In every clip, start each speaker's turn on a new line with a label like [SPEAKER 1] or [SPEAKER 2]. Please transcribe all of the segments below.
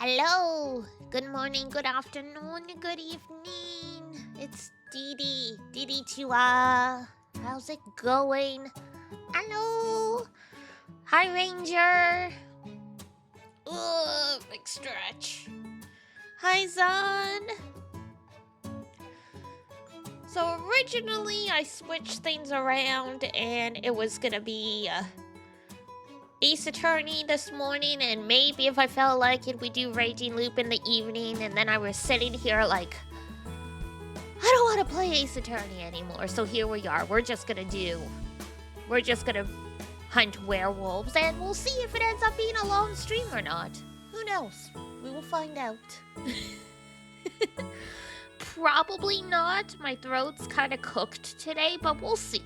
[SPEAKER 1] Hello. Good morning, good afternoon, good evening. It's Dee Dee. Dee Dee Chua. How's it going? Hello. Hi, Ranger. Big stretch. Hi, Zan. So originally I switched things around and it was gonna be Ace Attorney this morning, and maybe if I felt like it, we do Raging Loop in the evening, and then I was sitting here like, I don't want to play Ace Attorney anymore, so here we are. We're just gonna hunt werewolves, and we'll see if it ends up being a long stream or not. Who knows? We will find out. Probably not. My throat's kind of cooked today, but we'll see.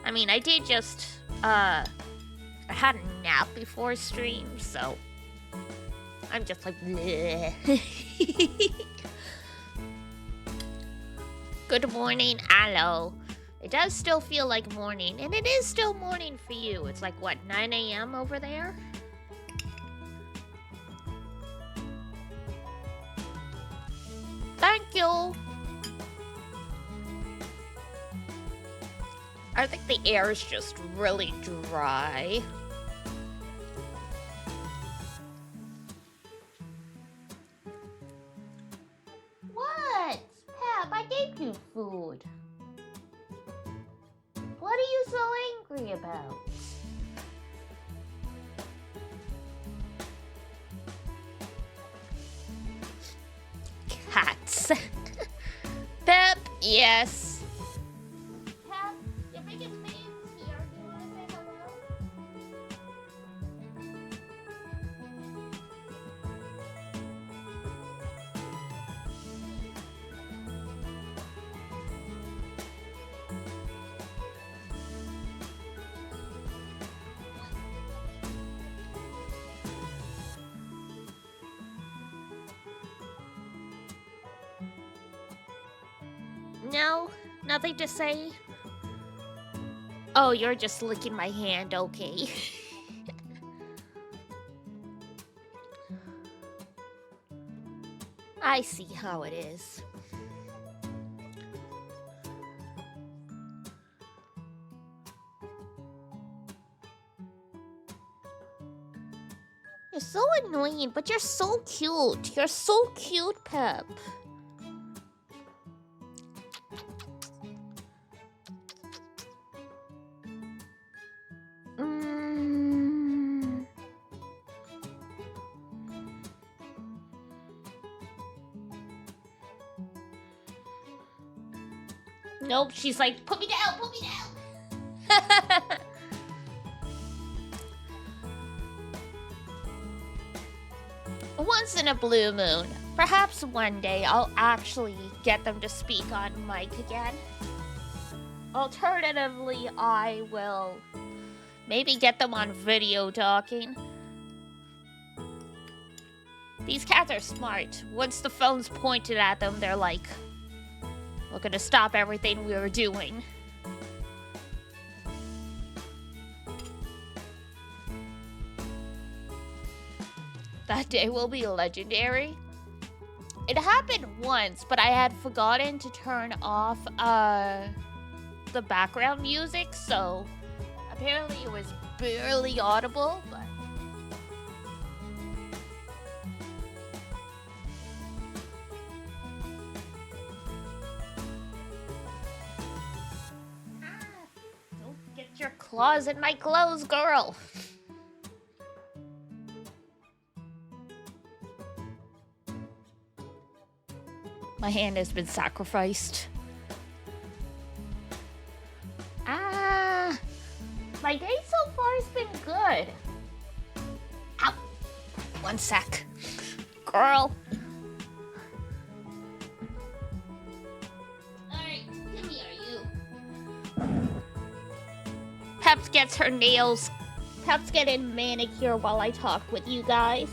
[SPEAKER 1] I mean, I did just, I had a nap before stream, so I'm just like, bleh. Good morning, hello. It does still feel like morning, and it is still morning for you. It's like, what, 9 a.m. over there? Thank you. I think the air is just really dry. What? Pep, I gave you food. What are you so angry about? Cats. Pep, yes. Pep, your biggest fan's here. Do you want to say hello? No, nothing to say. Oh, you're just licking my hand, okay. I see how it is. You're so annoying, but you're so cute. You're so cute, Pep. Nope, she's like, put me down, put me down. Once in a blue moon, perhaps one day I'll actually get them to speak on mic again. Alternatively, I will maybe get them on video talking. These cats are smart. Once the phone's pointed at them, they're like, we're gonna stop everything we were doing. That day will be legendary. It happened once, but I had forgotten to turn off the background music, so apparently it was barely audible, but don't get your claws in my clothes, girl. My hand has been sacrificed. My day so far has been good. Ow. One sec. Girl. Alright, come here, you. Peps gets her nails. Peps getting manicure while I talk with you guys.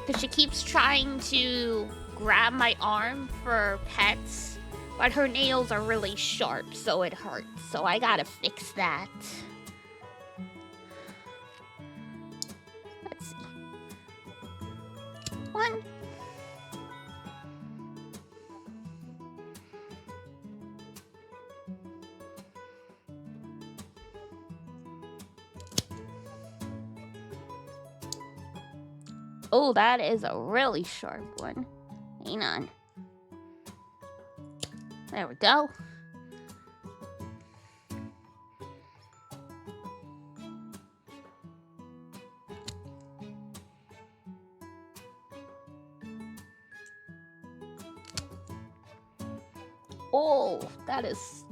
[SPEAKER 1] Because she keeps trying to grab my arm for pets, but her nails are really sharp, so it hurts. So I gotta fix that. Let's see. one. Oh, that is a really sharp one. Hang on. There we go. Oh, that is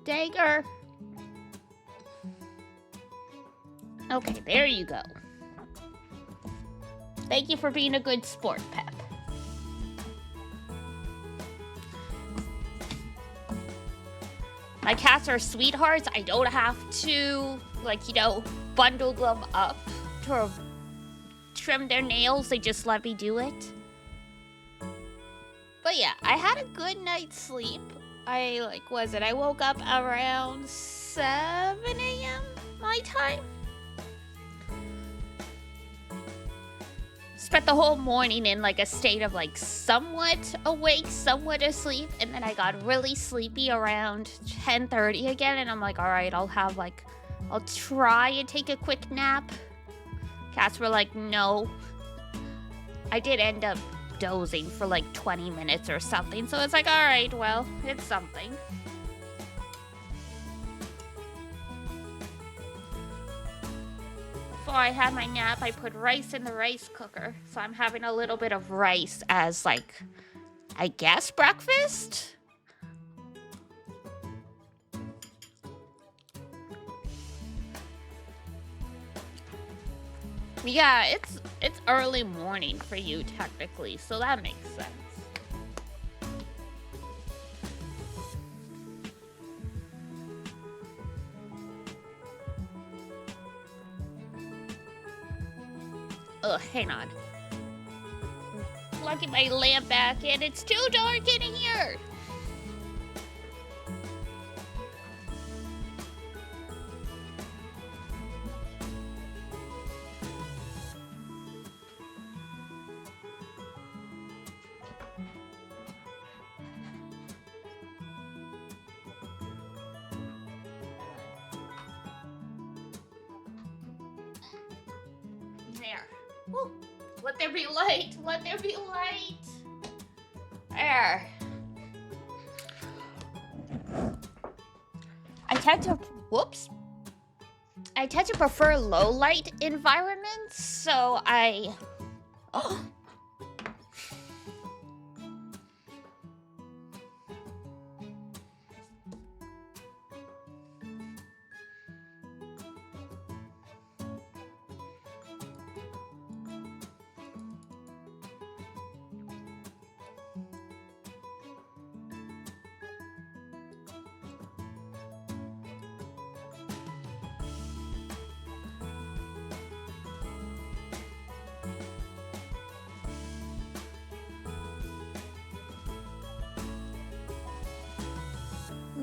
[SPEAKER 1] dagger. Okay, there you go. Thank you for being a good sport, Pep. My cats are sweethearts. I don't have to, like, you know, bundle them up to trim their nails. They just let me do it. But yeah, I had a good night's sleep. I woke up around 7 a.m. my time. Spent the whole morning in like a state of like somewhat awake, somewhat asleep, and then I got really sleepy around 10:30 again, and I'm like, all right, I'll try and take a quick nap. Cats were like, no. I did end up dozing for like 20 minutes or something, so it's like, all right, well, it's something. Before I had my nap, I put rice in the rice cooker, so I'm having a little bit of rice as, like, I guess breakfast? Yeah, it's early morning for you, technically, so that makes sense. Ugh, hang on. Plugging my lamp back in. It's too dark in here! There. Woo. Let there be light. Let there be light. There. I tend to prefer low light environments, so oh.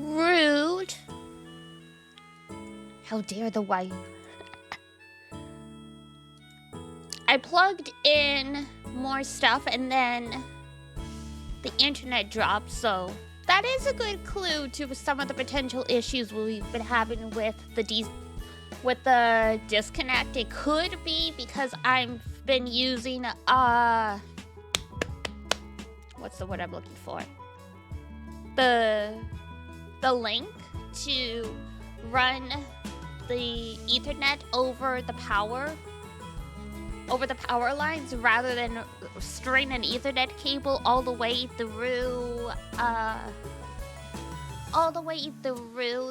[SPEAKER 1] Rude. How dare the wife. I plugged in more stuff and then the internet dropped, so that is a good clue to some of the potential issues we've been having with the disconnect. It could be because I've been using what's the word I'm looking for? The link to run the Ethernet over the power lines rather than string an Ethernet cable all the way through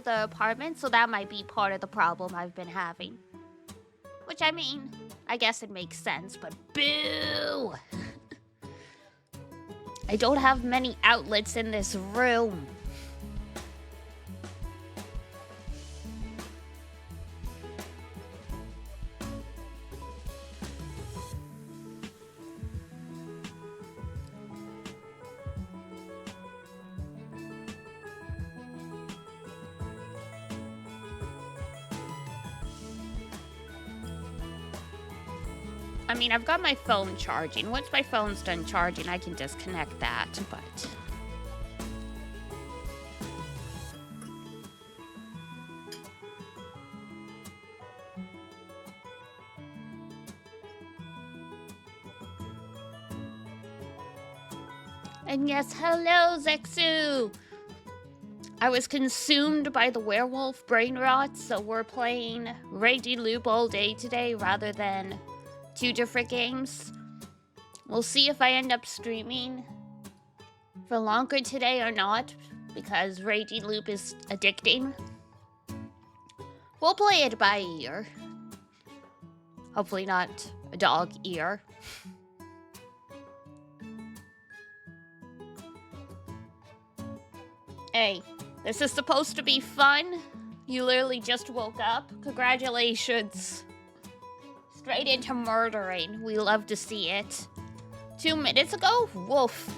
[SPEAKER 1] the apartment, so that might be part of the problem I've been having. Which, I mean, I guess it makes sense, but boo! I don't have many outlets in this room.
[SPEAKER 2] I mean, I've got my phone charging. Once my phone's done charging, I can disconnect that, but... And yes, hello, Zexu! I was consumed by the werewolf brain rot, so we're playing Raging Loop all day today rather than 2 different games. We'll see if I end up streaming for longer today or not, because Raging Loop is addicting. We'll play it by ear. Hopefully not a dog ear. Hey, this is supposed to be fun. You literally just woke up. Congratulations. Straight into murdering. We love to see it. 2 minutes ago? Woof.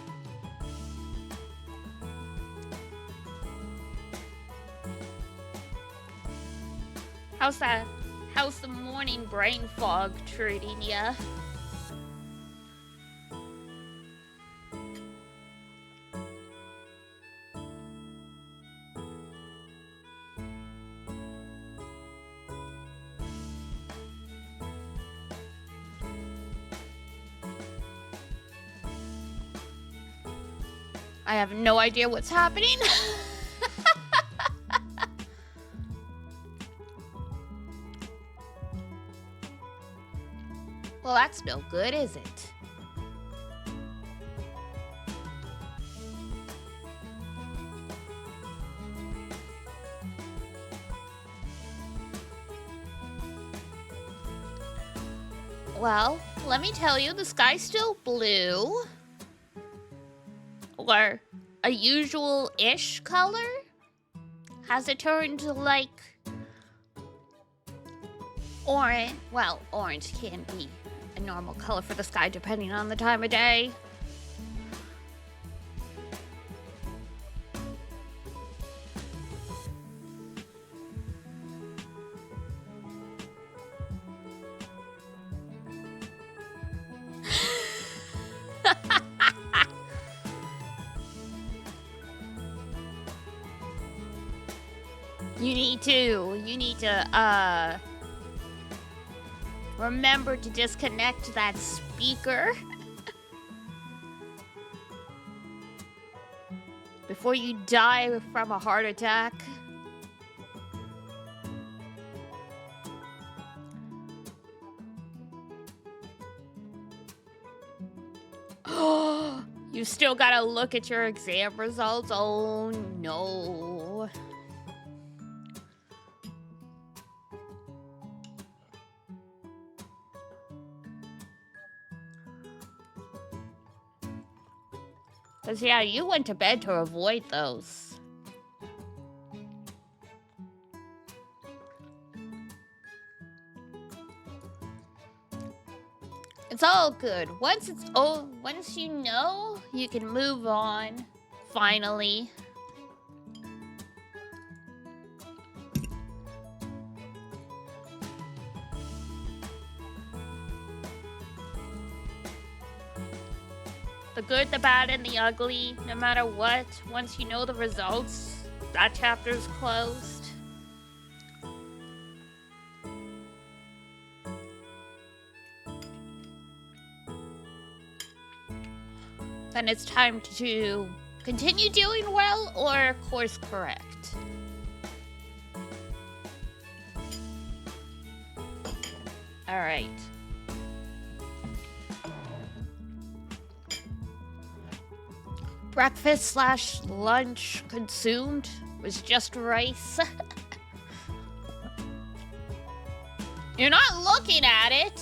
[SPEAKER 2] How's the morning brain fog treating ya? I have no idea what's happening. Well, that's no good, is it? Well, let me tell you, the sky's still blue. Or a usual-ish color? Has it turned like orange? Well, orange can be a normal color for the sky depending on the time of day. You need to, remember to disconnect that speaker before you die from a heart attack. You still gotta look at your exam results? Oh no. Because, yeah, you went to bed to avoid those. It's all good. Once you know, you can move on. Finally. The good, the bad, and the ugly, no matter what, once you know the results, that chapter's closed. Then it's time to continue doing well or course correct. All right. Breakfast / lunch consumed was just rice. You're not looking at it.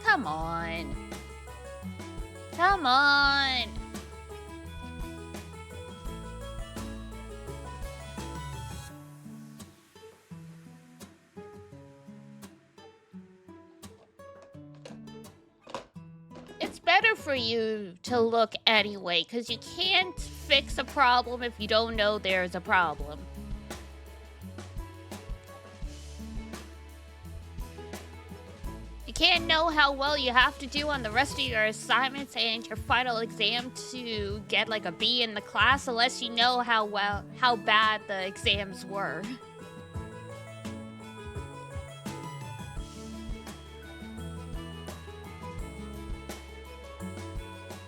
[SPEAKER 2] Come on. Come on. It's better for you to look anyway, because you can't fix a problem if you don't know there's a problem. You can't know how well you have to do on the rest of your assignments and your final exam to get like a B in the class unless you know how bad the exams were.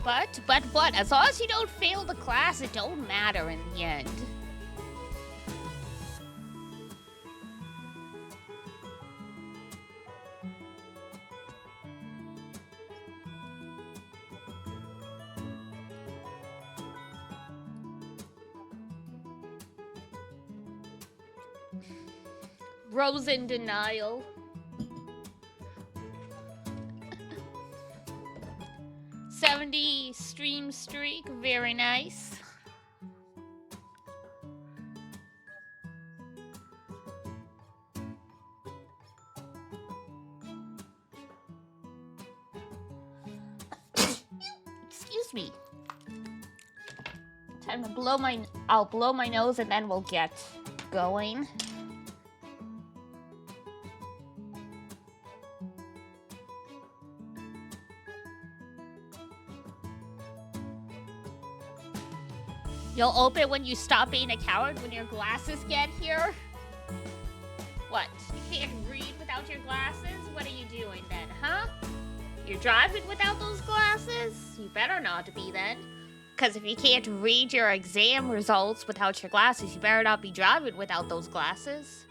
[SPEAKER 2] But what? As long as you don't fail the class, it don't matter in the end. Rose in denial. $70 stream streak, very nice. Excuse me. Time to I'll blow my nose and then we'll get going. You'll open when you stop being a coward when your glasses get here? What? You can't read without your glasses? What are you doing then, huh? You're driving without those glasses? You better not be then. Because if you can't read your exam results without your glasses, you better not be driving without those glasses.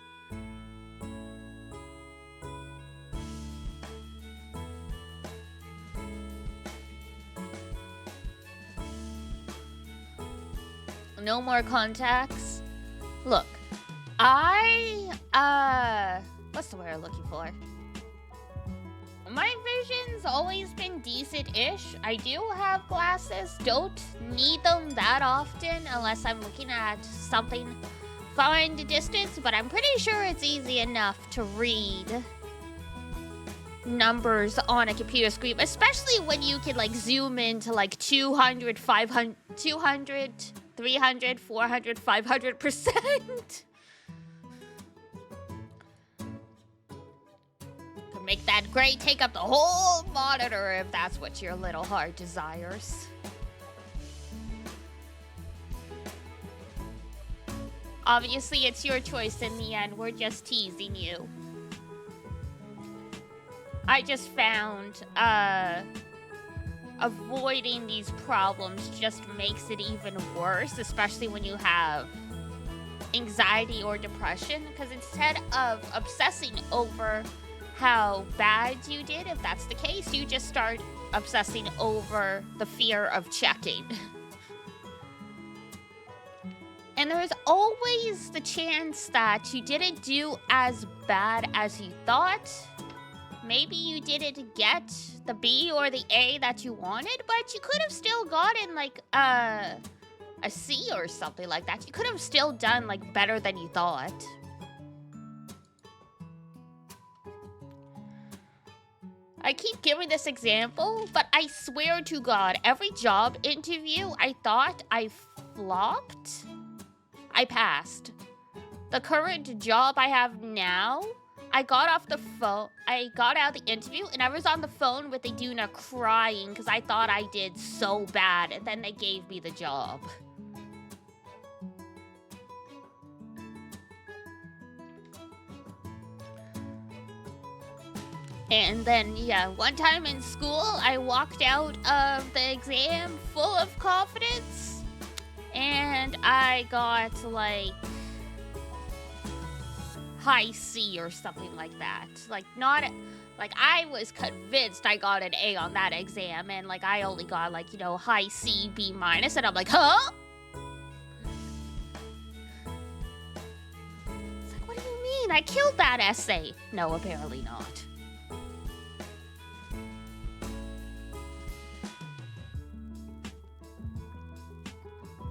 [SPEAKER 2] No more contacts. Look, what's the word I'm looking for? My vision's always been decent-ish. I do have glasses, don't need them that often unless I'm looking at something far in the distance, but I'm pretty sure it's easy enough to read numbers on a computer screen, especially when you can like zoom into like 200, 500, 200, 300, 400, 500%. Could make that gray take up the whole monitor if that's what your little heart desires. Obviously, it's your choice in the end. We're just teasing you. I just found, avoiding these problems just makes it even worse, especially when you have anxiety or depression, because instead of obsessing over how bad you did, if that's the case, you just start obsessing over the fear of checking. And there's always the chance that you didn't do as bad as you thought. Maybe you didn't get the B or the A that you wanted, but you could have still gotten like a C or something like that. You could have still done like better than you thought. I keep giving this example, but I swear to God, every job interview I thought I flopped, I passed. The current job I have now, I got out of the interview and I was on the phone with Iduna crying because I thought I did so bad, and then they gave me the job. And then, yeah, one time in school, I walked out of the exam full of confidence, and I got, like, high C or something like that. Like, not, like, I was convinced I got an A on that exam, and, like, I only got, like, you know, high C, B minus, and I'm like, huh? It's like, what do you mean? I killed that essay. No, apparently not.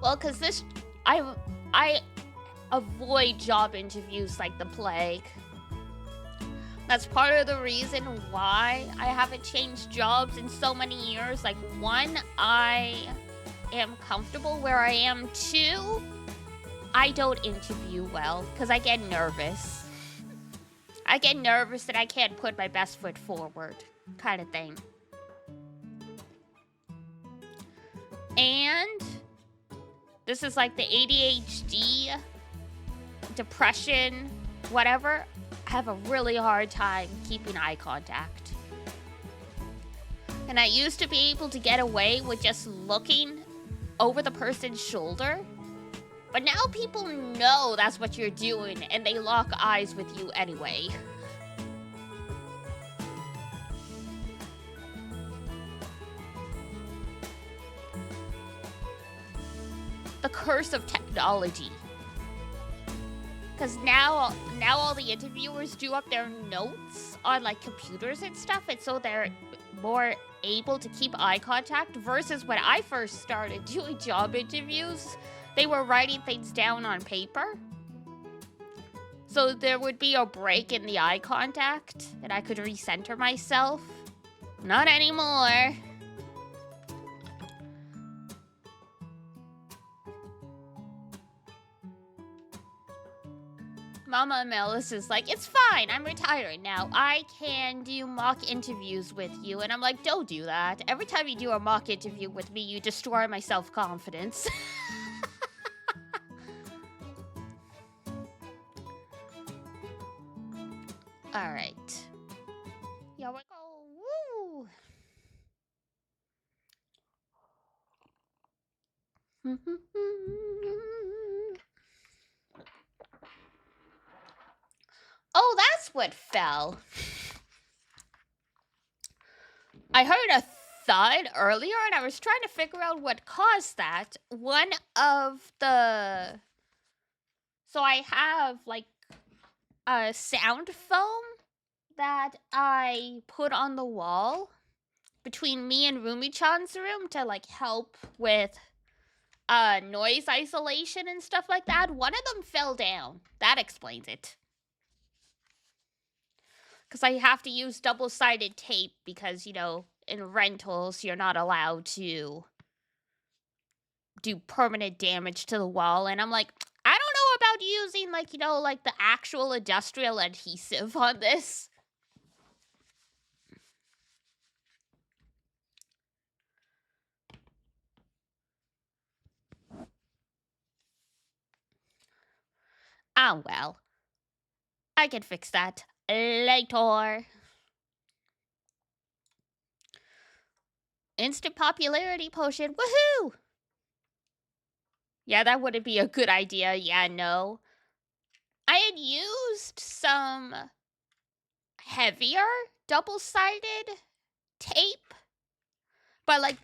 [SPEAKER 2] Well, because this, I avoid job interviews like the plague. That's part of the reason why I haven't changed jobs in so many years. Like, one, I am comfortable where I am. Two, I don't interview well because I get nervous. I get nervous that I can't put my best foot forward, kind of thing. And this is like the ADHD, depression, whatever. I have a really hard time keeping eye contact. And I used to be able to get away with just looking over the person's shoulder. But now people know that's what you're doing, and they lock eyes with you anyway. The curse of technology. Because now all the interviewers do up their notes on like computers and stuff, and so they're more able to keep eye contact versus when I first started doing job interviews, they were writing things down on paper. So there would be a break in the eye contact and I could recenter myself. Not anymore. Mama Melis is like, it's fine, I'm retiring now. I can do mock interviews with you. And I'm like, don't do that. Every time you do a mock interview with me, you destroy my self-confidence. Alright. Here we go. Woo! Oh, that's what fell. I heard a thud earlier and I was trying to figure out what caused that. One of the... So I have like a sound foam that I put on the wall between me and Rumi-chan's room to like help with noise isolation and stuff like that. One of them fell down. That explains it. Because I have to use double-sided tape because, you know, in rentals, you're not allowed to do permanent damage to the wall. And I'm like, I don't know about using, like, you know, like the actual industrial adhesive on this. Ah, well. I can fix that later. Instant popularity potion. Woohoo! Yeah, that wouldn't be a good idea. Yeah, no. I had used some heavier double-sided tape, but like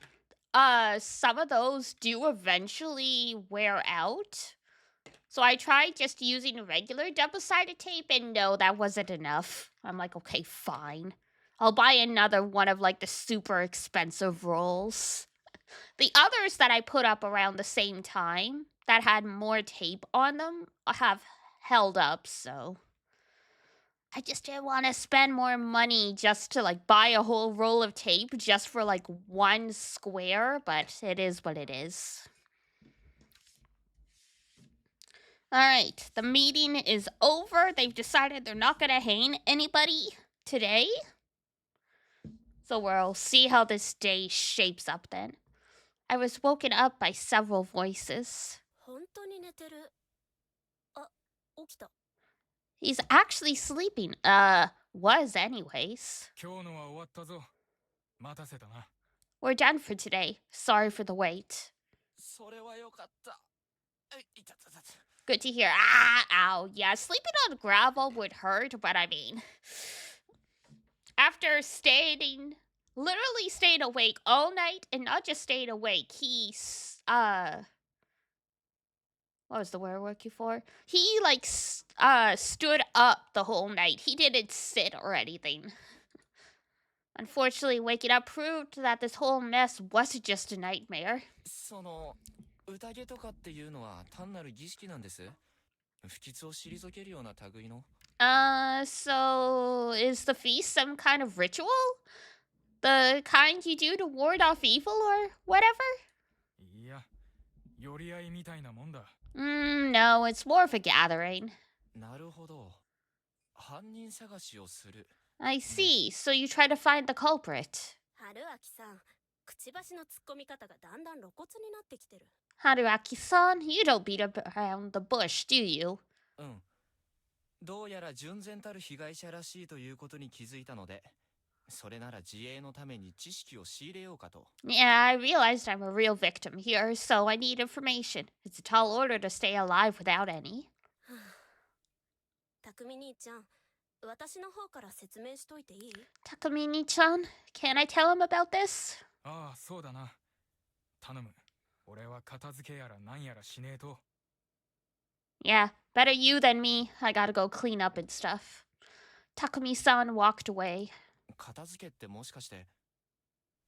[SPEAKER 2] some of those do eventually wear out. So I tried just using regular double-sided tape, and no, that wasn't enough. I'm like, okay, fine. I'll buy another one of like the super expensive rolls. The others that I put up around the same time that had more tape on them have held up, so I just didn't want to spend more money just to like buy a whole roll of tape just for like one square, but it is what it is. Alright, the meeting is over. They've decided they're not going to hang anybody today. So we'll see how this day shapes up then. I was woken up by several voices. He's actually sleeping. Was anyways. We're done for today. Sorry for the wait. Good to hear. Ah, ow. Yeah, sleeping on gravel would hurt, but I mean... After literally staying awake all night, and not just staying awake, he, what was the word working for? He, like, stood up the whole night. He didn't sit or anything. Unfortunately, waking up proved that this whole mess wasn't just a nightmare. So, is the feast some kind of ritual? The kind you do to ward off evil or whatever? No, it's more of a gathering.
[SPEAKER 3] 犯人探しをする。
[SPEAKER 2] I see. So you try to find the culprit.
[SPEAKER 4] 春秋さん、くちばしの突っ込み方がだんだん露骨になってきてる。
[SPEAKER 2] Haruaki-san, you don't beat around the bush, do you?
[SPEAKER 3] うん。どうやら純然たる被害者らしいということに気づいたので、それなら自衛のために知識を仕入れようかと。
[SPEAKER 2] Yeah, I realized I'm a real victim here, so I need information. It's a tall order to stay alive without any.
[SPEAKER 4] 匠兄ちゃん、私の方から説明しといていい？
[SPEAKER 2] Takamini-chan, can I tell him about this?
[SPEAKER 5] ああ、そうだな。頼む。俺は片付けやらなんやらしねえと。
[SPEAKER 2] Yeah, better you than me. I gotta go clean up and stuff. Takumi-san walked away.
[SPEAKER 3] 片付けってもしかして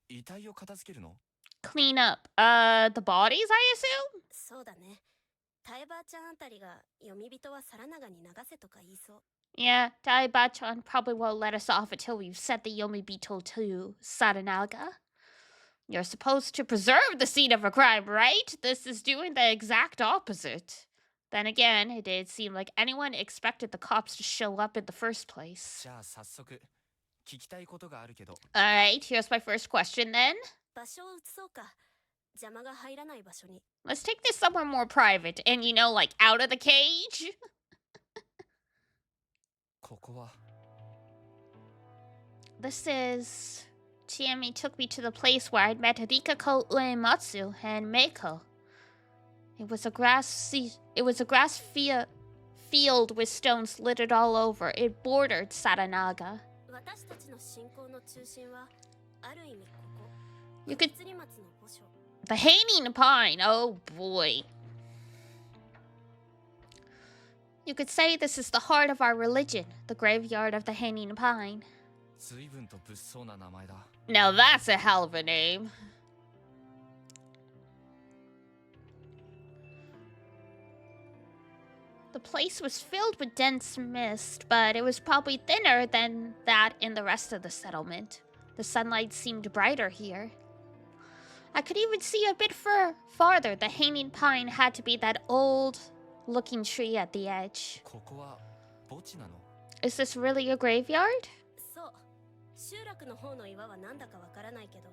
[SPEAKER 3] 遺体を片付けるの？
[SPEAKER 2] Clean up. The bodies, I assume?
[SPEAKER 4] そうだね。タエバーちゃんあたりが読み人は皿長に流せとか言いそう。
[SPEAKER 2] Yeah, Daiba-chan probably won't let us off until we've sent the Yomibito to Saranaga. You're supposed to preserve the scene of a crime, right? This is doing the exact opposite. Then again, it did seem like anyone expected the cops to show up in the first place.
[SPEAKER 3] じゃあ早速聞きたいことがあるけど。
[SPEAKER 2] Alright, here's my first question then.
[SPEAKER 4] 場所を移そうか。邪魔が入らない場所に。
[SPEAKER 2] Let's take this somewhere more private and, you know, like out of the cage.
[SPEAKER 3] ここは
[SPEAKER 2] This is... Chiemi took me to the place where I'd met Rikako Uematsu and Meiko. It was a field with stones littered all over. It bordered Saranaga.
[SPEAKER 4] 私たちの信仰の中心はある意味ここ。
[SPEAKER 2] You could...
[SPEAKER 4] 釣り松の墓所。
[SPEAKER 2] The Hanging Pine, oh boy. You could say this is the heart of our religion, the graveyard of the Hanging Pine.
[SPEAKER 3] 随分と物騒な名前だ。
[SPEAKER 2] Now that's a hell of a name. The place was filled with dense mist, but it was probably thinner than that in the rest of the settlement. The sunlight seemed brighter here. I could even see a bit farther. The hanging pine had to be that old-looking tree at the edge.
[SPEAKER 3] ここは墓地なの？
[SPEAKER 2] Is this really a graveyard?
[SPEAKER 4] そう。集落の方の岩はなんだかわからないけど、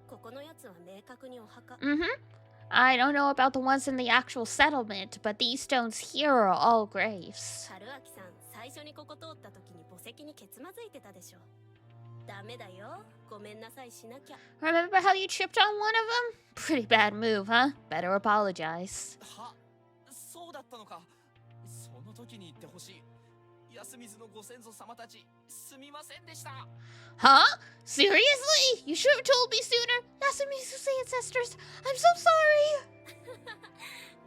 [SPEAKER 4] ここのやつは明確にお墓。
[SPEAKER 2] Mm-hmm. I don't know about the ones in the actual settlement, but these stones here are all graves.
[SPEAKER 4] 春秋さん、最初にここ通った時に墓石にけつまずいてたでしょ。ダメだよ。ごめんなさいしなきゃ。
[SPEAKER 2] Remember how you tripped on one of them? Pretty bad move, huh? Better apologize.
[SPEAKER 3] は、そうだったのか。その時に言ってほしい。安水のご先祖様たち、すみませんでした。
[SPEAKER 2] Huh? Seriously? You should have told me sooner. Yasumizu's ancestors. I'm so sorry.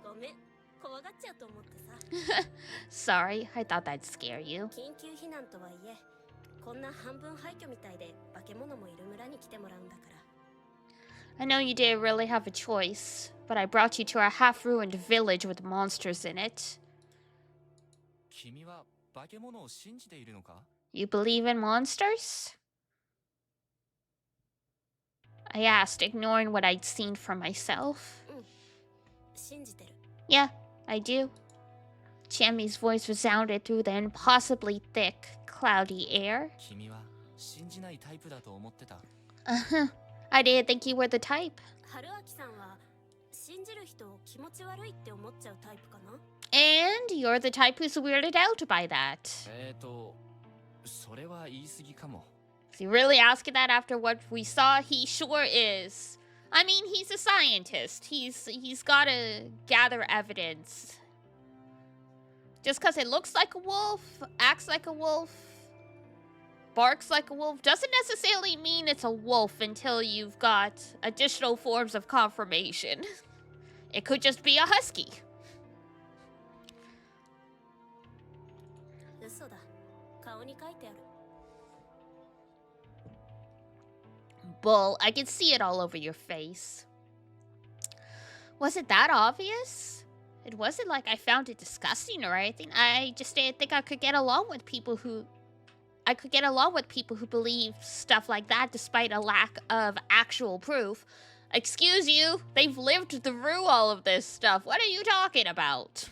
[SPEAKER 4] ごめん。怖がっちゃうと思ってさ。
[SPEAKER 2] Sorry, I thought that'd scare you.
[SPEAKER 4] 緊急避難とはいえ、こんな半分廃墟みたいで化け物もいる村に来てもらうんだから。
[SPEAKER 2] I know you didn't really have a choice, but I brought you to our half-ruined village with monsters in it.
[SPEAKER 3] 君は化け物を信じているのか？
[SPEAKER 2] You believe in monsters? I asked, ignoring what I'd seen for myself.
[SPEAKER 4] 信じてる。
[SPEAKER 2] Yeah, I do. Chiami's voice resounded through the impossibly thick, cloudy air.
[SPEAKER 3] 君は信じないタイプだと思ってた。
[SPEAKER 2] Uh-huh. I didn't think you were the type.
[SPEAKER 4] 春秋さんは信じる人を気持ち悪いって思っちゃうタイプかな？
[SPEAKER 2] And you're the type who's weirded out by that.
[SPEAKER 3] それは言い過ぎかも。
[SPEAKER 2] Is he really asking that after what we saw? He sure is. I mean, he's a scientist. He's gotta gather evidence. Just because it looks like a wolf, acts like a wolf, barks like a wolf, doesn't necessarily mean it's a wolf until you've got additional forms of confirmation. It could just be a husky.
[SPEAKER 4] 嘘だ。顔に書いてある。
[SPEAKER 2] Bull, I can see it all over your face. Was it that obvious? It wasn't like I found it disgusting or anything. I just didn't think I could get along with people who... believe stuff like that despite a lack of actual proof. Excuse you, they've lived through all of this stuff. What are you talking about?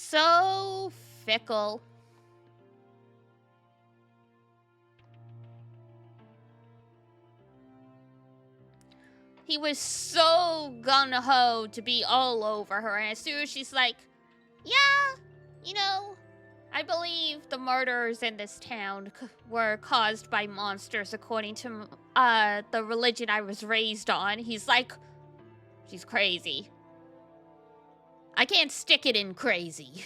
[SPEAKER 2] So fickle. He was so gung-ho to be all over her, and as soon as she's like, yeah, you know, I believe the murders in this town were caused by monsters according to the religion I was raised on. He's like, she's crazy. I can't stick it in crazy.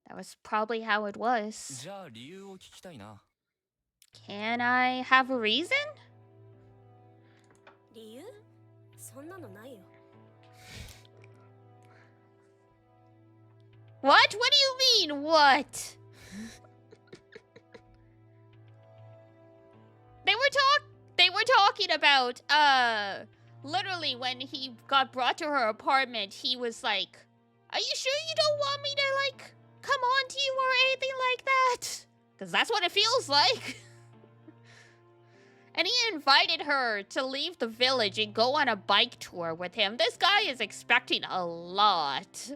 [SPEAKER 2] That was probably how it was.
[SPEAKER 3] じゃあ理由を聞きたいな。
[SPEAKER 2] Can I have a reason?
[SPEAKER 4] 理由？そんなのないよ。
[SPEAKER 2] What? What do you mean, what? They were talking about, literally when he got brought to her apartment, he was like, are you sure you don't want me to, like, come on to you or anything like that? Because that's what it feels like. And he invited her to leave the village and go on a bike tour with him. This guy is expecting a lot.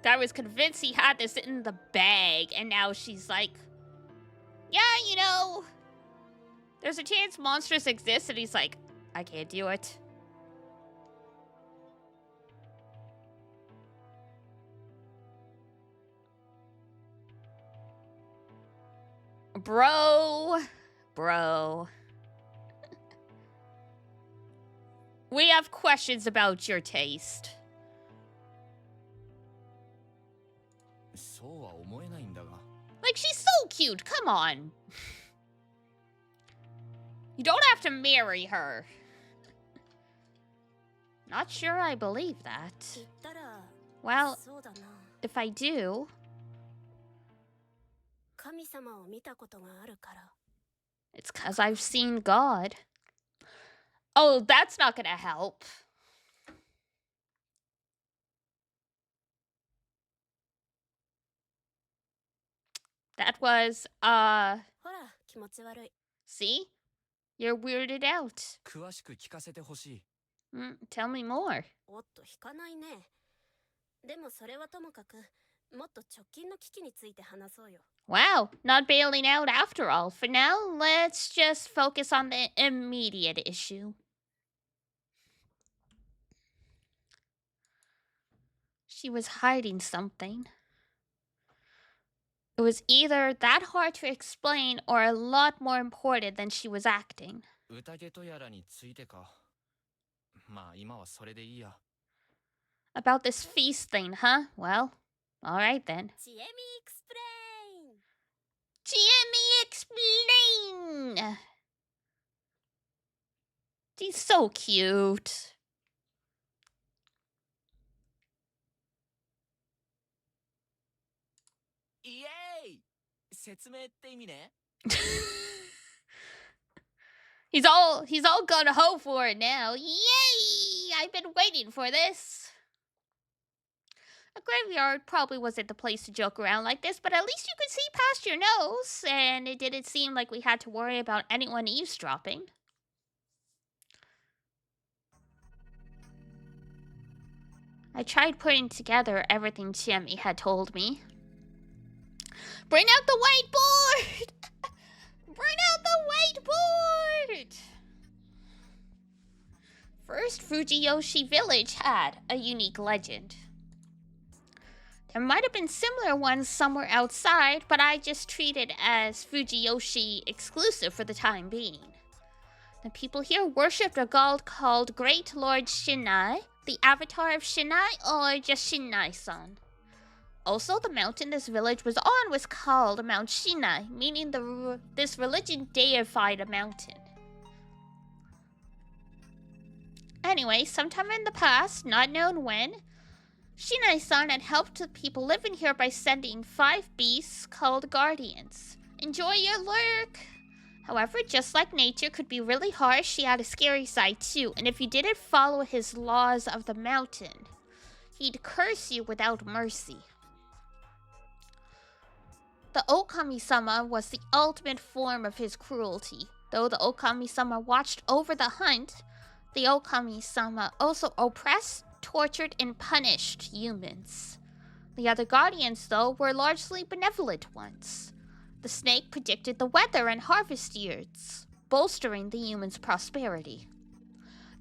[SPEAKER 2] I was convinced he had this in the bag, and now she's like, yeah, you know, there's a chance monsters exist, and he's like, I can't do it. Bro. We have questions about your taste.
[SPEAKER 3] そうは思えないんだが。
[SPEAKER 2] Like, she's so cute, come on. You don't have to marry her. Not sure I believe that.
[SPEAKER 4] 言ったら、
[SPEAKER 2] Well,
[SPEAKER 4] そうだな。
[SPEAKER 2] if I do...
[SPEAKER 4] 神様を見たことがあるから。
[SPEAKER 2] It's because I've seen God. Oh, that's not gonna help. That was,
[SPEAKER 4] ほら、気持ち悪い。
[SPEAKER 2] see? You're weirded out.
[SPEAKER 3] 詳しく聞かせてほしい。
[SPEAKER 2] Tell me more.
[SPEAKER 4] おっと、引かないね。でもそれはともかく、もっと直近の危機について話そうよ。
[SPEAKER 2] Wow, not bailing out after all. For now, let's just focus on the immediate issue. She was hiding something. It was either that hard to explain or a lot more important than she was acting.
[SPEAKER 3] 宴とやらについてか。まあ今はそれでいいや。
[SPEAKER 2] About this feast thing, huh? Well, alright then.
[SPEAKER 4] ちえみエクスプレイン
[SPEAKER 2] Jimmy, explain! She's so cute.
[SPEAKER 3] イエーイ説明って意味ね。
[SPEAKER 2] He's all gung ho for it now. Yay! I've been waiting for this. A graveyard probably wasn't the place to joke around like this, but at least you could see past your nose, and it didn't seem like we had to worry about anyone eavesdropping. I tried putting together everything Chiemi had told me. Bring out the whiteboard! Bring out the whiteboard! First, Fujiyoshi Village had a unique legend. There might have been similar ones somewhere outside, but I just treat it as Fujiyoshi exclusive for the time being. The people here worshipped a god called Great Lord Shinai, the avatar of Shinai, or just Shinai-san. Also, the mountain this village was on was called Mount Shinai, meaning this religion deified a mountain. Anyway, sometime in the past, not known when, Shinai-san had helped the people living here by sending 5 beasts called guardians. Enjoy your lurk! However, just like nature could be really harsh, she had a scary side too, and if you didn't follow his laws of the mountain, he'd curse you without mercy. The Okami-sama was the ultimate form of his cruelty. Though the Okami-sama watched over the hunt, the Okami-sama also oppressed, tortured, and punished humans. The other guardians, though, were largely benevolent ones. The snake predicted the weather and harvest years, bolstering the humans' prosperity.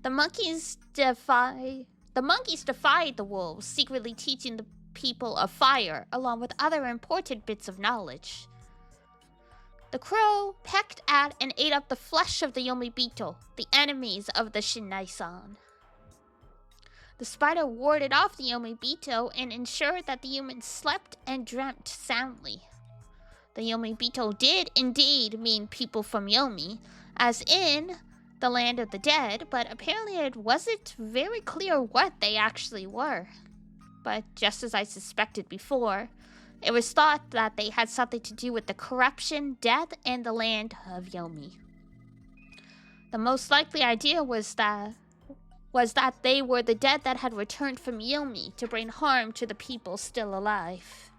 [SPEAKER 2] The monkeys defied the wolves, secretly teaching the people of fire, along with other important bits of knowledge. The crow pecked at and ate up the flesh of the Yomibito, the enemies of the Shinai-san. The spider warded off the Yomibito and ensured that the humans slept and dreamt soundly. The Yomibito did indeed mean people from Yomi, as in the land of the dead, but apparently it wasn't very clear what they actually were. But just as I suspected before, it was thought that they had something to do with the corruption, death, and the land of Yomi. The most likely idea was that they were the dead that had returned from Yomi to bring harm to the people still alive.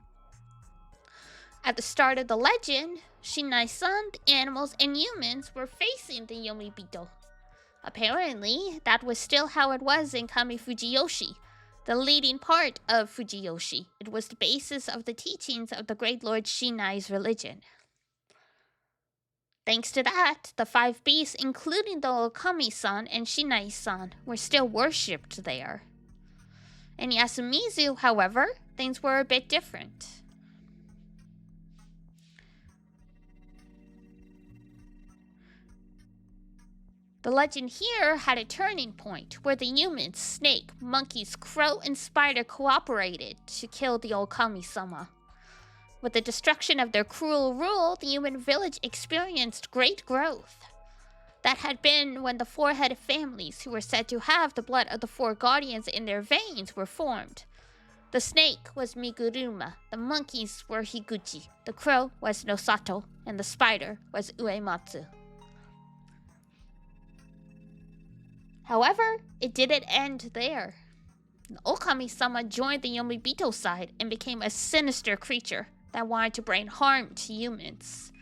[SPEAKER 2] At the start of the legend, Shinai-san, the animals, and humans were facing the Yomibito. Apparently, that was still how it was in Kami Fujiyoshi, the leading part of Fujiyoshi. It was the basis of the teachings of the great Lord Shinai's religion. Thanks to that, the 5 beasts, including the Okami-san and Shinai-san, were still worshipped there. In Yasumizu, however, things were a bit different. The legend here had a turning point where the humans, snake, monkeys, crow, and spider cooperated to kill the Okami-sama. With the destruction of their cruel rule, the human village experienced great growth. That had been when the 4-headed families, who were said to have the blood of the 4 guardians in their veins, were formed. The snake was Miguruma, the monkeys were Higuchi, the crow was Nosato, and the spider was Uematsu. However, it didn't end there. The Okami-sama joined the Yomibito side and became a sinister creature that wanted to bring harm to humans.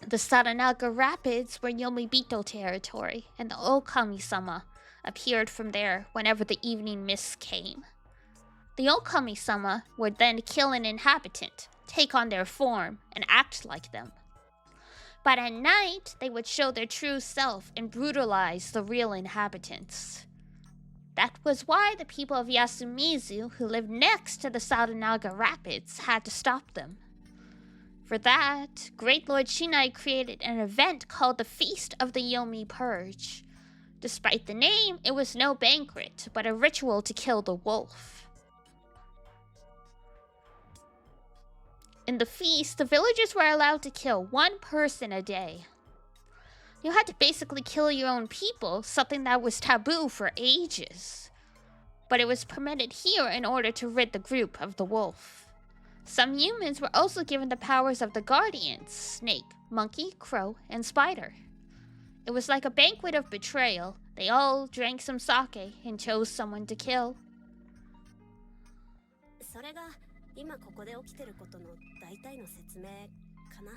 [SPEAKER 2] The Saranaga Rapids were Yomibito territory, and the Okami-sama appeared from there whenever the evening mists came. The Okami-sama would then kill an inhabitant, take on their form, and act like them. But at night, they would show their true self and brutalize the real inhabitants. That was why the people of Yasumizu, who lived next to the Saranaga Rapids, had to stop them. For that, Great Lord Shinai created an event called the Feast of the Yomi Purge. Despite the name, it was no banquet, but a ritual to kill the wolf. In the feast, the villagers were allowed to kill 1 person a day. You had to basically kill your own people, something that was taboo for ages. But it was permitted here in order to rid the group of the wolf. Some humans were also given the powers of the guardians: snake, monkey, crow, and spider. It was like a banquet of betrayal. They all drank some sake and chose someone to kill.
[SPEAKER 4] それが今ここで起きてることの大体の説明かな。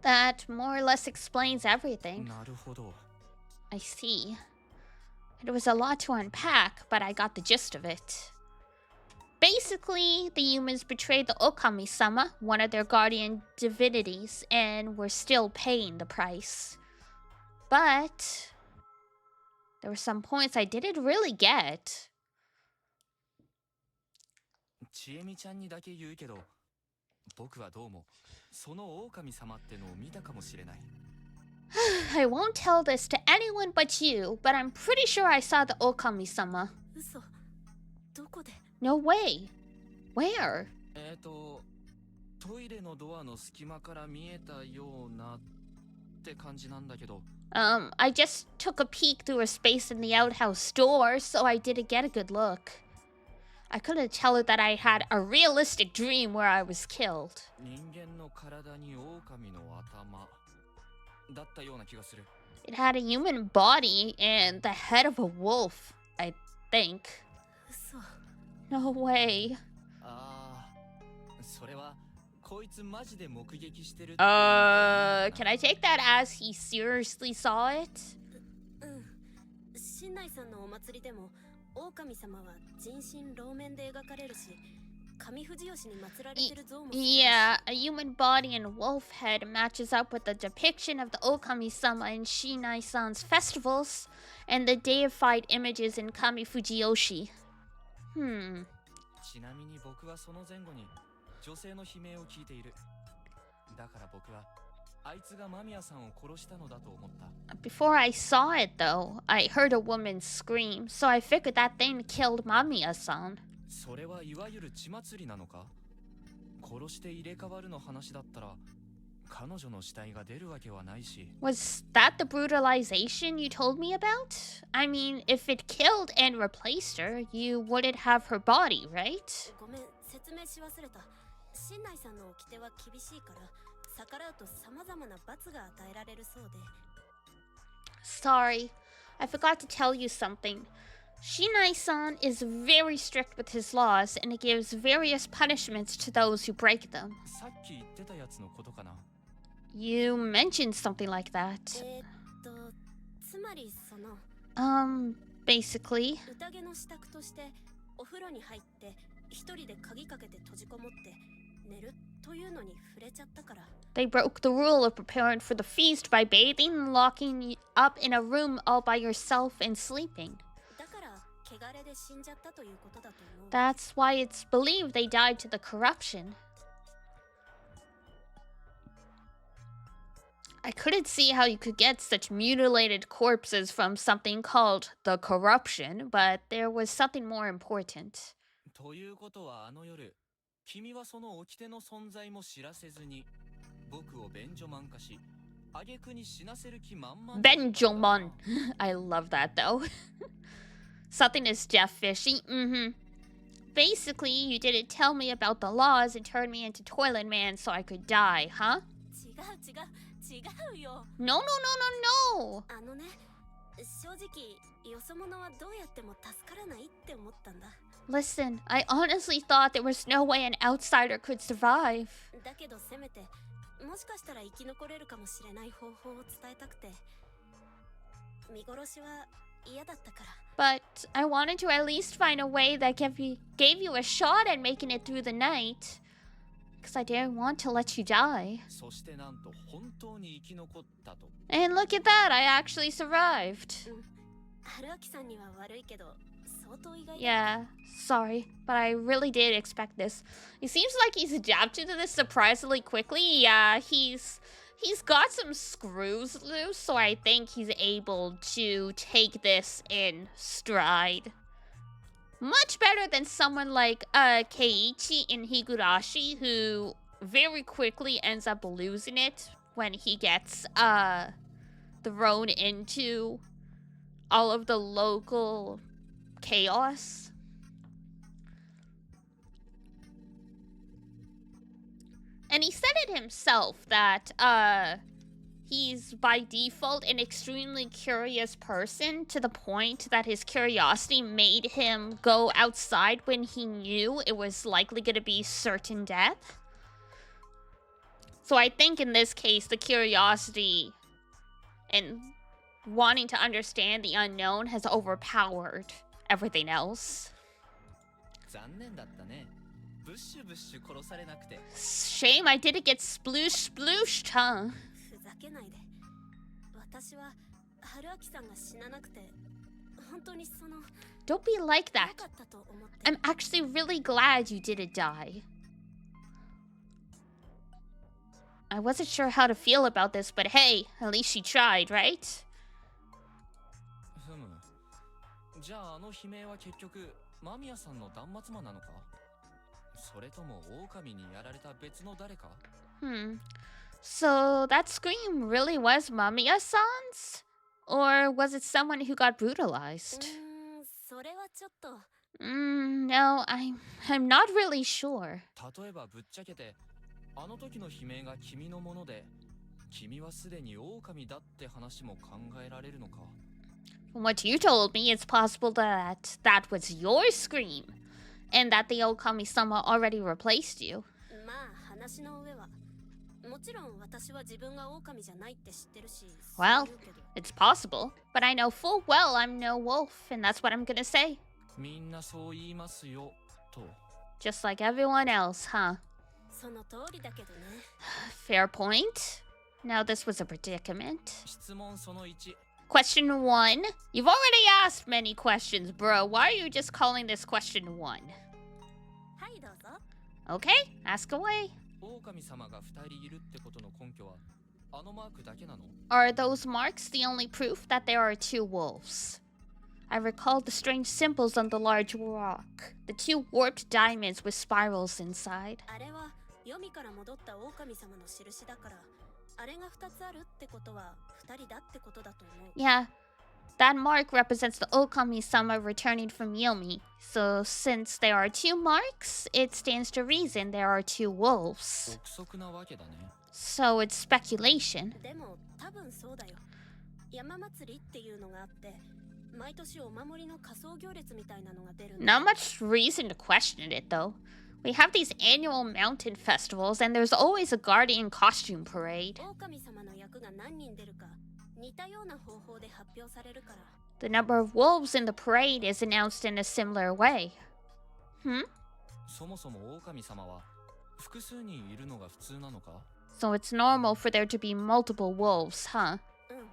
[SPEAKER 2] That more or less explains everything.
[SPEAKER 3] なるほど。
[SPEAKER 2] I see. It was a lot to unpack, but I got the gist of it. Basically, the humans betrayed the Okami-sama, one of their guardian divinities, and were still paying the price. But there were some points I didn't really get.
[SPEAKER 3] ちえみちゃんにだけ言うけど、僕はどうもその狼様ってのを見たかもしれない。
[SPEAKER 2] I won't tell this to anyone but you, but I'm pretty sure I saw the Okami-sama.
[SPEAKER 4] 嘘。どこで？
[SPEAKER 2] No way. Where?
[SPEAKER 3] トイレのドアの隙間から見えたようなって感じなんだけど。
[SPEAKER 2] I just took a peek through a space in the outhouse door, so I didn't get a good look. I couldn't tell her that I had a realistic dream where I was killed.
[SPEAKER 3] 人間の体に狼の頭だったような気がする。
[SPEAKER 2] It had a human body and the head of a wolf, I think.
[SPEAKER 4] 嘘。
[SPEAKER 2] No way.
[SPEAKER 3] ああ、それはこいつマジで目撃してるって
[SPEAKER 2] Can I take that as he seriously saw it?
[SPEAKER 4] 新内さんのお祭りでも狼様は人身露面で描かれるし、神藤吉に祀られてる像もそうだし。
[SPEAKER 2] Yeah, a human body and wolf head matches up with the depiction of the Okami-sama in Shinai-san's festivals and the deified images in Kami Fujiyoshi.
[SPEAKER 3] ちなみに僕はその前後に女性の悲鳴を聞いている。だから僕はあいつが間宮さんを殺したのだと思った。
[SPEAKER 2] Before I saw it, though, I heard a woman scream, so I figured that thing killed Mamiya-san.
[SPEAKER 3] それはいわゆる血祭りなのか？殺して入れ替わるの話だったら彼女の死体が出るわけはないし。
[SPEAKER 2] Was that the brutalization you told me about? I mean, if it killed and replaced her, you wouldn't have her body, right?
[SPEAKER 4] ごめん、説明し忘れた。新内さんの掟は厳しいから、逆らうと様々な罰が与えられるそうで。
[SPEAKER 2] Sorry, I forgot to tell you something. Shinai-san is very strict with his laws, and he gives various punishments to those who break them.
[SPEAKER 3] さっき言ってたやつのことかな。
[SPEAKER 2] You mentioned something like that.
[SPEAKER 4] つまりその
[SPEAKER 2] Basically.
[SPEAKER 4] 宴の支度としてお風呂に入って一人で鍵かけて閉じこもって寝るというのに触れちゃったから。
[SPEAKER 2] They broke the rule of preparing for the feast by bathing and locking you up in a room all by yourself and sleeping.
[SPEAKER 4] だから汚れで死んじゃったということだと思う。
[SPEAKER 2] That's why it's believed they died to the corruption. I couldn't see how you could get such mutilated corpses from something called the corruption, but there was something more important.
[SPEAKER 3] ということはあの夜、君はその掟の存在も知らせずに僕を便所マン化し、挙句に死なせる気満々。
[SPEAKER 2] Benjomon. I love that though. Something is Jeff fishy. Basically, you didn't tell me about the laws and turned me into Toilet Man so I could die, huh?
[SPEAKER 4] 違うよ。
[SPEAKER 2] No.
[SPEAKER 4] あのね、正直よそ者はどうやっても助からないって思ったんだ。
[SPEAKER 2] Listen, I honestly thought there was no way an outsider could survive.
[SPEAKER 4] だけどせめてもしかしたら生き残れるかもしれない方法を伝えたくて。見殺しは嫌だったから。
[SPEAKER 2] But I wanted to at least find a way that gave you a shot at making it through the night. Because I didn't want to let you die.
[SPEAKER 3] そしてなんと本当に生き残ったと。
[SPEAKER 2] And look at that, I actually survived.
[SPEAKER 4] 春明さんには悪いけど相当意外だ。
[SPEAKER 2] Yeah, sorry, but I really did expect this. He seems like he's adapted to this surprisingly quickly. Yeah, he's got some screws loose, so I think he's able to take this in stride. Much better than someone like Keiichi in Higurashi, who very quickly ends up losing it when he gets thrown into all of the local chaos. And he said it himself that he's by default an extremely curious person, to the point that his curiosity made him go outside when he knew it was likely going to be certain death. So I think in this case, the curiosity and wanting to understand the unknown has overpowered everything else.
[SPEAKER 3] 残念だったね。ブッシュ殺されなくて。
[SPEAKER 2] Shame I didn't get splooshed, huh?
[SPEAKER 4] ふざけないで。私は春明さんが死ななくて本当にその
[SPEAKER 2] Don't be like
[SPEAKER 4] 良
[SPEAKER 2] that.
[SPEAKER 4] かったと思って。
[SPEAKER 2] I'm actually really glad you didn't die. I wasn't sure how to feel about this, but hey, at least she tried, right?
[SPEAKER 3] ふむ。じゃああの悲鳴は結局間宮さんの断末魔なのか？それとも狼にやられた別の誰か？
[SPEAKER 2] So that scream really was Mamiya-san's? Or was it someone who got brutalized?
[SPEAKER 4] それはちょっと。
[SPEAKER 2] No, I'm not really sure.
[SPEAKER 3] 例えばぶっちゃけてあの時の悲鳴が君のもので、君はすでに狼だって話も考えられるのか？
[SPEAKER 2] From what you told me, it's possible that that was your scream, and that the Okami-sama already replaced you.
[SPEAKER 4] まあ話の上はもちろん私は自分が狼じゃないって知ってるし
[SPEAKER 2] Well,
[SPEAKER 4] そう言うけど
[SPEAKER 2] it's possible, but I know full well I'm no wolf, and that's what I'm gonna say.
[SPEAKER 3] みんなそう言いますよと。
[SPEAKER 2] Just like everyone else, huh?
[SPEAKER 4] その通りだけどね
[SPEAKER 2] Fair point. Now this was a predicament.
[SPEAKER 3] 質問その1。
[SPEAKER 2] Question 1. You've already asked many questions, bro. Why are you just calling this question 1?
[SPEAKER 4] はいどうぞ
[SPEAKER 2] Okay, ask away.
[SPEAKER 3] 狼様が2人いるってことの根拠はあのマークだけなの？
[SPEAKER 2] Are those marks the only proof that there are two wolves? I recalled the strange symbols on the large rock. The two warped diamonds with spirals inside.
[SPEAKER 4] あれは読みから戻った狼様の印だからあれが2つあるってことは2人だってことだと思う
[SPEAKER 2] Yeah, that mark represents the Okami-sama returning from Yomi. So since there are two marks, it stands to reason there are two wolves.
[SPEAKER 3] 憶測なわけだね。
[SPEAKER 2] So it's speculation.
[SPEAKER 4] でも多分そうだよ山祭りっていうのがあって毎年お守りの仮装行列みたいなのが出るんだ
[SPEAKER 2] Not much reason to question it, though. We have these annual mountain festivals, and there's always a guardian costume parade.
[SPEAKER 4] 狼様の役が何人出るか似たような方法で発表されるから
[SPEAKER 2] The number of wolves in the parade is announced in a similar way.
[SPEAKER 3] そもそも狼様は複数人いるのが普通なのか？
[SPEAKER 2] So it's normal for there to be multiple wolves, huh?
[SPEAKER 4] うん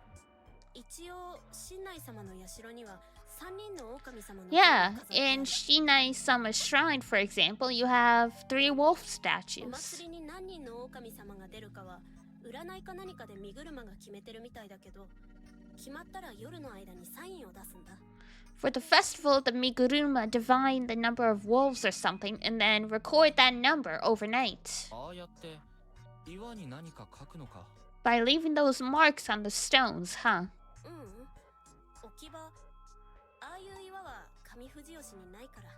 [SPEAKER 4] 一応新内様の社には3人の狼様の
[SPEAKER 2] Yeah,
[SPEAKER 4] 像が飾ってある
[SPEAKER 2] in Shinai-sama's shrine, for example, you have 3 wolf
[SPEAKER 4] お
[SPEAKER 2] statues.
[SPEAKER 4] 祭りに何人の狼様が出るかは占いか何かで身車が決めてるみたいだけど決まったら夜の間にサインを出すんだ
[SPEAKER 2] For the festival, the Miguruma divine the number of wolves or something, and then record that number overnight
[SPEAKER 3] ああやって岩に何か書くのか？
[SPEAKER 2] by leaving those marks on the stones, huh?
[SPEAKER 4] 置き場ああいう岩は上富士吉にないから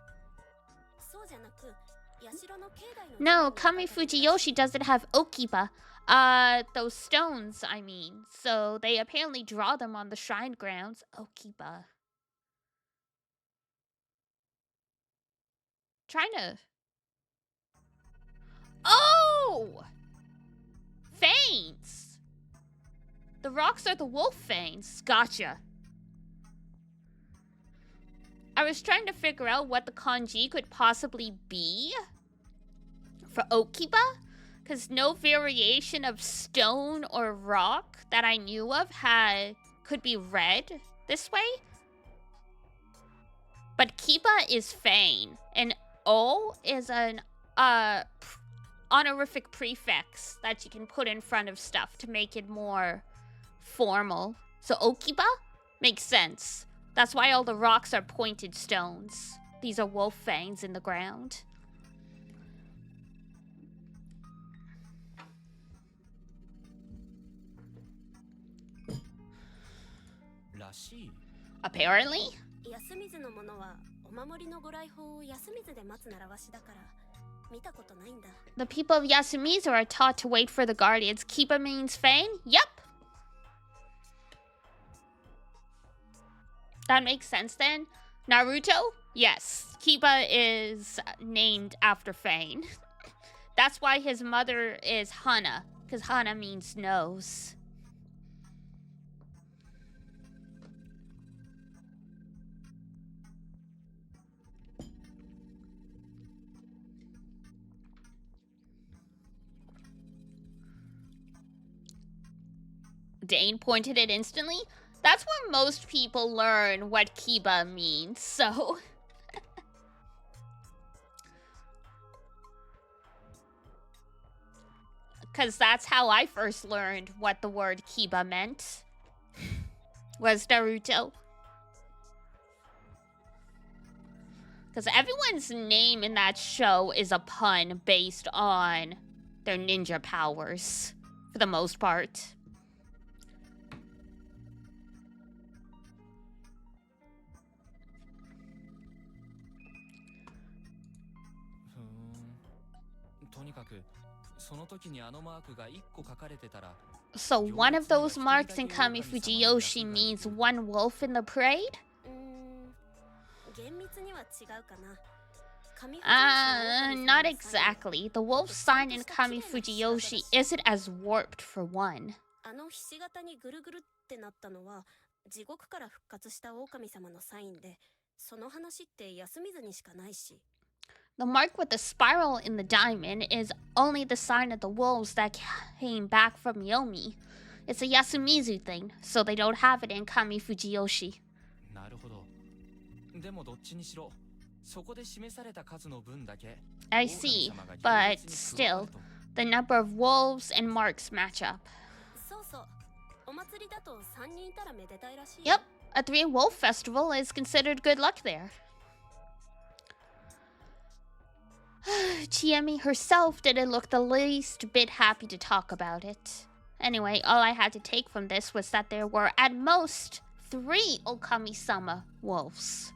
[SPEAKER 4] そうじゃなく社の境内の
[SPEAKER 2] No, Kami Fujiyoshi doesn't have Okiba. Those stones, I mean. So they apparently draw them on the shrine grounds. Okiba. Trying to... Oh! Fangs! The rocks are the wolf fangs. Gotcha. I was trying to figure out what the kanji could possibly be for Okiba, because no variation of stone or rock that I knew of could be read this way. But Kiba is Fane, and O is an honorific prefix that you can put in front of stuff to make it more formal. So Okiba makes sense. That's why all the rocks are pointed stones. These are wolf fangs in the ground. Apparently.
[SPEAKER 4] 安水のものはお守りのご来訪を安水で待つ習わしだから見たことないんだ
[SPEAKER 2] The people of Yasumizu are taught to wait for the guardians. Kiba means Fane? Yep. That makes sense then. Naruto? Yes. Kiba is named after Fane. That's why his mother is Hana, because Hana means nose. Dane pointed it instantly. That's where most people learn what Kiba means, so... Because that's how I first learned what the word Kiba meant. Was Naruto. Because everyone's name in that show is a pun based on their ninja powers, for the most part. So one of those marks in Kami Fujiyoshi means one wolf in the parade?
[SPEAKER 4] 厳密には違うかな
[SPEAKER 2] Not exactly. The wolf sign in Kami Fujiyoshi isn't as warped for one.
[SPEAKER 4] あのひし形にぐるぐるってなったのは地獄から復活した狼様のサインで、その話って休みずにしかないし。
[SPEAKER 2] The mark with the spiral in the diamond is only the sign of the wolves that came back from Yomi. It's a Yasumizu thing, so they don't have it in Kami Fujiyoshi.
[SPEAKER 3] なるほど。でもどっちにしろ、そこで示された数の分だけ。
[SPEAKER 2] I see, but still, the number of wolves and marks match up.
[SPEAKER 4] そうそう。お祭りだと3人いたらめでたいらしい。
[SPEAKER 2] Yep, a 3-wolf festival is considered good luck there. Chiemi herself didn't look the least bit happy to talk about it. Anyway, all I had to take from this was that there were at most 3 Okami-sama wolves.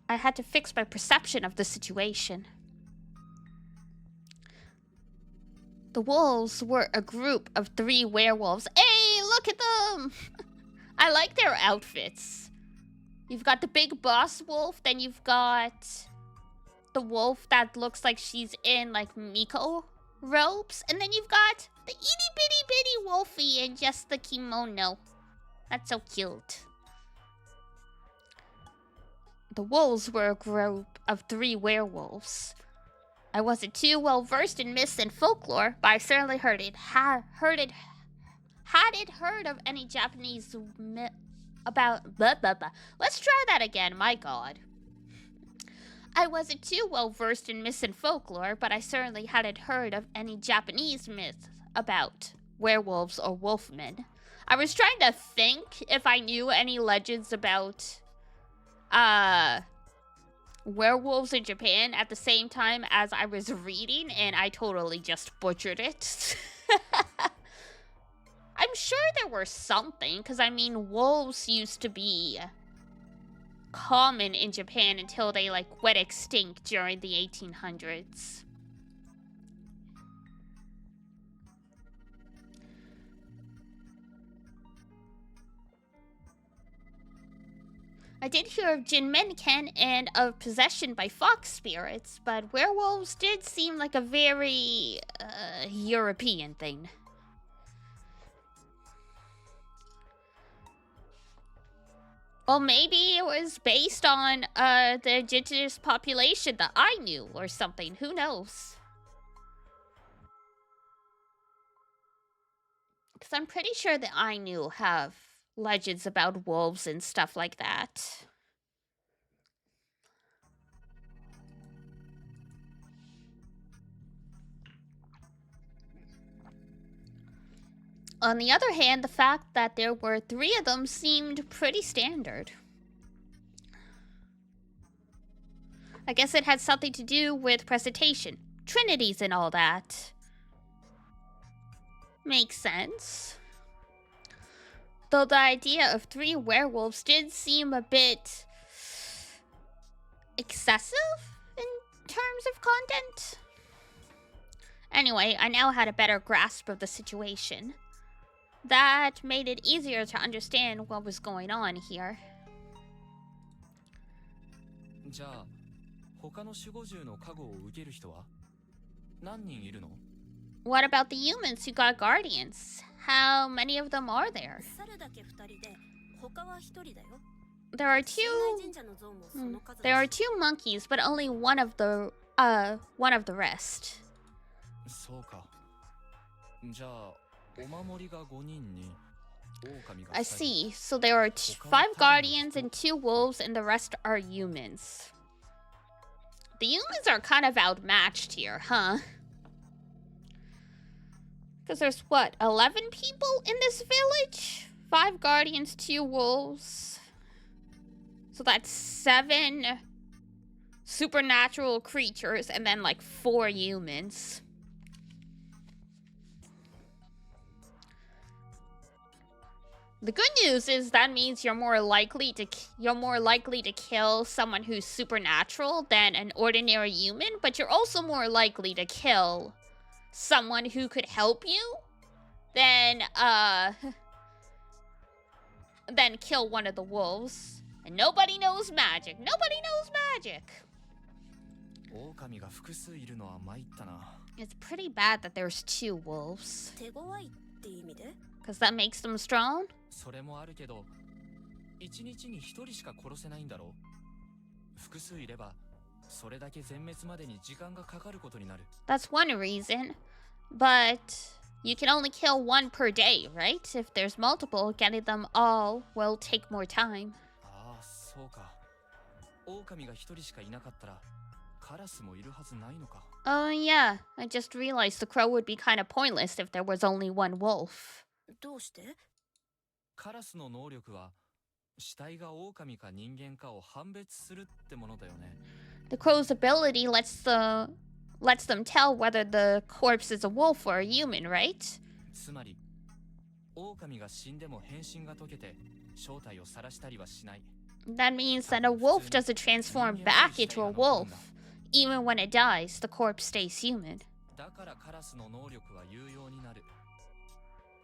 [SPEAKER 2] I had to fix my perception of the situation. The wolves were a group of 3 werewolves. Hey, look at them! I like their outfits. You've got the big boss wolf, then you've got the wolf that looks like she's in like Miko robes, and then you've got the itty bitty bitty wolfie in just the kimono. That's so cute. The wolves were a group of 3 werewolves. I wasn't too well versed in myths and folklore, but I certainly heard of any Japanese myth about blah blah blah. Let's try that again, my god. I wasn't too well versed in myths and folklore, but I certainly hadn't heard of any Japanese myths about werewolves or wolfmen. I was trying to think if I knew any legends about werewolves in Japan at the same time as I was reading, and I totally just butchered it. I'm sure there were something, because I mean, wolves used to be common in Japan until they like went extinct during the 1800s. I did hear of Jinmenken and of possession by fox spirits, but werewolves did seem like a very European thing. Well, maybe it was based on the indigenous population that I knew or something. Who knows? Because I'm pretty sure that I knew have legends about wolves and stuff like that. On the other hand, the fact that there were 3 of them seemed pretty standard. I guess it had something to do with presentation, trinities and all that. Makes sense. Though the idea of 3 werewolves did seem a bit excessive in terms of content. Anyway, I now had a better grasp of the situation. That made it easier to understand what was going on here.
[SPEAKER 3] じゃあ、他の守護獣の加護を受ける人は何人いるの?
[SPEAKER 2] What about the humans who got guardians? How many of them are there?
[SPEAKER 4] 猿だけ2人で他は1人だよ。
[SPEAKER 2] There are 2 There are 2 monkeys, but only one of the rest.
[SPEAKER 3] そうか。じゃあ、お守りが5人に狼が2人。
[SPEAKER 2] I see. So there are 5 guardians and 2 wolves, and the rest are humans. The humans are kind of outmatched here, huh? Because there's, what, 11 people in this village? 5 guardians, 2 wolves. So that's 7 supernatural creatures, and then, like, 4 humans. The good news is that means you're more likely to kill someone who's supernatural than an ordinary human, but you're also more likely to kill someone who could help you than kill one of the wolves. And nobody knows magic. Nobody knows magic.
[SPEAKER 3] 狼が複数いるのは参ったな。
[SPEAKER 2] It's pretty bad that there's 2 wolves.
[SPEAKER 4] 手強いって意味で？
[SPEAKER 2] Because that makes them strong?
[SPEAKER 3] それもあるけど、一日に一人しか殺せないんだろう。複数いれば、それだけ全滅までに時間がかかることになる。
[SPEAKER 2] That's one reason. But you can only kill 1 per day, right? If there's multiple, getting them all will take more time.
[SPEAKER 3] ああ、そうか。狼が一人しかいなかったら、カラスもいるはずないのか。
[SPEAKER 2] Oh, yeah. I just realized the crow would be kind of pointless if there was only 1 wolf.
[SPEAKER 4] どうして？
[SPEAKER 3] カラスの能力は、死体が狼か人間かを判別するってものだよね。
[SPEAKER 2] The crow's ability lets them tell whether the corpse is a wolf or a human, right?
[SPEAKER 3] つまり、狼が死んでも変身が解けて、正体を晒したりはしない。
[SPEAKER 2] That means that a wolf doesn't transform back into a wolf. Even when it dies, the corpse stays human.
[SPEAKER 3] だからカラスの能力は有用になる。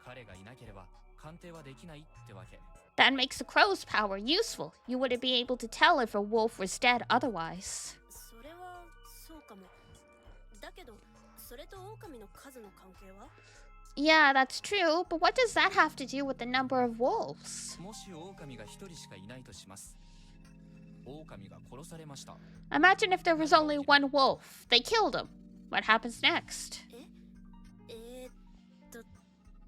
[SPEAKER 3] 彼がいなければ鑑定はできないってわけ。
[SPEAKER 2] That makes the crow's power useful. You wouldn't be able to tell if a wolf was dead otherwise.
[SPEAKER 4] それはそうかも。だけど、それと狼の数の関係は？
[SPEAKER 2] Yeah, that's true, but what does that have to do with the number of wolves?
[SPEAKER 3] もし狼が一人しかいないとします。狼が殺されました。
[SPEAKER 2] Imagine if there was only 1 wolf. They killed him. What happens next?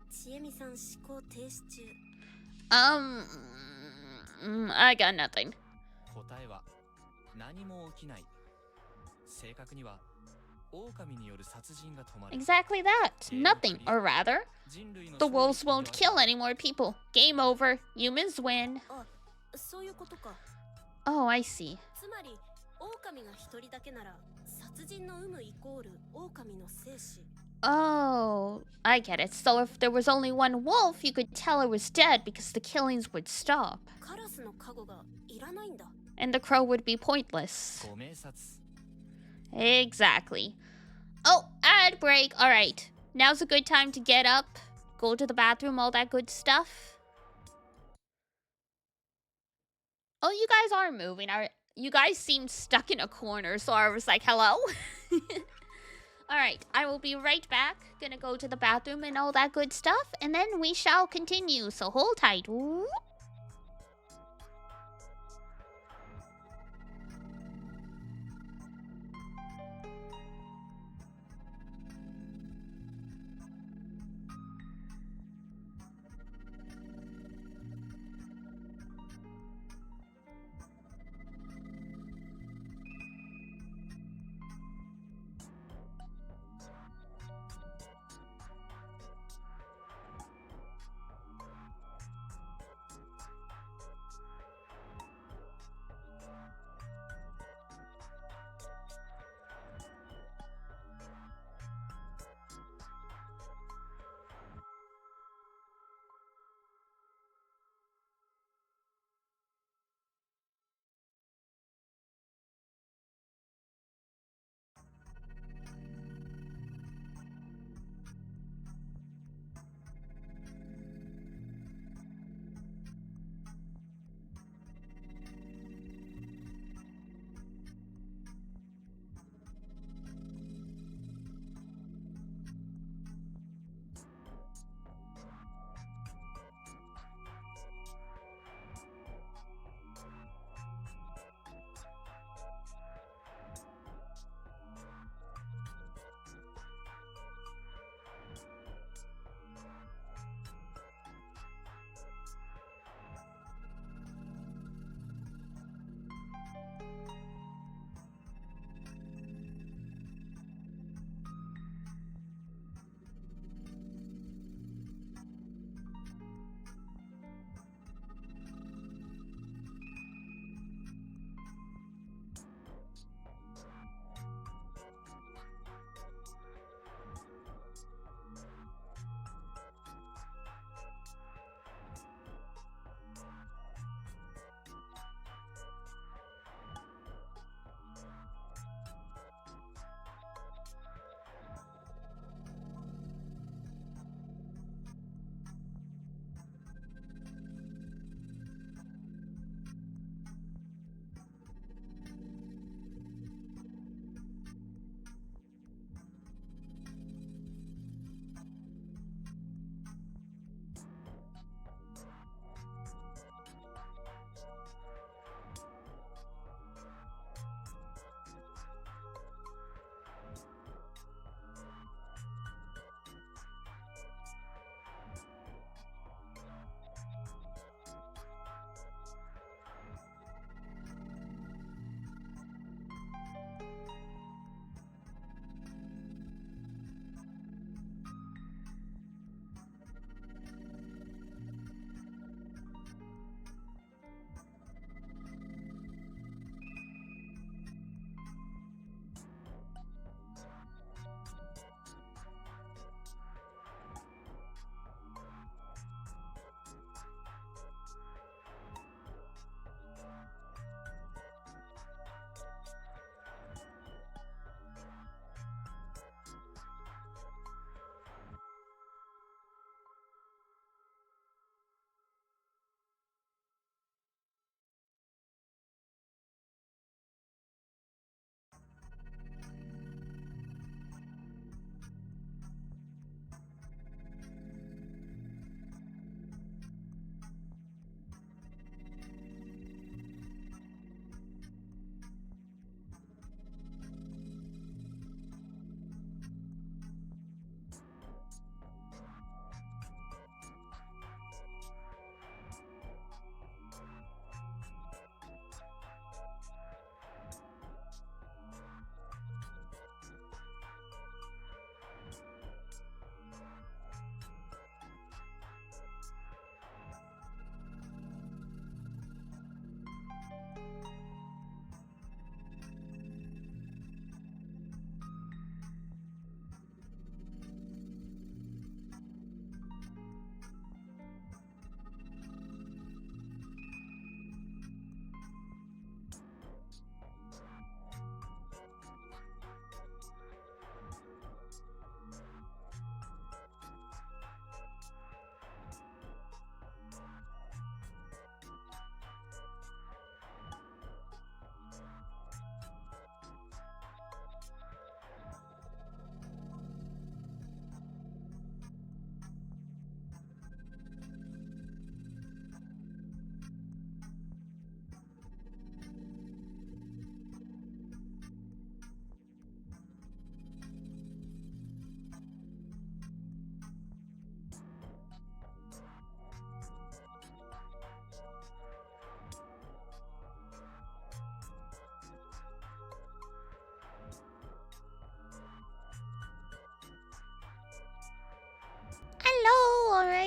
[SPEAKER 4] ちえみさん思考停止中。
[SPEAKER 2] I got nothing.
[SPEAKER 3] 答えは何も起きない。正確には狼による殺人が止まる。
[SPEAKER 2] Exactly that. Nothing, or rather,
[SPEAKER 3] 人類の
[SPEAKER 2] the
[SPEAKER 3] 勝利
[SPEAKER 2] wolves won't kill any more people. Game over. Humans win.
[SPEAKER 4] あ、そういうことか。
[SPEAKER 2] Oh, I see.
[SPEAKER 4] つまり、狼が一人だけなら、殺人の有無イコール狼の生死。
[SPEAKER 2] Oh, I get it. So if there was only 1 wolf, you could tell it was dead because the killings would stop.
[SPEAKER 4] カラスの加護がいらないんだ。
[SPEAKER 2] And the crow would be pointless.
[SPEAKER 3] ご明察。
[SPEAKER 2] Exactly. Oh, ad break. All right. Now's a good time to get up, go to the bathroom, all that good stuff. Oh, you guys are moving. You guys seem stuck in a corner, so I was like, hello? Alright, I will be right back. Gonna go to the bathroom and all that good stuff, and then we shall continue, so hold tight. Whoop.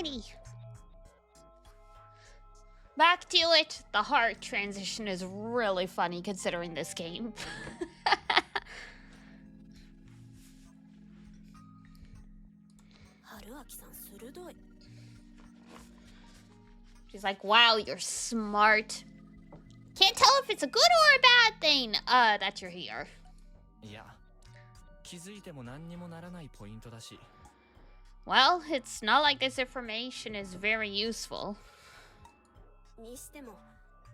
[SPEAKER 2] Alrighty. Back to it. The heart transition is really funny considering this game. She's like, wow, you're smart. Can't tell if it's a good or a bad thing, that you're here.
[SPEAKER 3] いや、気づいても何にもならないポイントだし。
[SPEAKER 2] Well, it's not like this information is very useful.
[SPEAKER 4] にしても、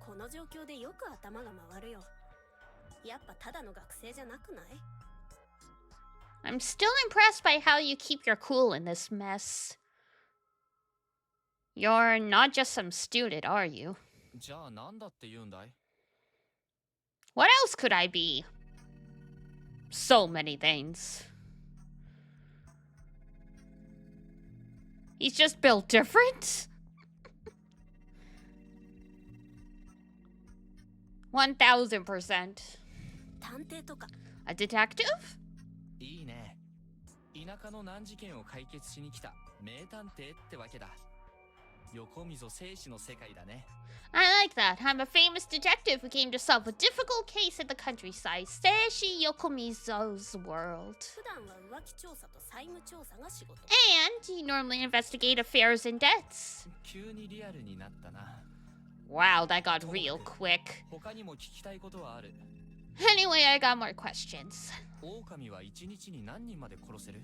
[SPEAKER 4] この状況でよく頭が回るよ。やっぱただの学生じゃなくない？
[SPEAKER 2] I'm still impressed by how you keep your cool in this mess. You're not just some student, are you?
[SPEAKER 3] じゃあなんだって言うんだい?
[SPEAKER 2] What else could I be? So many things. He's just built different? 1000%.
[SPEAKER 4] 探偵とか。
[SPEAKER 2] A detective?
[SPEAKER 3] いいね。田舎の難事件を解決しに来た名探偵ってわけだ。横溝正史の世界だね。
[SPEAKER 2] I like that. I'm a famous detective who came to solve a difficult case in the countryside. Seishi Yokomizo's world.
[SPEAKER 4] 普段は浮気調査と債務調査が仕事。
[SPEAKER 2] And you normally investigate affairs and debts.
[SPEAKER 3] 急にリアルになったな。
[SPEAKER 2] Wow, that got real quick.
[SPEAKER 3] 他にも聞きたいことはある。
[SPEAKER 2] Anyway, I got more questions.
[SPEAKER 3] 狼は一日に何人まで殺せる？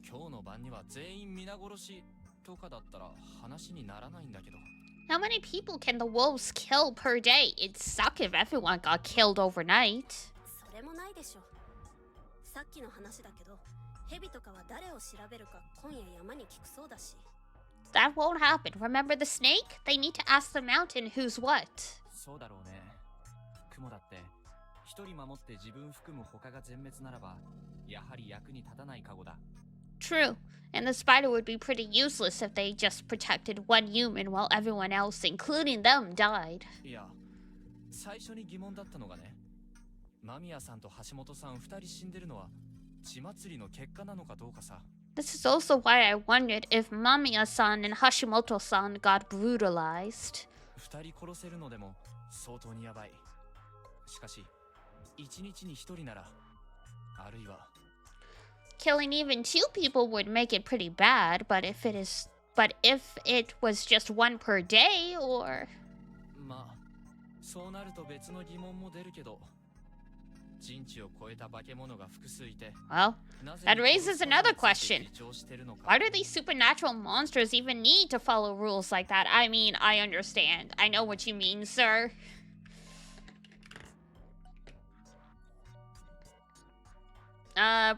[SPEAKER 3] 今日の晩には全員皆殺しとかだったら話にならないんだけど。
[SPEAKER 2] How many people can the wolves kill per day? It'd suck if everyone got killed overnight.
[SPEAKER 4] それもないでしょ。さっきの話だけど、蛇とかは誰を調べるか今夜山に聞くそうだし。
[SPEAKER 2] That won't happen. Remember the snake? They need to ask the mountain who's what.
[SPEAKER 3] そうだろうね。雲だって一人守って自分含む他が全滅ならばやはり役に立たないカゴだ。
[SPEAKER 2] True. And the spider would be pretty useless if they just protected one human while everyone else, including them, died.
[SPEAKER 3] いや、最初に疑問だったのがね、間宮さんと橋本さん二人死んでるのは血祭りの結果なのかどうかさ。
[SPEAKER 2] This is also why I wondered if Mamiya-san and Hashimoto-san got brutalized.
[SPEAKER 3] 二人殺せるのでも相当にやばい。しかし、一日に一人なら、あるいは
[SPEAKER 2] Killing even 2 people would make it pretty bad, but if it was just 1 per day, or...
[SPEAKER 3] まあ、そうなると別の疑問も出るけど、人知を超えた化け物が複数いて、
[SPEAKER 2] Well, that raises another question. Why do these supernatural monsters even need to follow rules like that? I mean, I understand. I know what you mean, sir.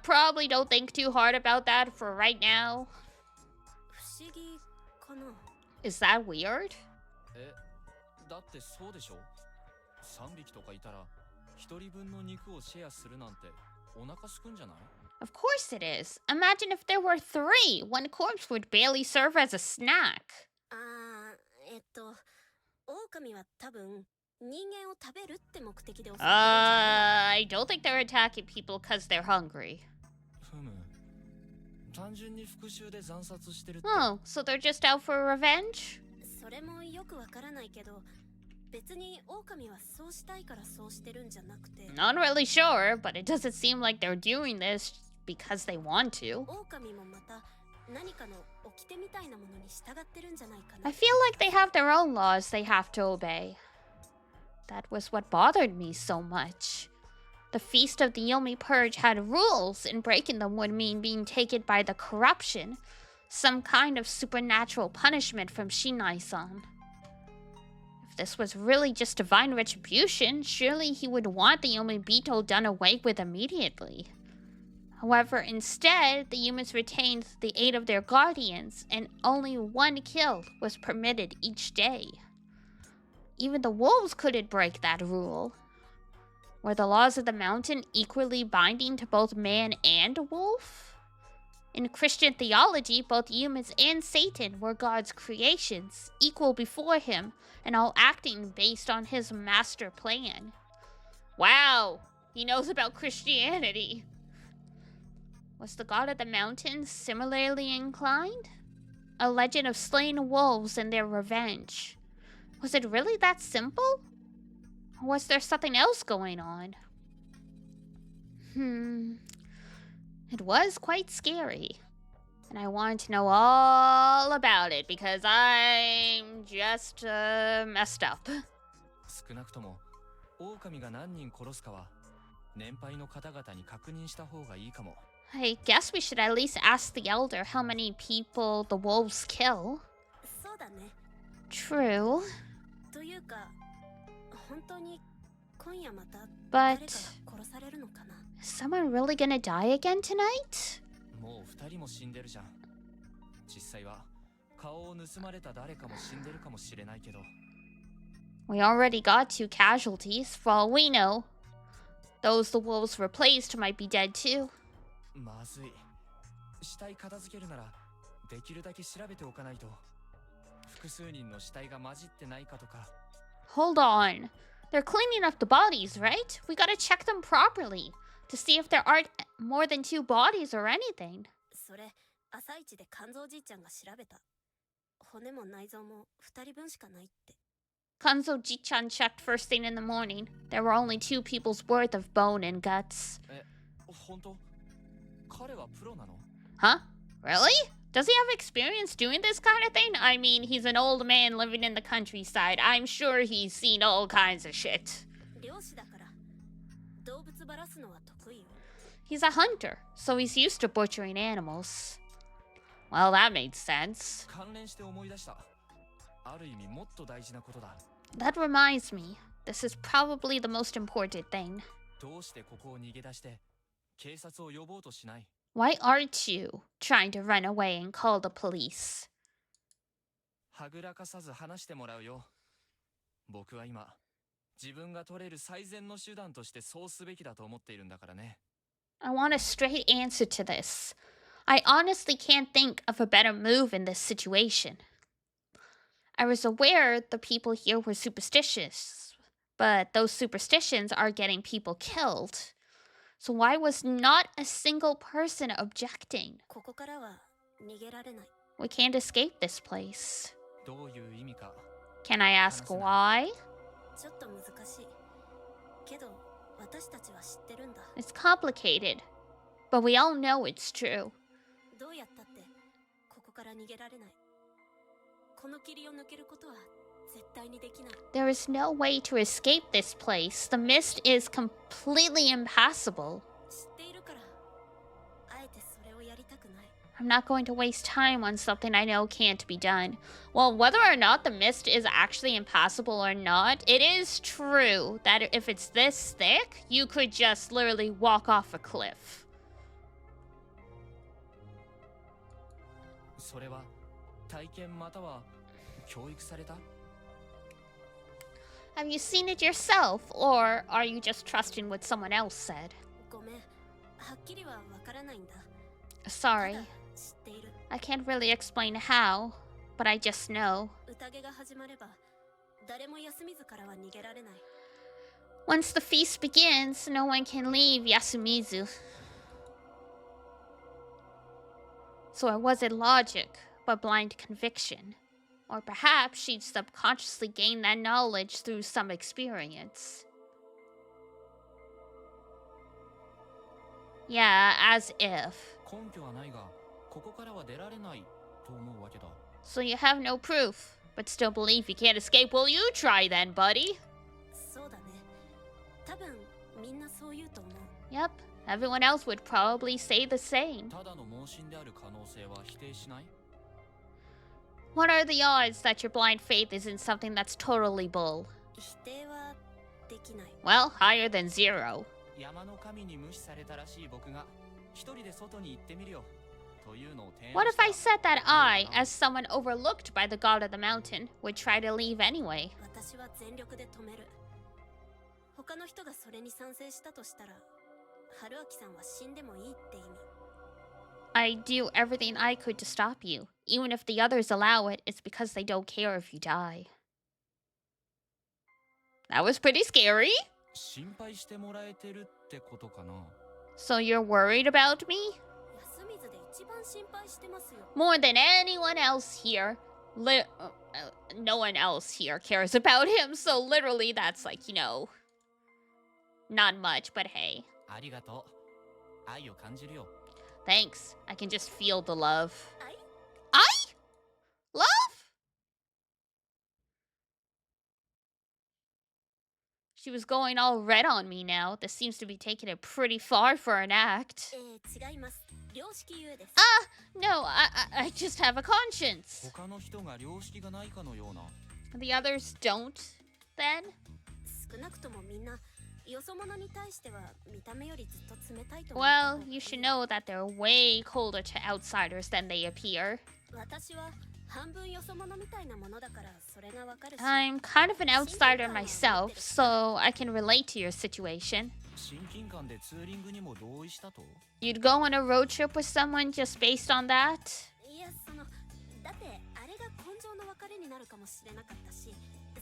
[SPEAKER 2] Probably don't think too hard about that for right now.
[SPEAKER 4] 不思議かな。
[SPEAKER 2] Is that weird?
[SPEAKER 3] え、だってそうでしょ？ 3匹とかいたら、1人分の肉をシェアするなんてお腹すくんじゃない？
[SPEAKER 2] Of course it is. Imagine if there were 3. One corpse would barely serve as a snack.
[SPEAKER 4] 狼は多分人間を食べるって目的で襲ってるんじゃない？
[SPEAKER 2] I don't think they're attacking people because they're hungry.
[SPEAKER 3] ふむ。単純に復讐で惨殺してるって。
[SPEAKER 2] Oh, so they're just out for revenge?
[SPEAKER 4] それもよくわからないけど、別に狼はそうしたいからそうしてるんじゃなくて。
[SPEAKER 2] Not really sure, but it doesn't seem like they're doing this because they want to.
[SPEAKER 4] 狼もまた何かの掟みたいなものに従ってるんじゃないかな。
[SPEAKER 2] I feel like they have their own laws they have to obey. That was what bothered me so much. The Feast of the Yomi Purge had rules, and breaking them would mean being taken by the corruption, some kind of supernatural punishment from Shinai-san. If this was really just divine retribution, surely he would want the Yomi Bito done away with immediately. However, instead, the humans retained the aid of their guardians, and only 1 kill was permitted each day. Even the wolves couldn't break that rule. Were the laws of the mountain equally binding to both man and wolf? In Christian theology, both humans and Satan were God's creations, equal before him, and all acting based on his master plan. Wow, he knows about Christianity. Was the god of the mountain similarly inclined? A legend of slain wolves and their revenge. Was it really that simple? Or was there something else going on? It was quite scary. And I want to know all about it because I'm just messed up.
[SPEAKER 3] 少なくとも狼が何人殺すかは年配の方々に確認した方がいいかも。
[SPEAKER 2] I guess we should at least ask the elder how many people the wolves kill.
[SPEAKER 4] そうだね。
[SPEAKER 2] True.
[SPEAKER 4] というか、本当に今夜また
[SPEAKER 2] But
[SPEAKER 4] 誰かが殺されるのかな。
[SPEAKER 2] is someone really gonna die again tonight?
[SPEAKER 3] もう二人も死んでるじゃん。実際は顔を盗まれた誰かも死んでるかもしれないけど。
[SPEAKER 2] We already got 2 casualties. For all we know, those the wolves replaced might be dead too.
[SPEAKER 3] まずい。死体片付けるならできるだけ調べておかないと。複数人の死体が混じってないかとか。
[SPEAKER 2] Hold on. They're cleaning up the bodies, right? We gotta check them properly to see if there aren't more than 2 bodies or anything.
[SPEAKER 4] それ、朝一で肝臓じいちゃんが調べた。骨も内臓も2人分しかないって。
[SPEAKER 2] Kanzo Jichan checked first thing in the morning. There were only 2 people's worth of bone and guts.
[SPEAKER 3] 本当？彼はプロなの？
[SPEAKER 2] Huh? Really? Does he have experience doing this kind of thing? I mean, he's an old man living in the countryside. I'm sure he's seen all kinds of shit.
[SPEAKER 4] 漁師だから動物ばらすのは得意よ。
[SPEAKER 2] He's a hunter, so he's used to butchering animals. Well, that made sense.
[SPEAKER 3] 関連して思い出した。ある意味もっと大事なことだ。
[SPEAKER 2] That reminds me, this is probably the most important thing.
[SPEAKER 3] どうしてここを逃げ出して警察を呼ぼうとしない？
[SPEAKER 2] Why aren't you trying to run away and call the police?
[SPEAKER 3] はぐらかさず話してもらうよ。僕は今、自分が取れる最善の手段としてそうすべきだと思っているんだからね。
[SPEAKER 2] I want a straight answer to this. I honestly can't think of a better move in this situation. I was aware the people here were superstitious, but those superstitions are getting people killed. So why was not a single person objecting?
[SPEAKER 4] ここからは逃げられない。
[SPEAKER 2] We can't escape this place.
[SPEAKER 3] どういう意味か。
[SPEAKER 2] Can I ask why?
[SPEAKER 4] ちょっと難しい。けど私たちは知ってるんだ。
[SPEAKER 2] It's complicated, but we all know it's true.
[SPEAKER 4] どうやったってここから逃げられない。この霧を抜けることは絶対にできない。
[SPEAKER 2] There is no way to escape this place. The mist is completely impassable.
[SPEAKER 4] 知っているからあえてそれをやりたくない。
[SPEAKER 2] I'm not going to waste time on something I know can't be done. Well, whether or not the mist is actually impassable or not, it is true that if it's this thick, you could just literally walk off a cliff.
[SPEAKER 3] それは体験または教育された？
[SPEAKER 2] Have you seen it yourself, or are you just trusting what someone else said?
[SPEAKER 4] ごめん、はっきりはわからないんだ。
[SPEAKER 2] Sorry,
[SPEAKER 4] ただ知っている。
[SPEAKER 2] I can't really explain how, but I just know.
[SPEAKER 4] 宴が始まれば誰も休みずからは逃げられない。
[SPEAKER 2] Once the feast begins, no one can leave Yasumizu. So it wasn't logic, but blind conviction. Or perhaps she'd subconsciously gained that knowledge through some experience. Yeah, as if.
[SPEAKER 3] 根拠はないが、ここからは出られないと思うわけだ。
[SPEAKER 2] So you have no proof, but still believe you can't escape? Well, you try then, buddy.
[SPEAKER 4] そうだね。多分みんなそう言うと思う。
[SPEAKER 2] Yep, everyone else would probably say the same.
[SPEAKER 3] ただの盲信である可能性は否定しない？
[SPEAKER 2] What are the odds that your blind faith isn't something that's totally bull?
[SPEAKER 4] 否定はできない。
[SPEAKER 2] Well, higher than 0.
[SPEAKER 3] 山の神に無視されたらしい僕が一人で外に行ってみるよというのを提案した。
[SPEAKER 2] What if I said that I, as someone overlooked by the god of the mountain, would try to leave anyway?
[SPEAKER 4] 私は全力で止める。他の人がそれに賛成したとしたら、春明さんは死んでもいいって意味。
[SPEAKER 2] I'd do everything I could to stop you. Even if the others allow it, it's because they don't care if you die. That was pretty scary.
[SPEAKER 3] 心配してもらえてるってことかな。
[SPEAKER 2] So you're worried about me?
[SPEAKER 4] 水で一番心配してますよ。
[SPEAKER 2] More than anyone else here. No one else here cares about him, so literally that's like, you know, not much, but hey.
[SPEAKER 3] ありがとう。愛を感じるよ。
[SPEAKER 2] Thanks. I can just feel the love.
[SPEAKER 4] I?
[SPEAKER 2] Love? She was going all red on me now. This seems to be taking it pretty far for an act.
[SPEAKER 4] 違います。良識ゆえです。
[SPEAKER 2] No, I just have a conscience.
[SPEAKER 3] 他の人が良識がないかのような。
[SPEAKER 2] The others don't, then?
[SPEAKER 4] 少なくともみんなよそ者に対しては見た目よりずっと冷たいと思う。
[SPEAKER 2] Well, you should know that they're way colder to outsiders than they appear.
[SPEAKER 4] 私は半分よそ者みたいなものだからそれがわかるし。
[SPEAKER 2] I'm kind of an outsider myself, so I can relate to your situation.
[SPEAKER 3] 親近感でツーリングにも同意したと？
[SPEAKER 2] You'd go on a road trip with someone just based on that?
[SPEAKER 4] いや、だってあれが根性の別れになるかもしれなかったし、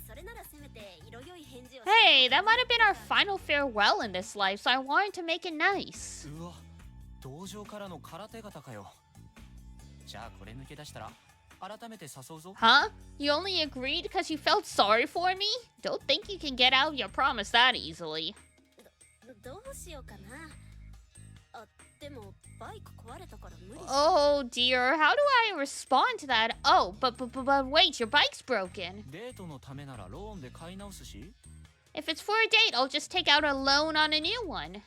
[SPEAKER 4] それならせめて色良い返事を。
[SPEAKER 2] Hey, that might have been our final farewell in this life, so I wanted to make it nice.
[SPEAKER 3] うわ、道場からの空手方かよ。じゃあこれ抜け出したら改めて誘うぞ。
[SPEAKER 2] Huh? You only agreed because you felt sorry for me? Don't think you can get out of your promise that easily.
[SPEAKER 4] どうしようかな。あ、でもバイク壊れたから無理。
[SPEAKER 2] Oh dear, how do I respond to that? Oh, but wait, your bike's broken.
[SPEAKER 3] デートのためならローンで買い直すし。
[SPEAKER 2] If it's for a date, I'll just take out a loan on a new one.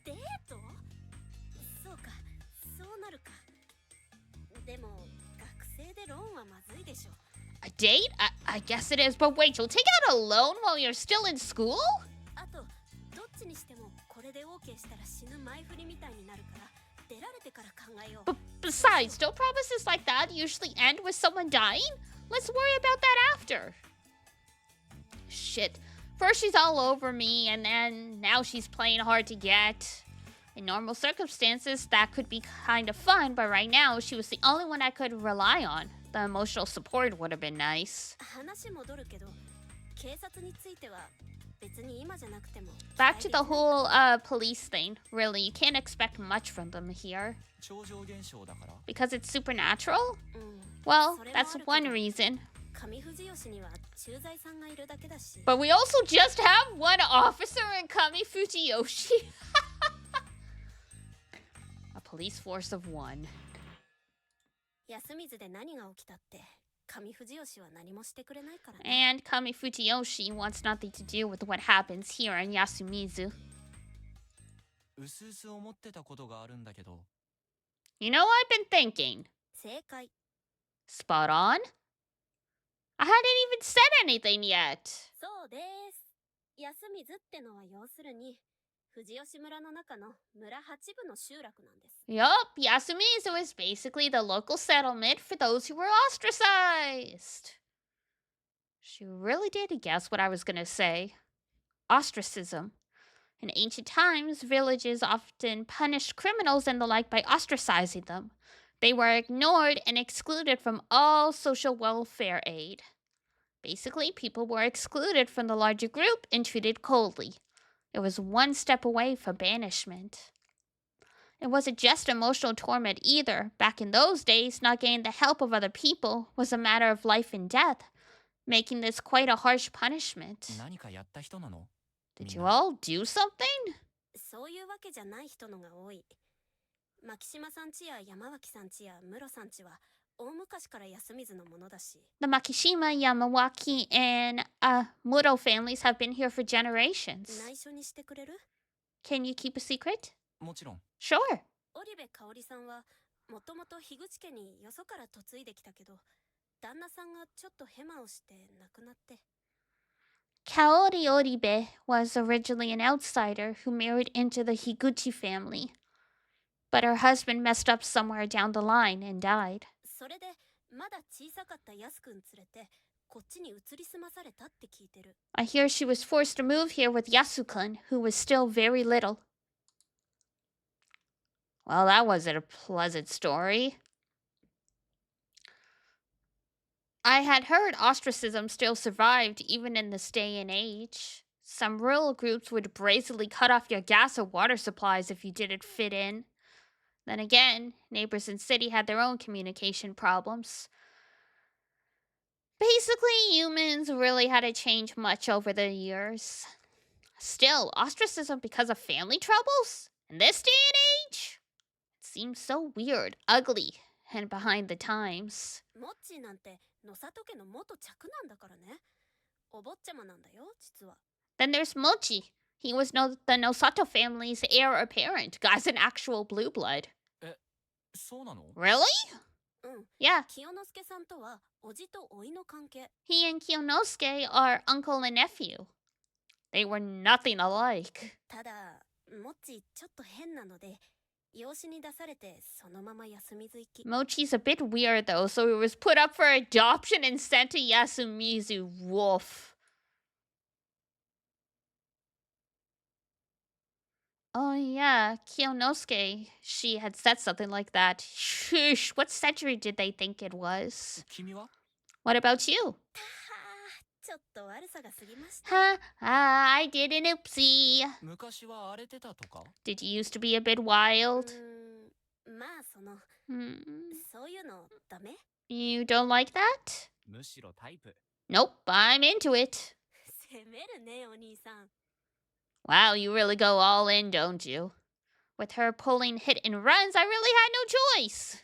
[SPEAKER 4] デート？そうか、そうなるか。でも学生でローンはまずいでしょ。
[SPEAKER 2] A date? I guess it is, but wait, you'll take out a loan while you're still in school?
[SPEAKER 4] あとどっちにしてもこれで OK したら死ぬ前振りみたいになるから出られてから考えよう。
[SPEAKER 2] Besides, don't promises like that usually end with someone dying? Let's worry about that after. Shit. First she's all over me, and then now she's playing hard to get. In normal circumstances, that could be kind of fun, but right now, she was the only one I could rely on. The emotional support would have been nice.
[SPEAKER 4] 話戻るけど、警察については別に今じゃなくても。
[SPEAKER 2] Back to the whole police thing. Really, you can't expect much from them here.
[SPEAKER 3] 超常現象だから。
[SPEAKER 2] Because it's supernatural?
[SPEAKER 4] うん。
[SPEAKER 2] Well,
[SPEAKER 4] それもあるけど。
[SPEAKER 2] that's one reason.
[SPEAKER 4] 上藤吉には駐在さんがいるだけだし。
[SPEAKER 2] But we also just have one officer in Kami Fujiyoshi. A police force of one.
[SPEAKER 4] 安水で何が起きたって上藤吉は何もしてくれないからね。
[SPEAKER 2] And Kami Fujiyoshi wants nothing to do with what happens here in Yasumizu.
[SPEAKER 3] うすうす思ってたことがあるんだけど。
[SPEAKER 2] You know, I've been thinking.
[SPEAKER 4] 正解。
[SPEAKER 2] Spot on? I hadn't even said anything yet.
[SPEAKER 4] そうです。安水ってのは要するに藤吉村の中の村八部の集落なんです。
[SPEAKER 2] Yup, Yasumizu is basically the local settlement for those who were ostracized. She really did guess what I was gonna say. Ostracism. In ancient times, villages often punished criminals and the like by ostracizing them. They were ignored and excluded from all social welfare aid. Basically, people were excluded from the larger group and treated coldly. It was one step away from banishment. It wasn't just emotional torment either. Back in those days, not getting the help of other people was a matter of life and death, making this quite a harsh punishment.
[SPEAKER 3] 何かやった人なの？
[SPEAKER 2] Did you all do something?
[SPEAKER 4] そういうわけじゃない人のが多い。牧島さんちや山脇さんちや室さんちは大昔から安水のものだし。
[SPEAKER 2] The Makishima, Yamawaki, and Muro families have been here for generations.
[SPEAKER 4] 内緒にしてくれる？
[SPEAKER 2] Can you keep a secret?
[SPEAKER 3] もちろん。
[SPEAKER 2] Sure.
[SPEAKER 4] 織部香織さんはもともと樋口家によそから嫁いできたけど、旦那さんがちょっとヘマをして亡くなって。
[SPEAKER 2] Kaori Oribe was originally an outsider who married into the Higuchi family. But her husband messed up somewhere down the line and died.
[SPEAKER 4] それでまだ小さかった安くん連れてこっちに移り住まされたって聞いてる。
[SPEAKER 2] I hear she was forced to move here with Yasukun, who was still very little. Well, that wasn't a pleasant story. I had heard ostracism still survived even in this day and age. Some rural groups would brazenly cut off your gas or water supplies if you didn't fit in. Then again, neighbors in city had their own communication problems. Basically, humans really hadn't changed much over the years. Still, ostracism because of family troubles? In this day and age? It seems so weird, ugly, and behind the times.
[SPEAKER 4] モッチーなんて野里家の元嫡なんだからね。お坊ちゃまなんだよ、実は。
[SPEAKER 2] Then there's Mochi. He was the Nosato family's heir apparent. Guy's an actual blue blood.
[SPEAKER 3] そうなの？
[SPEAKER 2] Really?
[SPEAKER 4] うん。
[SPEAKER 2] Yeah,
[SPEAKER 4] 清之助さんとはおじとおいの関係。
[SPEAKER 2] he and Kiyonosuke are uncle and nephew. They were nothing alike.
[SPEAKER 4] ただ、モッチーちょっと変なので、養子に出されてそのまま休みず行き。
[SPEAKER 2] Mochi's a bit weird though, so he was put up for adoption and sent to Yasumizu. Woof. Oh yeah, Kiyonosuke. She had said something like that. Shush, what century did they think it was?
[SPEAKER 3] 君は？
[SPEAKER 2] What about you?
[SPEAKER 4] はあ、ちょっと悪さが過ぎました。
[SPEAKER 2] Huh? I did an oopsie.
[SPEAKER 3] 昔は荒れてたとか？
[SPEAKER 2] Did you used to be a bit wild?
[SPEAKER 4] まあ
[SPEAKER 2] Hmm.
[SPEAKER 4] そういうのダメ？
[SPEAKER 2] You don't like that?
[SPEAKER 3] むしろタイプ。
[SPEAKER 2] Nope, I'm into it.
[SPEAKER 4] 攻めるね、お兄さん。
[SPEAKER 2] Wow, you really go all in, don't you? With her pulling hit and runs, I really had no choice.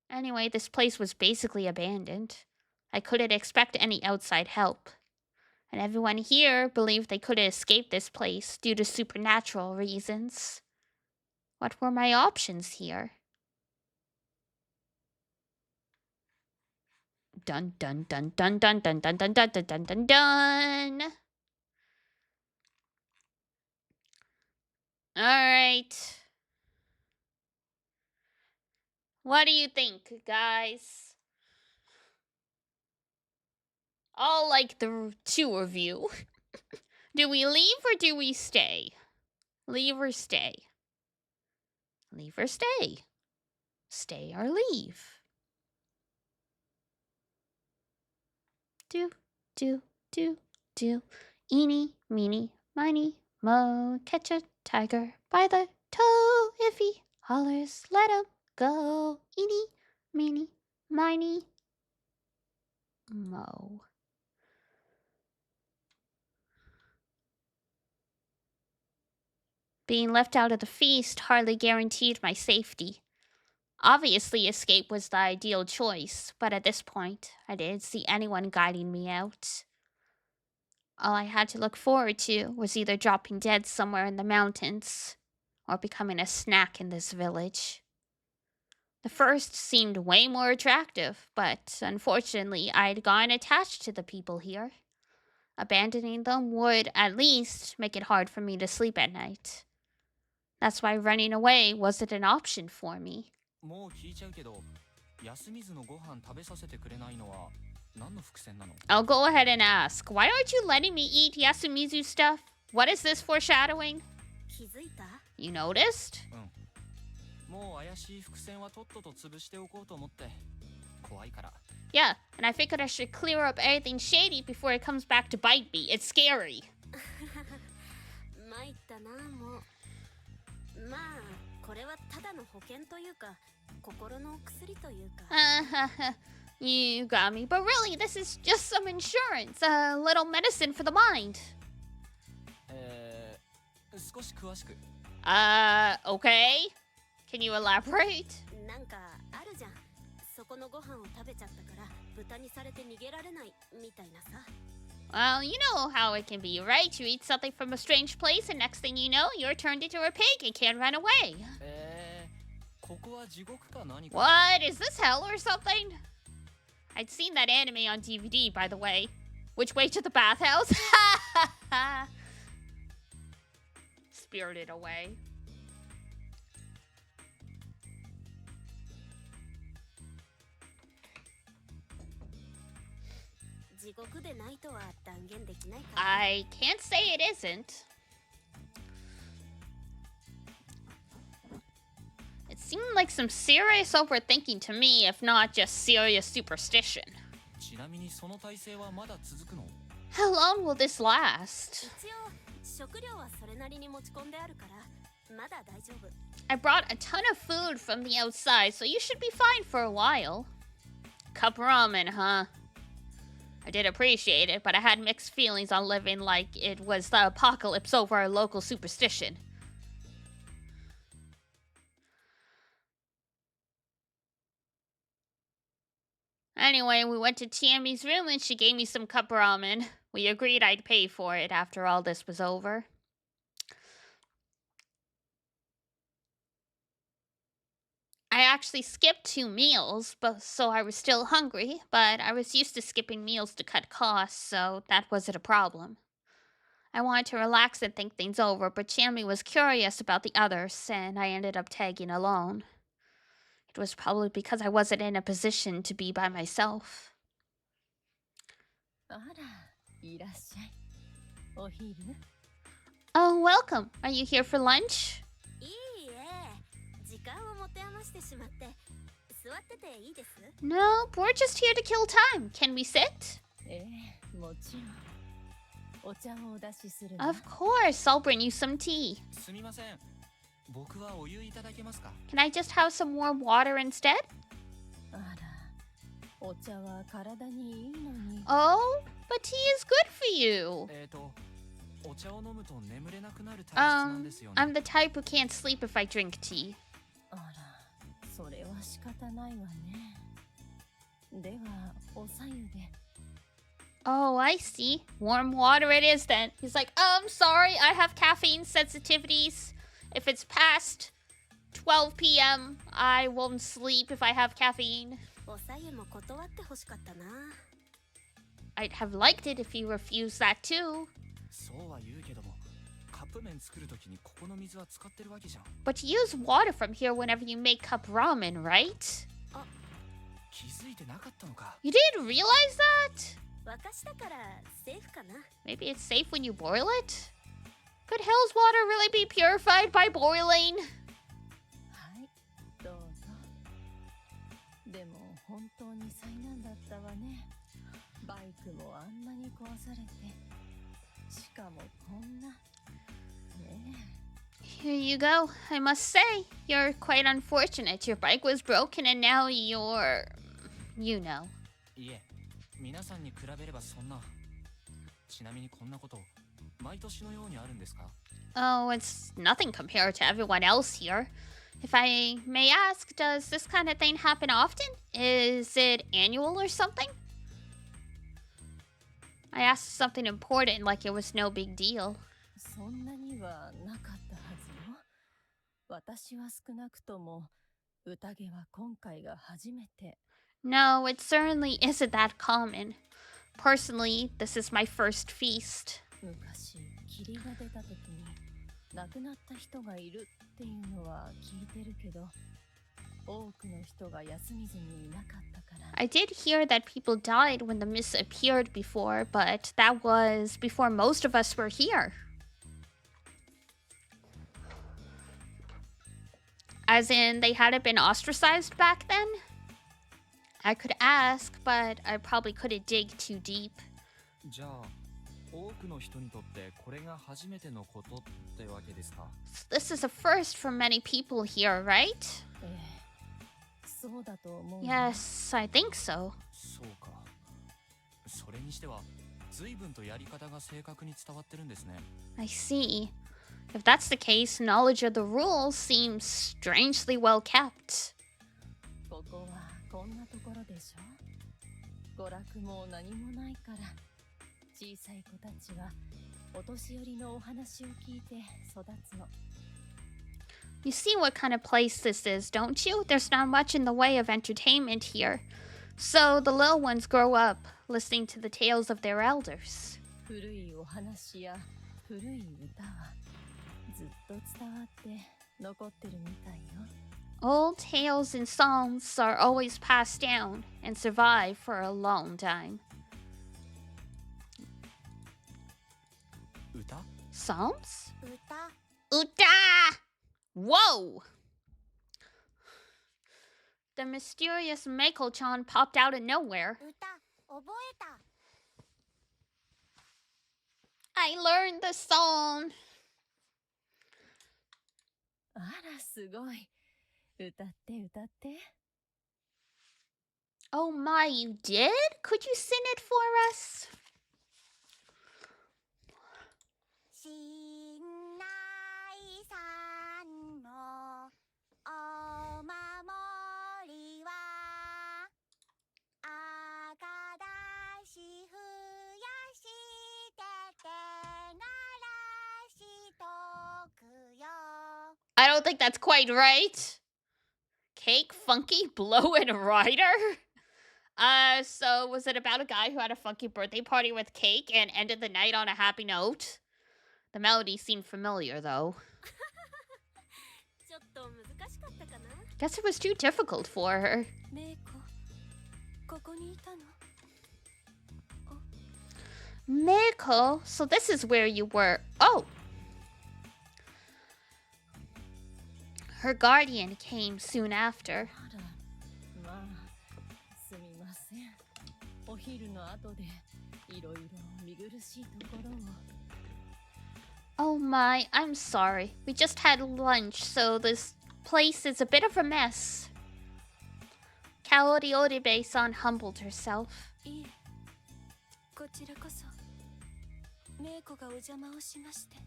[SPEAKER 2] Anyway, this place was basically abandoned. I couldn't expect any outside help. And everyone here believed they couldn't escape this place due to supernatural reasons. What were my options here? Dun dun dun dun dun dun dun dun dun dun dun dun dun. All right. What do you think, guys? All like the two of you. Do we leave or do we stay? Leave or stay? Leave or stay? Stay or leave? Do, do, do, do. Eeny, meeny, miny, mo. Catch a tiger by the toe. If he hollers, let him go. Eeny, meeny, miny, mo. Being left out of the feast hardly guaranteed my safety. Obviously, escape was the ideal choice, but at this point, I didn't see anyone guiding me out. All I had to look forward to was either dropping dead somewhere in the mountains, or becoming a snack in this village. The first seemed way more attractive, but unfortunately, I'd gotten attached to the people here. Abandoning them would, at least, make it hard for me to sleep at night. That's why running away wasn't an option for me.
[SPEAKER 3] もう聞いちゃうけど、休みずのご飯食べさせてくれないのは何の伏線なの？
[SPEAKER 2] I'll go ahead and ask, why aren't you letting me eat Yasumizu stuff? What is this foreshadowing?
[SPEAKER 4] 気づいた？
[SPEAKER 2] You noticed?
[SPEAKER 3] もう怪しい伏線はとっとと潰しておこうと思って。怖いから。
[SPEAKER 2] Yeah, and I figured I should clear up anything shady before it comes back to bite me. It's scary.
[SPEAKER 4] 参ったな、もう。まあ、これはただの保険というか、心の薬というか。
[SPEAKER 2] You got me, but really, this is just some insurance, a little medicine for the mind.
[SPEAKER 3] 少し詳しく。
[SPEAKER 2] Okay. Can you elaborate?
[SPEAKER 4] なんかあるじゃん。そこのご飯を食べちゃったから、豚にされて逃げられないみたいなさ。
[SPEAKER 2] Well, you know how it can be, right? You eat something from a strange place, and next thing you know, you're turned into a pig and can't run away.
[SPEAKER 3] ここは地獄か何か。
[SPEAKER 2] What? Is this hell or something? I'd seen that anime on DVD, by the way. Which way to the bathhouse? Spirited Away.
[SPEAKER 4] 地獄でないとは断言できないか。
[SPEAKER 2] I can't say it isn't. It seemed like some serious overthinking to me, if not just serious superstition.
[SPEAKER 3] ちなみにその体勢はまだ続くの？
[SPEAKER 2] How long will this last?
[SPEAKER 4] 一応食料はそれなりに持ち込んであるから、まだ大丈夫。
[SPEAKER 2] I brought a ton of food from the outside, so you should be fine for a while. Cup ramen, huh? I did appreciate it, but I had mixed feelings on living like it was the apocalypse over our local superstition. Anyway, we went to Tammy's room and she gave me some cup ramen. We agreed I'd pay for it after all this was over. I actually skipped 2 meals, so I was still hungry, but I was used to skipping meals to cut costs, so that wasn't a problem. I wanted to relax and think things over, but Chammy was curious about the others, and I ended up tagging along. It was probably because I wasn't in a position to be by myself.
[SPEAKER 6] あら、いらっしゃい。お昼？
[SPEAKER 2] Oh, welcome. Are you here for lunch?
[SPEAKER 4] いいえ、時間を持て余してしまって。座ってていいです？
[SPEAKER 2] No, we're just here to kill time. Can we sit?
[SPEAKER 6] ええ、もちろん。お茶をお出しするわ。
[SPEAKER 2] Of course, I'll bring you some tea.
[SPEAKER 3] すみません。僕はお湯いただけますか？
[SPEAKER 2] Can I just have some warm water instead?
[SPEAKER 6] あら、お茶は体にいいのに。
[SPEAKER 2] Oh, but tea is good for you.
[SPEAKER 3] お茶を飲むと眠れなくなる体質なんですよね。
[SPEAKER 2] I'm the type who can't sleep if I drink tea.
[SPEAKER 6] あら、それは仕方ないわね。では、おさゆで。
[SPEAKER 2] Oh, I see. Warm water it is then. He's like, I'm sorry, I have caffeine sensitivities. If it's past 12 p.m., I won't sleep if I have caffeine.
[SPEAKER 4] おさゆも断ってほしかったな。
[SPEAKER 2] I'd have liked it if you refused that too.
[SPEAKER 3] そうは言うけども、カップ麺作るときにここの水は使ってるわけじゃん。
[SPEAKER 2] But you use water from here whenever you make cup ramen, right?
[SPEAKER 3] 気づいてなかったのか。
[SPEAKER 2] You didn't realize that?
[SPEAKER 4] 沸かしたからセーフかな。
[SPEAKER 2] Maybe it's safe when you boil it? Could Hell's water really be purified by boiling?
[SPEAKER 6] はい、どうぞ。でも本当に災難だったわね。バイクもあんなに壊されて、しかもこんな。ねえ。
[SPEAKER 2] Here you go. I must say, you're quite unfortunate. Your bike was broken and now you're... you know.
[SPEAKER 3] いえ、皆さんに比べればそんな。ちなみにこんなこと毎年のようにあるんですか？
[SPEAKER 2] Oh, it's nothing compared to everyone else here. If I may ask, does this kind of thing happen often? Is it annual or something? I asked something important like it was no big deal.
[SPEAKER 6] そんなにはなかったはずよ。私は少なくとも宴は今回が初めて。
[SPEAKER 2] No, it certainly isn't that common. Personally, this is my first feast.
[SPEAKER 6] 昔霧が出た時に亡くなった人がいるっていうのは聞いてるけど、多くの人が休みずにいなかったから。
[SPEAKER 2] I did hear that people died when the mist appeared before, but that was before most of us were here. As in, they hadn't been ostracized back then? I could ask, but I probably couldn't dig too deep.
[SPEAKER 3] じゃあ、多くの人にとってこれが初めてのことってわけですか？
[SPEAKER 2] This is a first for many people here, right?
[SPEAKER 6] ええ、そうだと思う。
[SPEAKER 2] Yes, I think so.
[SPEAKER 3] そうか。それにしては、随分とやり方が正確に伝わってるんですね。
[SPEAKER 2] I see. If that's the case, knowledge of the rules seems strangely well kept.
[SPEAKER 6] ここはこんなところでしょ。娯楽も何もないから、小さい子たちはお年寄りのお話を聞いて育つの。
[SPEAKER 2] You see what kind of place this is, don't you? There's not much in the way of entertainment here. So the little ones grow up listening to the tales of their elders.
[SPEAKER 6] 古いお話や古い歌はずっと伝わって残ってるみたいよ。
[SPEAKER 2] Old tales and songs are always passed down and survive for a long time.
[SPEAKER 3] 歌？
[SPEAKER 2] Psalms?
[SPEAKER 4] 歌
[SPEAKER 2] Uta! Whoa! The mysterious Mako-chan popped out of nowhere.
[SPEAKER 4] 歌覚えた。
[SPEAKER 2] I learned the song.
[SPEAKER 6] あらすごい。歌って歌って。
[SPEAKER 2] Oh my, you did? Could you sing it for us?
[SPEAKER 4] 新内さんのお守りは赤だし増やして手ならしとくよ。
[SPEAKER 2] I don't think that's quite right. Cake, Funky, Blow, and Rider? So was it about a guy who had a funky birthday party with cake and ended the night on a happy note? The melody seemed familiar, though.
[SPEAKER 4] ちょっと難しかったかな。
[SPEAKER 2] Guess it was too difficult for her.
[SPEAKER 4] メイコ、ここにいたの？
[SPEAKER 2] Miko, so this is where you were. Oh! Her guardian came soon after.
[SPEAKER 6] あら、まあ、すみません。お昼の後でいろいろ見苦しいところを。
[SPEAKER 2] Oh my, I'm sorry. We just had lunch, so this place is a bit of a mess. Kaori Oribe-san humbled herself.
[SPEAKER 4] いえ、こちらこそメイコがお邪魔をしまして。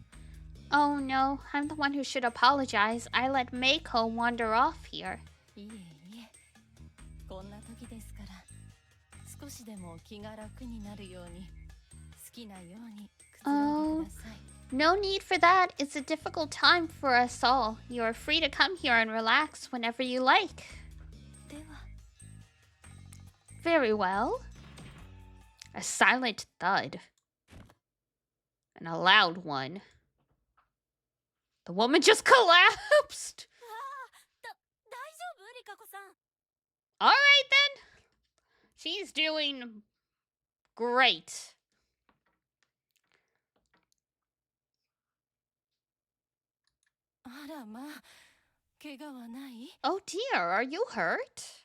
[SPEAKER 2] Oh no, I'm the one who should apologize. I let Meiko wander off here.
[SPEAKER 6] いえいえ、こんな時ですから、少しでも気が楽になるように、好きなようにくつろいでください。
[SPEAKER 2] No need for that. It's a difficult time for us all. You are free to come here and relax whenever you like.
[SPEAKER 4] では、
[SPEAKER 2] Very well. A silent thud. And a loud one. The woman just collapsed!
[SPEAKER 4] 大丈夫リカコさん。
[SPEAKER 2] Alright then. She's doing great.
[SPEAKER 6] あらまあ、怪我はない？
[SPEAKER 2] Oh dear, are you hurt?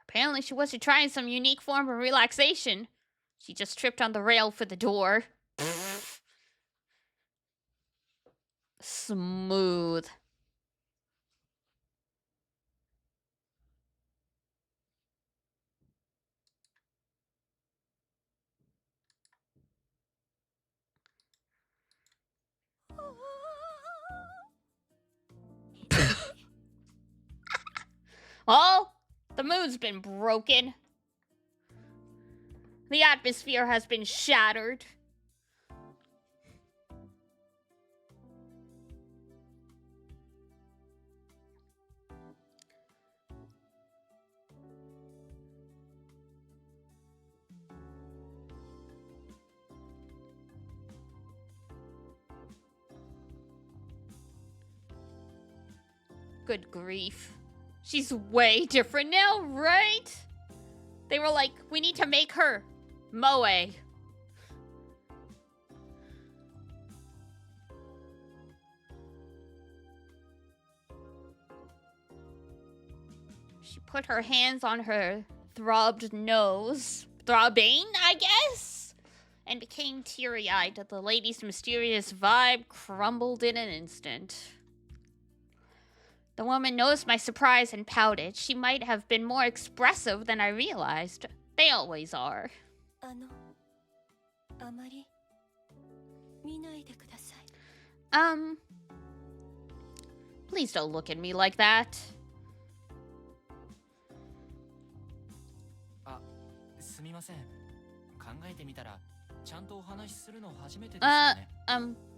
[SPEAKER 2] Apparently she wasn't trying some unique form of relaxation. She just tripped on the rail for the door. Smooth. Oh, the mood's been broken. The atmosphere has been shattered. Good grief. She's way different now, right? They were like, we need to make her Moe. She put her hands on her throbbed nose. Throbbing, I guess? And became teary-eyed. The lady's mysterious vibe crumbled in an instant. The woman noticed my surprise and pouted. She might have been more expressive than I realized. They always are.
[SPEAKER 4] あまり見ないでください。
[SPEAKER 2] Please don't look at me like that.
[SPEAKER 3] あ、すみません。考えてみたら、ちゃんとお話しするの初めてですよね。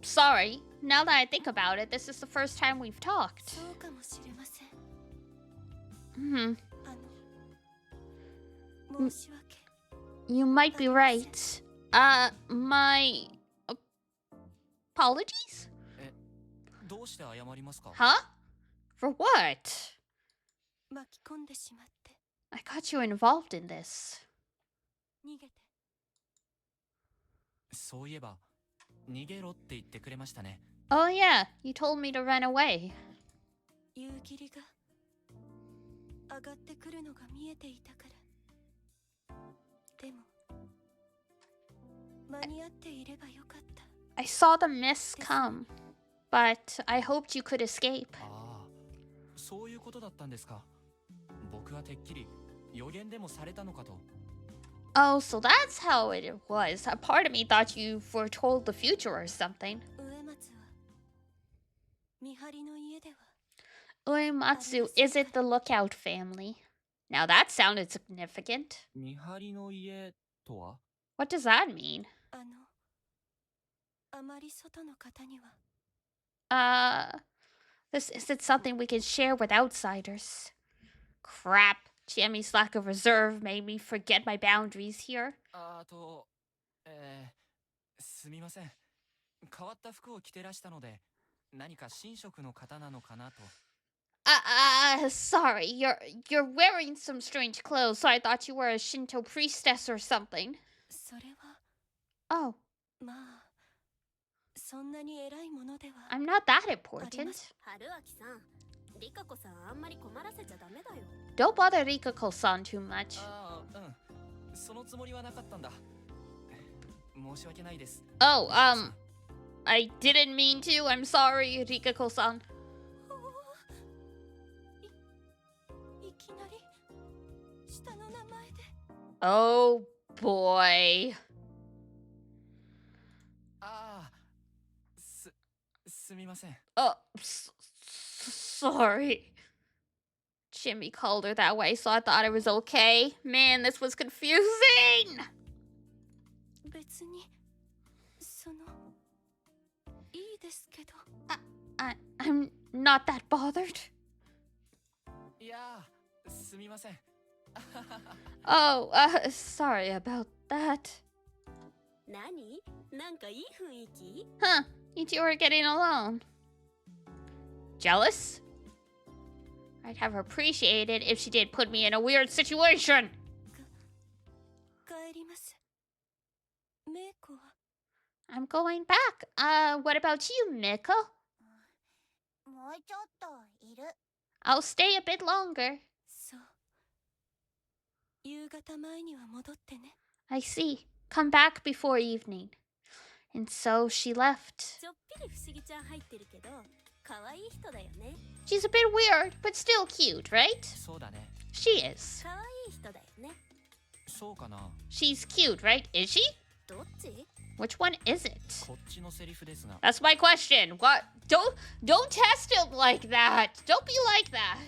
[SPEAKER 2] Sorry. Now that I think about it, this is the first time we've talked.
[SPEAKER 4] そうかもしれません。 申し訳。
[SPEAKER 2] You might be right. My apologies?
[SPEAKER 3] どうして謝りますか？
[SPEAKER 2] Huh? For what?
[SPEAKER 4] 巻き込んでしまって。
[SPEAKER 2] I got you involved in this.
[SPEAKER 4] 逃げて。
[SPEAKER 3] そういえば、逃げろって言ってくれましたね。
[SPEAKER 2] Oh yeah, you told me to run away.
[SPEAKER 4] 夕霧が上がってくるのが見えていたから。でも間に合っていればよかった。
[SPEAKER 2] I saw the mist come. but I hoped you could escape.
[SPEAKER 3] ああ、そういうことだったんですか。僕はてっきり予言でもされたのかと。
[SPEAKER 2] Oh, so that's how it was. A part of me thought you foretold the future or something.
[SPEAKER 4] 植松は見張りの家では
[SPEAKER 2] Uematsu isn't the lookout family. Now that sounded significant.
[SPEAKER 3] 見張りの家とは？
[SPEAKER 2] What does that mean?
[SPEAKER 4] あまり外の方には
[SPEAKER 2] This isn't something we can share with outsiders. Crap. Chiemi's lack of reserve made me forget my boundaries here.
[SPEAKER 3] すみません。変わった服を着てらしたので、何か神職の方なのかなと。
[SPEAKER 2] Sorry. You're wearing some strange clothes, so I thought you were a Shinto priestess or something.
[SPEAKER 4] それは
[SPEAKER 2] Oh,
[SPEAKER 4] まあそんなに偉いものでは
[SPEAKER 2] I'm not that
[SPEAKER 4] あり
[SPEAKER 2] important.
[SPEAKER 4] まし春秋さんリカ子さんあんまり困らせちゃダメだよ
[SPEAKER 2] Don't bother Rikako-san too much.
[SPEAKER 3] ああ、うん。そのつもりはなかったんだ。申し訳ないです。
[SPEAKER 2] Oh, I didn't mean to. I'm sorry, Rikako-san.
[SPEAKER 4] いきなり下の名前で
[SPEAKER 2] Oh, boy.
[SPEAKER 3] ああ、すみません。
[SPEAKER 2] Oh, sorry. Jimmy called her that way, so I thought it was okay. Man, this was confusing.
[SPEAKER 4] 別にそのいいですけど
[SPEAKER 2] I'm not that bothered.
[SPEAKER 3] いやー、すみません。
[SPEAKER 2] Oh, sorry about that.
[SPEAKER 4] 何なんかいい雰囲気
[SPEAKER 2] Huh, you two are getting along. Jealous? I'd have appreciated if she did put me in a weird situation.
[SPEAKER 4] 帰りますメイコは
[SPEAKER 2] I'm going back. What about you, Miko?
[SPEAKER 7] もうちょっといる。
[SPEAKER 2] I'll stay a bit longer.
[SPEAKER 4] そう夕方前には戻ってね
[SPEAKER 2] I see. Come back before evening. And so she left.
[SPEAKER 4] ちょっぴり不思議ちゃん入ってるけど可愛い人だよね
[SPEAKER 2] She's a bit weird, but still cute, right?
[SPEAKER 3] そうだね。
[SPEAKER 2] She is.
[SPEAKER 4] 可愛い人だよね
[SPEAKER 3] そうかな。
[SPEAKER 2] She's cute, right? Is she?
[SPEAKER 4] どっち
[SPEAKER 2] Which one is it?
[SPEAKER 3] こっちのセリフですが。
[SPEAKER 2] That's my question. What? Don't test him like that. Don't be like that.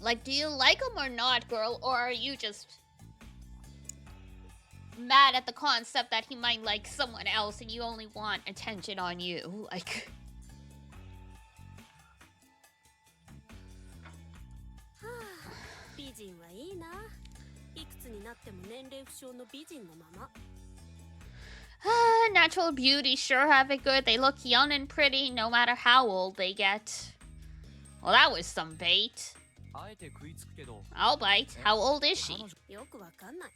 [SPEAKER 2] Like, do you like him or not, girl? Or are you just mad at the concept that he might like someone else and you only want attention on you? Like...
[SPEAKER 4] はあ美人はいいないくつになっても年齢不詳の美人のまま
[SPEAKER 2] Natural beauty sure have it good. They look young and pretty no matter how old they get. Well, that was some bait.
[SPEAKER 3] あえて食いつくけど。
[SPEAKER 2] I'll bite. How old is she?
[SPEAKER 4] よくわかんない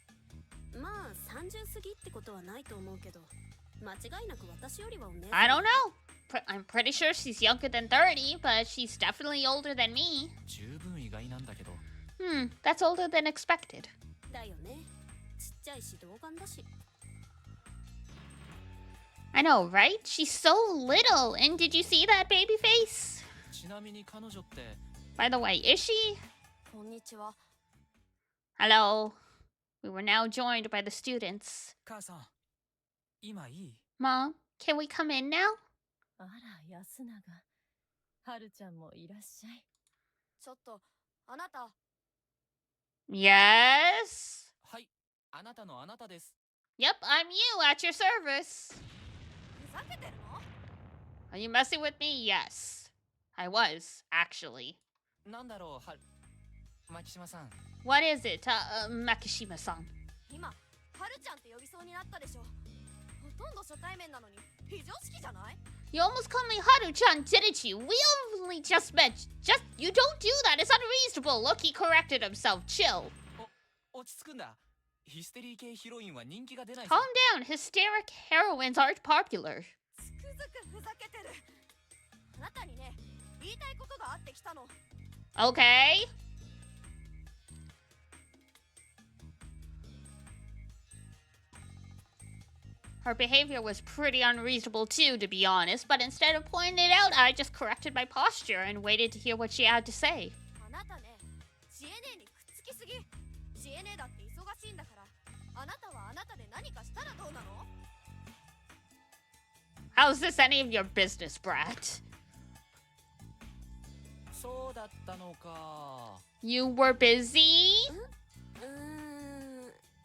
[SPEAKER 4] まあ30過ぎってことはないと思うけど間違いなく私よりはお姉さん
[SPEAKER 2] I don't know. I'm pretty sure she's younger than 30, but she's definitely older than me.
[SPEAKER 3] 十分意外なんだけど。
[SPEAKER 2] That's older than expected.
[SPEAKER 4] だよねちっちゃいし童顔だし
[SPEAKER 2] I know, right? She's so little. And did you see that baby face?
[SPEAKER 3] ちなみに彼女って。
[SPEAKER 2] By the way, is she?
[SPEAKER 4] こんにちは
[SPEAKER 2] Hello. We were now joined by the students.
[SPEAKER 5] 母さん、今いい？
[SPEAKER 2] Mom, can we come in now?
[SPEAKER 6] あら、安永。はるちゃんもいらっしゃい。
[SPEAKER 4] ちょっとあなた
[SPEAKER 2] Yes?
[SPEAKER 3] はい、あなたのあなたです。
[SPEAKER 2] Yep, I'm you at your service.
[SPEAKER 4] ふざけてるの
[SPEAKER 2] Are you messing with me? Yes. I was, actually.
[SPEAKER 3] なんだろう、牧島さん。
[SPEAKER 2] What is it, Makishima-san?
[SPEAKER 4] 今はるちゃんって呼びそうになったでしょほとんど初対面なのに非常識じゃない
[SPEAKER 2] You almost called me Haru-chan, didn't you? We only just met. You don't do that. It's unreasonable. Look, he corrected himself. Chill.
[SPEAKER 3] 落ち着くんだ。ヒステリー系ヒロインは人気が出ないぞ。
[SPEAKER 2] Calm down. Hysteric heroines aren't popular.
[SPEAKER 4] つくづくふざけてるあなたにね言いたいことがあってきたの
[SPEAKER 2] Okay. Her behavior was pretty unreasonable too, to be honest, but instead of pointing it out, I just corrected my posture and waited to hear what she had to say.
[SPEAKER 4] あなたね、ジエネにくっつきすぎ。ジエネだって忙しいんだから、あなたはあなたで何かしたらどうなの？
[SPEAKER 2] How's this any of your business, brat?
[SPEAKER 3] そうだったのか。
[SPEAKER 2] You were busy?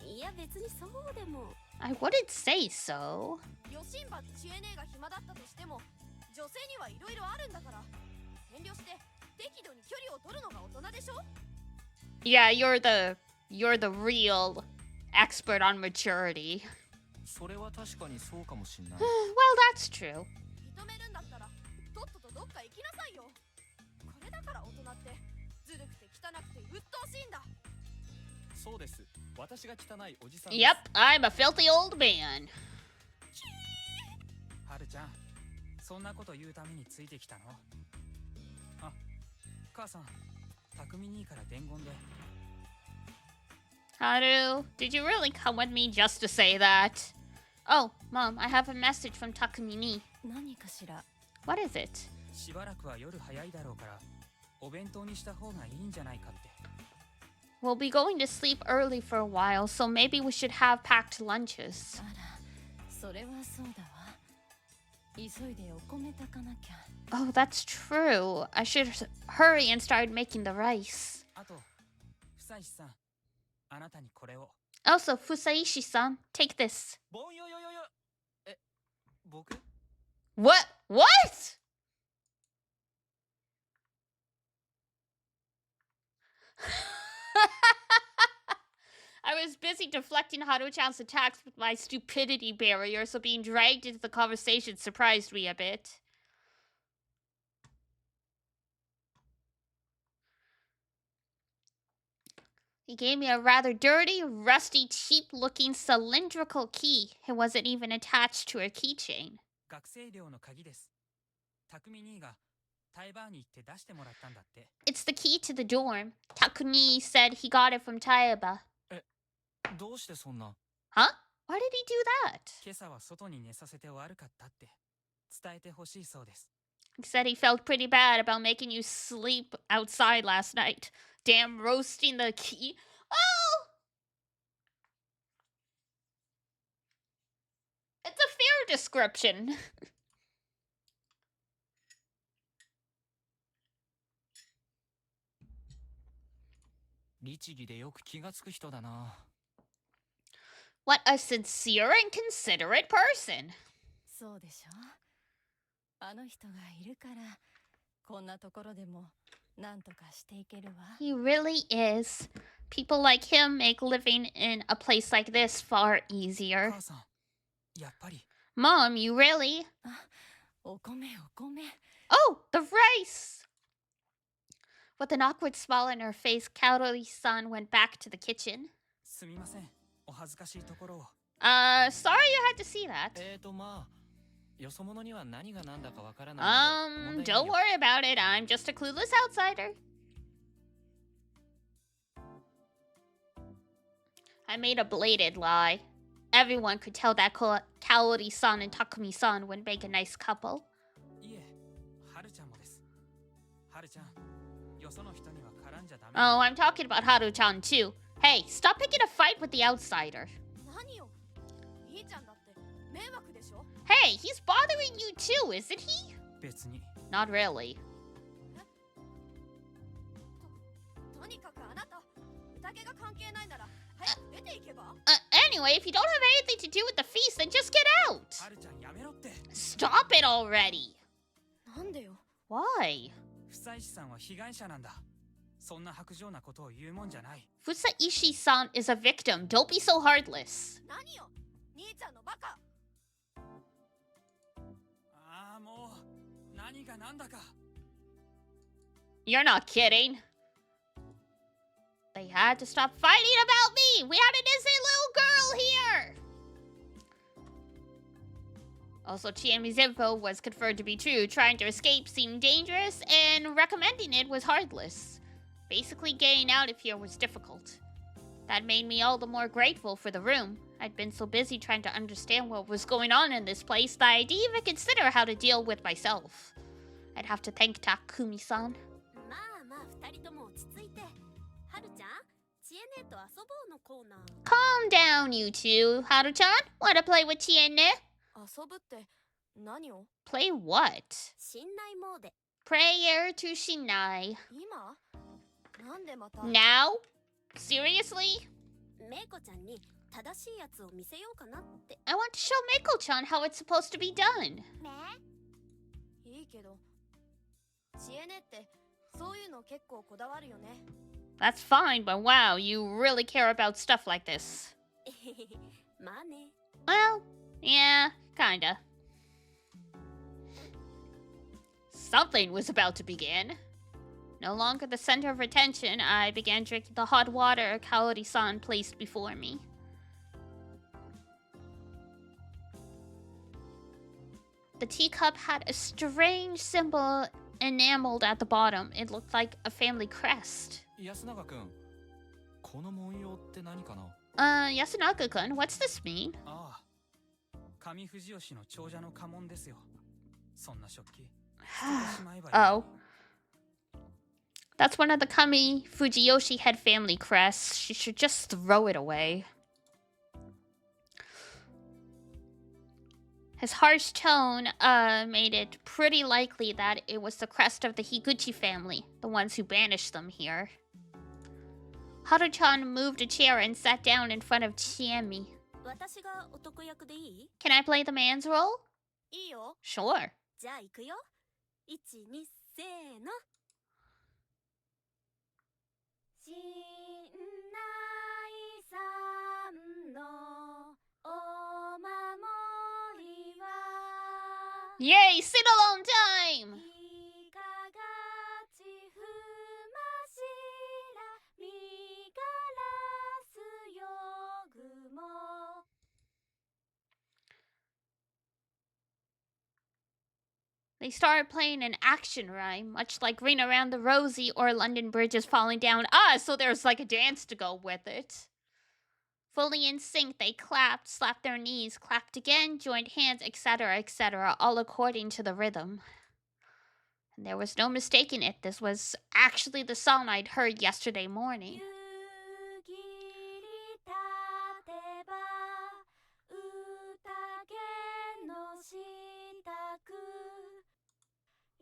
[SPEAKER 4] いや別にそうでも。
[SPEAKER 2] I wouldn't say so.
[SPEAKER 4] ヨシンバジエネが暇だったとしても、女性にはいろいろあるんだから、遠慮して適度に距離を取るのが大人でしょ？
[SPEAKER 2] Yeah, you're the real expert on maturity.
[SPEAKER 3] それは確かにそうかもしんない。
[SPEAKER 2] Well, that's true.
[SPEAKER 4] 認めるんだったら、とっととどっか行きなさいよ。これだから大人ってずるくて汚くて鬱陶しいんだ。
[SPEAKER 3] そうです。私が汚いおじさんです。
[SPEAKER 2] Yep, I'm a filthy old man.
[SPEAKER 5] はるちゃん、そんなこと言うためについてきたの？あ、母さん、匠兄から伝言で。
[SPEAKER 2] Haru, did you really come with me just to say that? Oh, Mom, I have a message from Takumini.
[SPEAKER 6] 何かしら？
[SPEAKER 2] What is it?
[SPEAKER 5] しばらくは夜早いだろうから、お弁当にした方がいいんじゃないかって。
[SPEAKER 2] We'll be going to sleep early for a while, so maybe we should have packed lunches.
[SPEAKER 6] あら、それはそうだわ。急いでお米炊かなきゃ。
[SPEAKER 2] Oh, that's true. I should hurry and start making the rice.
[SPEAKER 5] あと、久石さん、あなたにこれを。
[SPEAKER 2] Also, Fusaishi-san, take this.
[SPEAKER 3] ぼんよよよよ。え、僕？
[SPEAKER 2] What? What? I was busy deflecting Haru-chan's attacks with my stupidity barrier, so being dragged into the conversation surprised me a bit. He gave me a rather dirty, rusty, cheap-looking cylindrical key. It wasn't even attached to a keychain.
[SPEAKER 5] 学生寮の鍵です。匠兄がタイバーに行って出してもらったんだって。
[SPEAKER 2] It's the key to the dorm. Takuni said he got it from Taiba.
[SPEAKER 3] どうしてそんな？
[SPEAKER 2] Huh? Why did he do that?
[SPEAKER 5] 今朝は外に寝させて悪かったって伝えてほしいそうです。
[SPEAKER 2] He said he felt pretty bad about making you sleep outside last night. Damn, roasting the key. Oh! It's a fair description.
[SPEAKER 3] 律儀でよく気がつく人だな。
[SPEAKER 2] What a sincere and considerate person.
[SPEAKER 6] そうでしょ。あの人がいるから、こんなところでもなんとかしていけるわ。
[SPEAKER 2] He really is. People like him make living in a place like this far easier.
[SPEAKER 5] 母さん、やっぱり。
[SPEAKER 2] Mom, you really?
[SPEAKER 6] お米お米。
[SPEAKER 2] Oh, the rice! With an awkward smile on her face, Kaori-san went back to the kitchen.
[SPEAKER 5] すみません、お恥ずかしいところを。
[SPEAKER 2] Sorry you had to see that.
[SPEAKER 3] まあ、よそ者には何が何だかわからないので。
[SPEAKER 2] Don't worry about it. I'm just a clueless outsider. I made a blatant lie. Everyone could tell that Kaori-san and Takumi-san would make a nice couple.
[SPEAKER 5] いえ、はるちゃんもです。はるちゃん、よその人には絡んじゃダメ。
[SPEAKER 2] Oh, I'm talking about Haru-chan too. Hey, stop picking a fight with the outsider.
[SPEAKER 4] 何よ。兄ちゃんだって迷惑でしょ？
[SPEAKER 2] Hey, he's bothering you too, isn't he?
[SPEAKER 5] 別に。
[SPEAKER 2] Not really.
[SPEAKER 4] とにかくあなた、宴が関係ないなら早く出ていけば？
[SPEAKER 2] Anyway, if you don't have anything to do with the feast, then just get out.
[SPEAKER 5] はるちゃんやめろって。
[SPEAKER 2] Stop it already.
[SPEAKER 4] なんでよ。
[SPEAKER 2] Why?
[SPEAKER 5] 久石さんは被害者なんだ。そんな薄情なことを言うもんじゃない。
[SPEAKER 2] Fusaishi-san is a victim. Don't be so heartless.
[SPEAKER 4] 何よ。兄ちゃんのバカ。
[SPEAKER 5] ああ、もう何が何だか。
[SPEAKER 2] You're not kidding. They had to stop fighting about me. We had an innocent little girl here. Also, Chiami's info was confirmed to be true. Trying to escape seemed dangerous, and recommending it was heartless. Basically, getting out of here was difficult. That made me all the more grateful for the room. I'd been so busy trying to understand what was going on in this place that I didn't even consider how to deal with myself. I'd have to thank Takumi-san.
[SPEAKER 4] まあまあ二人とも落ち着いて。はるちゃん、ちえねと遊ぼうのコーナー。
[SPEAKER 2] Calm down, you two. Haru-chan, wanna play with Chienne?
[SPEAKER 8] 遊ぶって何を？
[SPEAKER 2] Play what?
[SPEAKER 4] 信頼モーデ。
[SPEAKER 2] Prayer to Shinai.
[SPEAKER 8] 今？なんでまた？
[SPEAKER 2] Now? Seriously?
[SPEAKER 4] めいこちゃんに正しいやつを見せようかなって。
[SPEAKER 2] I want to show Meiko-chan how it's supposed to be done.
[SPEAKER 7] ね
[SPEAKER 8] いいけど、知恵ねってそういうの結構こだわるよね。
[SPEAKER 2] That's fine, but wow, you really care about stuff like this.
[SPEAKER 4] まあね。
[SPEAKER 2] Well, yeah, kinda. Something was about to begin. No longer the center of attention, I began drinking the hot water Kaori-san placed before me. The teacup had a strange symbol enameled at the bottom. It looked like a family crest.
[SPEAKER 3] 安永君、この文様って何かな？
[SPEAKER 2] Yasunaga-kun, what's this mean?
[SPEAKER 5] ああ、上藤吉の長者の家紋ですよ。そんな食器。
[SPEAKER 2] Oh. That's one of the Kami Fujiyoshi head family crests. She should just throw it away. His harsh tone made it pretty likely that it was the crest of the Higuchi family, the ones who banished them here. Haru-chan moved a chair and sat down in front of Chiemi.
[SPEAKER 4] 私が男役でいい？
[SPEAKER 2] Can I play the man's role?
[SPEAKER 4] いいよ。
[SPEAKER 2] Sure.
[SPEAKER 4] じゃあ行くよ。1、2、せーの。信頼さんのお守りは
[SPEAKER 2] Yay, sit-alone time!
[SPEAKER 4] いかがちふましらみがらすよぐも
[SPEAKER 2] They started playing an action rhyme, much like Ring Around the Rosie or London Bridge is Falling Down. Ah, so there's like a dance to go with it. Fully in sync, they clapped, slapped their knees, clapped again, joined hands, etc., all according to the rhythm. And there was no mistaking it. This was actually the song I'd heard yesterday morning.
[SPEAKER 4] 夕霧立てば宴の支度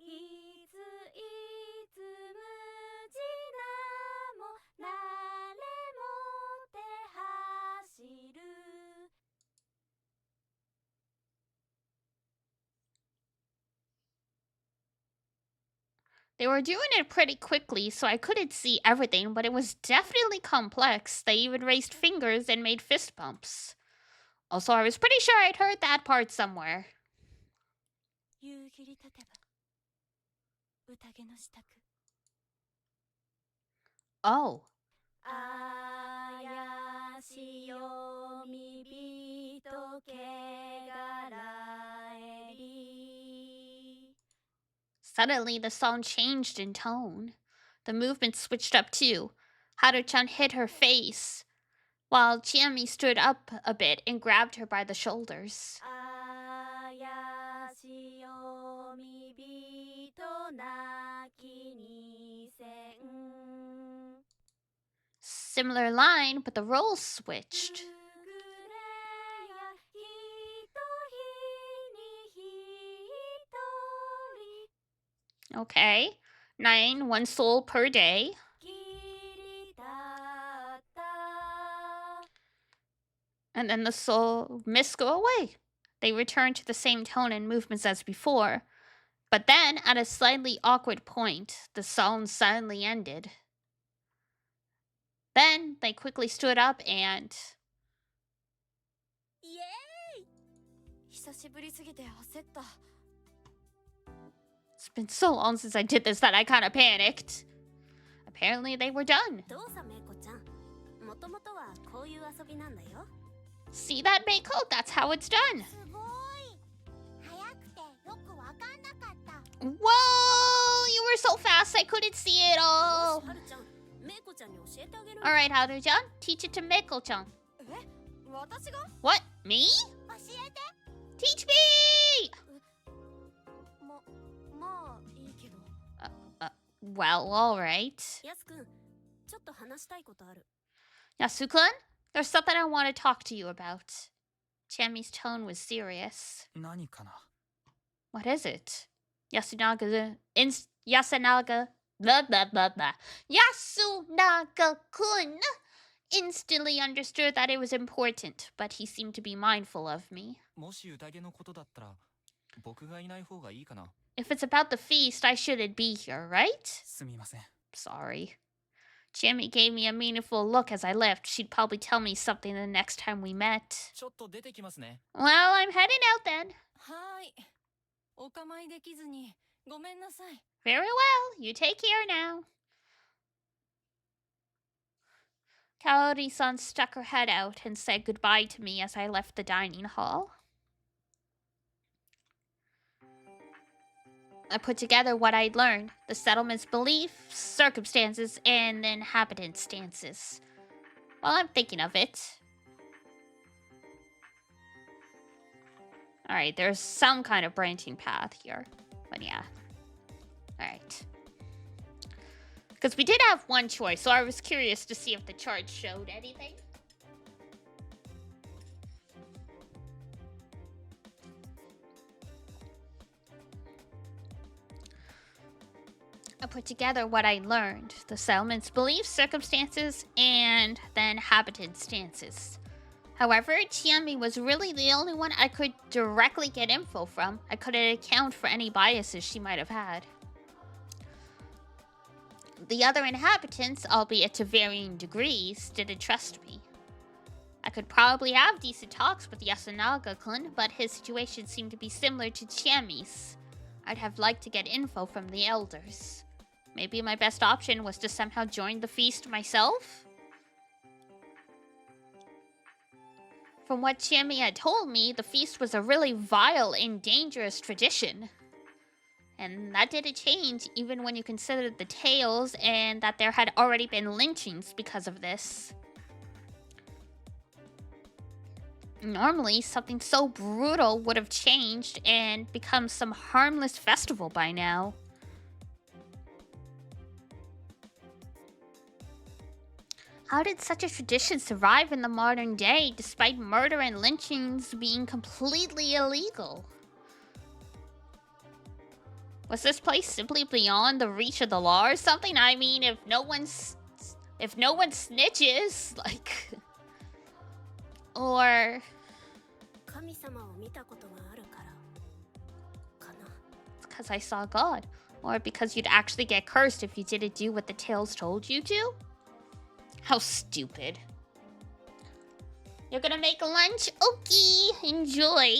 [SPEAKER 4] いついつ無事なもなれもて走る
[SPEAKER 2] They were doing it pretty quickly, so I couldn't see everything, but it was definitely complex. They even raised fingers and made fist bumps. Also, I was pretty sure I'd heard that part somewhere.
[SPEAKER 4] 夕霧立てば宴の支度
[SPEAKER 2] Oh.
[SPEAKER 4] あやしよみびとけがらえり
[SPEAKER 2] Suddenly, the song changed in tone. The movement switched up too. Haru-chan hit her face, while Chiemi stood up a bit and grabbed her by the shoulders.
[SPEAKER 4] あやしよみびとなきにせん
[SPEAKER 2] Similar line, but the roles switched.
[SPEAKER 4] くぐれやひとひにひとり
[SPEAKER 2] Okay. 9, 1 soul per day.
[SPEAKER 4] きりたった
[SPEAKER 2] And then the soul mists go away. They return to the same tone and movements as before. But then, at a slightly awkward point, the song suddenly ended. Then, they quickly stood up and...
[SPEAKER 4] イエーイ
[SPEAKER 8] 久しぶりすぎて焦った。
[SPEAKER 2] It's been so long since I did this that I kind of panicked. Apparently, they were done.
[SPEAKER 4] どうさめいこちゃんもともとはこういう遊びなんだよ
[SPEAKER 2] See that, Meiko? That's how it's done.
[SPEAKER 7] すごい早くてよくわかんなかった
[SPEAKER 2] Whoa! You were so fast I couldn't see it
[SPEAKER 4] よ
[SPEAKER 2] all.
[SPEAKER 4] しはるちゃんめいこちゃんに教えてあげる
[SPEAKER 2] Alright, Haru-chan. Teach it to Meiko-chan.
[SPEAKER 8] え、私が
[SPEAKER 2] What? Me?
[SPEAKER 7] 教えて。
[SPEAKER 2] Teach me!
[SPEAKER 8] まあいいけど。
[SPEAKER 2] Well, alright.
[SPEAKER 4] ヤスくん、ちょっと話したいことある。
[SPEAKER 2] Yasu-kun, there's something I want to talk to you about. Chami's tone was serious.
[SPEAKER 5] 何かな。
[SPEAKER 2] What is it? Yasunaga, blah blah blah blah. Yasunaga-kun instantly understood that it was important, but he seemed to be mindful of me.
[SPEAKER 3] もし宴のことだったら僕がいない方がいいかな。
[SPEAKER 2] If it's about the feast, I shouldn't be here, right?
[SPEAKER 5] すみません。
[SPEAKER 2] Sorry. Chami gave me a meaningful look as I left. She'd probably tell me something the next time we met.
[SPEAKER 3] ちょっと出てきますね。
[SPEAKER 2] Well, I'm heading out then.
[SPEAKER 6] はーい。お構いできずにごめんなさい。
[SPEAKER 2] Very well. You take care now. Kaori-san stuck her head out and said goodbye to me as I left the dining hall. I put together what I'd learned, the settlement's beliefs, circumstances, and the inhabitants' stances. While I'm thinking of it... Alright, there's some kind of branching path here. But yeah. Alright. Because we did have one choice, so I was curious to see if the chart showed anything. I put together what I learned, the settlement's beliefs, circumstances, and the inhabitants' stances. However, Chami was really the only one I could directly get info from. I couldn't account for any biases she might have had. The other inhabitants, albeit to varying degrees, didn't trust me. I could probably have decent talks with Yasunaga-kun, but his situation seemed to be similar to Chami's. I'd have liked to get info from the elders. Maybe my best option was to somehow join the feast myself? From what Chami had told me, the feast was a really vile and dangerous tradition. And that didn't change even when you considered the tales and that there had already been lynchings because of this. Normally, something so brutal would have changed and become some harmless festival by now. How did such a tradition survive in the modern day despite murder and lynchings being completely illegal? Was this place simply beyond the reach of the law or something? I mean, if no one snitches, like... Or...
[SPEAKER 4] 神様を見たことがあるからかな。
[SPEAKER 2] Because I saw God. Or because you'd actually get cursed if you didn't do what the tales told you to? How stupid. You're gonna make lunch? Okay, enjoy.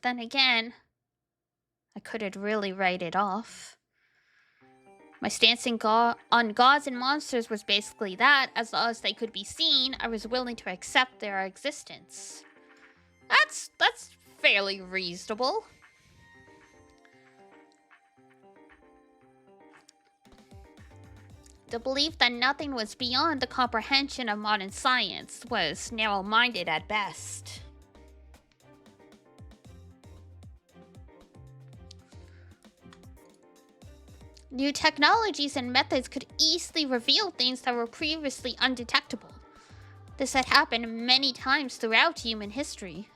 [SPEAKER 2] Then again, I couldn't really write it off. My stance on gods and monsters was basically that, as long as they could be seen, I was willing to accept their existence. That's fairly reasonable. The belief that nothing was beyond the comprehension of modern science was narrow-minded at best. New technologies and methods could easily reveal things that were previously undetectable. This had happened many times throughout human history.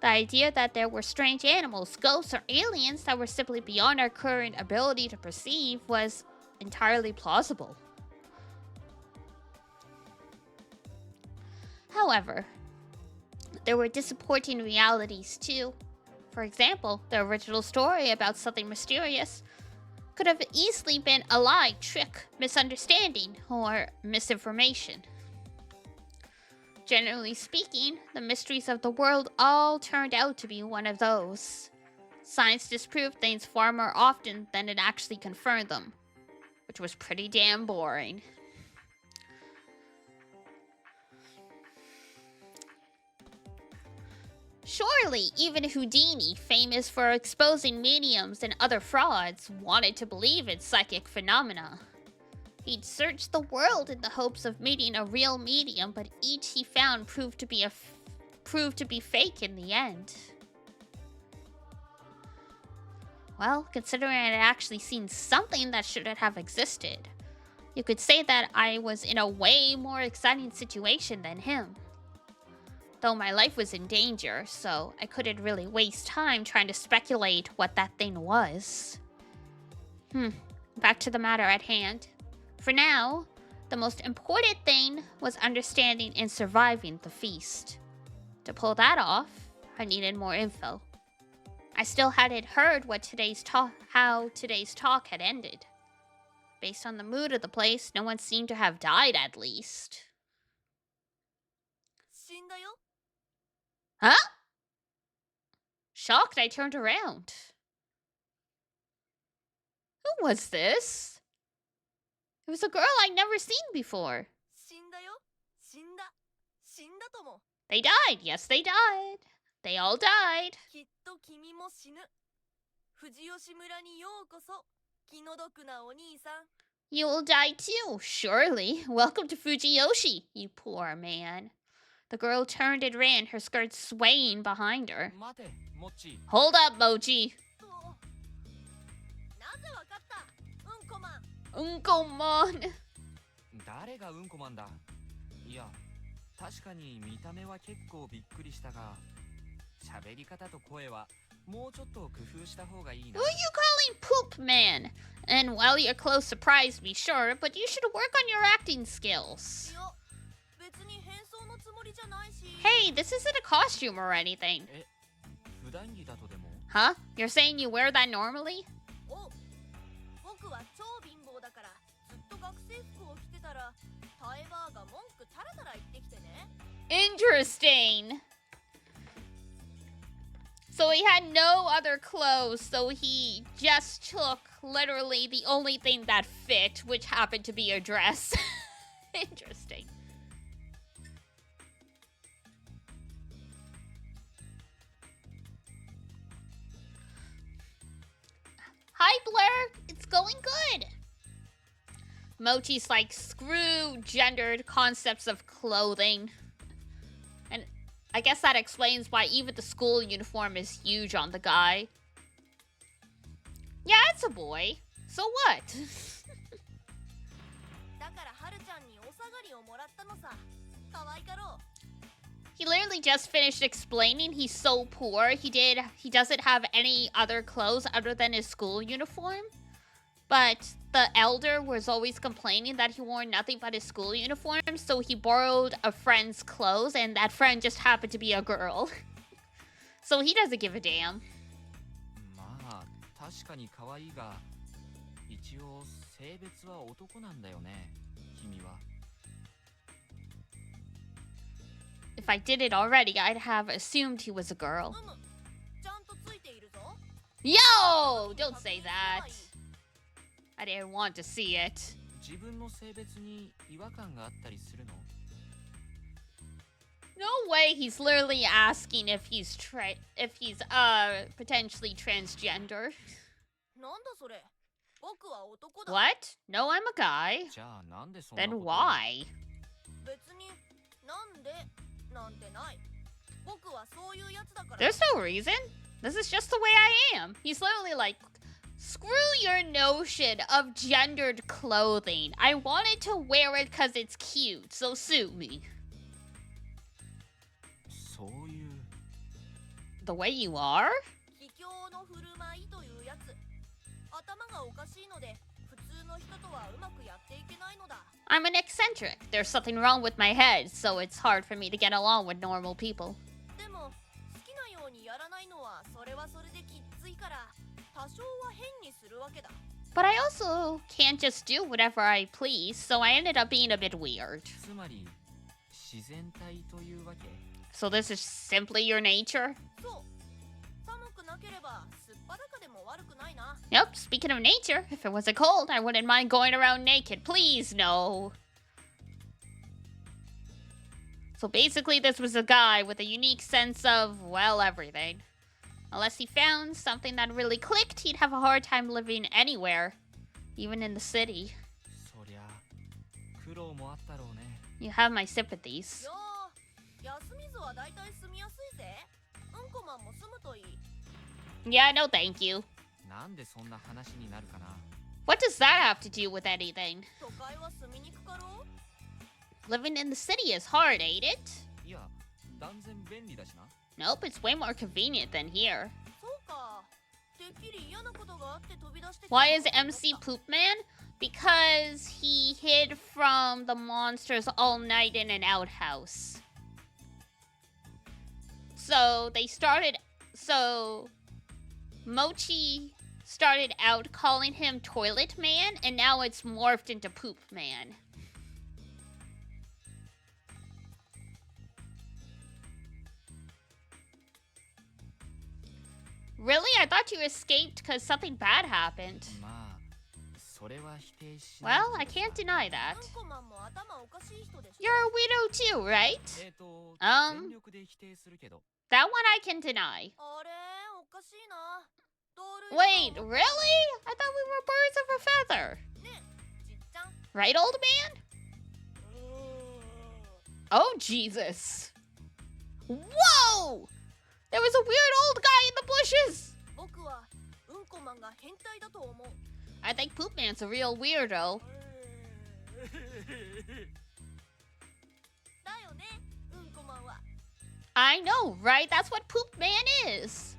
[SPEAKER 2] The idea that there were strange animals, ghosts, or aliens that were simply beyond our current ability to perceive was entirely plausible. However, there were disappointing realities too. For example, the original story about something mysterious could have easily been a lie, trick, misunderstanding, or misinformation. Generally speaking, the mysteries of the world all turned out to be one of those. Science disproved things far more often than it actually confirmed them, which was pretty damn boring. Surely, even Houdini, famous for exposing mediums and other frauds, wanted to believe in psychic phenomena. He'd searched the world in the hopes of meeting a real medium, but each he found proved to be fake in the end. Well, considering I'd actually seen something that shouldn't have existed, you could say that I was in a way more exciting situation than him. Though my life was in danger, so I couldn't really waste time trying to speculate what that thing was. Back to the matter at hand. For now, the most important thing was understanding and surviving the feast. To pull that off, I needed more info. I still hadn't heard how today's talk had ended. Based on the mood of the place, no one seemed to have died at least.
[SPEAKER 8] 死んだよ。
[SPEAKER 2] Huh? Shocked, I turned around. Who was this? It was a girl I'd never seen before.
[SPEAKER 8] 死んだよ。死んだ。死んだとも。
[SPEAKER 2] They died. Yes, they died. They all died.
[SPEAKER 8] きっと君も死ぬ。富士吉村にようこそ。気の毒なお兄さん。
[SPEAKER 2] You'll die too, surely. Welcome to Fujiyoshi, you poor man. The girl turned and ran, her skirts swaying behind her.
[SPEAKER 3] 待て、モッチ。
[SPEAKER 2] Hold up, Mochi.
[SPEAKER 8] なぜわかった？うんこマン。
[SPEAKER 2] Unkomon.
[SPEAKER 3] 誰がうんこマンだ？いや、確かに見た目は結構びっくりしたが、喋り方と声はもうちょっと工夫した方がいいな。
[SPEAKER 2] Who are you calling Poop Man? And while your clothes surprised me, sure, but you should work on your acting skills.
[SPEAKER 8] いや、別に変装のつもりじゃないし。
[SPEAKER 2] Hey, this isn't a costume or anything.
[SPEAKER 3] え、普段着だとでも？
[SPEAKER 2] Huh? You're saying you wear that normally?
[SPEAKER 8] お、僕は超貧乏だからずっと学生服を着てたらタイバーが文句タラタラ言ってきてね。
[SPEAKER 2] Interesting. So he had no other clothes, so he just took literally the only thing that fit, which happened to be a dress. Interesting. Hi, Blur. It's going good. Mochi's like, screw gendered concepts of clothing. And I guess that explains why even the school uniform is huge on the guy. Yeah, it's a boy. So what?
[SPEAKER 8] だからはるちゃんにお下がりをもらったのさ。可愛かろう。
[SPEAKER 2] He literally just finished explaining he's so poor. He doesn't have any other clothes other than his school uniform. But the elder was always complaining that he wore nothing but his school uniform, so he borrowed a friend's clothes, and that friend just happened to be a girl. So he doesn't give a damn.
[SPEAKER 3] まあ、確かに可愛いが、一応性別は男なんだよね、君は。
[SPEAKER 2] If I did it already, I'd have assumed he was a girl.
[SPEAKER 8] ちゃんとついているぞ。
[SPEAKER 2] Yo! Don't say that. I didn't want to see it.
[SPEAKER 3] 自分の性別に違和感があったりするの？
[SPEAKER 2] No way he's literally asking if he's potentially transgender.
[SPEAKER 8] なんだそれ。僕は男だ。
[SPEAKER 2] What? No, I'm a guy.
[SPEAKER 3] じゃあなんでそんな
[SPEAKER 2] Then
[SPEAKER 3] ことを？
[SPEAKER 2] why?
[SPEAKER 8] 別になんでなんてない。僕はそういうやつだから。
[SPEAKER 2] There's no reason. This is just the way I am. He's literally like, screw your notion of gendered clothing. I wanted to wear it because it's cute, so sue me.
[SPEAKER 3] そういう。
[SPEAKER 2] The way you are?
[SPEAKER 8] 卑怯の振る舞いというやつ。頭がおかしいので普通の人とはうまくやっていけないのだ。
[SPEAKER 2] I'm an eccentric. There's something wrong with my head, so it's hard for me to get along with normal people.
[SPEAKER 8] でも好きなようにやらないのはそれはそれできっついから多少は変にするわけだ。
[SPEAKER 2] But I also can't just do whatever I please, so I ended up being a bit weird.
[SPEAKER 3] つまり自然体というわけ？
[SPEAKER 2] So this is simply your nature?
[SPEAKER 8] そう。寒くなければすっぱだかでも悪くないな。
[SPEAKER 2] Yep, speaking of nature, if it wasn't cold, I wouldn't mind going around naked. Please, no. So basically, this was a guy with a unique sense of, well, everything. Unless he found something that really clicked, he'd have a hard time living anywhere, even in the city.
[SPEAKER 3] そりゃ
[SPEAKER 2] You have my sympathies.
[SPEAKER 8] よー、休みずはだいたい住みやすいぜ。うんこマンも住むといい。
[SPEAKER 2] Yeah, no thank you.
[SPEAKER 3] なんでそんな話になるかな。
[SPEAKER 2] What does that have to do with anything?
[SPEAKER 8] 都会は住みにくかろう。
[SPEAKER 2] Living in the city is hard, ain't it?
[SPEAKER 3] いや、断然便利だしな。
[SPEAKER 2] Nope, it's way more convenient than here.
[SPEAKER 8] そうか。てっきり嫌なことがあって飛び出してきた。
[SPEAKER 2] Why is MC Poop Man? Because he hid from the monsters all night in an outhouse. So Mochi started out calling him Toilet Man, and now it's morphed into Poop Man. Really? I thought you escaped because something bad happened.
[SPEAKER 3] まあ、それは否定しない。
[SPEAKER 2] Well, I can't deny that.
[SPEAKER 8] うんこマンも頭おかしい人でしょ。
[SPEAKER 2] You're a widow too, right?
[SPEAKER 3] 全力で否定するけど。
[SPEAKER 2] That one I can deny.
[SPEAKER 8] あれおかしいな。同類
[SPEAKER 2] Wait,
[SPEAKER 8] の
[SPEAKER 2] really? I thought we were birds of a feather.
[SPEAKER 8] ね、じっちゃん。
[SPEAKER 2] Right, old man? Oh, Jesus. Whoa! There was a weird old guy in the bushes.
[SPEAKER 8] 僕はうんこマンが変態だと思う。
[SPEAKER 2] I think Poop Man's a real weirdo.
[SPEAKER 8] だよね、うんこマンは。
[SPEAKER 2] I know, right? That's what Poop Man is.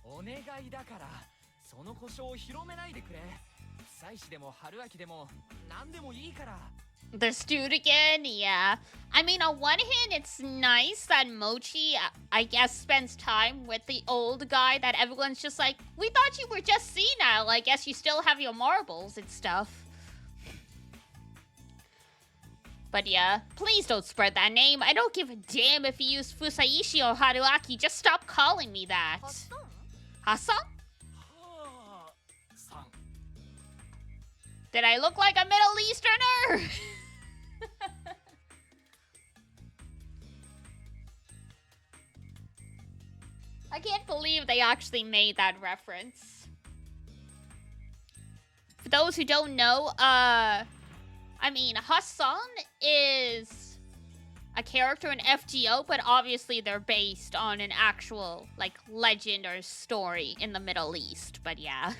[SPEAKER 3] お願いだから、その故障を広めないでくれ。妻子でも春秋でも何でもいいから。
[SPEAKER 2] This dude again, yeah. I mean, on one hand, it's nice that Mochi, I guess, spends time with the old guy that everyone's just like, we thought you were just senile. I guess you still have your marbles and stuff. But yeah, please don't spread that name. I don't give a damn if you use Fusaishi or Haruaki. Just stop calling me that.
[SPEAKER 8] はっさん
[SPEAKER 2] Hasan?
[SPEAKER 3] はあ、さん。
[SPEAKER 2] Did I look like a Middle Easterner? I can't believe they actually made that reference. For those who don't know, I mean, Hassan is a character in FGO, but obviously they're based on an actual, like, legend or story in the Middle East. But yeah.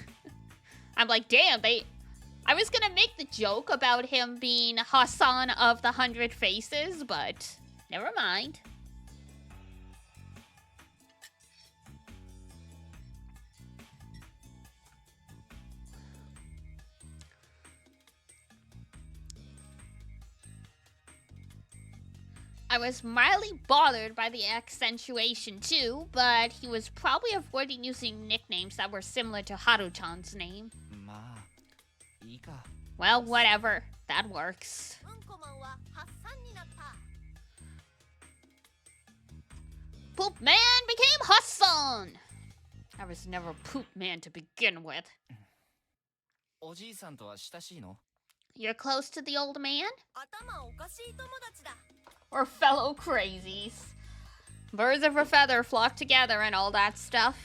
[SPEAKER 2] I'm like, damn, I was gonna make the joke about him being Hassan of the 100 Faces, but never mind. I was mildly bothered by the accentuation too, but he was probably avoiding using nicknames that were similar to Haru-chan's name.
[SPEAKER 3] まあ、いいか。
[SPEAKER 2] Well, whatever. That works.
[SPEAKER 8] うんこマンははっさんになった
[SPEAKER 2] Poop Man became Hassan! I was never Poop Man to begin with.
[SPEAKER 3] おじいさんとは親しいの？
[SPEAKER 2] You're close to the old man?
[SPEAKER 8] 頭おかしい友達だ
[SPEAKER 2] Or fellow crazies? Birds of a feather flock together and all that stuff.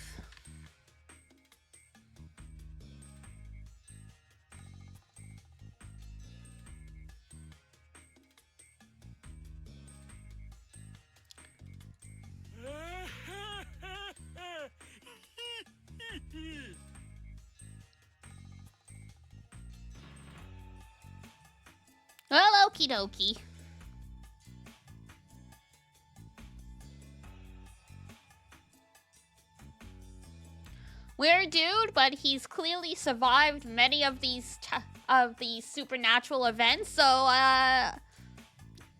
[SPEAKER 2] Well, okie dokie. Weird dude, but he's clearly survived many of these supernatural events, so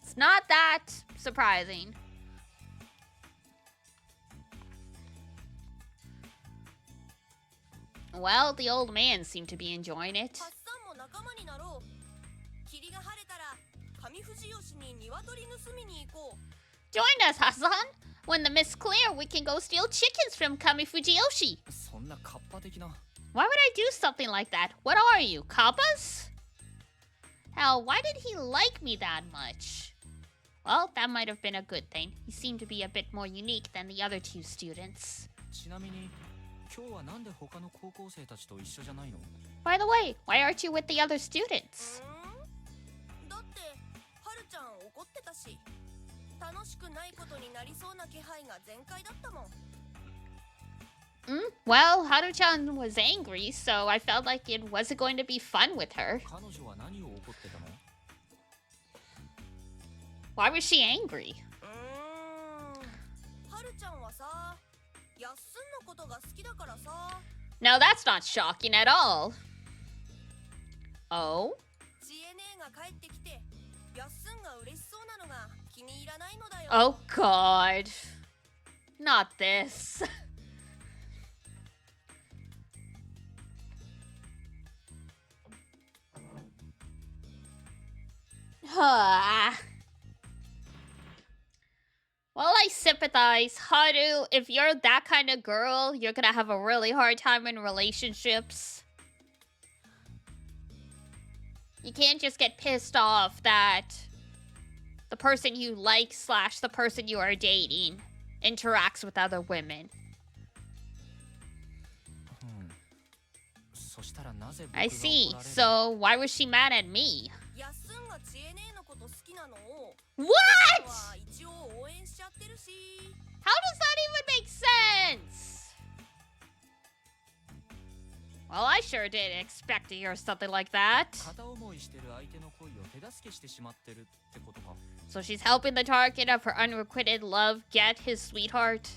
[SPEAKER 2] it's not that surprising. Well, the old man seemed to be enjoying it.
[SPEAKER 8] はっさんも仲間になろう霧が晴れたら上富士吉に鶏盗みに行こう
[SPEAKER 2] Join us, Hassan! When the mist's clear, we can go steal chickens from Kami Fujiyoshi.
[SPEAKER 3] そんなカッパ的な。
[SPEAKER 2] Why would I do something like that? What are you, Kappas? Hell, why did he like me that much? Well, that might have been a good thing. He seemed to be a bit more unique than the other two students.
[SPEAKER 3] ちなみに、今日はなんで他の高校生たちと一緒じゃないの？
[SPEAKER 2] By the way, why aren't you with the other students?
[SPEAKER 8] だってはるちゃん怒ってたし、楽しくないことになりそうな気配が全開だったもん。
[SPEAKER 2] Well, Haru-chan was angry, so I felt like it wasn't going to be fun with her.
[SPEAKER 3] 彼女は何を怒ってたの？
[SPEAKER 2] Why was she angry?
[SPEAKER 8] はるちゃんはさ、やっすんのことが好きだからさ。
[SPEAKER 2] Now that's not shocking at all. Oh?
[SPEAKER 8] ちえ姉が帰ってきて、やっすんが嬉しそうなのが気に入らないのだよ。
[SPEAKER 2] Oh god. Not this. Well, I sympathize. Haru, if you're that kind of girl, you're gonna have a really hard time in relationships. You can't just get pissed off that the person you like / the person you are dating interacts with other women. I see. So why was she mad at me?
[SPEAKER 8] やっすんがちえ姉のこと好きなのを
[SPEAKER 2] What?
[SPEAKER 8] は一応応援しちゃってるし。
[SPEAKER 2] How does that even make sense? Well, I sure didn't expect to hear something like that.
[SPEAKER 3] 片思いしてる相手の恋を手助けしてしまってるってことか。
[SPEAKER 2] So she's helping the target of her unrequited love get his sweetheart.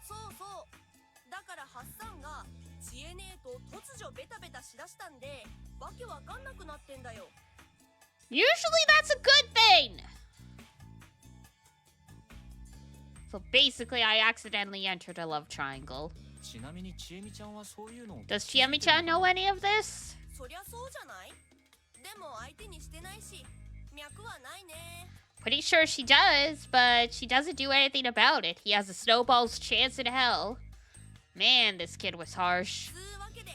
[SPEAKER 8] そうそう。だからハッサンがちえ姉と突如ベタベタしだしたんで、わけわかんなくなってんだよ。
[SPEAKER 2] Usually that's a good thing. So basically, I accidentally entered a love triangle.
[SPEAKER 3] ちなみにちえみちゃんはそういうのを
[SPEAKER 2] Does Chiemi-chan know any of this?
[SPEAKER 8] そりゃそうじゃない？でも相手にしてないし、脈はないね。
[SPEAKER 2] Pretty sure she does, but she doesn't do anything about it. He has a snowball's chance in hell. Man, this kid was harsh.
[SPEAKER 8] つうわけで、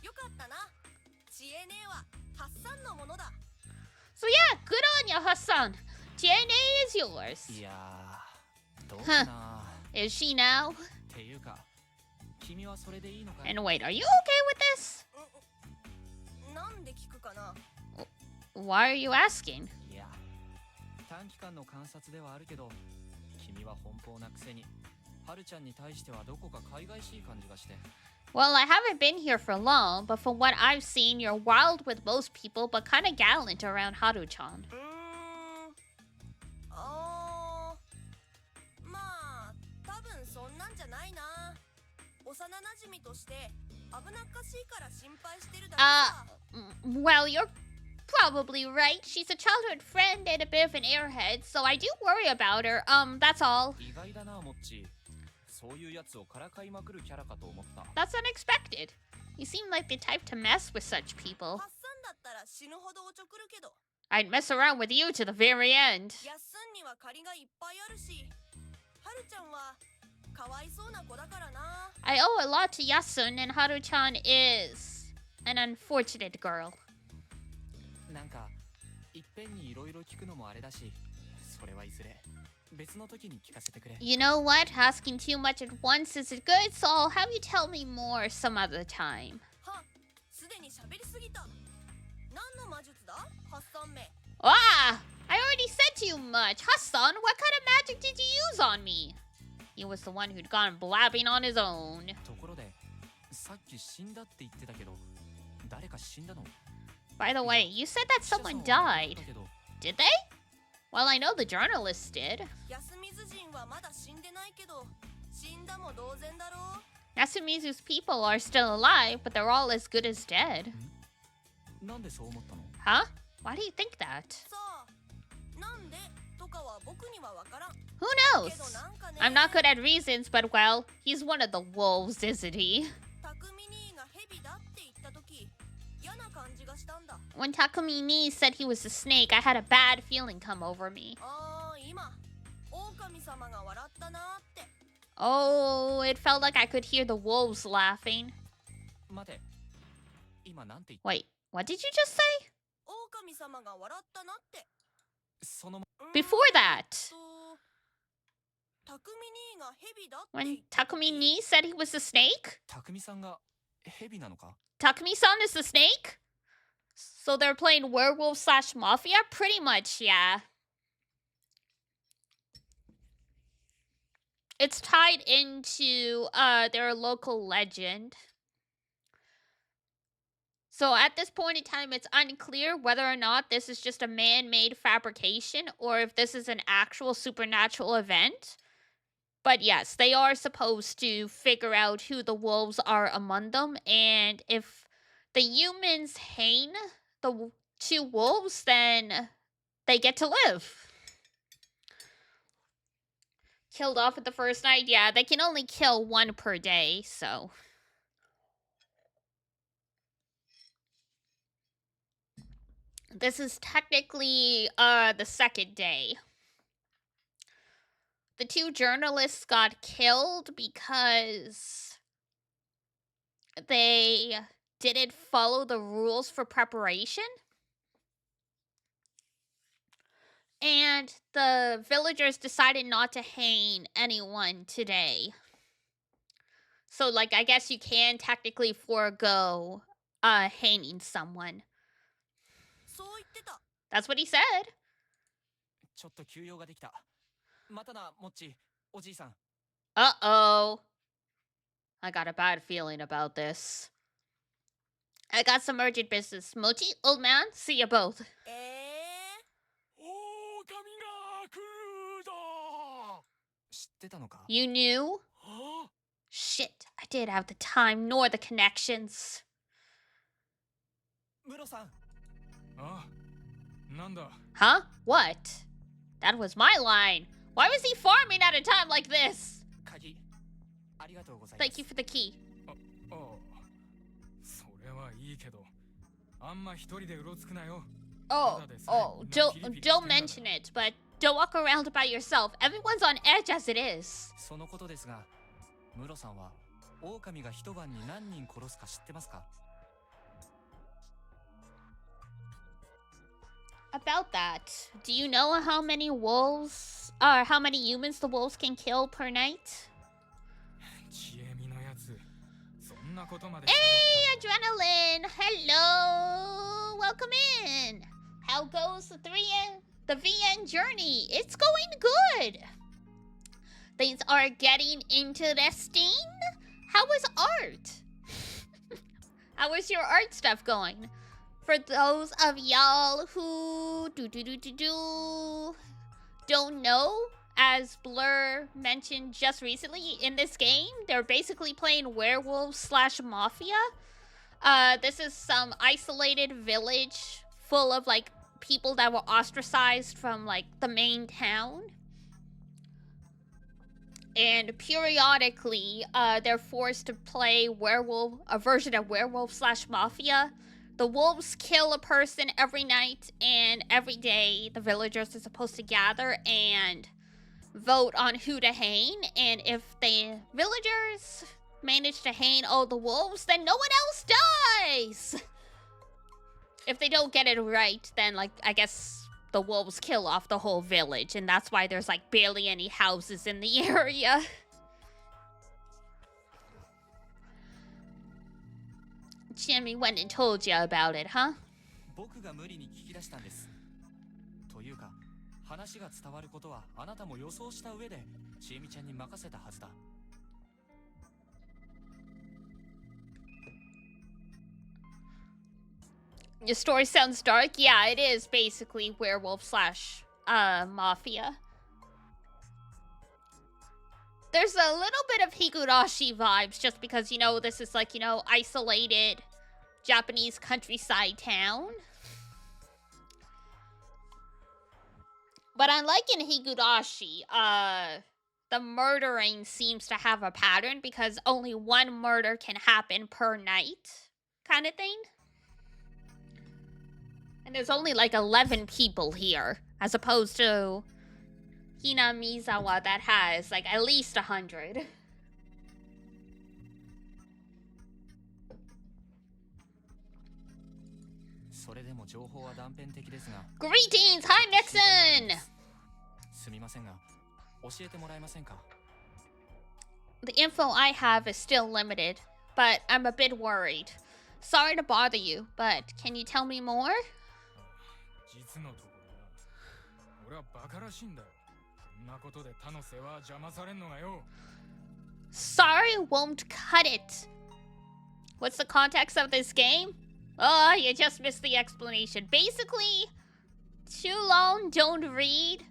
[SPEAKER 8] よかったな。ちえ姉はハッサンのものだ。
[SPEAKER 2] So yeah, good on ya, Hassan. Chiene is yours.
[SPEAKER 3] いやー、どうかな。
[SPEAKER 2] Is she now?
[SPEAKER 3] っていうか、君はそれでいいのかい？
[SPEAKER 2] And wait, are you okay with this?
[SPEAKER 8] なんで聞くかな。
[SPEAKER 2] Why are you asking?
[SPEAKER 3] いや、短期間の観察ではあるけど、君は奔放なくせに、はるちゃんに対してはどこか海外しい感じがして。
[SPEAKER 2] Well, I haven't been here for long, but from what I've seen, you're wild with most people, but kind of gallant around Haru-chan.
[SPEAKER 8] まあ、多分そんなんじゃないな。幼馴染として危なっかしいから心配してるだけさ。
[SPEAKER 2] Well, you're probably right. She's a childhood friend and a bit of an airhead, so I do worry about her. That's all.
[SPEAKER 3] 意外だな、モッチ。そういうやつをからかいまくるキャラかと思った。
[SPEAKER 2] That's unexpected. You seem like the type to mess with such people.
[SPEAKER 8] ハッサンだったら死ぬほどおちょくるけど。
[SPEAKER 2] I'd mess around with you to the very end.
[SPEAKER 8] やっすんには借りがいっぱいあるし、はるちゃんはかわいそうな子だからな。
[SPEAKER 2] I owe a lot to Yasun, and Haru-chan is an unfortunate girl.
[SPEAKER 3] なんか、いっぺんにいろいろ聞くのもあれだし、それはいずれ別の時に聞かせてくれ。
[SPEAKER 2] You know what? Asking too much at once isn't good, so I'll have you tell me more some other time.
[SPEAKER 8] は、すでに喋りすぎた。何の魔術だ？ハッサンめ。
[SPEAKER 2] Ah! I already said too much. Hassan, what kind of magic did you use on me? He was the one who'd gone blabbing on his own.
[SPEAKER 3] ところで、さっき死んだって言ってたけど、誰か死んだの？
[SPEAKER 2] By the way, you said that someone died. Did they? Well, I know the journalists did.
[SPEAKER 8] 休みず人はまだ死んでないけど、死んだも同然だろう。
[SPEAKER 2] Nasumizu's people are still alive, but they're all as good as dead.
[SPEAKER 3] なんでそう思ったの？
[SPEAKER 2] Huh? Why do you think that?
[SPEAKER 8] さあ、なんでとかは僕にはわからん。
[SPEAKER 2] Who
[SPEAKER 8] け
[SPEAKER 2] knows?
[SPEAKER 8] どなんかね、
[SPEAKER 2] I'm not good at reasons, but well, he's one of the wolves, isn't he?
[SPEAKER 8] タクミ兄がヘビだって言ったとき、嫌な感じがしたんだ。
[SPEAKER 2] When Takumi-ni said he was a snake, I had a bad feeling come over me.
[SPEAKER 8] ああ、今、狼様が笑ったなーって。
[SPEAKER 2] Oh, it felt like I could hear the wolves laughing.
[SPEAKER 3] 待て、今なんて言った？
[SPEAKER 2] Wait, what did you just say?
[SPEAKER 8] 狼様が笑ったなって。
[SPEAKER 3] その
[SPEAKER 2] Before that,
[SPEAKER 8] タクミ兄がヘビだって
[SPEAKER 2] when
[SPEAKER 8] 言った時
[SPEAKER 2] Takumi-ni said he was a snake?
[SPEAKER 3] 匠さんがヘビなのか？
[SPEAKER 2] Takumi-san is the snake? So they're playing werewolf slash mafia? Pretty much, yeah. It's tied into their local legend. So at this point in time, it's unclear whether or not this is just a man-made fabrication or if this is an actual supernatural event. But yes, they are supposed to figure out who the wolves are among them, and if the humans hang the two wolves, then they get to live. Killed off at the first night? Yeah, they can only kill one per day, so... This is technically, the second day. The two journalists got killed because they didn't follow the rules for preparation. And the villagers decided not to hang anyone today. So, like, I guess you can technically forego hanging someone. That's what he said.
[SPEAKER 3] ちょっと休養ができた。またな、モッチ、おじいさん。
[SPEAKER 2] Uh-oh. I got a bad feeling about this. I got some urgent business. Mochi, old man, see you both.
[SPEAKER 3] 狼が来るだ。知ってたのか？
[SPEAKER 2] You knew? Shit, I didn't have the time nor the connections.
[SPEAKER 3] ムロさん。
[SPEAKER 5] あ、なんだ。
[SPEAKER 2] Huh? What? That was my line. Why was he farming at a time like this?
[SPEAKER 3] 鍵、ありがとうございます。
[SPEAKER 2] Thank you for the key.
[SPEAKER 5] あ、それはいいけど、あんま一人でうろつくなよ。
[SPEAKER 2] Oh, don't mention it, but don't walk around by yourself. Everyone's on edge as it is.
[SPEAKER 3] そのことですが、ムロさんは狼が一晩に何人殺すか知ってますか？
[SPEAKER 2] About that, do you know how many wolves, or how many humans the wolves can kill per night?
[SPEAKER 5] 知恵みのやつ、そんなことまで。
[SPEAKER 2] Hey, Adrenaline! Hello! Welcome in! How goes the VN journey? It's going good! Things are getting interesting. How was art? How is your art stuff going? For those of y'all who don't know, as Blur mentioned just recently, in this game, they're basically playing werewolves slash mafia. This is some isolated village full of, like, people that were ostracized from, like, the main town. And periodically, they're forced to play a version of werewolf slash mafia. The wolves kill a person every night, and every day the villagers are supposed to gather and vote on who to hang. And if the villagers manage to hang all the wolves, then no one else dies! If they don't get it right, then, like, I guess the wolves kill off the whole village, and that's why there's, like, barely any houses in the area. Jimmy went and told you about it, huh?
[SPEAKER 3] 僕が無理に聞き出したんです。というか、話が伝わることはあなたも予想した上で、ちえみちゃんに任せたはずだ。
[SPEAKER 2] Your story sounds dark. Yeah, it is basically werewolf slash mafia. There's a little bit of Higurashi vibes just because, you know, this is like, you know, isolated Japanese countryside town. But unlike in Higurashi, the murdering seems to have a pattern because only one murder can happen per night, kind of thing. And there's only like 11 people here, as opposed to Hinamizawa that has like at least 100. Greetings! Hi, Nixon!
[SPEAKER 3] すみませんが、教えてもらえませんか?
[SPEAKER 2] The info I have is still limited. but I'm a bit worried. Sorry to bother you, but can you tell me more?
[SPEAKER 5] 実のところな、俺はバカらしいんだよ。こんなことで他の世話は邪魔されんのがよ。
[SPEAKER 2] Sorry won't cut it. What's the context of this game? Oh, you just missed the explanation. Basically, too long, don't read.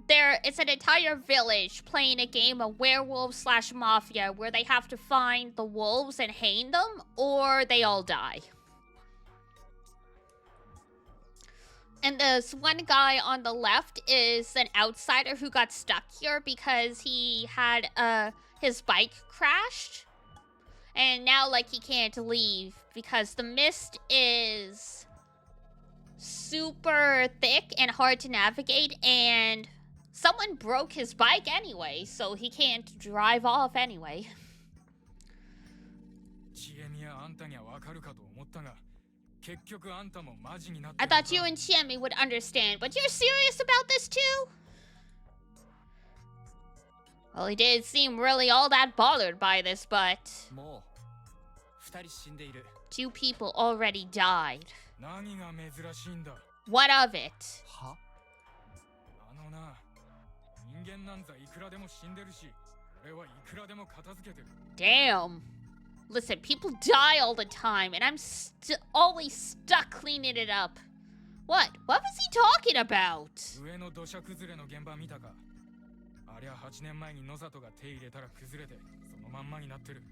[SPEAKER 2] It's an entire village playing a game of werewolves / mafia where they have to find the wolves and hang them, or they all die. And this one guy on the left is an outsider who got stuck here because he had his bike crashed. And now, like, he can't leave because the mist is super thick and hard to navigate, and someone broke his bike anyway, so he can't drive off anyway. I thought you and Chiemi would understand, but you're serious about this too? Well, he did seem really all that bothered by this, but
[SPEAKER 3] 2人死んでいる。
[SPEAKER 2] 2 people already died.
[SPEAKER 5] 何が珍しいんだ。
[SPEAKER 2] What of it?
[SPEAKER 3] は？
[SPEAKER 5] あのな、人間なんざいくらでも死んでるし、俺はいくらでも片付けてる。
[SPEAKER 2] Damn. Listen, people die all the time, and I'm always stuck cleaning it up. What? What was he talking about?
[SPEAKER 5] 上の土砂崩れの現場見たか。ありゃ8年前に野里が手入れたら崩れて、そのまんまになってる。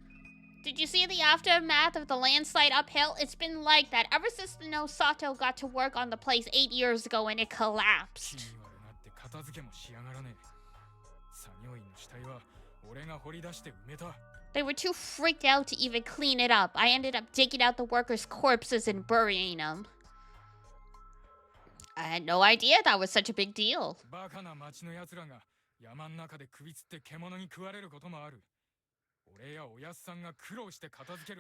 [SPEAKER 2] Did you see the aftermath of the landslide uphill? It's been like that ever since the Nosato got to work on the place 8 years ago and it collapsed. They were too freaked out to even clean it up. I ended up digging out the workers' corpses and burying them. I had no idea that was such a big deal.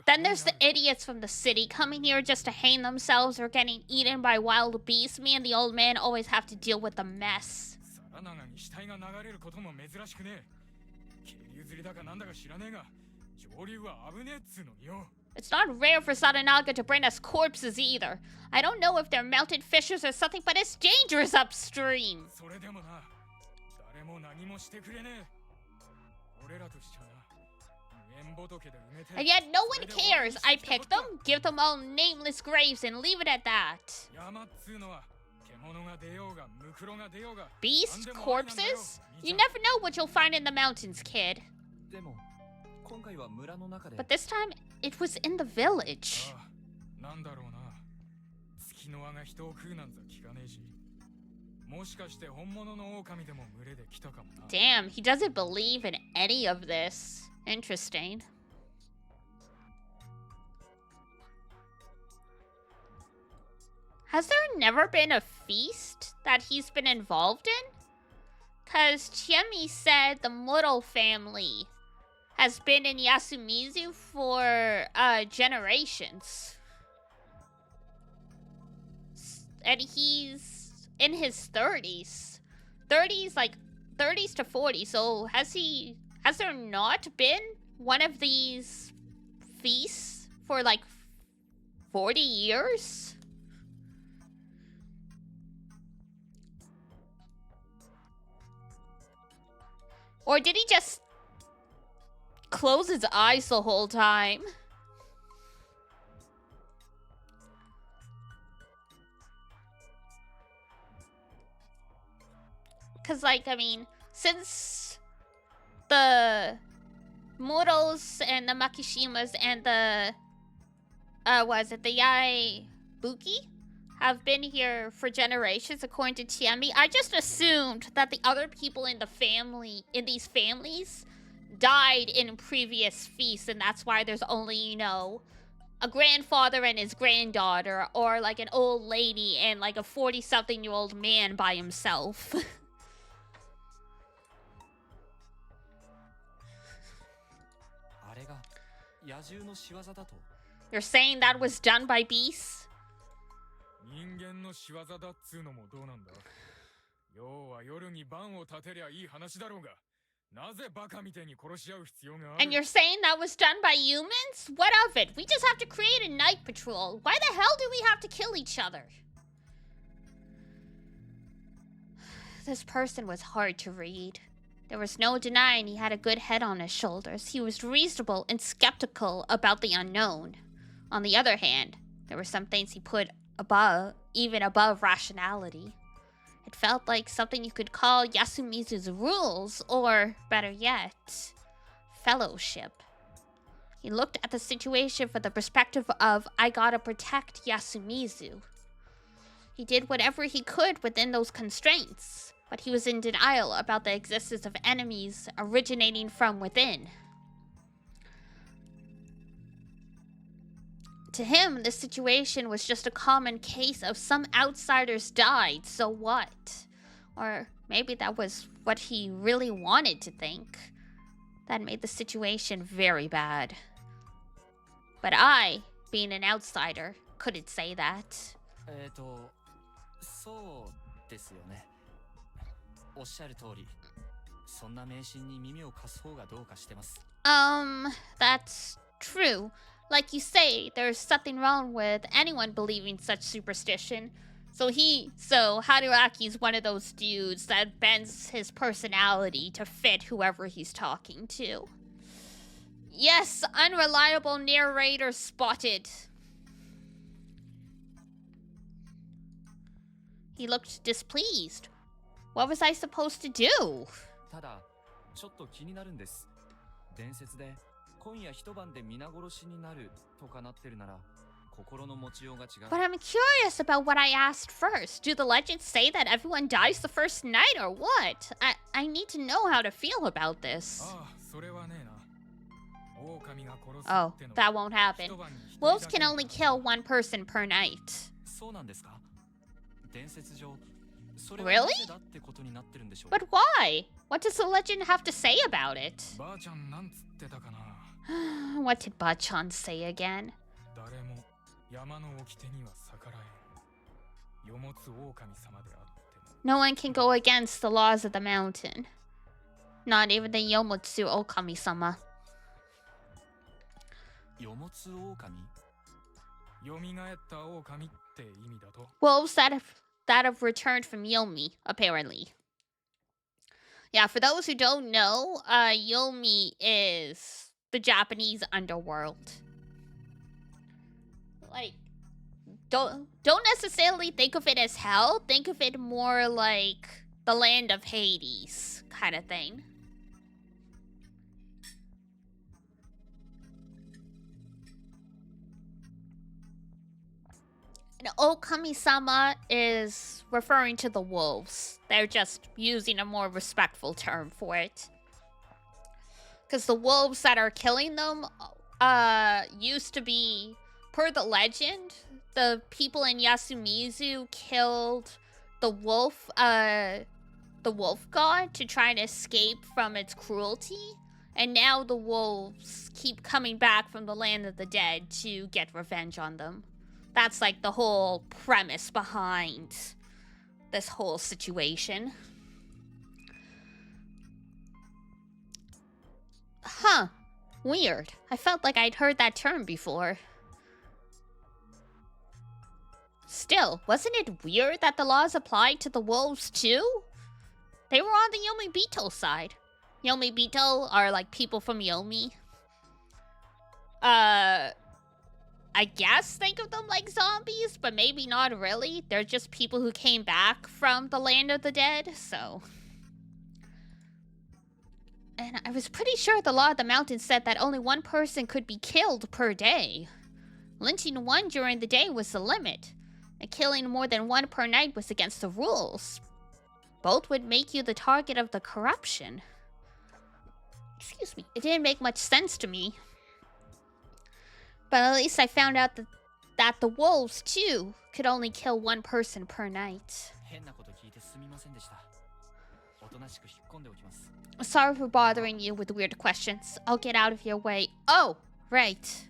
[SPEAKER 2] Then there's the idiots from the city coming here just to hang themselves or getting eaten by wild beasts. Me and the old man always have to deal with the mess. It's not rare for Sadanaga to bring us corpses either. I don't know if they're melted fishers or something, but it's dangerous upstream. And yet no one cares. I pick them, give them all nameless graves, and leave it at that. Beast? Corpses? You never know what you'll find in the mountains, kid. But this time, it was in the village. Damn, he doesn't believe in any of this. Interesting. Has there never been a feast that he's been involved in? Because Chiemi said the Muro family has been in Yasumizu for generations. And he's in his 30s. 30s, like 30s to 40. So has there not been one of these feasts for like 40 years? Or did he just close his eyes the whole time? Because, like, I mean, since the Muros and the Makishimas and the, the Yaibuki have been here for generations, according to Chiemi, I just assumed that the other people in these families died in previous feasts, and that's why there's only, you know, a grandfather and his granddaughter, or like an old lady and like a 40-something-year-old man by himself. You're saying that was done by beasts? And you're saying that was done by humans? What of it? We just have to create a night patrol. Why the hell do we have to kill each other? This person was hard to read. There was no denying he had a good head on his shoulders. He was reasonable and skeptical about the unknown. On the other hand, there were some things he put above, even above rationality. It felt like something you could call Yasumizu's rules, or, better yet, fellowship. He looked at the situation from the perspective of, I gotta protect Yasumizu. He did whatever he could within those constraints, but he was in denial about the existence of enemies originating from within. To him, this situation was just a common case of some outsiders died, so what? Or maybe that was what he really wanted to think. That made the situation very bad. But I, being an outsider, couldn't say that.
[SPEAKER 3] そうですよね。おっしゃる通り、そんな迷信に耳を貸す方がどうかしてます。
[SPEAKER 2] That's true. Like you say, there's something wrong with anyone believing such superstition. So Haruaki's one of those dudes that bends his personality to fit whoever he's talking to. Yes, unreliable narrator spotted. He looked displeased. What was I supposed to do?
[SPEAKER 3] ただ、ちょっと気になるんです。伝説で今夜一晩で皆殺しになるとかなってるなら、心の持ちようが違う。
[SPEAKER 2] But I'm curious about what I asked first. Do the legends say that everyone dies the first night or what? I need to know how to feel about this. Oh, that won't happen. Wolves can only kill one person per night.
[SPEAKER 3] そうなんですか? 伝説上
[SPEAKER 2] Really? But why? What does the legend have to say about it? What did Bachan say again? No one can go against the laws of the mountain. Not even the Yomotsu Okami-sama.
[SPEAKER 3] Yomotsu Okami?
[SPEAKER 2] Wolves that have returned from Yomi, apparently. Yeah, for those who don't know, Yomi is the Japanese underworld. Like, don't necessarily think of it as hell. Think of it more like the land of Hades kind of thing. And Okami-sama is referring to the wolves. They're just using a more respectful term for it. Because the wolves that are killing them used to be, per the legend, the people in Yasumizu killed the wolf god to try and escape from its cruelty. And now the wolves keep coming back from the land of the dead to get revenge on them. That's like the whole premise behind this whole situation. Huh. Weird. I felt like I'd heard that term before. Still, wasn't it weird that the laws applied to the wolves too? They were on the Yomibito side. Yomibito are like people from Yomi. I guess think of them like zombies, but maybe not really. They're just people who came back from the land of the dead, so... And I was pretty sure the law of the mountain said that only one person could be killed per day. Lynching one during the day was the limit, and killing more than one per night was against the rules. Both would make you the target of the corruption. Excuse me. It didn't make much sense to me. But at least I found out that the wolves, too, could only kill one person per night. Sorry for bothering you with weird questions. I'll get out of your way. Oh, right.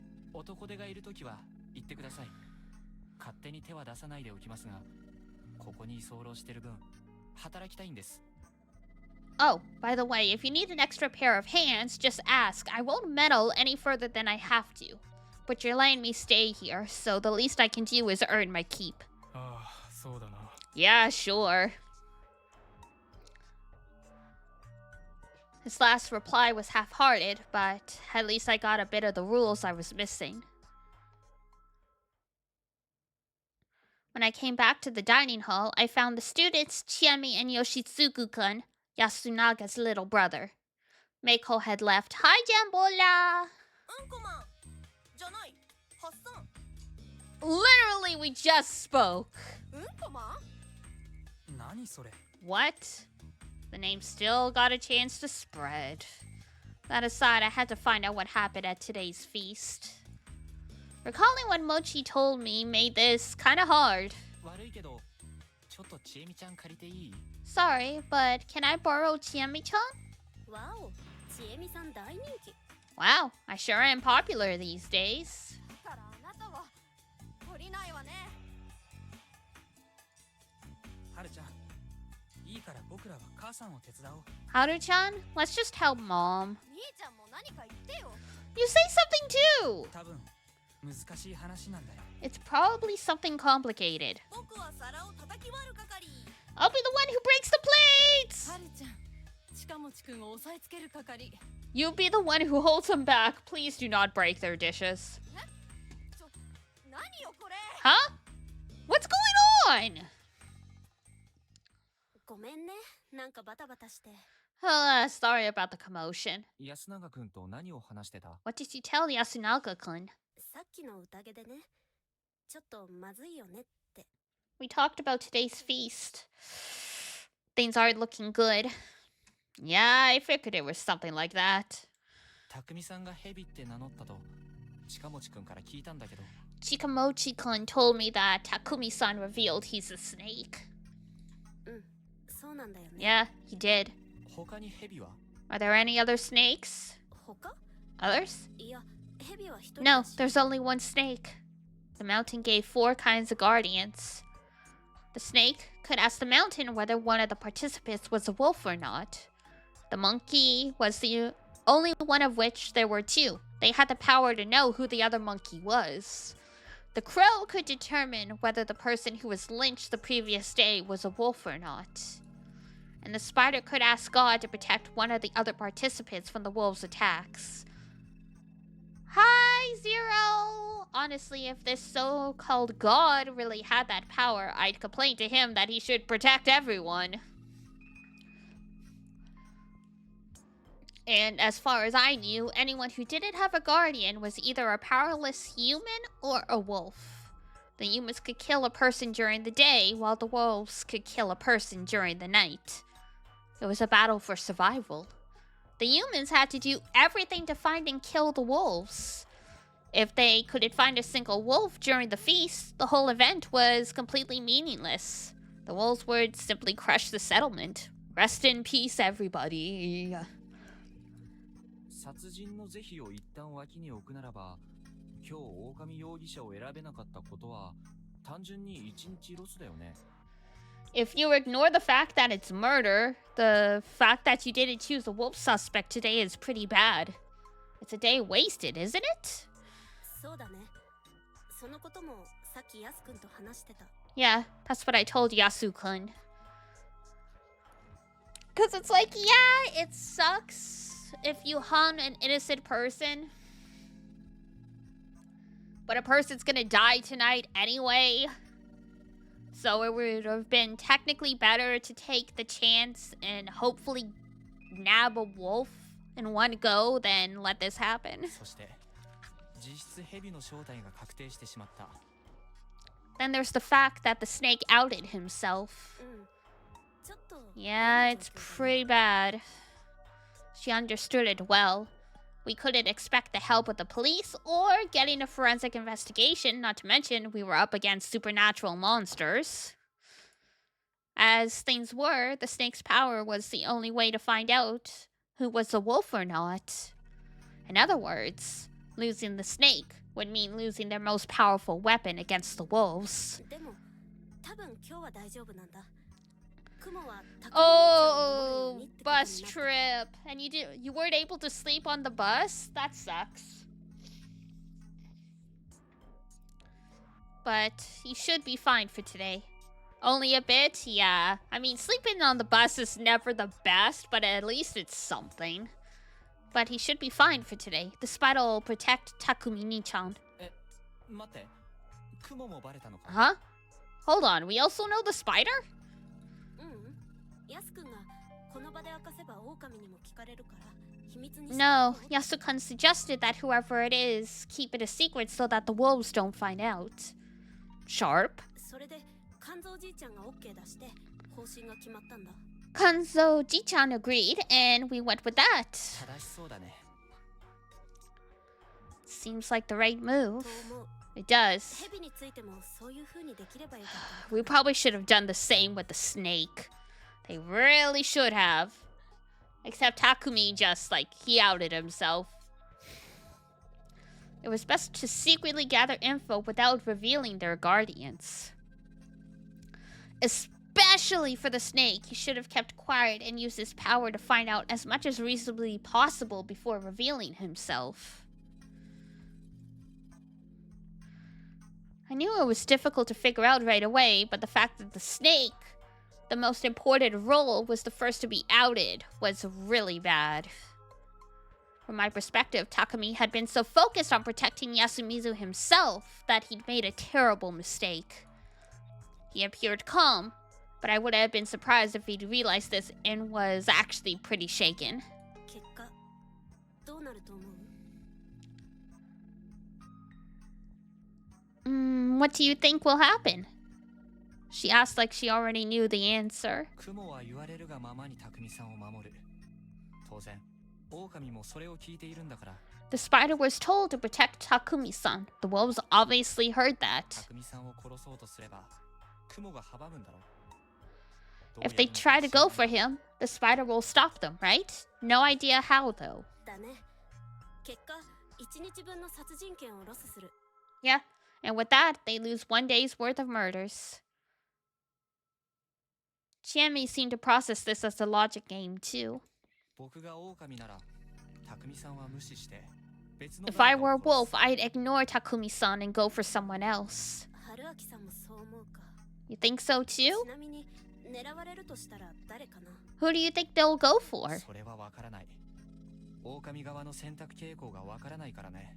[SPEAKER 2] Oh, by the way, if you need an extra pair of hands, just ask. I won't meddle any further than I have to. But you're letting me stay here, so the least I can do is earn my keep.
[SPEAKER 5] ああ、そうだな。
[SPEAKER 2] Yeah, sure. His last reply was half-hearted, but at least I got a bit of the rules I was missing. When I came back to the dining hall, I found the students Chiemi and Yoshitsugu-kun, Yasunaga's little brother. Meiko had left. Hi, Jambola!
[SPEAKER 8] うんこマンじゃないハッサン
[SPEAKER 2] Literally, we just spoke.
[SPEAKER 8] うんこマン
[SPEAKER 5] 何それ
[SPEAKER 2] What? The name still got a chance to spread. That aside, I had to find out what happened at today's feast. Recalling what Mochi told me made this kinda hard.
[SPEAKER 3] 悪いけどちょっとちえみちゃん借りていい？
[SPEAKER 2] Sorry, but can I borrow Chiemi-chan?
[SPEAKER 4] わおちえみさん大人気
[SPEAKER 2] Wow, I sure am popular these days.
[SPEAKER 8] からあなたは懲りないわね
[SPEAKER 5] はるちゃんいいから僕らは母さんを手伝おう
[SPEAKER 2] Haru-chan, let's just help Mom.
[SPEAKER 8] 兄ちゃんも何か言ってよ
[SPEAKER 2] You say something too!
[SPEAKER 5] 多分難しい話なんだよ
[SPEAKER 2] It's probably something complicated.
[SPEAKER 8] 僕は皿を叩き割る係
[SPEAKER 2] I'll be the one who breaks the plates!
[SPEAKER 6] はるちゃん近持くんを押さえつける係
[SPEAKER 2] You be the one who holds them back. Please do not break their dishes.
[SPEAKER 8] 何よこれ
[SPEAKER 2] Huh? What's going on?
[SPEAKER 4] ごめんねなんかバタバタして
[SPEAKER 2] Sorry about the commotion.
[SPEAKER 3] 安永くんと何を話してた？
[SPEAKER 2] What did you tell Yasunaga-kun?
[SPEAKER 4] さっきの宴でねちょっとまずいよねって
[SPEAKER 2] We talked about today's feast. Things aren't looking good. Yeah, I figured it was something like that.
[SPEAKER 3] 匠さんがヘビって名乗ったと近持くんから聞いたんだけど。
[SPEAKER 2] Chikamochi-kun told me that Takumi-san revealed he's a snake.
[SPEAKER 4] うんそうなんだよね
[SPEAKER 2] Yeah, he did.
[SPEAKER 3] 他にヘビは？
[SPEAKER 2] Are there any other snakes?
[SPEAKER 4] 他
[SPEAKER 2] Others?
[SPEAKER 4] いやヘビは一人
[SPEAKER 2] No,
[SPEAKER 4] だし
[SPEAKER 2] there's only one snake. The mountain gave 4 kinds of guardians. The snake could ask the mountain whether one of the participants was a wolf or not. The monkey was the only one of which there were 2. They had the power to know who the other monkey was. The crow could determine whether the person who was lynched the previous day was a wolf or not. And the spider could ask God to protect one of the other participants from the wolves' attacks. Hi, Zero! Honestly, if this so-called God really had that power, I'd complain to him that he should protect everyone. And as far as I knew, anyone who didn't have a guardian was either a powerless human or a wolf. The humans could kill a person during the day, while the wolves could kill a person during the night. It was a battle for survival. The humans had to do everything to find and kill the wolves. If they couldn't find a single wolf during the feast, the whole event was completely meaningless. The wolves would simply crush the settlement. Rest in peace, everybody.
[SPEAKER 3] 殺人の是非を一旦脇に置くならば、今日狼容疑者を選べなかったことは単純に一日ロスだよね。
[SPEAKER 2] If you ignore the fact that it's murder, the fact that you didn't choose a wolf suspect today is pretty bad. It's a day wasted, isn't it?
[SPEAKER 4] そうだねそのこともさっきヤスくんと話してた
[SPEAKER 2] Yeah, that's what I told Yasu-kun. Because it's like, yeah, it sucks if you harm an innocent person. But a person's gonna die tonight anyway. So it would have been technically better to take the chance and hopefully nab a wolf in one go than let this happen.
[SPEAKER 3] そして実質ヘビの正体が確定してしまった。
[SPEAKER 2] Then there's the fact that the snake outed himself.
[SPEAKER 4] うんちょっと
[SPEAKER 2] Yeah, it's pretty bad. She understood it well. We couldn't expect the help of the police or getting a forensic investigation, not to mention we were up against supernatural monsters. As things were, the snake's power was the only way to find out who was a wolf or not. In other words, losing the snake would mean losing their most powerful weapon against the wolves.
[SPEAKER 4] でも多分今日は大丈夫なんだ雲は匠兄ちゃんを守るよう
[SPEAKER 2] Oh,
[SPEAKER 4] にってことに
[SPEAKER 2] bus
[SPEAKER 4] なった。
[SPEAKER 2] trip. And you weren't able to sleep on the bus? That sucks. But you should be fine for today. Only a bit? Yeah. I mean, sleeping on the bus is never the best, but at least it's something. But he should be fine for today. The spider will protect Takumi-ni-chan.
[SPEAKER 3] 待って、雲もバレたのか。
[SPEAKER 2] Huh? Hold on, we also know the spider?
[SPEAKER 4] ヤス君がこの場で明かせば狼にも聞かれるから秘密にして。
[SPEAKER 2] No, Yasukun suggested that whoever it is keep it a secret so that the wolves don't find out. Sharp.
[SPEAKER 4] それで肝臓じいちゃんが OK 出して方針が決まったんだ。
[SPEAKER 2] Kanzo Ji-chan agreed, and we went with that.
[SPEAKER 3] 正しそうだね。
[SPEAKER 2] Seems like the right move.
[SPEAKER 4] と思う。
[SPEAKER 2] It does.
[SPEAKER 4] ヘビについてもそういう風にできればよかった。
[SPEAKER 2] We probably should have done the same with the snake. They really should have. Except Takumi just, like, he outed himself. It was best to secretly gather info without revealing their guardians. Especially for the snake, he should have kept quiet and used his power to find out as much as reasonably possible before revealing himself. I knew it was difficult to figure out right away, but the fact that the snake, the most important role, was the first to be outed was really bad. From my perspective, Takumi had been so focused on protecting Yasumizu himself that he'd made a terrible mistake. He appeared calm, but I would have been surprised if he'd realized this and was actually pretty shaken.
[SPEAKER 4] 結果どうなると思う？
[SPEAKER 2] What do you think will happen? She asked like she already knew the answer.
[SPEAKER 3] 雲は言われるがままに匠さんを守る。当然、狼もそれを聞いているんだから。
[SPEAKER 2] The spider was told to protect Takumi-san. The wolves obviously heard that.
[SPEAKER 3] 匠さんを殺そうとすれば、雲が阻むんだろ。
[SPEAKER 2] If they try to go for him, the spider will stop them, right? No idea how, though.
[SPEAKER 4] だね。結果1日分の殺人権をロスする。
[SPEAKER 2] Yeah, and with that, they lose 1 day's worth of murders. Chiemi seemed to process this as a logic game, too.
[SPEAKER 3] 僕が狼なら、匠さんは無視して、別の
[SPEAKER 2] If I
[SPEAKER 3] 誰
[SPEAKER 2] were a
[SPEAKER 3] かを殺
[SPEAKER 2] wolf,
[SPEAKER 3] す。
[SPEAKER 2] I'd ignore Takumi-san and go for someone else.
[SPEAKER 4] 春明さんもそう思うか。
[SPEAKER 2] You think so, too?
[SPEAKER 4] ちなみに狙われるとしたら誰かな？
[SPEAKER 2] Who do you think they'll go for?
[SPEAKER 3] それはわからない。狼側の選択傾向がわからないからね。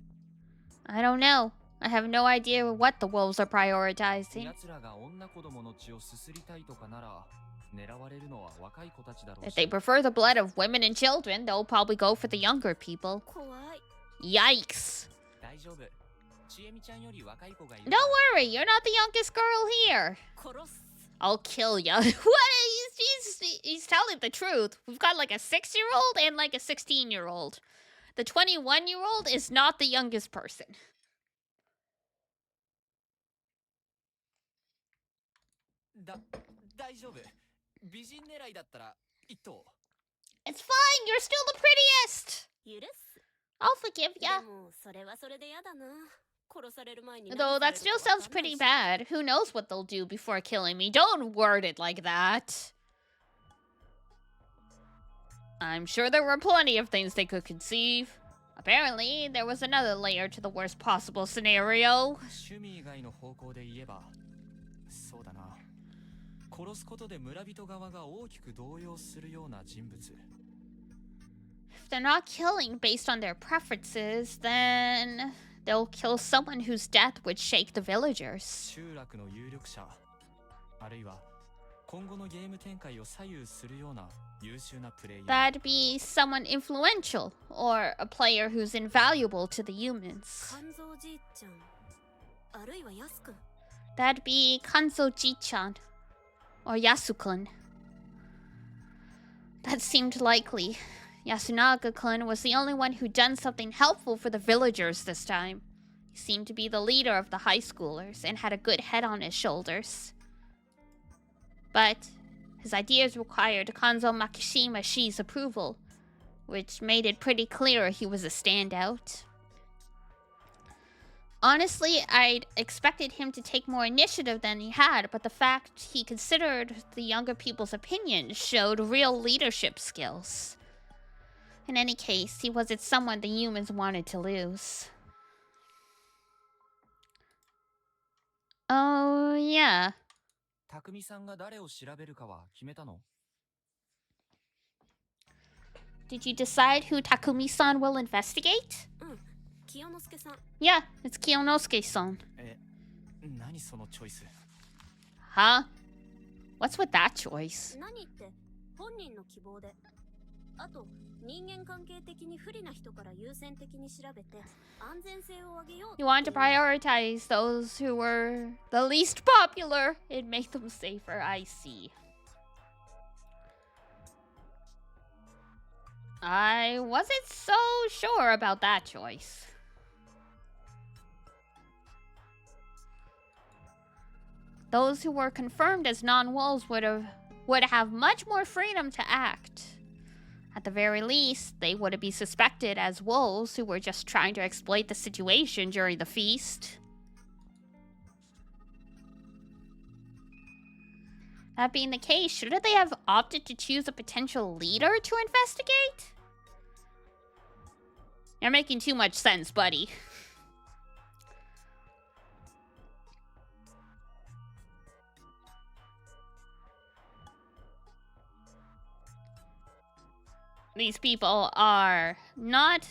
[SPEAKER 2] I don't know. I have no idea what the wolves are prioritizing.
[SPEAKER 3] 奴らが女子供の血をすすりたいとかなら、狙われるのは若い子たちだろう
[SPEAKER 2] If
[SPEAKER 3] し。
[SPEAKER 2] they prefer the blood of women and children, they'll probably go for the younger people.
[SPEAKER 4] 怖い。
[SPEAKER 2] Yikes.
[SPEAKER 3] 大丈夫。ちえみちゃんより若い子がいる。
[SPEAKER 2] Don't worry, you're not the youngest girl here.
[SPEAKER 4] 殺す。
[SPEAKER 2] I'll kill you. What? He's telling the truth. We've got like a 6-year-old and like a 16-year-old. The 21-year-old is not the youngest person.
[SPEAKER 3] 大丈夫。美人狙いだったら一頭。
[SPEAKER 2] It's fine, you're still the prettiest.
[SPEAKER 4] 許す。
[SPEAKER 2] I'll forgive
[SPEAKER 4] で
[SPEAKER 2] ya.
[SPEAKER 4] もそれはそれでやだな。殺される前に何
[SPEAKER 2] Though
[SPEAKER 4] され
[SPEAKER 2] that
[SPEAKER 4] る
[SPEAKER 2] still
[SPEAKER 4] かわ
[SPEAKER 2] sounds
[SPEAKER 4] かんない
[SPEAKER 2] pretty
[SPEAKER 4] し。
[SPEAKER 2] bad. Who knows what they'll do before killing me? Don't word it like that. I'm sure there were plenty of things they could conceive. Apparently, there was another layer to the worst possible scenario.
[SPEAKER 3] 趣味以外の方向で言えば、そうだな。殺すことで村人側が大きく動揺するような人物。
[SPEAKER 2] If they're not killing based on their preferences, then they'll kill someone whose death would shake the villagers.
[SPEAKER 3] 集落の有力者、あるいは今後のゲーム展開を左右するような優秀なプレイヤー。
[SPEAKER 2] That'd be someone influential, or a player who's invaluable to the humans.
[SPEAKER 4] 肝臓じいちゃん。あるいはヤス君。
[SPEAKER 2] That'd be Kanzo Ji-chan, or Yasukun. That seemed likely. Yasunaga-kun was the only one who'd done something helpful for the villagers this time. He seemed to be the leader of the high schoolers and had a good head on his shoulders. But his ideas required Kanzo Makishima Shi's approval, which made it pretty clear he was a standout. Honestly, I'd expected him to take more initiative than he had, but the fact he considered the younger people's opinions showed real leadership skills. In any case, he wasn't someone the humans wanted to lose. Oh, yeah.
[SPEAKER 3] 匠さんが誰を調べるかは決めたの？
[SPEAKER 2] Did you decide who Takumi-san will investigate?
[SPEAKER 4] 清之助さん。
[SPEAKER 2] Yeah, it's Kiyonosuke-san.
[SPEAKER 3] 何そのチョイス？
[SPEAKER 2] Huh? What's with that choice?
[SPEAKER 4] 何って本人の希望で。あと人間関係的に不利な人から優先的に調べて安全性を上げよう。
[SPEAKER 2] You want to prioritize those who were the least popular and make them safer, I see. I wasn't so sure about that choice. Those who were confirmed as non-wolves would have much more freedom to act. At the very least, they wouldn't be suspected as wolves who were just trying to exploit the situation during the feast. That being the case, shouldn't they have opted to choose a potential leader to investigate? You're making too much sense, buddy. These people are not...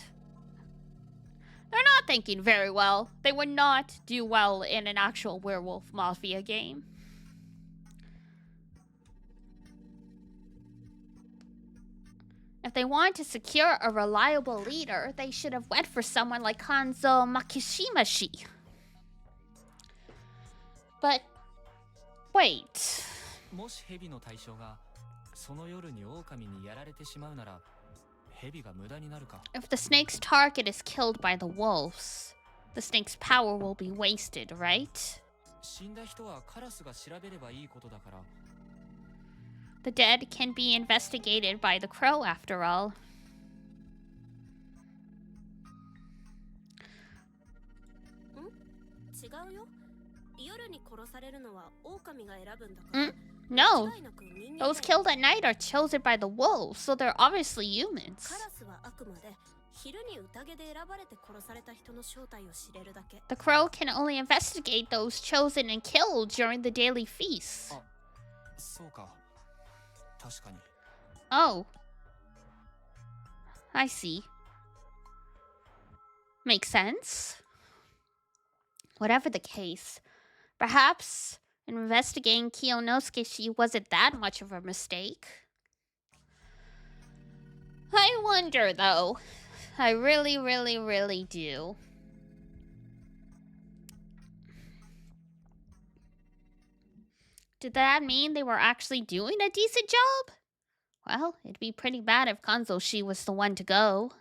[SPEAKER 2] They're not thinking very well. They would not do well in an actual werewolf mafia game. If they want to secure a reliable leader, they should have went for someone like Hanzo Makishimashi. But... wait...
[SPEAKER 3] もし蛇の対象がその夜に狼にやられてしまうなら蛇が無駄になるか？
[SPEAKER 2] If the snake's target is killed by the wolves, the snake's power will be wasted, right?
[SPEAKER 3] 死んだ人はカラスが調べればいいことだから。
[SPEAKER 2] The dead can be investigated by the crow, after all.
[SPEAKER 4] 違うよ。夜に殺されるのは狼が選ぶんだから。
[SPEAKER 2] No, those killed at night are chosen by the wolves, so they're obviously humans.
[SPEAKER 4] カラスはあくまで昼に宴で選ばれて殺された人の正体を知れるだけ。
[SPEAKER 2] The crow can only investigate those chosen and killed during the daily feast.
[SPEAKER 3] あ、そうか。確かに。
[SPEAKER 2] Oh. I see. Makes sense. Whatever the case, perhaps investigating Kiyonosuke wasn't that much of a mistake. I wonder, though. I really, really, really do. Did that mean they were actually doing a decent job? Well, it'd be pretty bad if Kanzoshi was the one to go.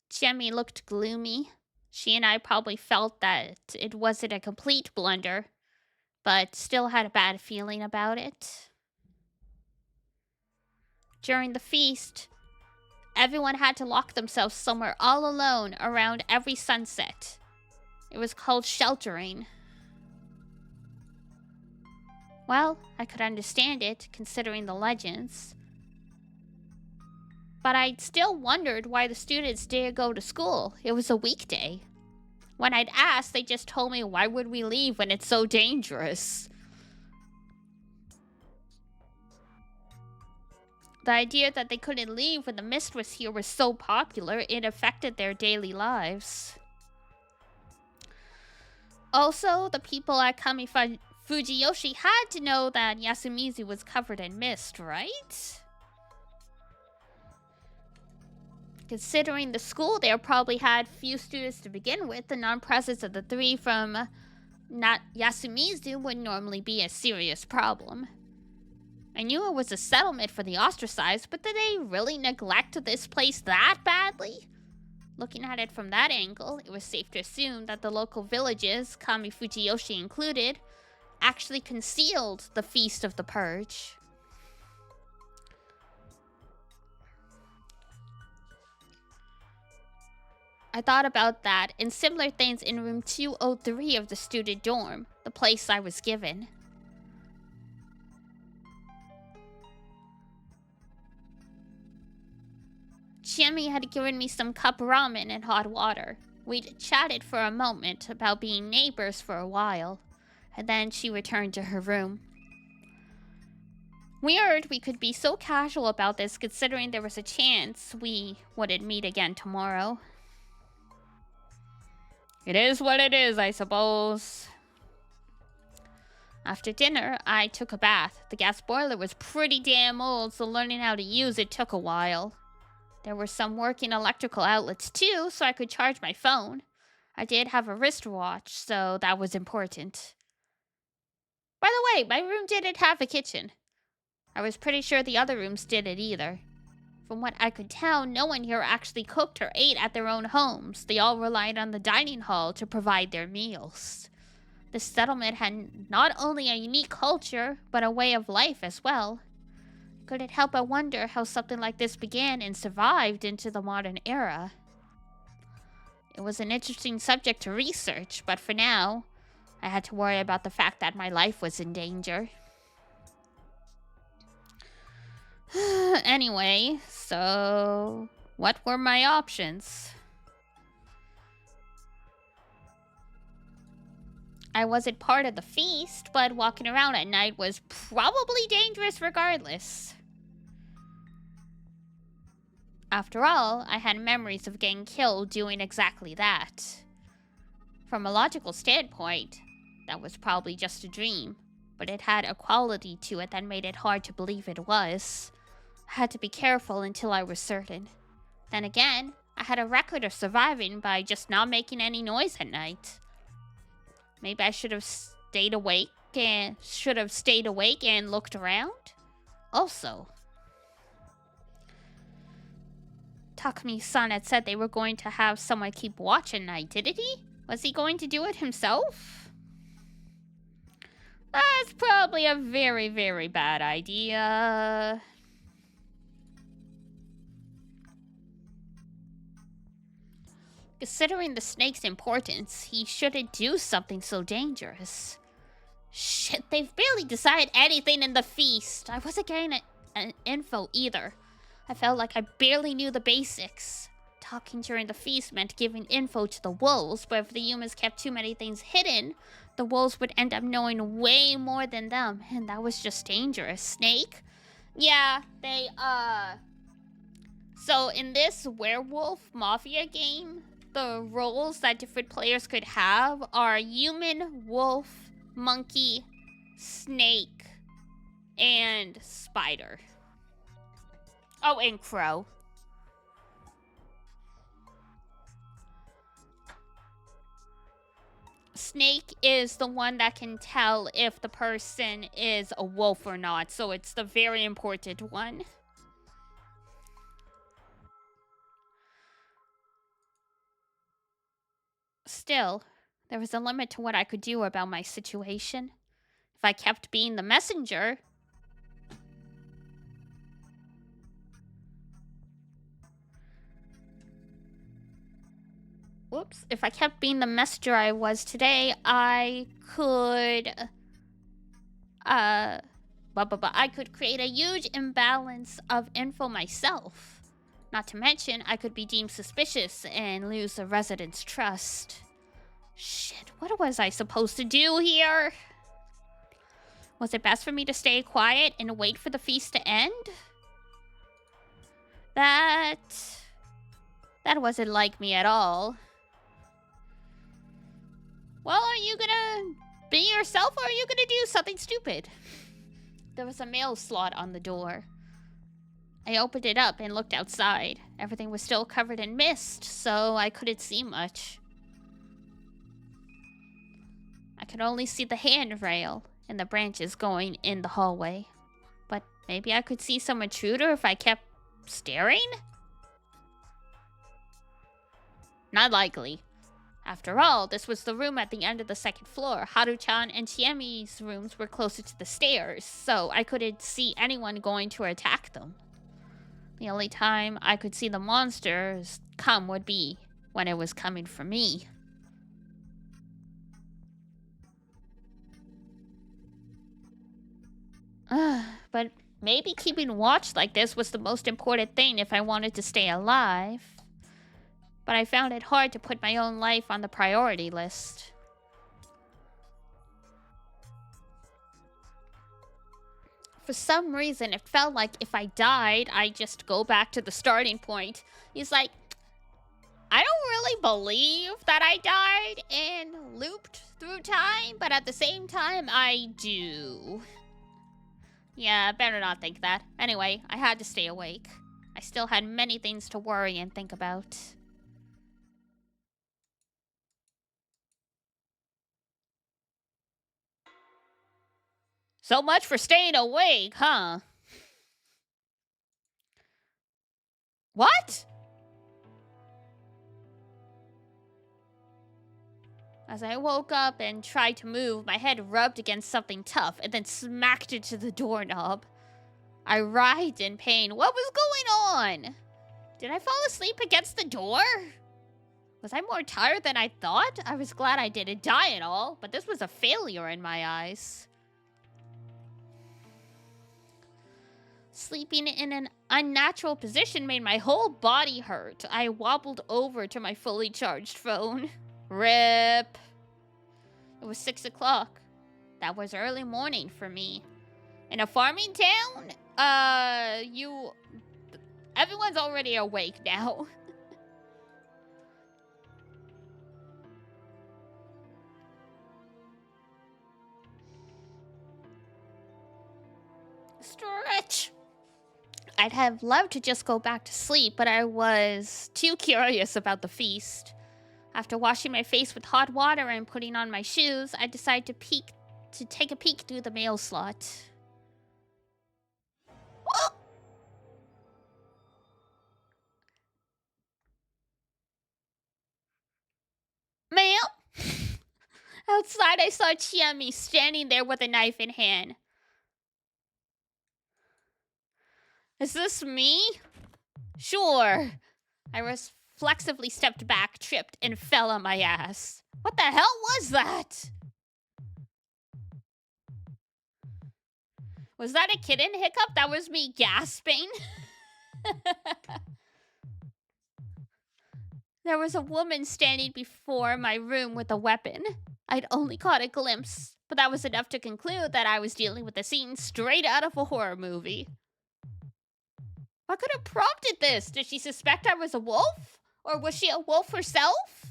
[SPEAKER 2] Chemi looked gloomy. She and I probably felt that it wasn't a complete blunder, but still had a bad feeling about it. During the feast, everyone had to lock themselves somewhere all alone around every sunset. It was called sheltering. Well, I could understand it, considering the legends. But I still wondered why the students didn't go to school. It was a weekday. When I'd asked, they just told me, why would we leave when it's so dangerous? The idea that they couldn't leave when the mist was here was so popular, it affected their daily lives. Also, the people at Fujiyoshi had to know that Yasumizu was covered in mist, right? Considering the school there probably had few students to begin with, the non-presence of the three from not Yasumizu would normally be a serious problem. I knew it was a settlement for the ostracized, but did they really neglect this place that badly? Looking at it from that angle, it was safe to assume that the local villages, Kami Fujiyoshi included, actually concealed the Feast of the Purge. I thought about that and similar things in room 203 of the student dorm, the place I was given. Jimmy had given me some cup ramen and hot water. We'd chatted for a moment about being neighbors for a while, and then she returned to her room. Weird we could be so casual about this considering there was a chance we wouldn't meet again tomorrow. It is what it is, I suppose. After dinner, I took a bath. The gas boiler was pretty damn old, so learning how to use it took a while. There were some working electrical outlets too, so I could charge my phone. I did have a wristwatch, so that was important. By the way, my room didn't have a kitchen. I was pretty sure the other rooms didn't either. From what I could tell, no one here actually cooked or ate at their own homes. They all relied on the dining hall to provide their meals. The settlement had not only a unique culture, but a way of life as well. Couldn't help but wonder how something like this began and survived into the modern era. It was an interesting subject to research, but for now, I had to worry about the fact that my life was in danger. Anyway, so what were my options? I wasn't part of the feast, but walking around at night was probably dangerous regardless. After all, I had memories of getting killed doing exactly that. From a logical standpoint, that was probably just a dream, but it had a quality to it that made it hard to believe it was. I had to be careful until I was certain. Then again, I had a record of surviving by just not making any noise at night. Maybe I should have stayed awake and looked around? Also, Takumi-san had said they were going to have someone keep watch at night, didn't he? Was he going to do it himself? That's probably a very, very bad idea. Considering the snake's importance, he shouldn't do something so dangerous. Shit, they've barely decided anything in the feast. I wasn't getting an info either. I felt like I barely knew the basics. Talking during the feast meant giving info to the wolves, but if the humans kept too many things hidden, the wolves would end up knowing way more than them, and that was just dangerous. Snake? Yeah, So in this werewolf mafia game, the roles that different players could have are human, wolf, monkey, snake, and spider. Oh, and crow. Snake is the one that can tell if the person is a wolf or not, so it's the very important one. Still, there was a limit to what I could do about my situation. If I kept being the messenger... Whoops. If I kept being the messenger I was today, I could... I could create a huge imbalance of info myself. Not to mention, I could be deemed suspicious and lose the residents' trust. Shit, what was I supposed to do here? Was it best for me to stay quiet and wait for the feast to end? That wasn't like me at all. Well, are you gonna be yourself or are you gonna do something stupid? There was a mail slot on the door. I opened it up and looked outside. Everything was still covered in mist, so I couldn't see much. I could only see the handrail and the branches going in the hallway. But maybe I could see some intruder if I kept staring? Not likely. After all, this was the room at the end of the second floor. Haru-chan and Chiemi's rooms were closer to the stairs, so I couldn't see anyone going to attack them. The only time I could see the monsters come would be when it was coming for me. But maybe keeping watch like this was the most important thing if I wanted to stay alive. But I found it hard to put my own life on the priority list. For some reason, it felt like if I died, I'd just go back to the starting point. He's like, I don't really believe that I died and looped through time, but at the same time, I do. Yeah, better not think that. Anyway, I had to stay awake. I still had many things to worry and think about. So much for staying awake, huh? What? As I woke up and tried to move, my head rubbed against something tough and then smacked into the doorknob. I writhed in pain. What was going on? Did I fall asleep against the door? Was I more tired than I thought? I was glad I didn't die at all, but this was a failure in my eyes. Sleeping in an unnatural position made my whole body hurt. I wobbled over to my fully charged phone. RIP. It was 6 o'clock. That was early morning for me. In a farming town? Everyone's already awake now. Stretch. I'd have loved to just go back to sleep, but I was too curious about the feast. After washing my face with hot water and putting on my shoes, I decided to take a peek through the mail slot. Oh! Mail? Outside, I saw Chiemi standing there with a knife in hand. Is this me? Sure. I reflexively stepped back, tripped, and fell on my ass. What the hell was that? Was that a kitten hiccup? That was me gasping. There was a woman standing before my room with a weapon. I'd only caught a glimpse, but that was enough to conclude that I was dealing with a scene straight out of a horror movie. What could have prompted this? Did she suspect I was a wolf? Or was she a wolf herself?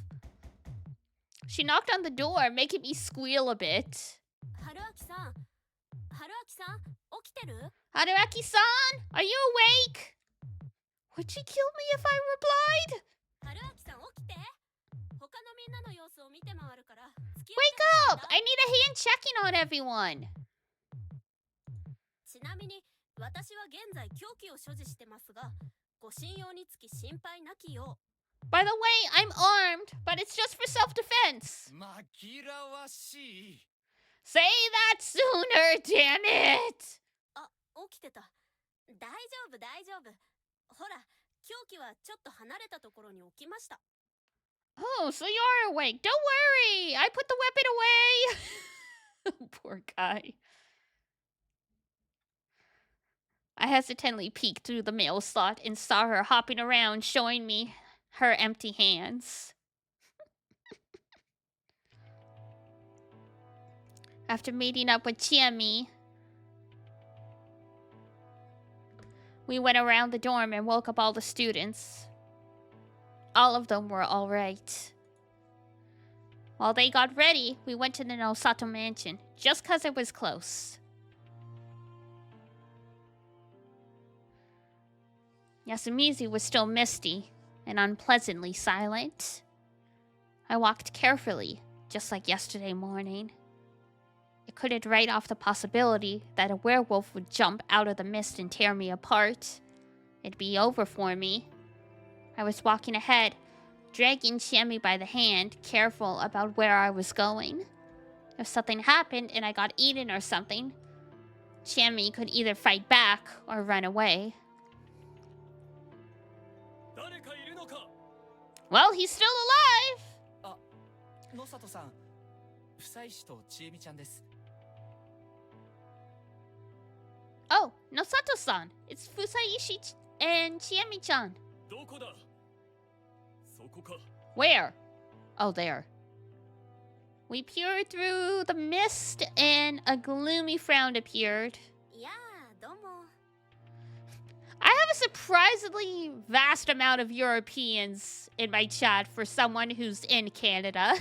[SPEAKER 2] She knocked on the door, making me squeal a bit.
[SPEAKER 4] Haruaki-san? Haruaki-san? 起きてる?
[SPEAKER 2] Haruaki-san? Are you awake? Would she kill me if I replied?
[SPEAKER 4] ハルアキさん起きて。他のみんなの様子を見て回るから。
[SPEAKER 2] Wake up! I need a hand checking on everyone.
[SPEAKER 4] ちなみに私は現在凶器を所持してますが、ご信用につき心配なきよう。
[SPEAKER 2] By the way, I'm armed, but it's just for self-defense.
[SPEAKER 3] 紛らわしい。
[SPEAKER 2] Say that sooner, damn it!
[SPEAKER 4] あ、起きてた。大丈夫大丈夫。ほら、凶器はちょっと離れたところに置きました。
[SPEAKER 2] Oh, so you're awake. Don't worry. I put the weapon away. Poor guy. I hesitantly peeked through the mail slot and saw her hopping around, showing me her empty hands. After meeting up with Chiemi, we went around the dorm and woke up all the students. All of them were all right. While they got ready, we went to the Nosato mansion, just 'cause it was close. Yasumizu was still misty and unpleasantly silent. I walked carefully, just like yesterday morning. I couldn't write off the possibility that a werewolf would jump out of the mist and tear me apart. It'd be over for me. I was walking ahead, dragging Chiemi by the hand, careful about where I was going. If something happened and I got eaten or something, Chiemi could either fight back or run away. Well, he's still alive.
[SPEAKER 3] 野里さん、久石とちえみちゃんです。
[SPEAKER 2] Oh, Nosato-san. It's Fusaishi and Chiemi-chan.
[SPEAKER 9] どこだ？そこか。
[SPEAKER 2] Where? Oh, there. We peered through the mist and a gloomy frown appeared.
[SPEAKER 4] いやー、どうも。
[SPEAKER 2] I have a surprisingly vast amount of Europeans in my chat for someone who's in Canada.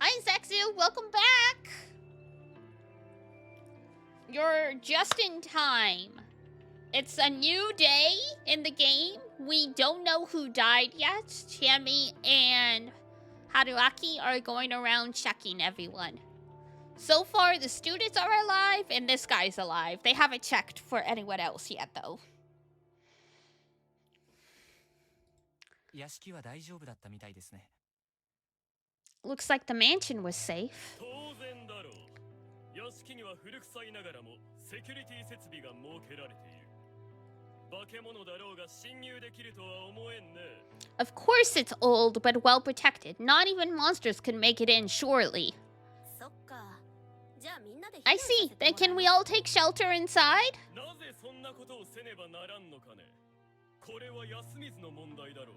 [SPEAKER 2] Hi, Zexu. Welcome back. You're just in time. It's a new day in the game. We don't know who died yet. Chami and Haruaki are going around checking everyone. So far, the students are alive and this guy's alive. They haven't checked for anyone else yet, though.
[SPEAKER 3] 屋敷は大丈夫だったみたいですね。
[SPEAKER 2] Looks like the mansion was safe.
[SPEAKER 9] 当然だろう。屋敷には古臭いながらもセキュリティ設備が設けられている。化け物だろうが侵入できるとは思えんね。
[SPEAKER 2] Of course it's old, but well protected. Not even monsters can make it in, surely.
[SPEAKER 4] そっか。じゃあみんなで避
[SPEAKER 2] I
[SPEAKER 4] 難させ
[SPEAKER 2] see.
[SPEAKER 4] て
[SPEAKER 2] Then
[SPEAKER 4] もら
[SPEAKER 2] can
[SPEAKER 4] う
[SPEAKER 2] we all take shelter inside?
[SPEAKER 9] なぜそんなことをせねばならんのかね。これは安水の問題だろう。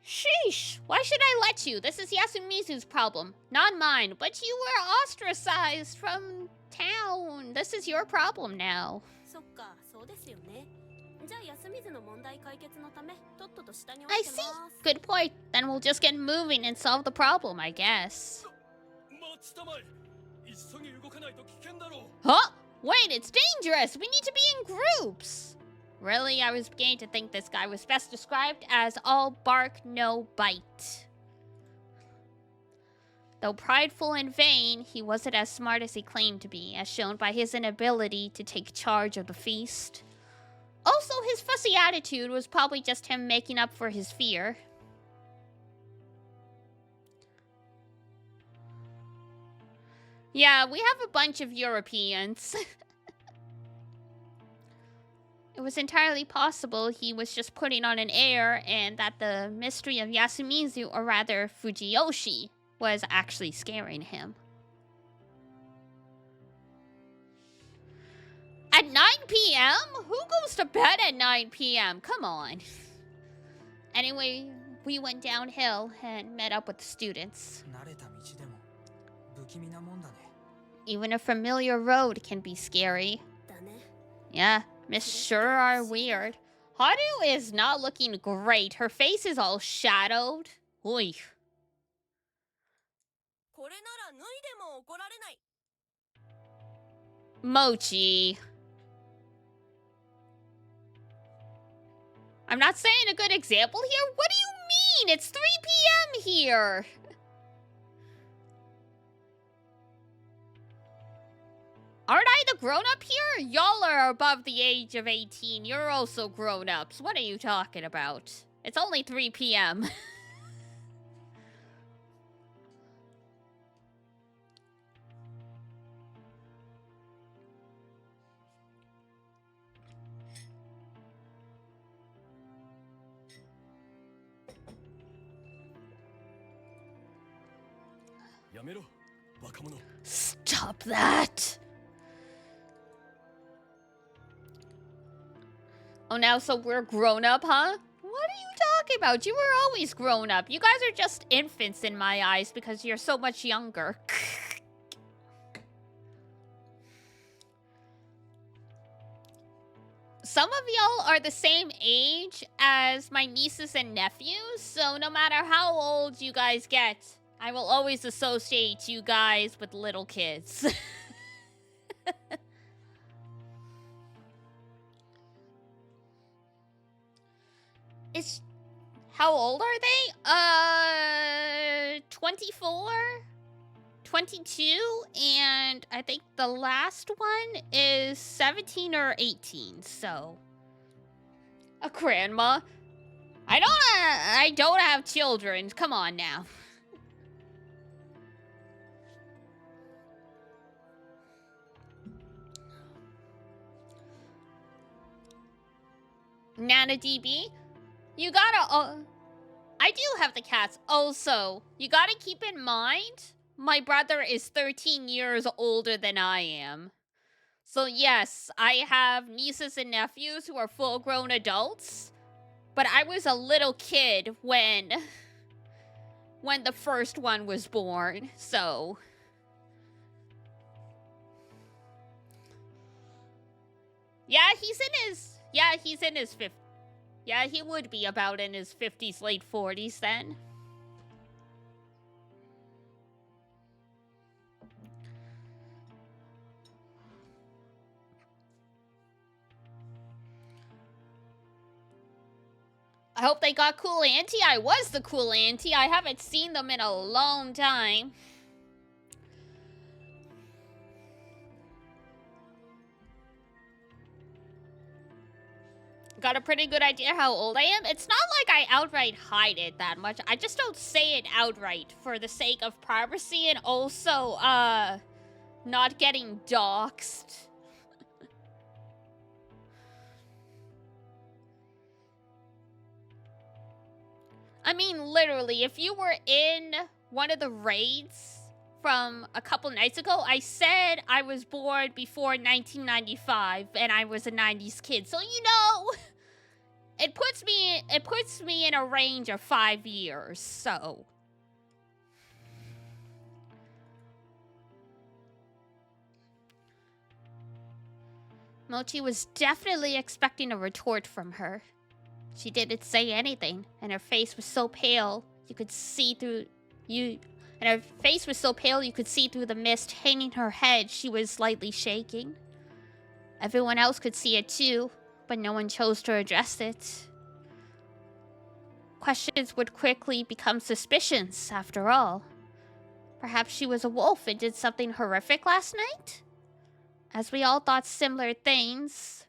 [SPEAKER 2] Sheesh. Why should I let you? This is Yasumizu's problem, not mine. But you were ostracized from town. This is your problem now.
[SPEAKER 4] そっか、そうですよね。じゃあ安水の問題解決のため、とっとと下に降
[SPEAKER 2] I
[SPEAKER 4] りて
[SPEAKER 2] see.
[SPEAKER 4] ます。
[SPEAKER 2] Good point. Then we'll just get moving and solve the problem, I guess.
[SPEAKER 9] 待ちたまえ。急ぎ動かないと危険だろう。
[SPEAKER 2] Huh? Wait, it's dangerous. We need to be in groups. Really? I was beginning to think this guy was best described as all bark, no bite. Though prideful and vain, he wasn't as smart as he claimed to be, as shown by his inability to take charge of the feast. Also, his fussy attitude was probably just him making up for his fear. Yeah, we have a bunch of Europeans. It was entirely possible he was just putting on an air and that the mystery of Yasumizu, or rather Fujiyoshi, was actually scaring him. At 9 p.m.? Who goes to bed at 9 p.m.? Come on. Anyway, we went downhill and met up with the students.
[SPEAKER 5] 慣れた道でも不気味なもんだね。
[SPEAKER 2] Even a familiar road can be scary.
[SPEAKER 4] だね。
[SPEAKER 2] Yeah, Miss sure are weird. Haru is not looking great. Her face is all shadowed. Oy.
[SPEAKER 8] これなら脱いでも怒られない。
[SPEAKER 2] Mochi. I'm not saying a good example here. What do you mean? It's 3 p.m. here. Aren't I the grown-up here? Y'all are above the age of 18. You're also grown-ups. What are you talking about? It's only 3 p.m. Stop that! Oh, now so we're grown up, huh? What are you talking about? You were always grown up. You guys are just infants in my eyes because you're so much younger. Some of y'all are the same age as my nieces and nephews, so no matter how old you guys get, I will always associate you guys with little kids. It's... How old are they? 24? 22? And I think the last one is 17 or 18, so... A grandma? I don't have children. Come on now. Nana DB, you gotta... I do have the cats. Also, you gotta keep in mind, my brother is 13 years older than I am. So yes, I have nieces and nephews who are full-grown adults. But I was a little kid when the first one was born, so... Yeah, he's in his 50s. Yeah, he would be about in his 50s, late 40s then. I hope they got cool auntie. I was the cool auntie. I haven't seen them in a long time. Got a pretty good idea how old I am. It's not like I outright hide it that much. I just don't say it outright for the sake of privacy and also, not getting doxxed. I mean, literally, if you were in one of the raids from a couple nights ago, I said I was born before 1995 and I was a 90s kid. So, you know, it puts me in a range of 5 years, so. Mochi was definitely expecting a retort from her. She didn't say anything, and her face was so pale you could see through the mist hanging her head. She was slightly shaking. Everyone else could see it too, but no one chose to address it. Questions would quickly become suspicions, after all. Perhaps she was a wolf and did something horrific last night? As we all thought similar things...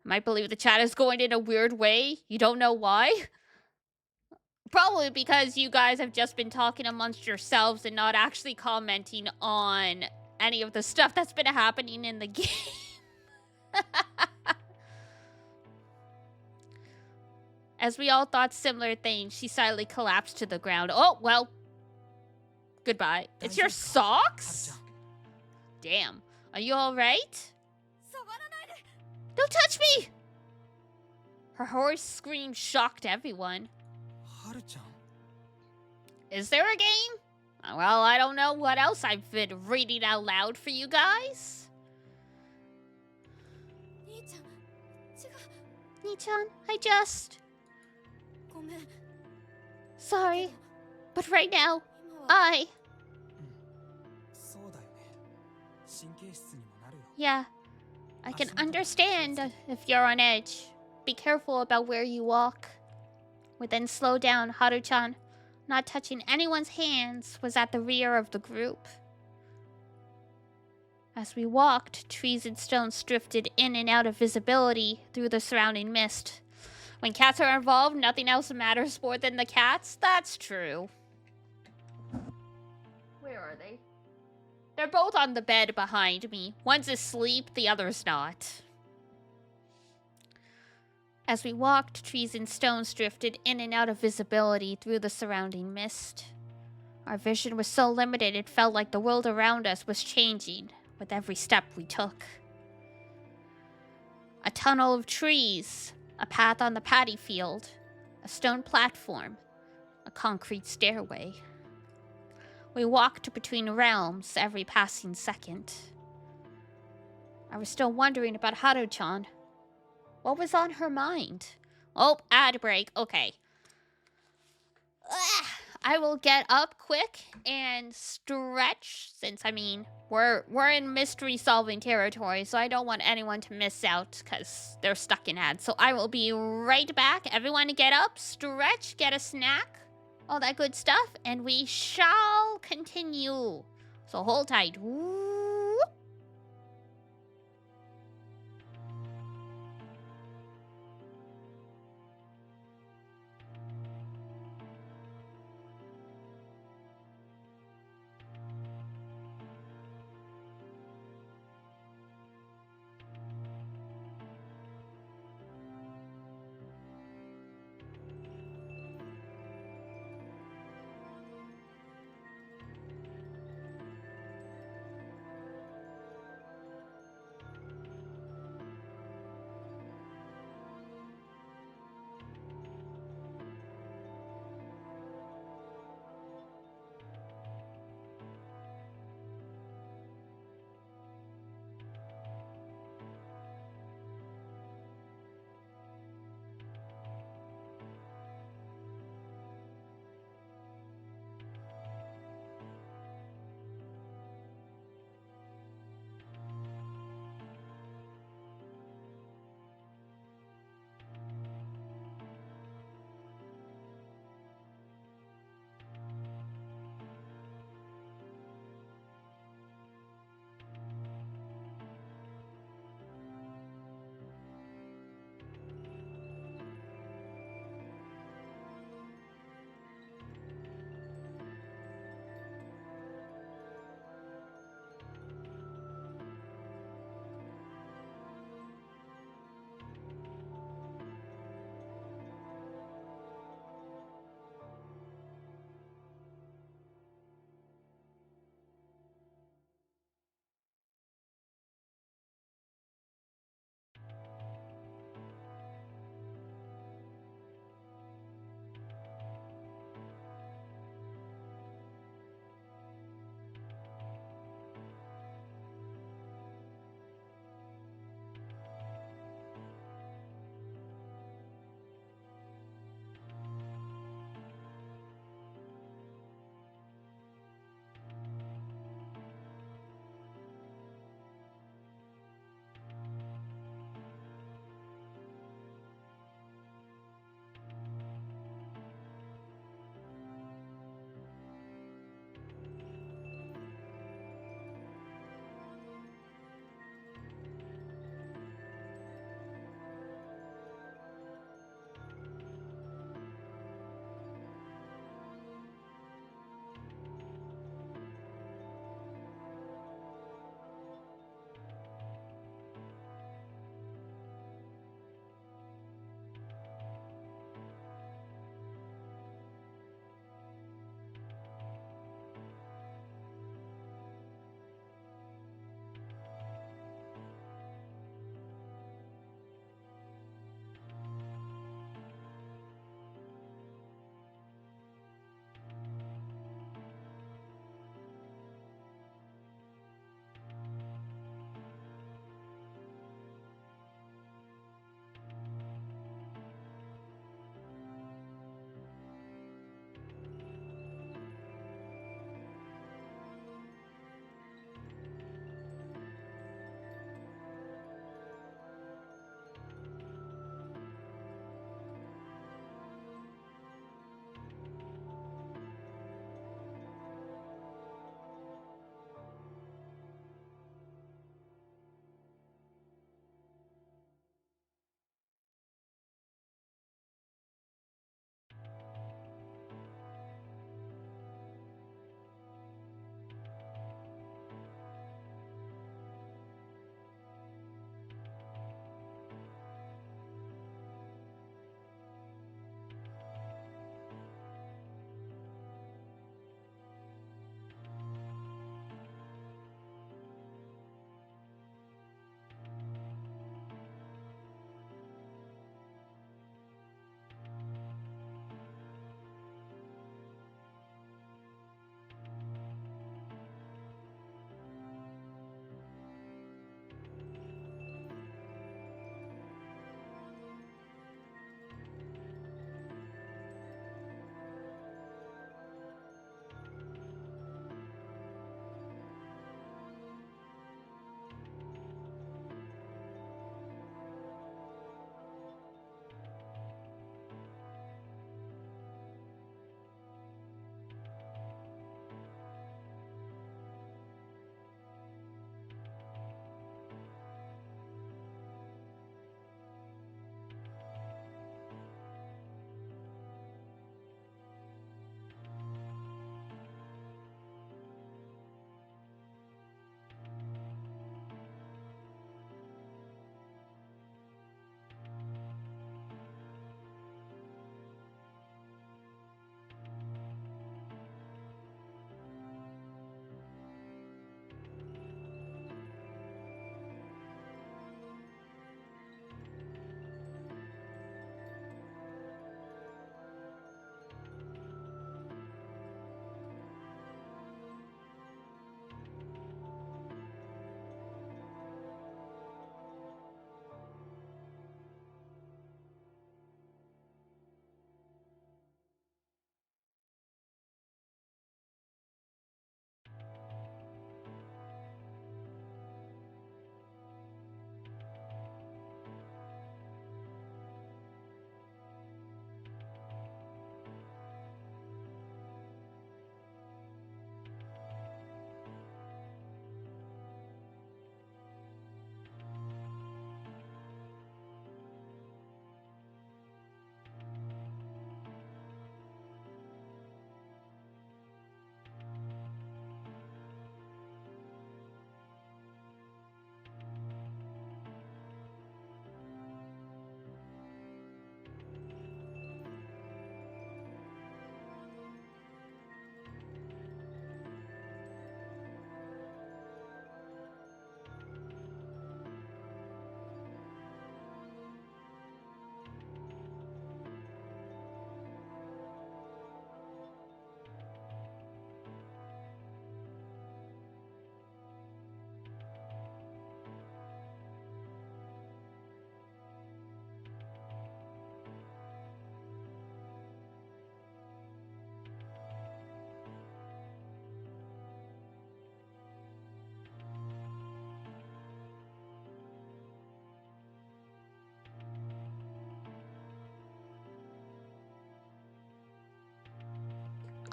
[SPEAKER 2] I might believe the chat is going in a weird way. You don't know why? Probably because you guys have just been talking amongst yourselves and not actually commenting on any of the stuff that's been happening in the game. As we all thought similar things, she silently collapsed to the ground. Oh, well. Goodbye. It's your socks? Damn. Are you alright? Don't touch me! Her hoarse scream shocked everyone.
[SPEAKER 5] Haru-chan.
[SPEAKER 2] Is there a game? Well, I don't know what else I've been reading out loud for you guys. Nii-chan, I just... Sorry, but right now, Yeah, I can understand if you're on edge. Be careful about where you walk. We then slow down. Haru-chan, not touching anyone's hands, was at the rear of the group. As we walked, trees and stones drifted in and out of visibility through the surrounding mist. When cats are involved, nothing else matters more than the cats. That's true. Where are they? They're both on the bed behind me. One's asleep, the other's not. As we walked, trees and stones drifted in and out of visibility through the surrounding mist. Our vision was so limited it felt like the world around us was changing with every step we took. A tunnel of trees, a path on the paddy field, a stone platform, a concrete stairway. We walked between realms every passing second. I was still wondering about Haru-chan. What was on her mind? Oh, ad break. Okay. I will get up quick and stretch, since, I mean, we're in mystery solving territory, so I don't want anyone to miss out because they're stuck in ads. So I will be right back. Everyone get up, stretch, get a snack, all that good stuff, and we shall continue. So hold tight. Woo.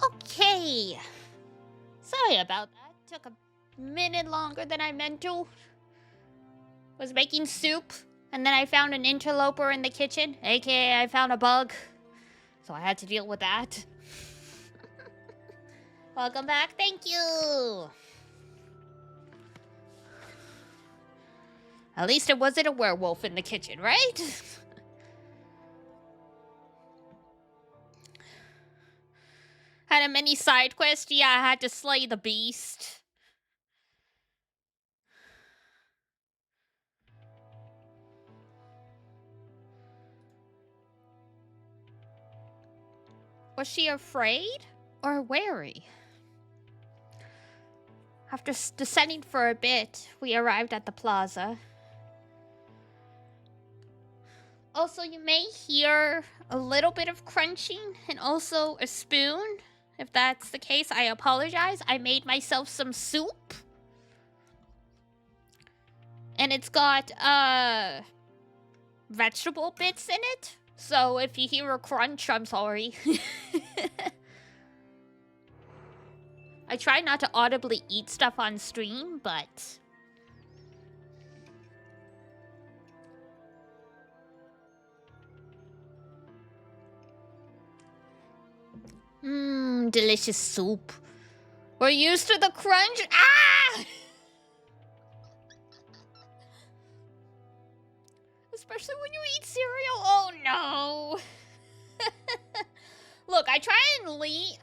[SPEAKER 2] Okay. Sorry about that. Took a minute longer than I meant to. Was making soup, and then I found an interloper in the kitchen, aka I found a bug. So I had to deal with that. Welcome back. Thank you. At least it wasn't a werewolf in the kitchen, right? Had a mini side quest. Yeah, I had to slay the beast. Was she afraid or wary? After descending for a bit, we arrived at the plaza. Also, you may hear a little bit of crunching and also a spoon. If that's the case, I apologize. I made myself some soup. And it's got, vegetable bits in it. So if you hear a crunch, I'm sorry. I try not to audibly eat stuff on stream, but... delicious soup. We're used to the crunch. Ah! Especially when you eat cereal. Oh no. Look, I try and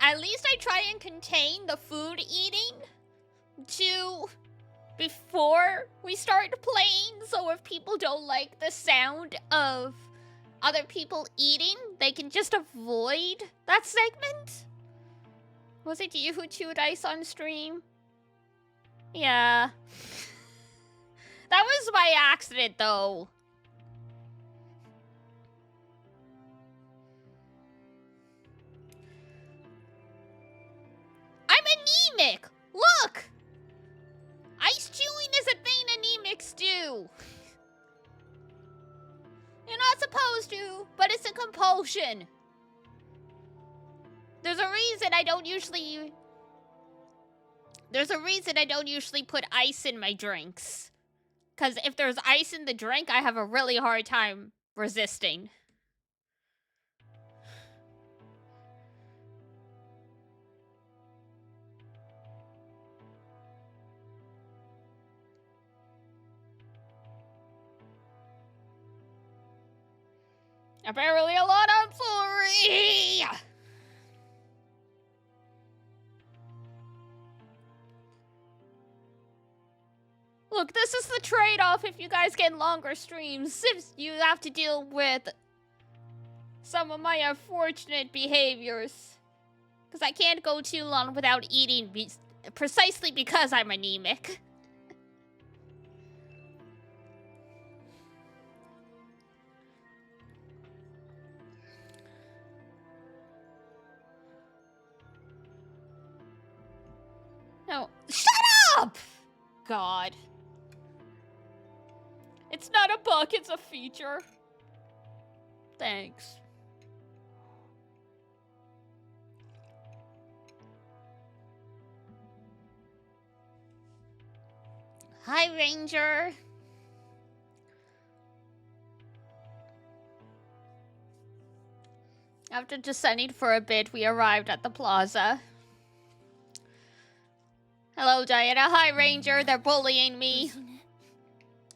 [SPEAKER 2] at least I try and contain the food eating to before we start playing. So if people don't like the sound of other people eating, they can just avoid that segment. Was it you who chewed ice on stream? Yeah. That was by accident, though. I'm anemic! Look! Ice chewing is a thing anemics do. You're not supposed to, but it's a compulsion. There's a reason I don't usually put ice in my drinks. Because if there's ice in the drink, I have a really hard time resisting. Apparently a lot, I'm sorry! Look, this is the trade-off if you guys get longer streams. You have to deal with some of my unfortunate behaviors. Because I can't go too long without eating precisely because I'm anemic. No. Shut up! God. It's not a bug, it's a feature. Thanks. Hi, Ranger. After descending for a bit, we arrived at the plaza. Hello, Diana. Hi, Ranger. They're bullying me.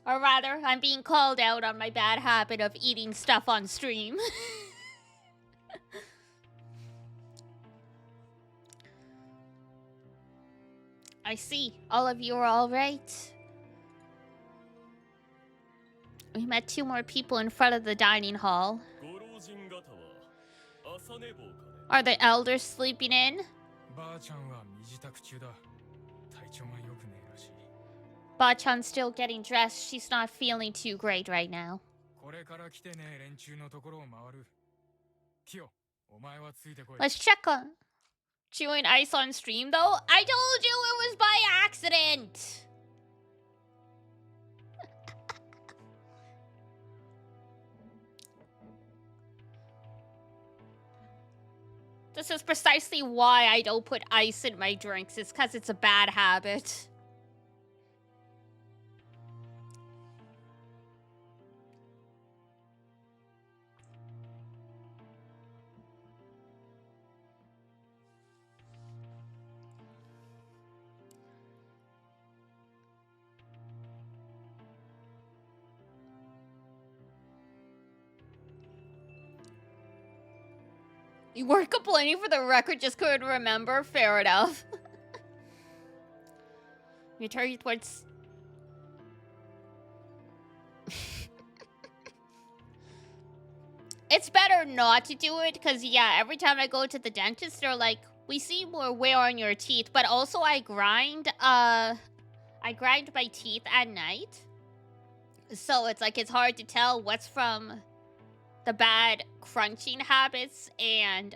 [SPEAKER 2] Or rather, I'm being called out on my bad habit of eating stuff on stream. I see. All of you are all right. We met 2 more people in front of the dining hall. Are the elders sleeping in? Ba-chan's still getting dressed. She's not feeling too great right now. Let's check on chewing ice on stream, though. I told you it was by accident. This is precisely why I don't put ice in my drinks. It's because it's a bad habit. You weren't complaining for the record, just couldn't remember? Fair enough. You turn towards... It's better not to do it, because, yeah, every time I go to the dentist, they're like, we see more wear on your teeth, but also I grind my teeth at night. So it's like, it's hard to tell what's from the bad crunching habits and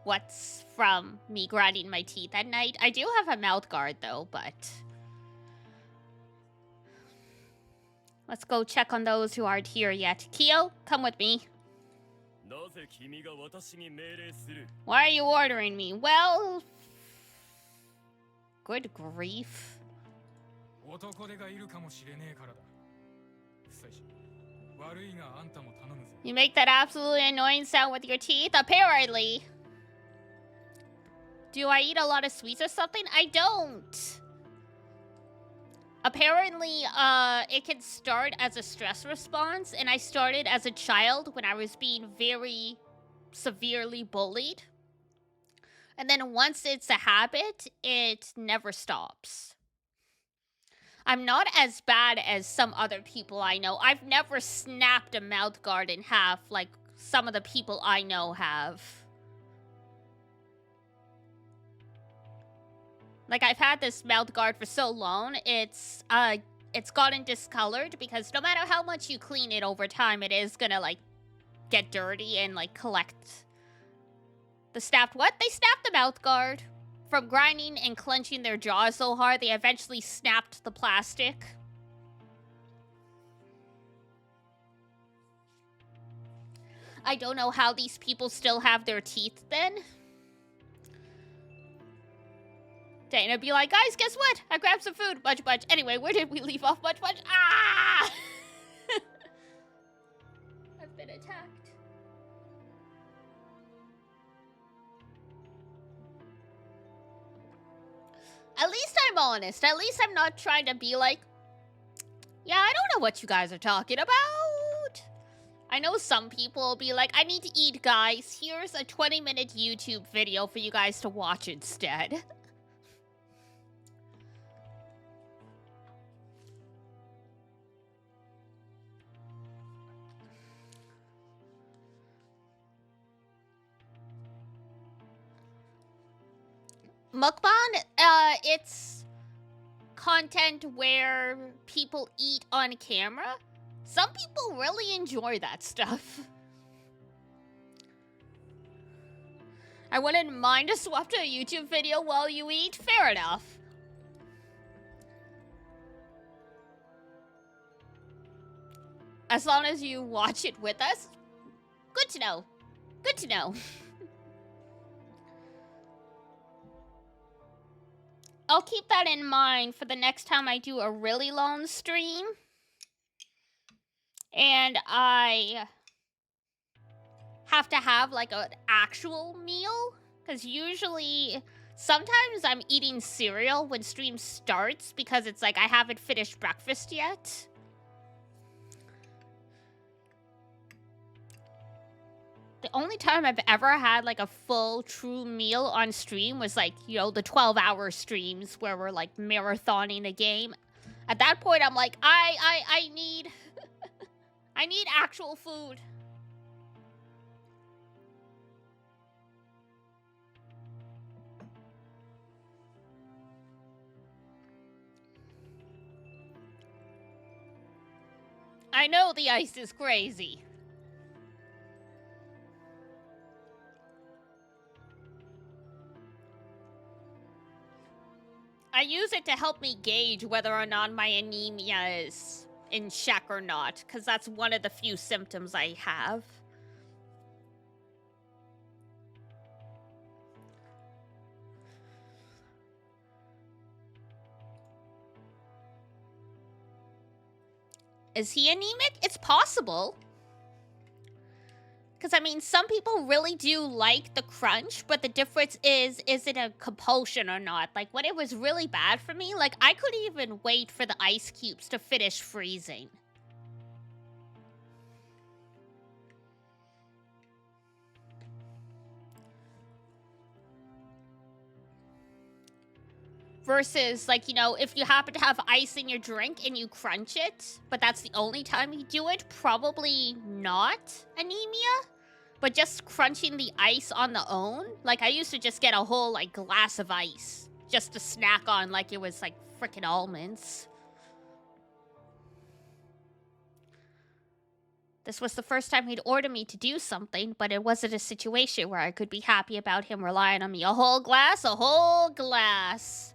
[SPEAKER 2] what's from me grinding my teeth at night. I do have a mouth guard though, but let's go check on those who aren't here yet. Kyo, come with me. Why are you ordering me? Well, good grief. You make that absolutely annoying sound with your teeth? Apparently. Do I eat a lot of sweets or something? I don't. Apparently, it can start as a stress response, and I started as a child when I was being very severely bullied. And then once it's a habit, it never stops. I'm not as bad as some other people I know. I've never snapped a mouth guard in half like some of the people I know have. Like, I've had this mouth guard for so long, it's gotten discolored because no matter how much you clean it over time, it is gonna, like, get dirty and, like, collect the snapped... What? They snapped the mouth guard. From grinding and clenching their jaws so hard, they eventually snapped the plastic. I don't know how these people still have their teeth then. Dana be like, guys, guess what? I grabbed some food. Much. Anyway, where did we leave off? Much. Ah! I've been attacked. At least I'm honest. At least I'm not trying to be like, yeah, I don't know what you guys are talking about. I know some people will be like, I need to eat, guys. Here's a 20-minute YouTube video for you guys to watch instead. Mukbang, it's content where people eat on camera. Some people really enjoy that stuff. I wouldn't mind to swap to a YouTube video while you eat. Fair enough. As long as you watch it with us. Good to know. Good to know. I'll keep that in mind for the next time I do a really long stream. And I have to have like an actual meal. Because usually, sometimes I'm eating cereal when stream starts because it's like I haven't finished breakfast yet. The only time I've ever had, like, a full, true meal on stream was, like, you know, the 12-hour streams where we're, like, marathoning a game. At that point, I'm like, I need... I need actual food. I know the ice is crazy. I use it to help me gauge whether or not my anemia is in check or not, because that's one of the few symptoms I have. Is he anemic? It's possible. Because, I mean, some people really do like the crunch, but the difference is it a compulsion or not? Like, when it was really bad for me, like, I couldn't even wait for the ice cubes to finish freezing. Versus, like, you know, if you happen to have ice in your drink and you crunch it, but that's the only time you do it, probably not anemia. But just crunching the ice on the own, like, I used to just get a whole, like, glass of ice just to snack on like it was, like, freaking almonds. This was the first time he'd order me to do something, but it wasn't a situation where I could be happy about him relying on me. A whole glass? A whole glass.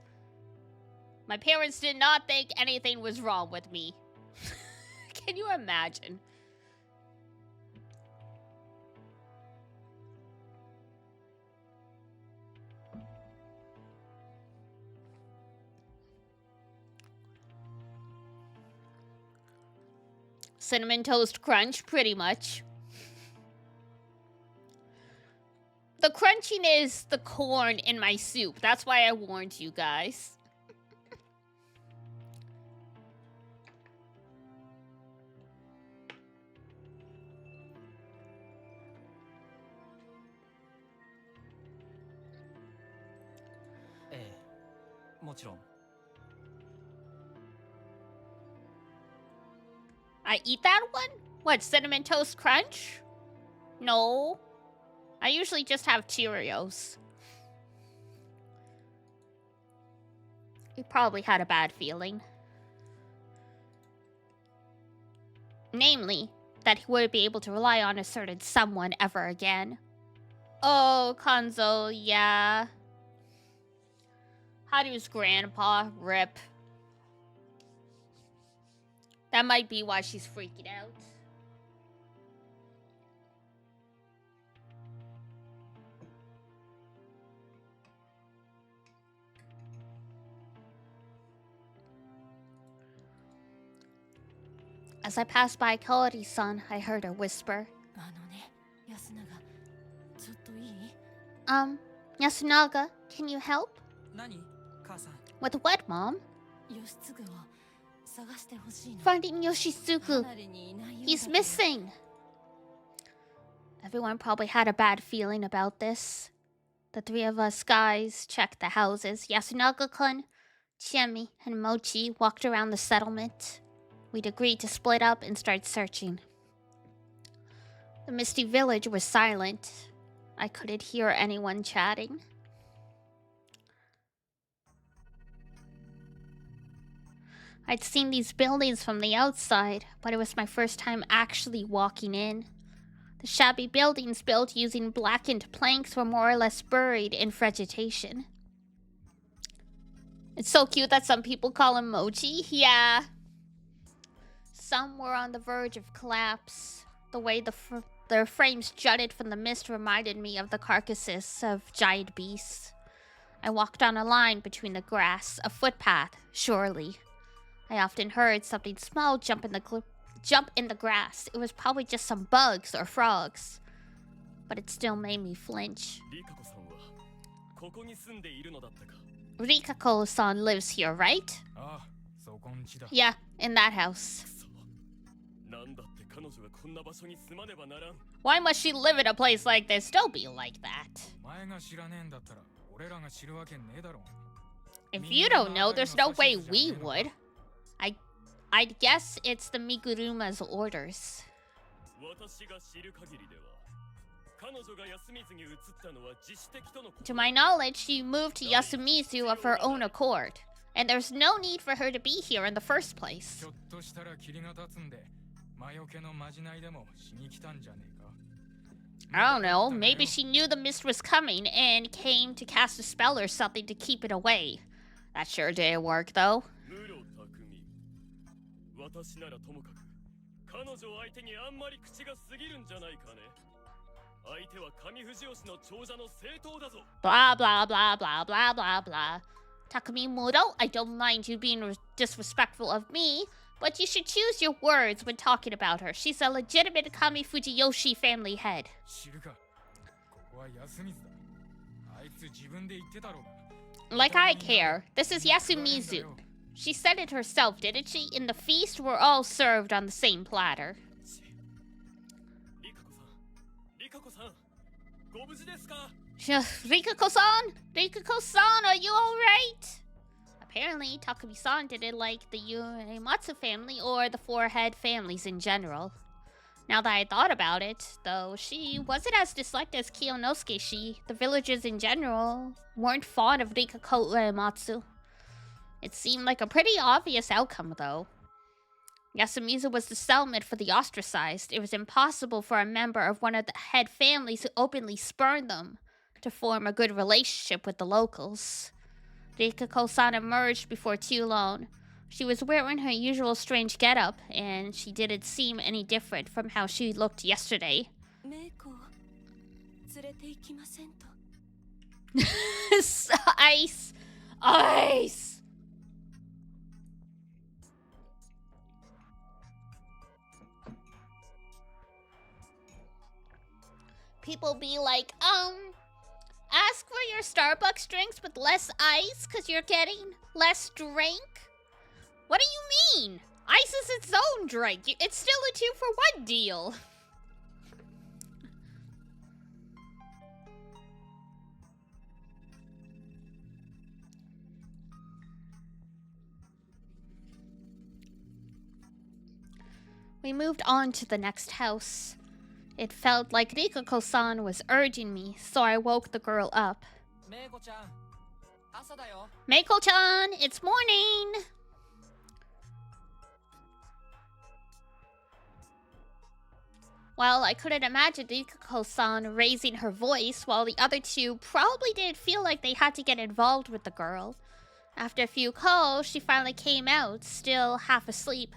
[SPEAKER 2] My parents did not think anything was wrong with me. Can you imagine? Cinnamon Toast Crunch, pretty much. The crunching is the corn in my soup. That's why I warned you guys. I eat that one? What, Cinnamon Toast Crunch? No. I usually just have Cheerios. He probably had a bad feeling. Namely, that he wouldn't be able to rely on a certain someone ever again. Oh, Konzo, yeah. Haru's grandpa, rip. That might be why she's freaking out. As I passed by Kaori-san, I heard her whisper. Yasunaga, can you help? With what, Mom? Finding Yoshitsugu. He's missing. Everyone probably had a bad feeling about this. The three of us guys checked the houses. Yasunaga-kun, Chiemi, and Mochi walked around the settlement. We'd agreed to split up and start searching. The misty village was silent. I couldn't hear anyone chatting. I'd seen these buildings from the outside, but it was my first time actually walking in. The shabby buildings built using blackened planks were more or less buried in vegetation. It's so cute that some people call him Mochi. Yeah. Some were on the verge of collapse. The way their frames jutted from the mist reminded me of the carcasses of giant beasts. I walked on a line between the grass, a footpath, surely. I often heard something small jump in the grass. It was probably just some bugs or frogs. But it still made me flinch. Rikako-san lives here, right? Yeah, in that house. Why must she live in a place like this? Don't be like that. If you don't know, there's no way we would. I'd guess it's the Miguruma's orders. To my knowledge, she moved to Yasumizu of her own accord. And there's no need for her to be here in the first place. I don't know, maybe she knew the mist was coming and came to cast a spell or something to keep it away. That sure didn't work, though. Blah, blah, blah, blah, blah, blah, blah. Takumi Muto, I don't mind you being disrespectful of me, But you should choose your words when talking about her. She's a legitimate Kami Fujiyoshi family head.
[SPEAKER 5] 知るか。ここは休みずだ。あいつ自分で言ってたろうが。
[SPEAKER 2] Like I care. This is Yasumizu. She said it herself, didn't she? In the feast, we're all served on the same platter.
[SPEAKER 9] リカコさん、ご無事ですか?
[SPEAKER 2] Rikako-san? Rikako-san, are you alright? Apparently, Takumi-san didn't like the Uematsu family or the four-head families in general. Now that I thought about it, though, she wasn't as disliked as Kiyonosuke. The villagers in general weren't fond of Rikako Uematsu. It seemed like a pretty obvious outcome, though. Yasumizu was the settlement for the ostracized. It was impossible for a member of one of the head families who openly spurned them to form a good relationship with the locals. Rikako-san emerged before too long. She was wearing her usual strange getup, and she didn't seem any different from how she looked yesterday. Ice! Ice! People be like, ask for your Starbucks drinks with less ice because you're getting less drink? What do you mean? Ice is its own drink. It's still a 2-for-1 deal. We moved on to the next house. It felt like Rikako-san was urging me, so I woke the girl up. Meiko-chan, it's morning! Well, I couldn't imagine Rikako-san raising her voice, while the other two probably didn't feel like they had to get involved with the girl. After a few calls, she finally came out, still half asleep.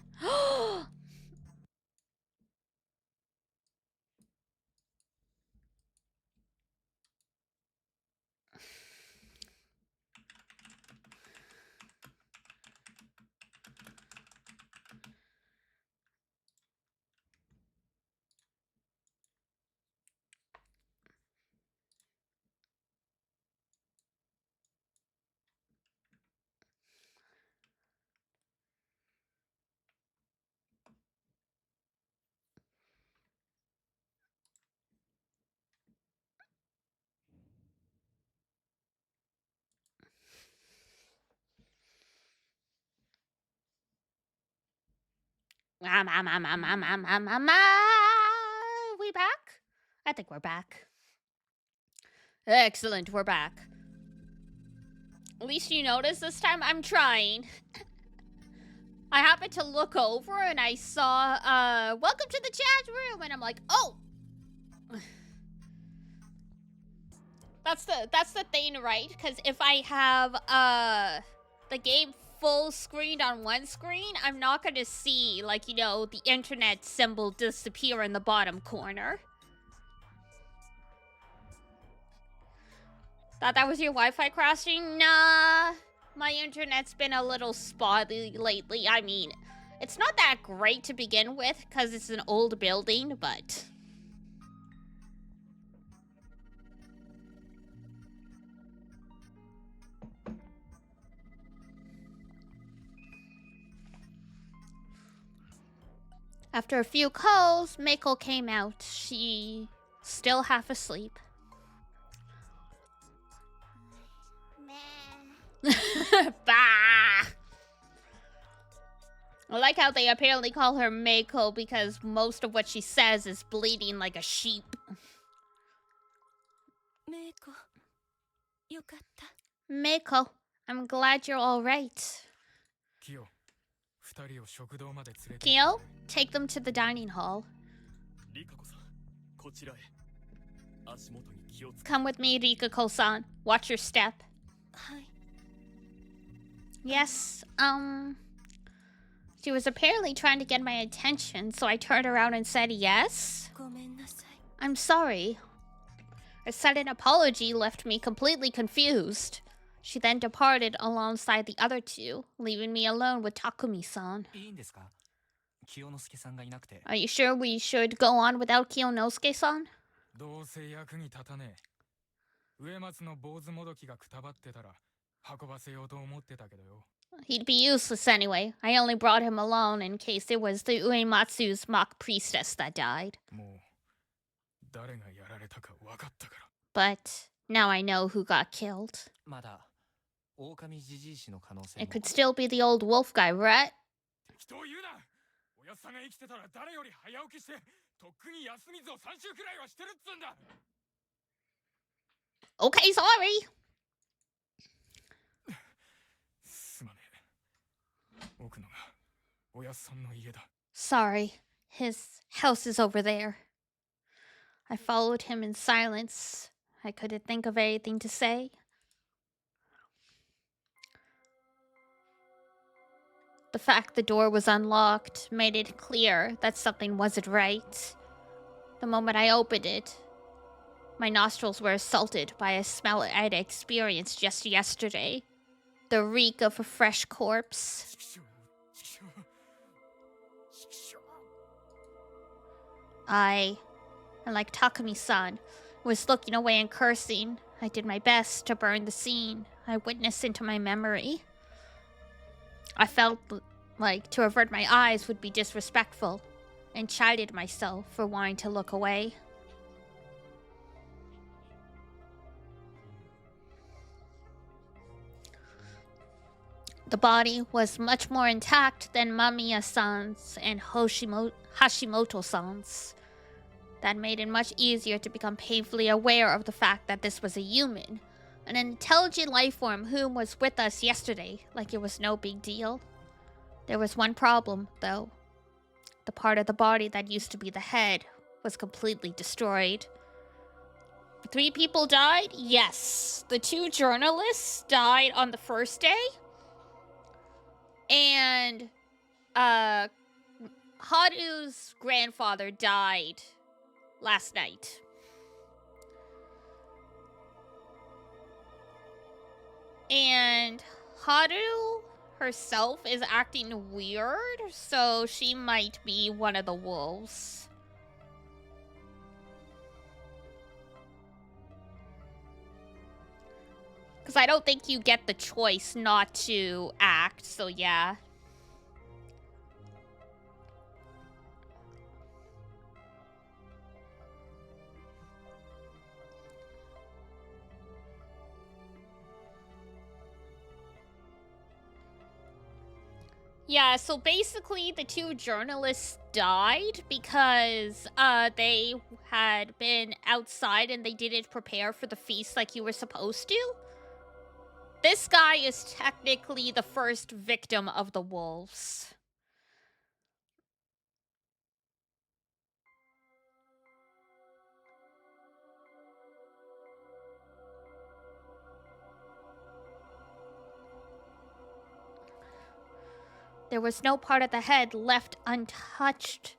[SPEAKER 2] We back? I think we're back. Excellent, we're back. At least you noticed this time I'm trying. I happened to look over and I saw, welcome to the chat room, and I'm like, oh! That's the thing, right? Because if I have, the game full screened on one screen, I'm not gonna see, like, you know, the internet symbol disappear in the bottom corner. Thought that was your Wi-Fi crashing? Nah, my internet's been a little spotty lately. I mean, it's not that great to begin with, because it's an old building, but... After a few calls, Meiko came out. She still half asleep. Bah! I like how they apparently call her Meiko because most of what she says is bleating like a sheep. Meiko, I'm glad you're alright. Kyo, take them to the dining hall. Come with me, Rikako-san. Watch your step. Yes, she was apparently trying to get my attention, so I turned around and said yes. I'm sorry. A sudden apology left me completely confused. She then departed alongside the other two, leaving me alone with Takumi-san.
[SPEAKER 5] いいんですか清之助さんがいなくて。
[SPEAKER 2] Are you sure we should go on without Kiyonosuke-san?
[SPEAKER 5] どうせ役に立たねえ。上松の坊主もどきがくたばってたら運ばせようと思ってたけどよ。
[SPEAKER 2] He'd be useless anyway. I only brought him along in case it was the Uematsu's mock priestess that died.
[SPEAKER 5] もう誰がやられたか分かったから。
[SPEAKER 2] But now I know who got killed.
[SPEAKER 3] まだ狼じじい氏の可能性
[SPEAKER 2] It
[SPEAKER 3] も
[SPEAKER 2] could still be the old wolf guy, right?
[SPEAKER 5] 適当言うな。おやっさんが生きてたら誰より早起きしてとっくに休みずを3週くらいはしてるっつうんだ。
[SPEAKER 2] Okay, sorry.
[SPEAKER 5] すまねえ。奥のがおやっさんの家だ。
[SPEAKER 2] Sorry. His house is over there. I followed him in silence. I couldn't think of anything to say. The fact the door was unlocked made it clear that something wasn't right. The moment I opened it, my nostrils were assaulted by a smell I'd experienced just yesterday. The reek of a fresh corpse. I, like Takumi-san, was looking away and cursing. I did my best to burn the scene I witnessed into my memory. I felt like to avert my eyes would be disrespectful, and chided myself for wanting to look away. The body was much more intact than Mamiya-san's and Hashimoto-san's. That made it much easier to become painfully aware of the fact that this was a human, an intelligent life form whom was with us yesterday, like it was no big deal. There was one problem, though. The part of the body that used to be the head was completely destroyed. 3 people died? Yes. The 2 journalists died on the first day. And, Haru's grandfather died last night. And Haru herself is acting weird, so she might be one of the wolves. Because I don't think you get the choice not to act, so yeah. Yeah, so basically the 2 journalists died because they had been outside and they didn't prepare for the feast like you were supposed to. This guy is technically the first victim of the wolves. There was no part of the head left untouched.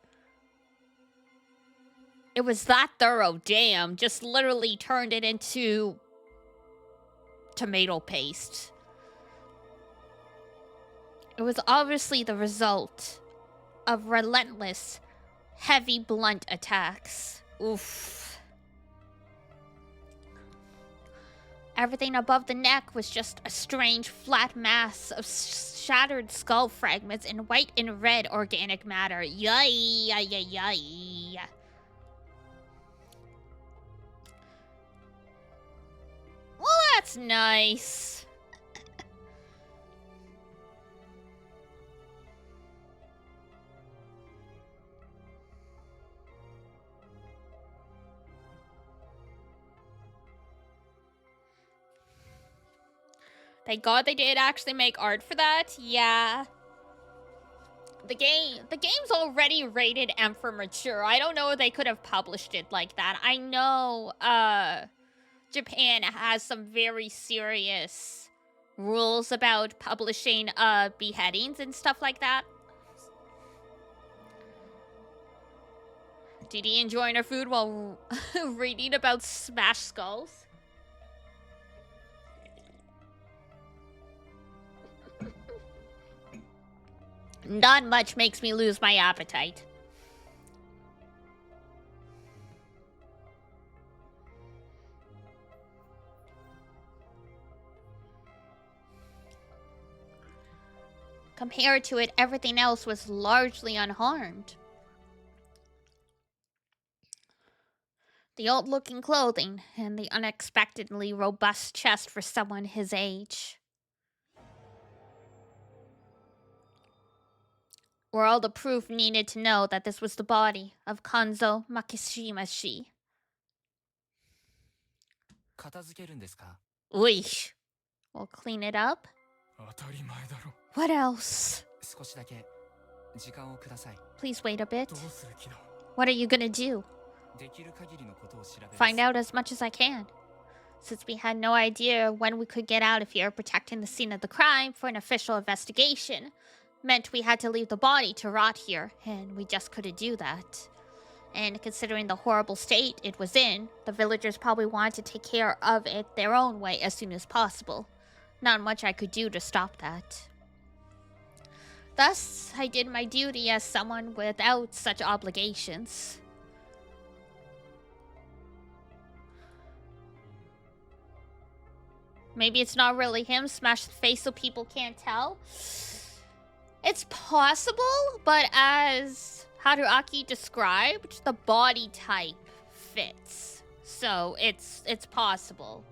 [SPEAKER 2] It was that thorough, damn. Just literally turned it into tomato paste. It was obviously the result of relentless, heavy, blunt attacks. Oof. Everything above the neck was just a strange, flat mass of shattered skull fragments in white and red organic matter. Yay, yay, yay, yay. Well, that's nice. Thank God they did actually make art for that. Yeah. The game's already rated M for mature. I don't know if they could have published it like that. I know Japan has some very serious rules about publishing beheadings and stuff like that. Didi enjoying her food while reading about smashed skulls.
[SPEAKER 1] Not much makes me lose my appetite. Compared to it, everything else was largely unharmed. The old-looking clothing and the unexpectedly robust chest for someone his age were all the proof needed to know that this was the body of Kanzo Makishimashi.
[SPEAKER 3] 片付けるんですか?
[SPEAKER 1] Weesh. We'll clean it up.
[SPEAKER 5] 当たり前だろ.
[SPEAKER 1] What else?
[SPEAKER 3] 少しだけ時間をください.
[SPEAKER 1] Please wait a bit.
[SPEAKER 5] どうする気だ?
[SPEAKER 1] What are you gonna do?
[SPEAKER 3] できる限りのことを調べます.
[SPEAKER 1] Find out as much as I can. Since we had no idea when we could get out of here protecting the scene of the crime for an official investigation, meant we had to leave the body to rot here, and we just couldn't do that. And considering the horrible state it was in, the villagers probably wanted to take care of it their own way as soon as possible. Not much I could do to stop that. Thus, I did my duty as someone without such obligations. Maybe it's not really him, smash the face so people can't tell. It's possible, but as Haruaki described, the body type fits. So it's possible.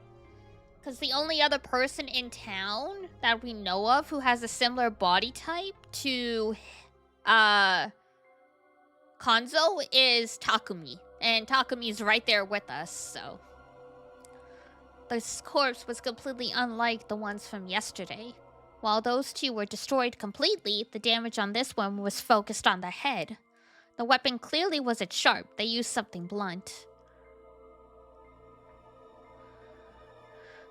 [SPEAKER 1] Because the only other person in town that we know of who has a similar body type to Kanzo is Takumi. And Takumi's right there with us, so... This corpse was completely unlike the ones from yesterday. While those two were destroyed completely, the damage on this one was focused on the head. The weapon clearly wasn't sharp, they used something blunt.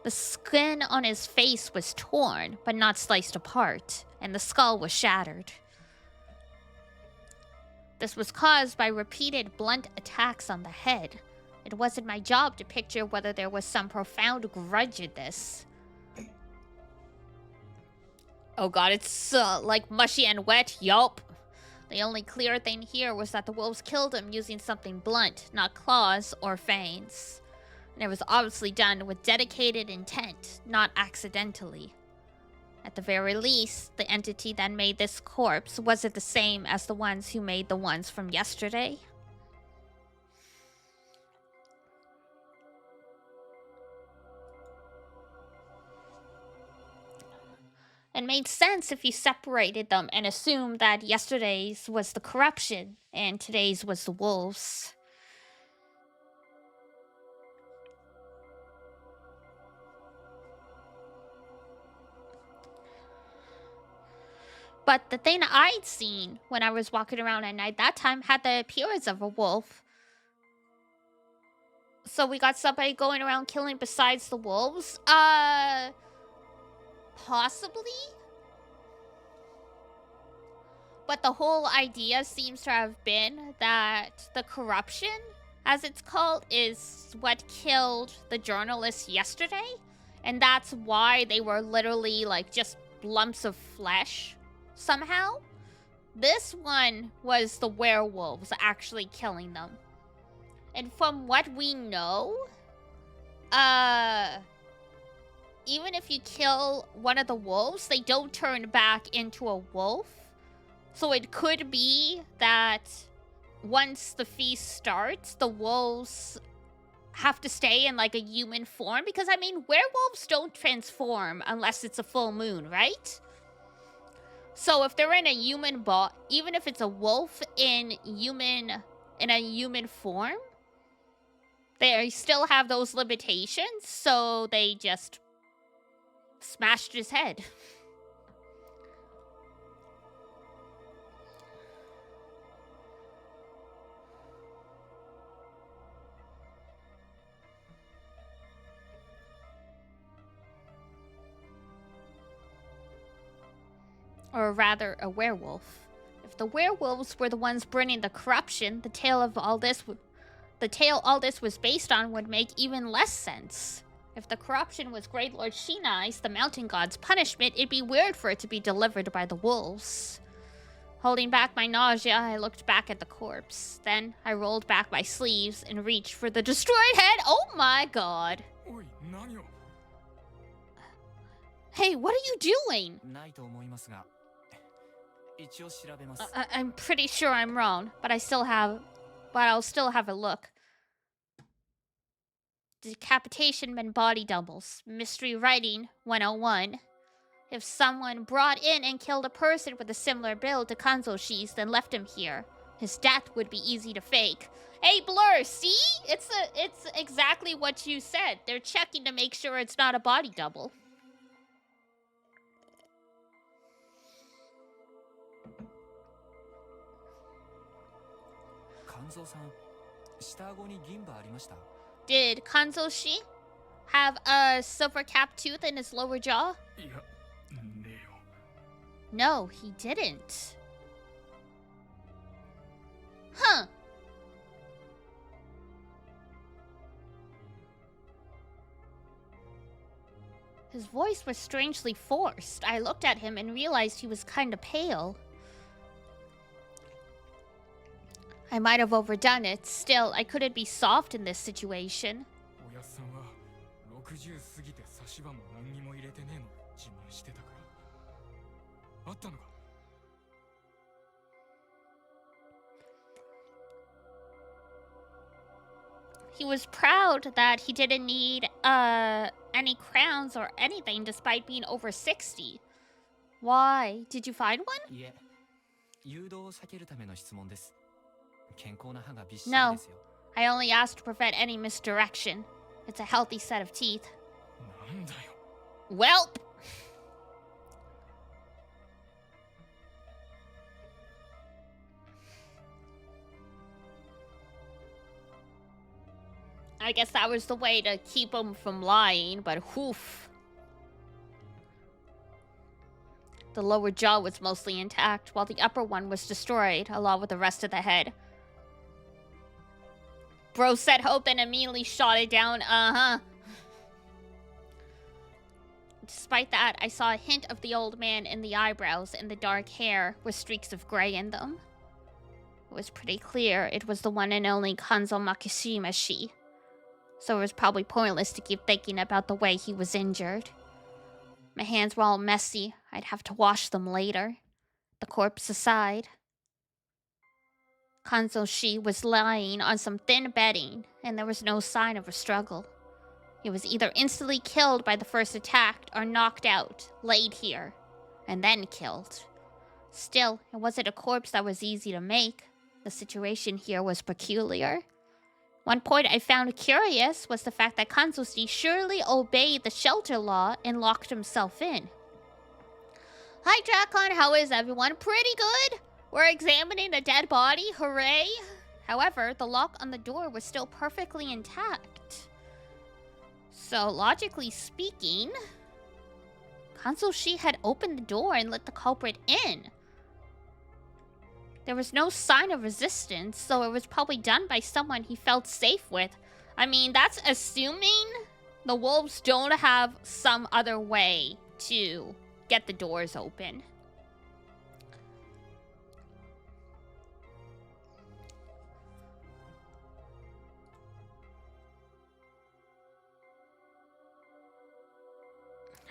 [SPEAKER 1] The skin on his face was torn, but not sliced apart, and the skull was shattered. This was caused by repeated blunt attacks on the head. It wasn't my job to picture whether there was some profound grudge in this. Oh god, it's like mushy and wet, yup. The only clear thing here was that the wolves killed him using something blunt, not claws or fangs. And it was obviously done with dedicated intent, not accidentally. At the very least, the entity that made this corpse wasn't the same as the ones who made the ones from yesterday. It made sense if you separated them and assumed that yesterday's was the corruption and today's was the wolves. But the thing I'd seen when I was walking around at night that time had the appearance of a wolf. So we got somebody going around killing besides the wolves? Possibly? But the whole idea seems to have been that the corruption, as it's called, is what killed the journalists yesterday. And that's why they were literally like just lumps of flesh somehow. This one was the werewolves actually killing them. And from what we know, even if you kill one of the wolves, they don't turn back into a wolf. So it could be that once the feast starts, the wolves have to stay in like a human form. Because, I mean, werewolves don't transform unless it's a full moon, right? So if they're in a human body, even if it's a wolf in a human form, they still have those limitations. So they just smashed his head. Or rather, a werewolf. If the werewolves were the ones bringing the corruption, the tale all this was based on would make even less sense. If the corruption was Great Lord Shinai's, the mountain god's punishment, it'd be weird for it to be delivered by the wolves.
[SPEAKER 2] Holding back my nausea, I looked back at the corpse. Then I rolled back my sleeves and reached for the destroyed head. Oh my god. Hey, what are you doing? I'm pretty sure I'm wrong, but I'll still have a look. Decapitation and body doubles. Mystery writing 101. If someone brought in and killed a person with a similar build to Kanzoshi's, then left him here, his death would be easy to fake. Hey, Blur, see? It's exactly what you said. They're checking to make sure it's not a body double. Did Kanzoshi have a silver capped tooth in his lower jaw? No, he didn't. Huh. His voice was strangely forced. I looked at him and realized he was kind of pale. I might have overdone it. Still, I couldn't be soft in this situation. He was proud that he didn't need any crowns or anything despite being over 60. Why? Did you find one? No, I only asked to prevent any misdirection. It's a healthy set of teeth. Welp! I guess that was the way to keep him from lying, but whoof. The lower jaw was mostly intact, while the upper one was destroyed, along with the rest of the head. Bro said hope and immediately shot it down, Despite that, I saw a hint of the old man in the eyebrows and the dark hair with streaks of gray in them. It was pretty clear it was the one and only Kanzo Makishimashi. So it was probably pointless to keep thinking about the way he was injured. My hands were all messy. I'd have to wash them later. The corpse aside. Kanzo-shi was lying on some thin bedding, and there was no sign of a struggle. He was either instantly killed by the first attack or knocked out, laid here, and then killed. Still, it wasn't a corpse that was easy to make. The situation here was peculiar. One point I found curious was the fact that Kanzo-shi surely obeyed the shelter law and locked himself in. Hi, Drakon, how is everyone? Pretty good! We're examining a dead body, hooray! However, the lock on the door was still perfectly intact. So, logically speaking, Kanzo-shi had opened the door and let the culprit in. There was no sign of resistance, so it was probably done by someone he felt safe with. I mean, that's assuming the wolves don't have some other way to get the doors open.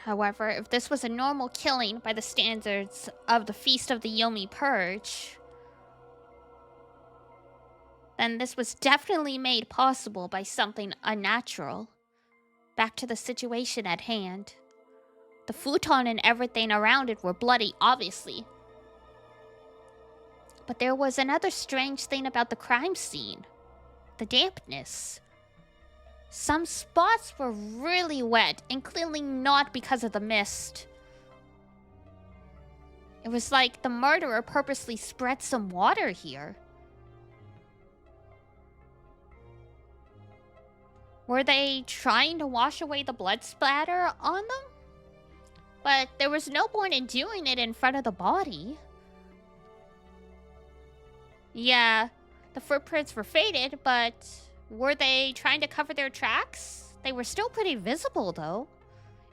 [SPEAKER 2] However, if this was a normal killing by the standards of the Feast of the Yomi Purge, then this was definitely made possible by something unnatural. Back to the situation at hand. The futon and everything around it were bloody, obviously. But there was another strange thing about the crime scene. The dampness. Some spots were really wet, and clearly not because of the mist. It was like the murderer purposely spread some water here. Were they trying to wash away the blood splatter on them? But there was no point in doing it in front of the body. Yeah, the footprints were faded, but were they trying to cover their tracks? They were still pretty visible, though.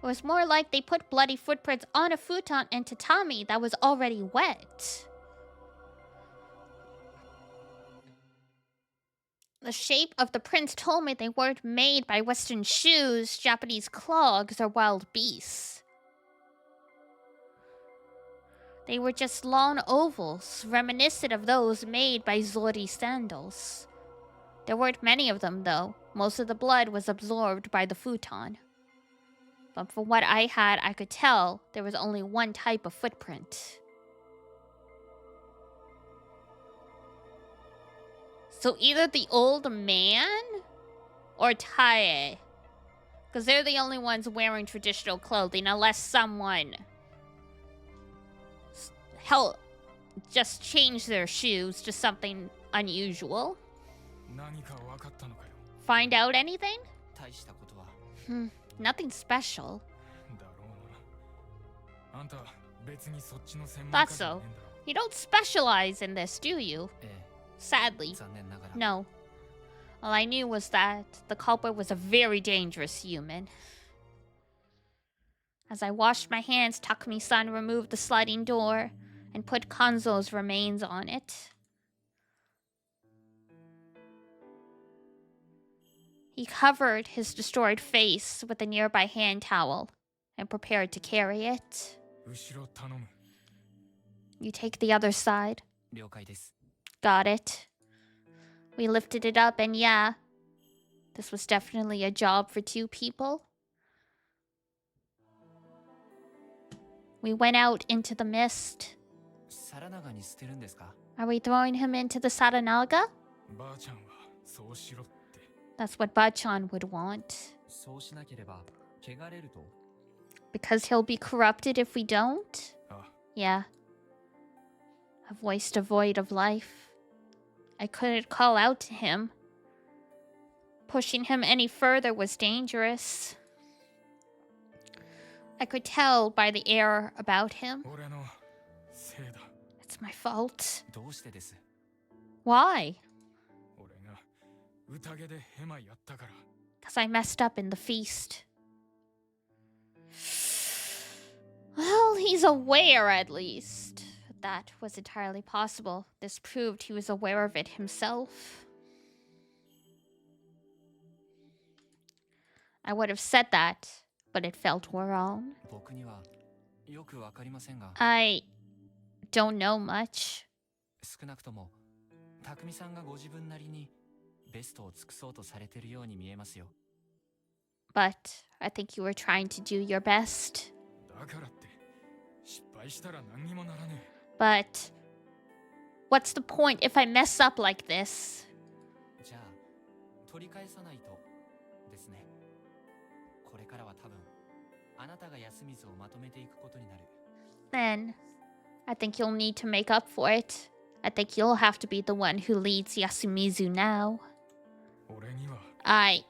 [SPEAKER 2] It was more like they put bloody footprints on a futon and tatami that was already wet. The shape of the prints told me they weren't made by Western shoes, Japanese clogs, or wild beasts. They were just long ovals, reminiscent of those made by Zori sandals. There weren't many of them, though. Most of the blood was absorbed by the futon. But from what I had, I could tell there was only one type of footprint. So either the old man or Tae. Because they're the only ones wearing traditional clothing, unless someone just change their shoes to something unusual. Find out anything? Nothing special. Thought so. You don't specialize in this, do you? Sadly, no. All I knew was that the culprit was a very dangerous human. As I washed my hands, Takumi-san removed the sliding door and put Kanzo's remains on it. He covered his destroyed face with a nearby hand towel and prepared to carry it. You take the other side. Got it. We lifted it up, and yeah, this was definitely a job for two people. We went out into the mist. Are we throwing him into the Saranaga? That's what Bachan would want. Because he'll be corrupted if we don't? Yeah. A voice devoid of life. I couldn't call out to him. Pushing him any further was dangerous. I could tell by the air about him. It's my fault. Why? Because I messed up in the feast. Well, he's aware at least. That was entirely possible. This proved he was aware of it himself. I would have said that, but it felt wrong. I don't know much. But I think you were trying to do your best. But what's the point if I mess up like this? Then I think you'll need to make up for it. I think you'll have to be the one who leads Yasumizu now. I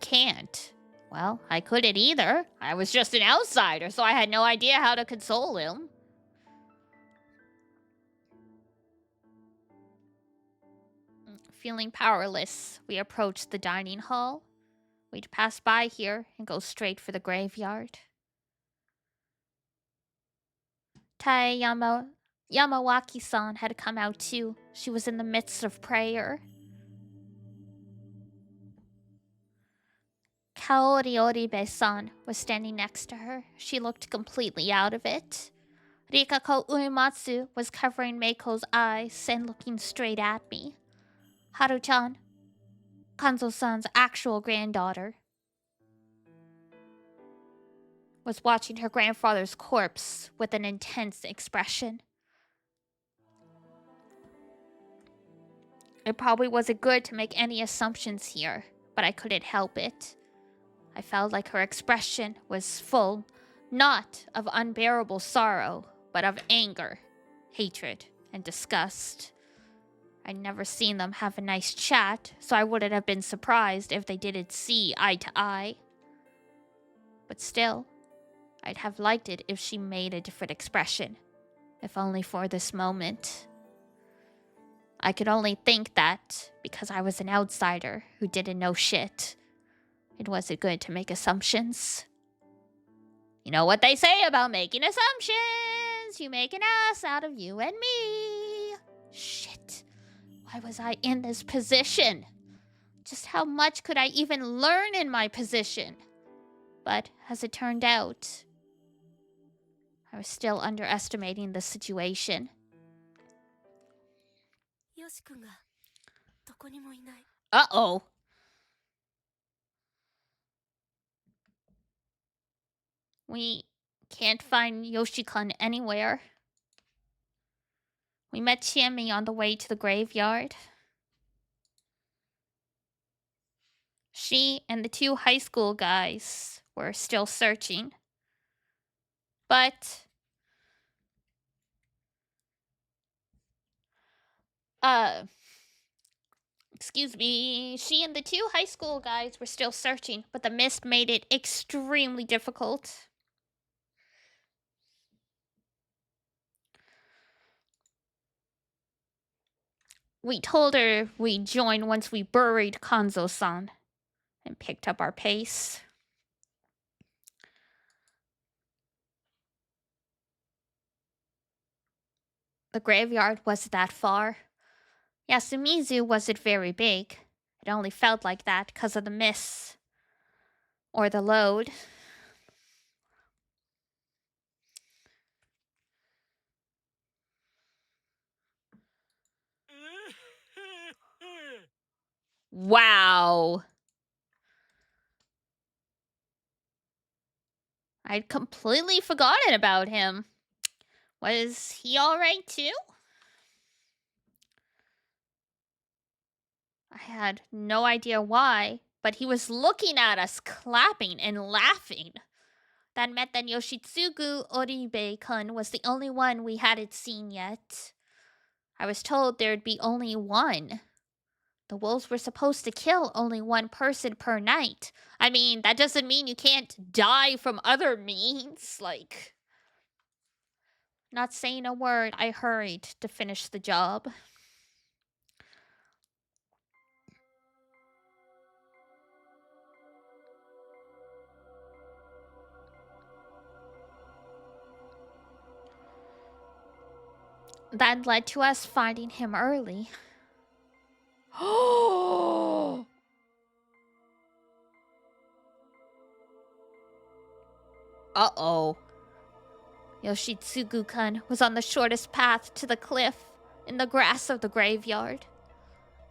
[SPEAKER 2] can't. Well, I couldn't either. I was just an outsider, so I had no idea how to console him. Feeling powerless, we approached the dining hall. We'd pass by here and go straight for the graveyard. Tae Yamawaki-san had come out too. She was in the midst of prayer. Kaori Oribe-san was standing next to her. She looked completely out of it. Rikako Uematsu was covering Meiko's eyes and looking straight at me. Haru-chan, Kanzo-san's actual granddaughter, was watching her grandfather's corpse with an intense expression. It probably wasn't good to make any assumptions here, but I couldn't help it. I felt like her expression was full, not of unbearable sorrow, but of anger, hatred, and disgust. I'd never seen them have a nice chat, so I wouldn't have been surprised if they didn't see eye to eye. But still, I'd have liked it if she made a different expression, if only for this moment. I could only think that because I was an outsider who didn't know shit, it wasn't good to make assumptions. You know what they say about making assumptions? You make an ass out of you and me. Shit. Why was I in this position? Just how much could I even learn in my position? But as it turned out, I was still underestimating the situation.
[SPEAKER 4] よし君がどこにもいない。
[SPEAKER 2] Uh-oh. We can't find Yoshi-kun anywhere. We met Chiemi on the way to the graveyard. She and the 2 high school guys were still searching. But excuse me, she and the 2 high school guys were still searching, but the mist made it extremely difficult. We told her we'd join once we buried Kanzo-san and picked up our pace. The graveyard wasn't that far. Yasumizu wasn't very big. It only felt like that because of the mists. Or the load. Wow. I'd completely forgotten about him. Was he alright too? I had no idea why, but he was looking at us, clapping and laughing. That meant that Yoshitsugu Oribe-kun was the only one we hadn't seen yet. I was told there'd be only one. The wolves were supposed to kill only one person per night. I mean, that doesn't mean you can't die from other means. Like, not saying a word, I hurried to finish the job. That led to us finding him early. Oh! Uh-oh. Yoshitsugu-kun was on the shortest path to the cliff in the grass of the graveyard.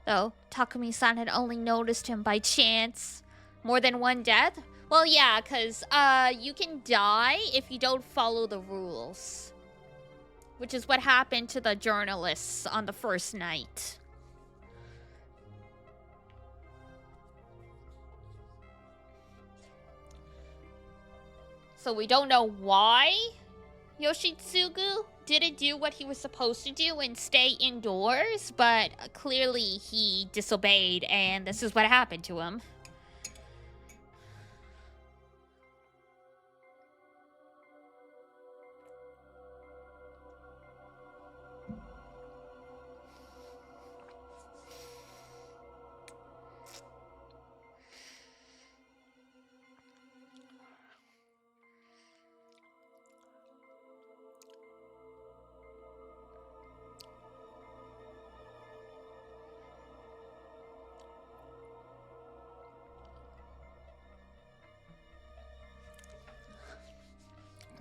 [SPEAKER 2] Though Takumi-san had only noticed him by chance. More than one death? Well, yeah, because you can die if you don't follow the rules. Which is what happened to the journalists on the first night. So we don't know why Yoshitsugu didn't do what he was supposed to do and stay indoors, but clearly he disobeyed, and this is what happened to him.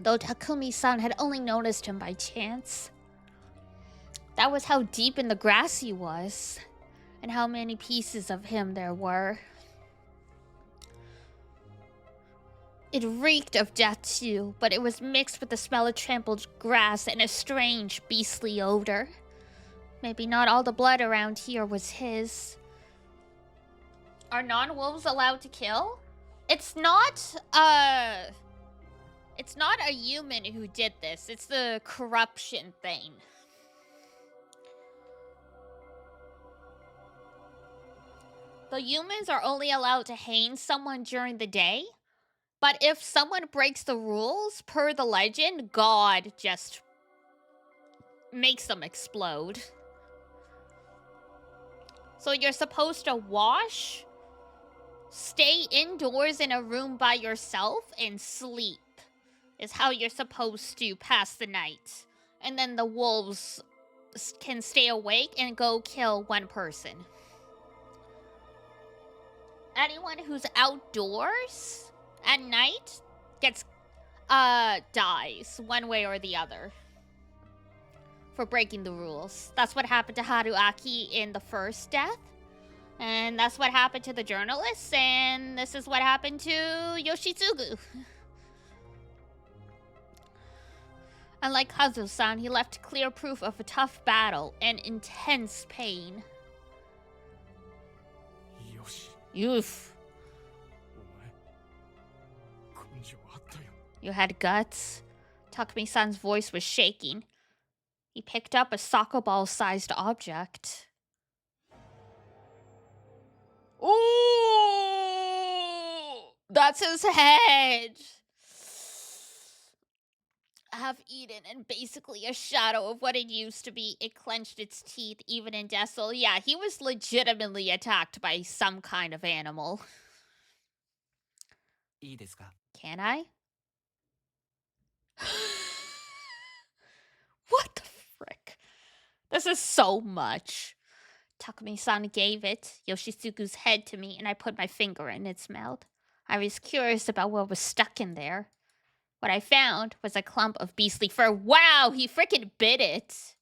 [SPEAKER 2] Though Takumi-san had only noticed him by chance. That was how deep in the grass he was, and how many pieces of him there were. It reeked of death too, but it was mixed with the smell of trampled grass and a strange, beastly odor. Maybe not all the blood around here was his. Are non-wolves allowed to kill? It's not a human who did this. It's the corruption thing. The humans are only allowed to hang someone during the day. But if someone breaks the rules, per the legend, God just makes them explode. So you're supposed to wash, stay indoors in a room by yourself, and sleep. Is how you're supposed to pass the night. And then the wolves can stay awake and go kill one person. Anyone who's outdoors at night gets dies one way or the other for breaking the rules. That's what happened to Haruaki in the first death. And that's what happened to the journalists, and this is what happened to Yoshitsugu. Unlike Kazu-san, he left clear proof of a tough battle and intense pain. Oof. You had guts? Takumi-san's voice was shaking. He picked up a soccer ball-sized object. Ooh! That's his head! Half-eaten and basically a shadow of what it used to be, it clenched its teeth even in Dessel. Yeah, he was legitimately attacked by some kind of animal. Can I? What the frick? This is so much. Takumi-san gave it, Yoshitsugu's head, to me, and I put my finger in its mouth. I was curious about what was stuck in there. What I found was a clump of beastly fur. Wow, he frickin' bit it!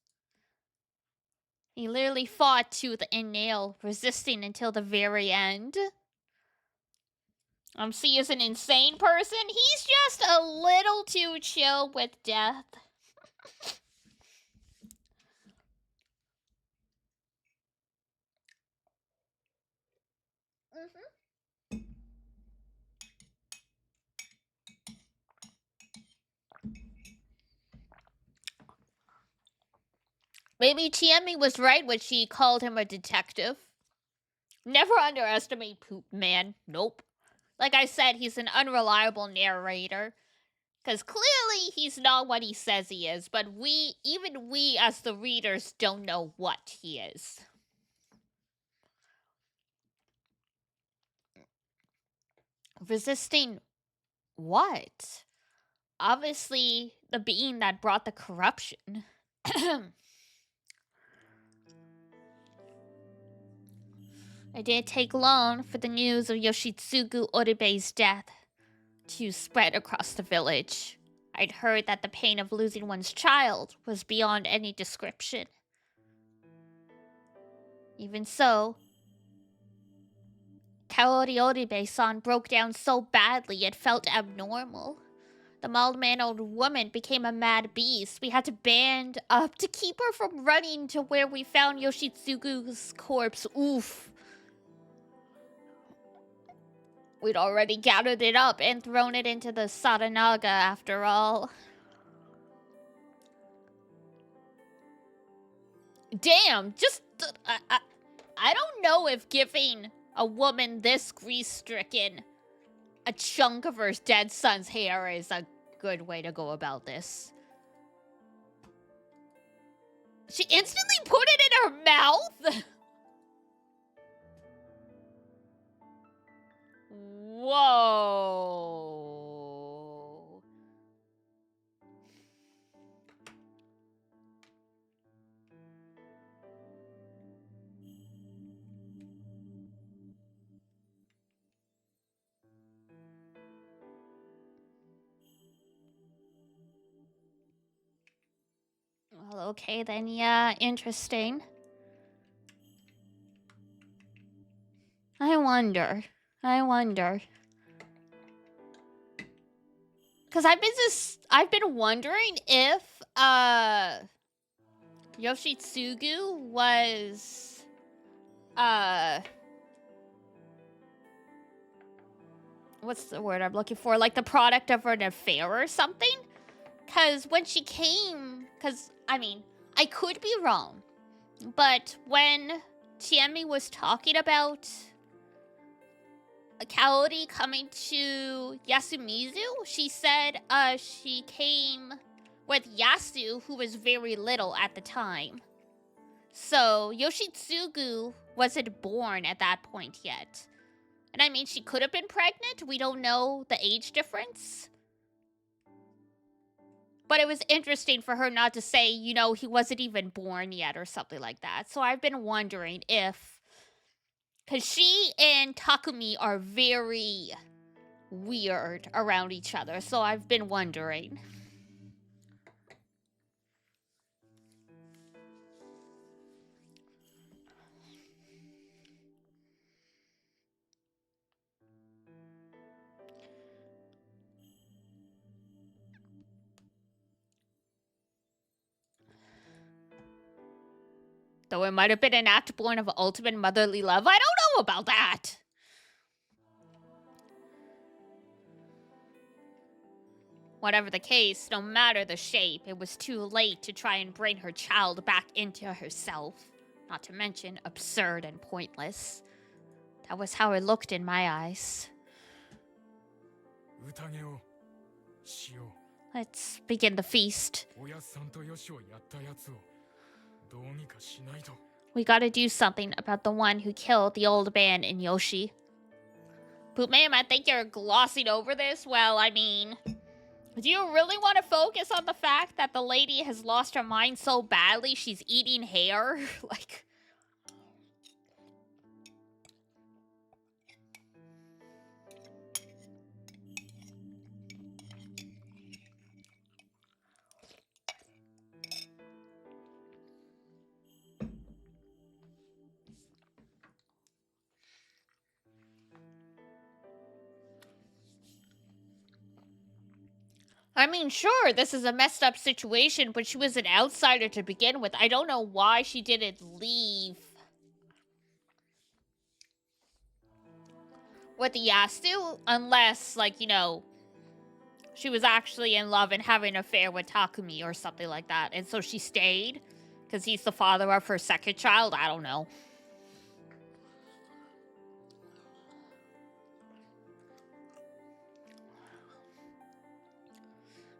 [SPEAKER 2] He literally fought tooth and nail, resisting until the very end. C is an insane person. He's just a little too chill with death. Maybe Chiemi was right when she called him a detective. Never underestimate Poop Man. Nope. Like I said, he's an unreliable narrator. Because clearly he's not what he says he is, but even we as the readers don't know what he is. Resisting what? Obviously, the being that brought the corruption. It didn't take long for the news of Yoshitsugu Oribei's death to spread across the village. I'd heard that the pain of losing one's child was beyond any description. Even so, Kaori Oribei-san broke down so badly it felt abnormal. The mild-mannered woman became a mad beast. We had to band up to keep her from running to where we found Yoshitsugu's corpse. Oof. We'd already gathered it up and thrown it into the Saranaga after all. Damn, just... I don't know if giving a woman this grief-stricken a chunk of her dead son's hair is a good way to go about this. She instantly put it in her mouth? Whoa. Well, okay then, yeah, interesting. I wonder. Cause I've been wondering if Yoshitsugu was what's the word I'm looking for? Like the product of an affair or something? Cause when she came, I mean, I could be wrong, but when Chiemi was talking about Kaori coming to Yasumizu, she said she came with Yasu, who was very little at the time. So Yoshitsugu wasn't born at that point yet. And I mean, she could have been pregnant. We don't know the age difference. But it was interesting for her not to say, you know, he wasn't even born yet or something like that. So I've been wondering if... Because she and Takumi are very weird around each other. So I've been wondering. Though it might have been an act born of ultimate motherly love. I don't know about that. Whatever the case, no matter the shape, it was too late to try and bring her child back into herself. Not to mention absurd and pointless. That was how it looked in my eyes. Let's begin the feast. We gotta do something about the one who killed the old man in Yoshi. But ma'am, I think you're glossing over this. Well, I mean... Do you really want to focus on the fact that the lady has lost her mind so badly she's eating hair? Like... I mean, sure, this is a messed up situation, but she was an outsider to begin with. I don't know why she didn't leave with the Yasu, unless, like, you know, she was actually in love and having an affair with Takumi or something like that. And so she stayed because he's the father of her second child. I don't know.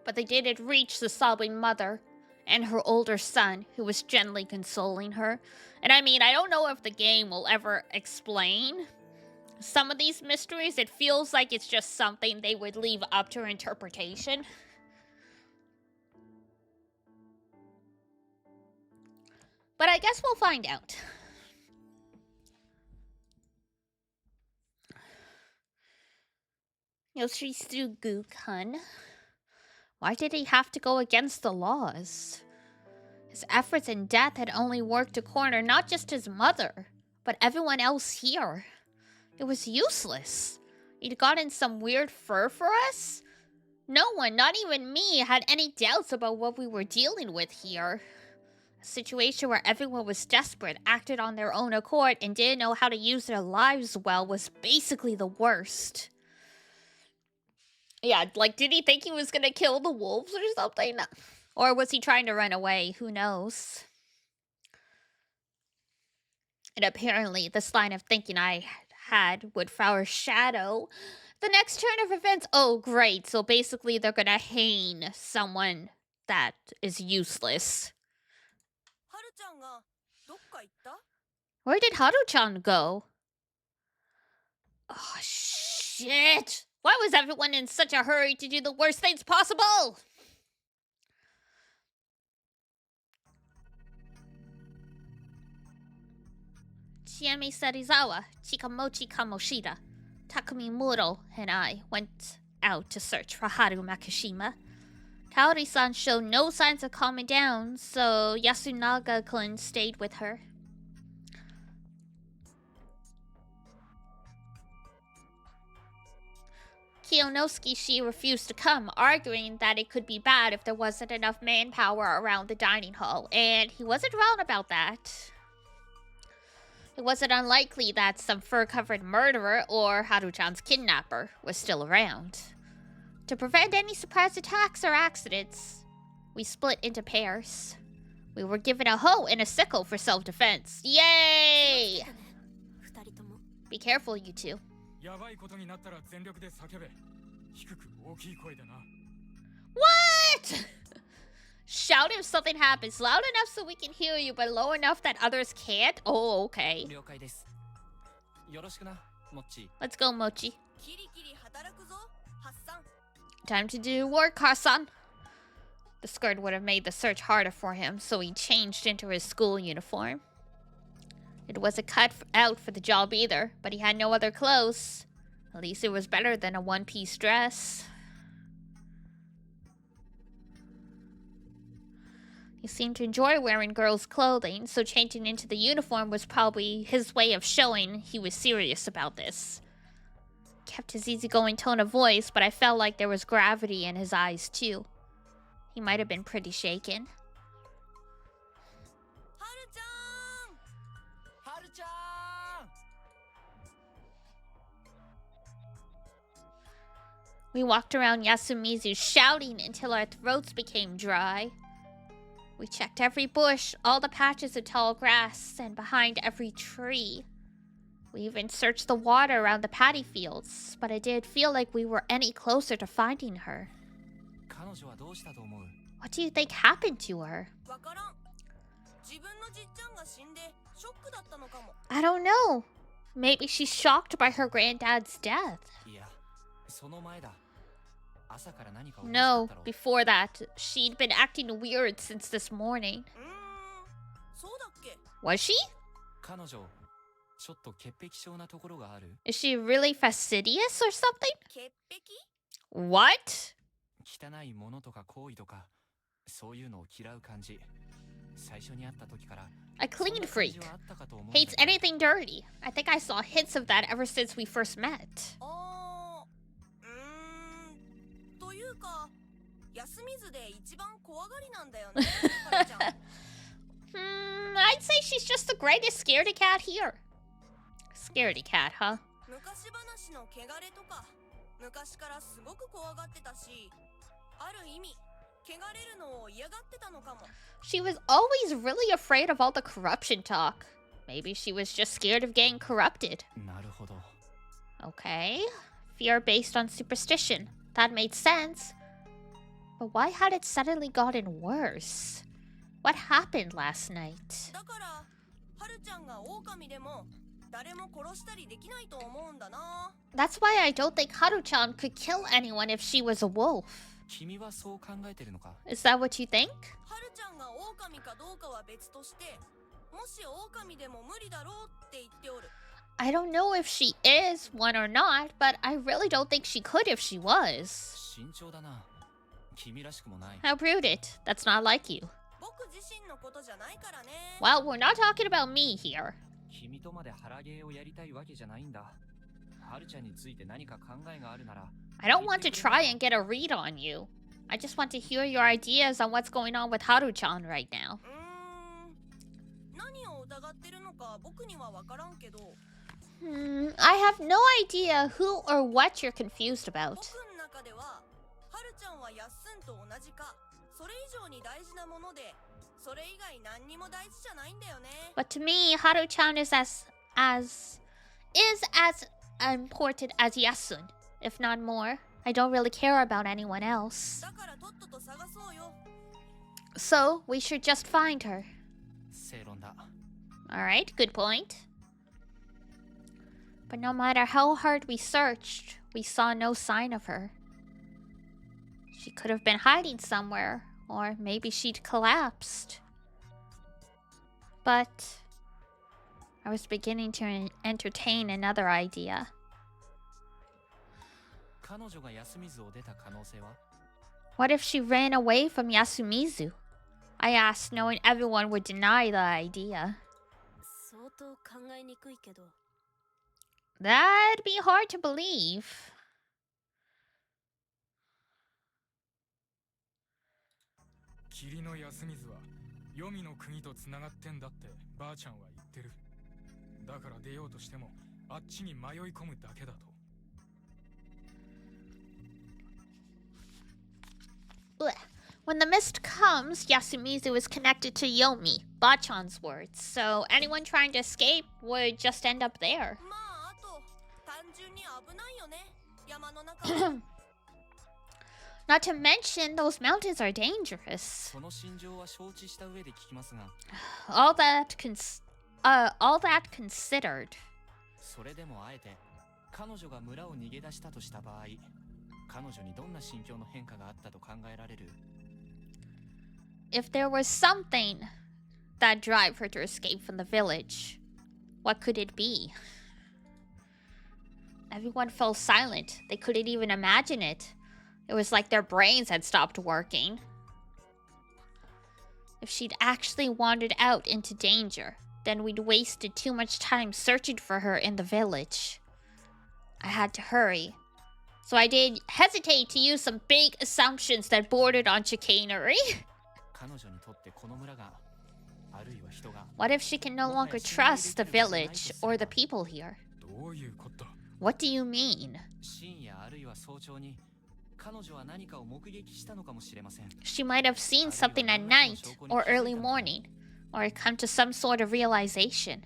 [SPEAKER 2] But they didn't reach the sobbing mother and her older son, who was gently consoling her. And I mean, I don't know if the game will ever explain some of these mysteries. It feels like it's just something they would leave up to interpretation. But I guess we'll find out. Yoshitsugu-kun. Why did he have to go against the laws? His efforts in death had only worked to corner not just his mother, but everyone else here. It was useless. He'd gotten some weird fur for us? No one, not even me, had any doubts about what we were dealing with here. A situation where everyone was desperate, acted on their own accord, and didn't know how to use their lives well was basically the worst. Yeah, like, did he think he was gonna kill the wolves or something? Or was he trying to run away? Who knows? And apparently, this line of thinking I had would foreshadow the next turn of events. Oh, great. So basically, they're gonna hang someone that is useless. Where did Haru-chan go? Oh, shit! Why was everyone in such a hurry to do the worst things possible? Chiemi Serizawa, Chikamochi Kamoshida, Takumi Muro, and I went out to search for Haru Makishima. Kaori-san showed no signs of calming down, so Yasunaga-kun stayed with her. Kiyonosuke refused to come, arguing that it could be bad if there wasn't enough manpower around the dining hall, and he wasn't wrong about that. It wasn't unlikely that some fur-covered murderer or Haru-chan's kidnapper was still around. To prevent any surprise attacks or accidents, we split into pairs. We were given a hoe and a sickle for self-defense. Yay! Be careful, you two. What? Shout if something happens. Loud enough so we can hear you, but low enough that others can't? Oh, okay. Let's go, Mochi. Time to do work, Hasan. The skirt would have made the search harder for him, so he changed into his school uniform. It wasn't cut out for the job either, but he had no other clothes. At least it was better than a one-piece dress. He seemed to enjoy wearing girls' clothing, so changing into the uniform was probably his way of showing he was serious about this. Kept his easygoing tone of voice, but I felt like there was gravity in his eyes too. He might have been pretty shaken. We walked around Yasumizu shouting until our throats became dry. We checked every bush, all the patches of tall grass, and behind every tree. We even searched the water around the paddy fields, but it didn't feel like we were any closer to finding her. What do you think happened to her? I don't know. Maybe she's shocked by her granddad's death. No, before that, she'd been acting weird since this morning. Was she? Is she really fastidious or something? What? A clean freak. Hates anything dirty. I think I saw hints of that ever since we first met. I'd say she's just the greatest scaredy cat here. Scaredy cat, huh? She was always really afraid of all the corruption talk. Maybe she was just scared of getting corrupted. Okay. Fear based on superstition. That made sense. But why had it suddenly gotten worse? What happened last night? That's why I don't think Haru-chan could kill anyone if she was a wolf. Is that what you think? I don't know if she is one or not, but I really don't think she could if she was. How prudent. That's not like you. Well, we're not talking about me here. I don't want to try and get a read on you. I just want to hear your ideas on what's going on with Haru-chan right now. I have no idea who or what you're confused about. But to me, Haru-chan is as important as Yasun, if not more. I don't really care about anyone else. So, we should just find her. Alright, good point. But no matter how hard we searched, we saw no sign of her. She could have been hiding somewhere, or maybe she'd collapsed. But I was beginning to entertain another idea. What if she ran away from Yasumizu? I asked, knowing everyone would deny the idea. That'd be hard to believe. When the mist comes, Yasumizu is connected to Yomi, Bachan's words, so anyone trying to escape would just end up there. Not to mention, those mountains are dangerous. All that considered. if there was something that drive her to escape from the village, what could it be? Everyone fell silent. They couldn't even imagine it. It was like their brains had stopped working. If she'd actually wandered out into danger, then we'd wasted too much time searching for her in the village. I had to hurry. So I did hesitate to use some big assumptions that bordered on chicanery. What if she can no longer trust the village or the people here? What do you mean? She might have seen something at night or early morning, or come to some sort of realization.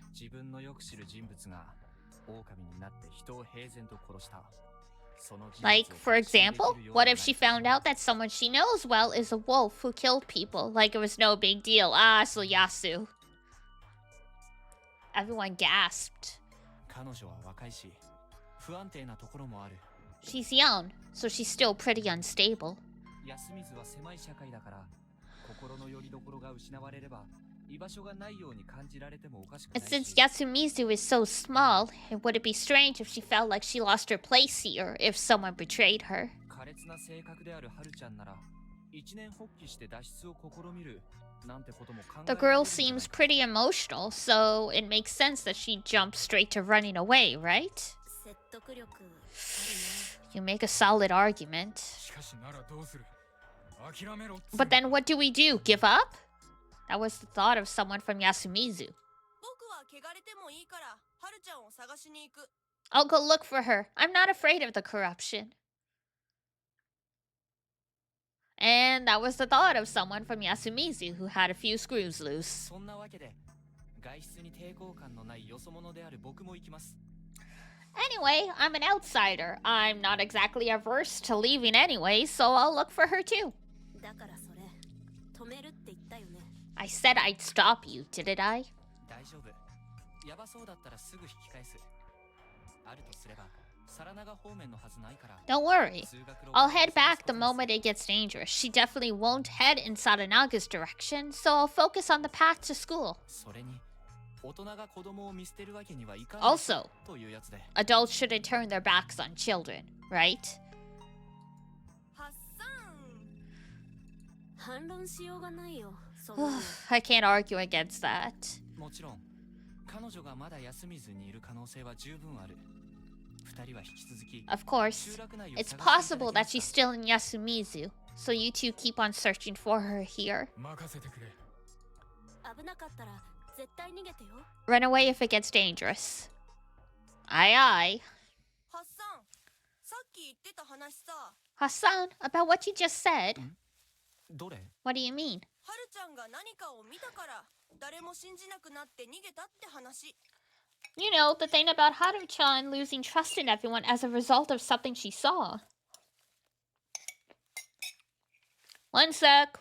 [SPEAKER 2] Like, for example, what if she found out that someone she knows well is a wolf who killed people, like it was no big deal? Ah, so Yasu. Everyone gasped. She's young, so she's still pretty unstable. And since Yasumizu is so small, it wouldn't be strange if she felt like she lost her place here if someone betrayed her. The girl seems pretty emotional, so it makes sense that she jumped straight to running away, right? You make a solid argument. But then what do we do? Give up? That was the thought of someone from Yasumizu. I'll go look for her. I'm not afraid of the corruption. And that was the thought of someone from Yasumizu who had a few screws loose. Anyway, I'm an outsider. I'm not exactly averse to leaving anyway, so I'll look for her too. I said I'd stop you, didn't I? Don't worry. I'll head back the moment it gets dangerous. She definitely won't head in Saranaga's direction, so I'll focus on the path to school. Also, adults shouldn't turn their backs on children, right? I can't argue against that. Of course, it's possible that she's still in Yasumizu, so you two keep on searching for her here. Run away if it gets dangerous. Aye aye. Hassan, about what you just said. What do you mean? You know, the thing about Haru-chan losing trust in everyone as a result of something she saw. One sec.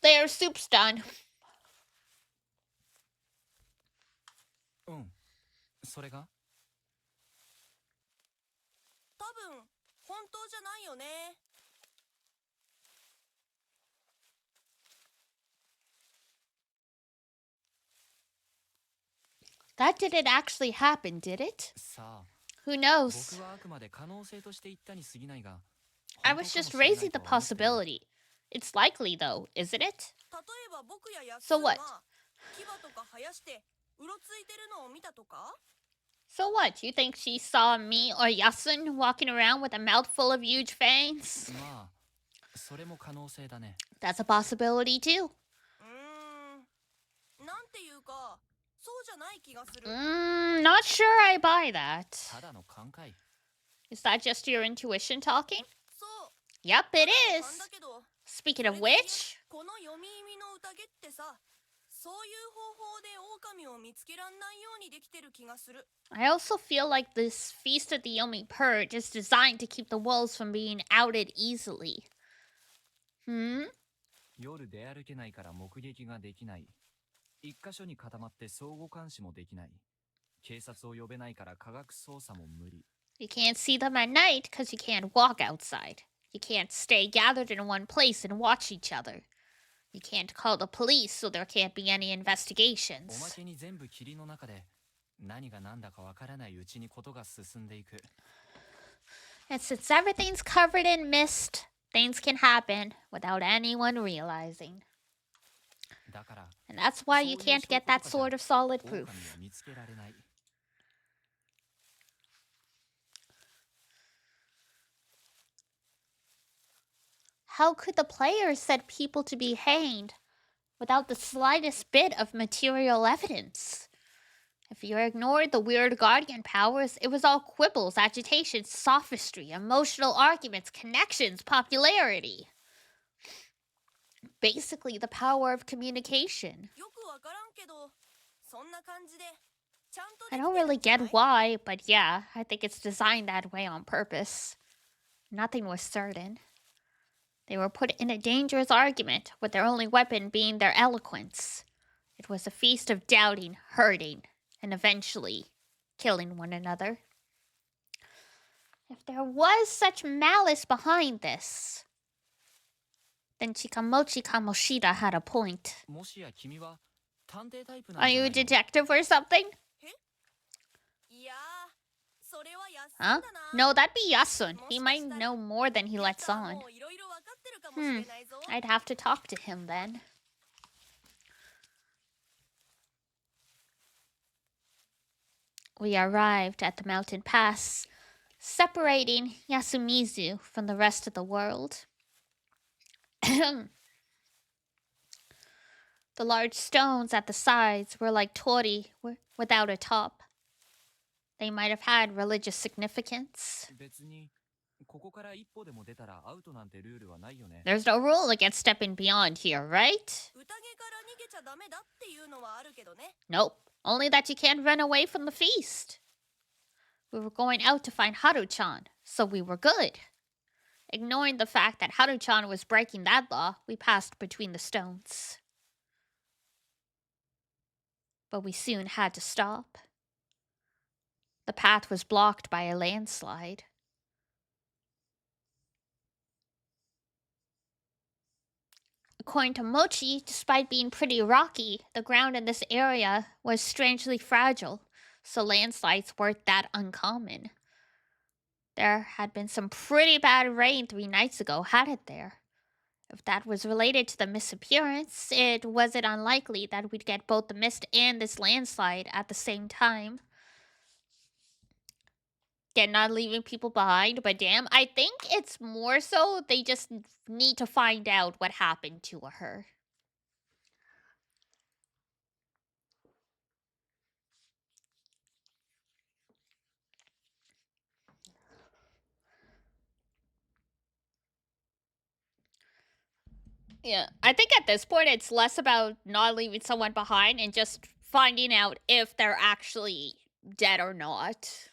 [SPEAKER 2] Their soup's done. That didn't actually happen, did it? Who knows? I was just raising the possibility. It's likely, though, isn't it? So what? So what? You think she saw me or Yasun walking around with a mouth full of huge fangs? That's a possibility, too. Not sure I buy that. Is that just your intuition talking? Yep, it is. Speaking of which...
[SPEAKER 8] そういう方法で狼を見つけらんないようにできてる気がする。
[SPEAKER 2] I also feel like this Feast of the Yomi Purge is designed to keep the wolves from being outed easily.
[SPEAKER 3] 夜出歩けないから目撃ができない。一箇所に固まって相互監視もできない。警察を呼べないから科学捜査も無理。
[SPEAKER 2] You can't see them at night because you can't walk outside. You can't stay gathered in one place and watch each other. You can't call the police, so there can't be any
[SPEAKER 3] おま
[SPEAKER 2] investigations.
[SPEAKER 3] けに全部霧の中で何が何だかわからないうちにことが進んでいく。
[SPEAKER 2] And since everything's covered in mist, things can happen without anyone realizing.
[SPEAKER 3] だから
[SPEAKER 2] And that's why you can't get that sort of solid
[SPEAKER 3] 狼を
[SPEAKER 2] proof.
[SPEAKER 3] 見つけられない。
[SPEAKER 2] How could the players set people to be hanged without the slightest bit of material evidence? If you ignored the weird guardian powers, it was all quibbles, agitation, sophistry, emotional arguments, connections, popularity. Basically, the power of communication.
[SPEAKER 8] よくわからんけど、そんな感じでちゃんと
[SPEAKER 2] I
[SPEAKER 8] でき
[SPEAKER 2] don't
[SPEAKER 8] てる
[SPEAKER 2] really
[SPEAKER 8] んじゃ
[SPEAKER 2] get
[SPEAKER 8] ない？
[SPEAKER 2] why, but yeah, I think it's designed that way on purpose. Nothing was certain. They were put in a dangerous argument, with their only weapon being their eloquence. It was a feast of doubting, hurting, and eventually killing one another. If there was such malice behind this, then Chikamochi Kamoshida had a point.
[SPEAKER 3] もしや君は探偵タイプなん
[SPEAKER 2] Are
[SPEAKER 3] じゃ
[SPEAKER 2] you
[SPEAKER 3] な
[SPEAKER 2] a
[SPEAKER 3] いの？
[SPEAKER 2] detective or something?
[SPEAKER 8] いやー、それは安い
[SPEAKER 2] Huh?
[SPEAKER 8] んだな。
[SPEAKER 2] No, that'd be Yasun. He
[SPEAKER 8] もしか
[SPEAKER 2] might
[SPEAKER 8] したら
[SPEAKER 2] know more than he
[SPEAKER 8] リ
[SPEAKER 2] lets
[SPEAKER 8] ター
[SPEAKER 2] on.
[SPEAKER 8] もいろいろわかってるかもしれないぞ。
[SPEAKER 2] I'd have to talk to him then. We arrived at the mountain pass, separating Yasumizu from the rest of the world. The large stones at the sides were like tori without a top. They might have had religious significance.
[SPEAKER 3] 別にここから一歩でも出たらアウトなんてルールはないよね。
[SPEAKER 2] There's no rule against stepping beyond here, right?
[SPEAKER 8] 宴から逃げちゃダメだっていうのはあるけどね。
[SPEAKER 2] Nope, only that you can't run away from the feast. We were going out to find Haru-chan, so we were good. Ignoring the fact that Haru-chan was breaking that law, we passed between the stones. But we soon had to stop. The path was blocked by a landslide. According to Mochi, despite being pretty rocky, the ground in this area was strangely fragile, so landslides weren't that uncommon. There had been some pretty bad rain 3 nights ago, hadn't there? If that was related to the misappearance, it wasn't unlikely that we'd get both the mist and this landslide at the same time. Again, not leaving people behind, but damn, I think it's more so they just need to find out what happened to her. Yeah, I think at this point it's less about not leaving someone behind and just finding out if they're actually dead or not.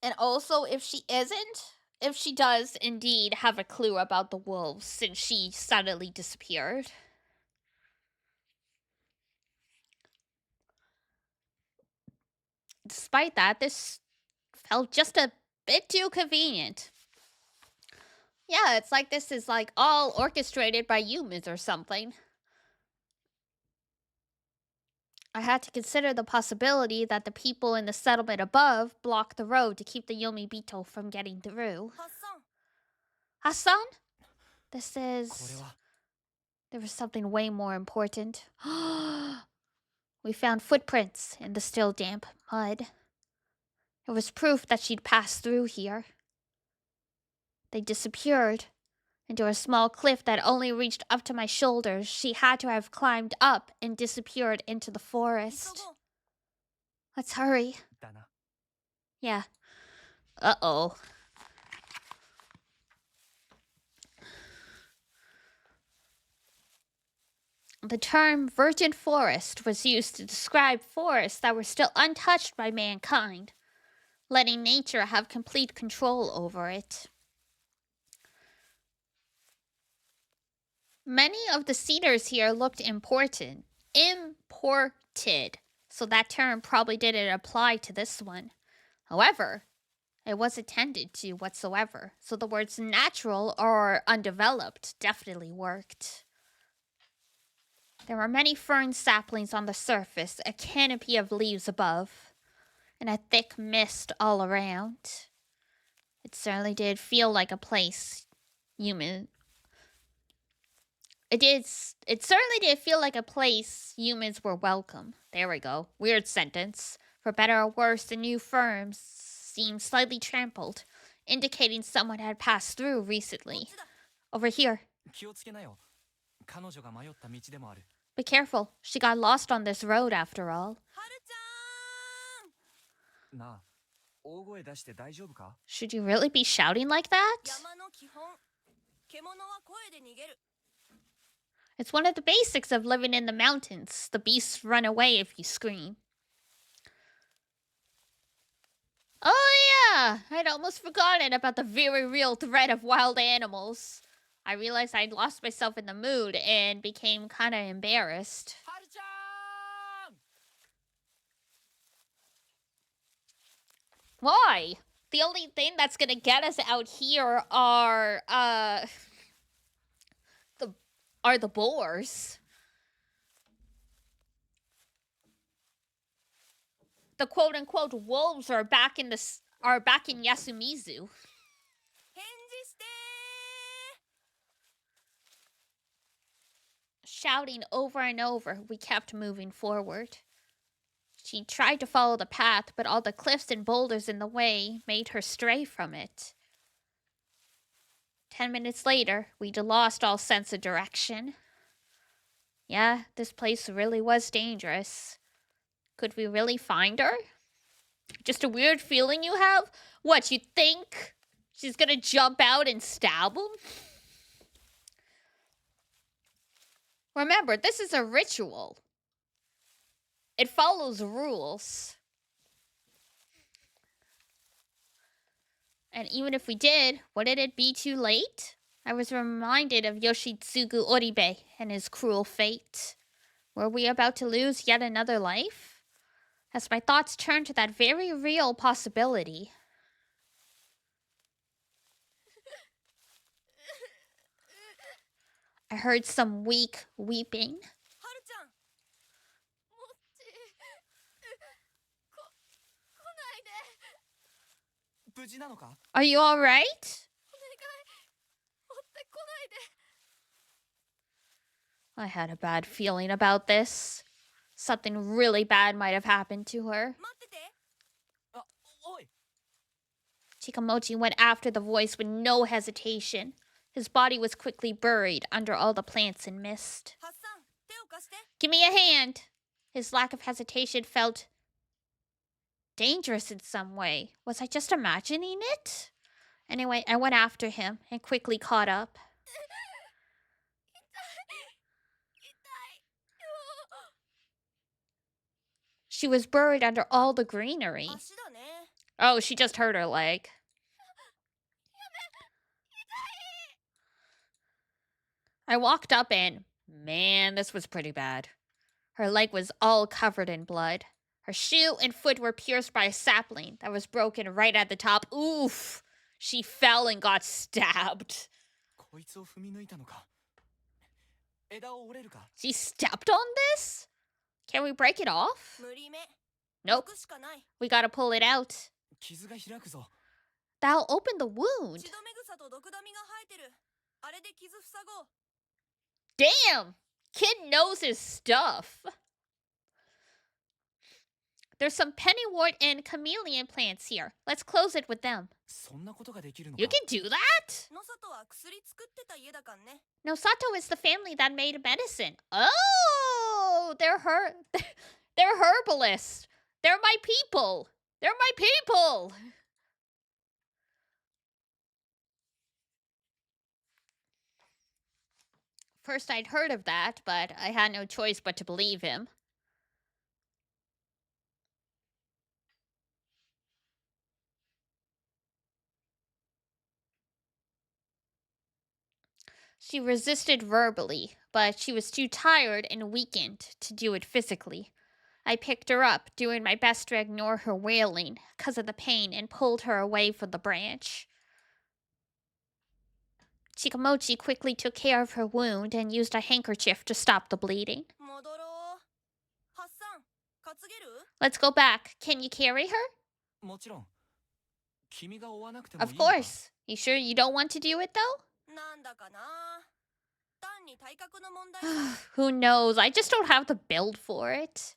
[SPEAKER 2] And also, if she isn't, if she does indeed have a clue about the wolves since she suddenly disappeared. Despite that, this felt just a bit too convenient. Yeah, it's like this is like all orchestrated by humans or something. I had to consider the possibility that the people in the settlement above blocked the road to keep the Yomibito from getting through.
[SPEAKER 8] ハッサン、
[SPEAKER 2] Hassan? This
[SPEAKER 3] これ
[SPEAKER 2] is...
[SPEAKER 3] は
[SPEAKER 2] There was something way more important. We found footprints in the still damp mud. It was proof that she'd passed through here. They disappeared into a small cliff that only reached up to my shoulders. She had to have climbed up and disappeared into the
[SPEAKER 8] 急
[SPEAKER 2] forest.
[SPEAKER 8] ごう。
[SPEAKER 2] Let's hurry.
[SPEAKER 3] だな。
[SPEAKER 2] Yeah. Uh-oh. The term virgin forest was used to describe forests that were still untouched by mankind, letting nature have complete control over it. Many of the cedars here looked imported, so that term probably didn't apply to this one. However, it wasn't tended to whatsoever, so the words natural or undeveloped definitely worked. There were many fern saplings on the surface, a canopy of leaves above, and a thick mist all around. It certainly did feel like a place humans were welcome. There we go. Weird sentence. For better or worse, the new firms seemed slightly trampled, indicating someone had passed through recently. Over here. Be careful. She got lost on this road after all. Should you really be shouting like that? It's one of the basics of living in the mountains. The beasts run away if you scream. Oh yeah! I'd almost forgotten about the very real threat of wild animals. I realized I'd lost myself in the mood and became kinda embarrassed. Why? The only thing that's gonna get us out here are the boars. The quote-unquote wolves are back in Yasumizu. Shouting over and over, we kept moving forward. She tried to follow the path, but all the cliffs and boulders in the way made her stray from it. 10 minutes later, we'd lost all sense of direction. Yeah, this place really was dangerous. Could we really find her? Just a weird feeling you have? What, you think she's gonna jump out and stab him? Remember, this is a ritual. It follows rules. And even if we did, wouldn't it be too late? I was reminded of Yoshitsugu Oribe and his cruel fate. Were we about to lose yet another life? As my thoughts turned to that very real possibility. I heard some weak weeping. Are you alright? I had a bad feeling about this. Something really bad might have happened to her. Chikamochi went after the voice with no hesitation. His body was quickly buried under all the plants and mist. Give me a hand! His lack of hesitation felt dangerous in some way. Was I just imagining it? Anyway, I went after him and quickly caught up. She was buried under all the greenery. Oh, she just hurt her leg. I walked up and, man, this was pretty bad. Her leg was all covered in blood. Her shoe and foot were pierced by a sapling that was broken right at the top. Oof! She fell and got stabbed. She stepped on this? Can we break it off? Nope. We gotta pull it out. That'll open the wound. Damn! Kid knows his stuff. There's some pennywort and chameleon plants here. Let's close it with them. You can do that? Nosato is the family that made medicine. Oh, they're herbalists. They're my people. They're my people. First, I'd heard of that, but I had no choice but to believe him. She resisted verbally, but she was too tired and weakened to do it physically. I picked her up, doing my best to ignore her wailing because of the pain, and pulled her away from the branch. Chikamochi quickly took care of her wound and used a handkerchief to stop the bleeding.
[SPEAKER 8] 戻ろう。ハッサン、担げる？
[SPEAKER 2] Let's go back. Can you carry her?
[SPEAKER 3] もちろん。君が追わなくてもいい
[SPEAKER 2] Of
[SPEAKER 3] のか
[SPEAKER 2] course. You sure you don't want to do it though?
[SPEAKER 8] なんだかな。単に体格の問題さ。
[SPEAKER 2] Who knows? I just don't have the build for it.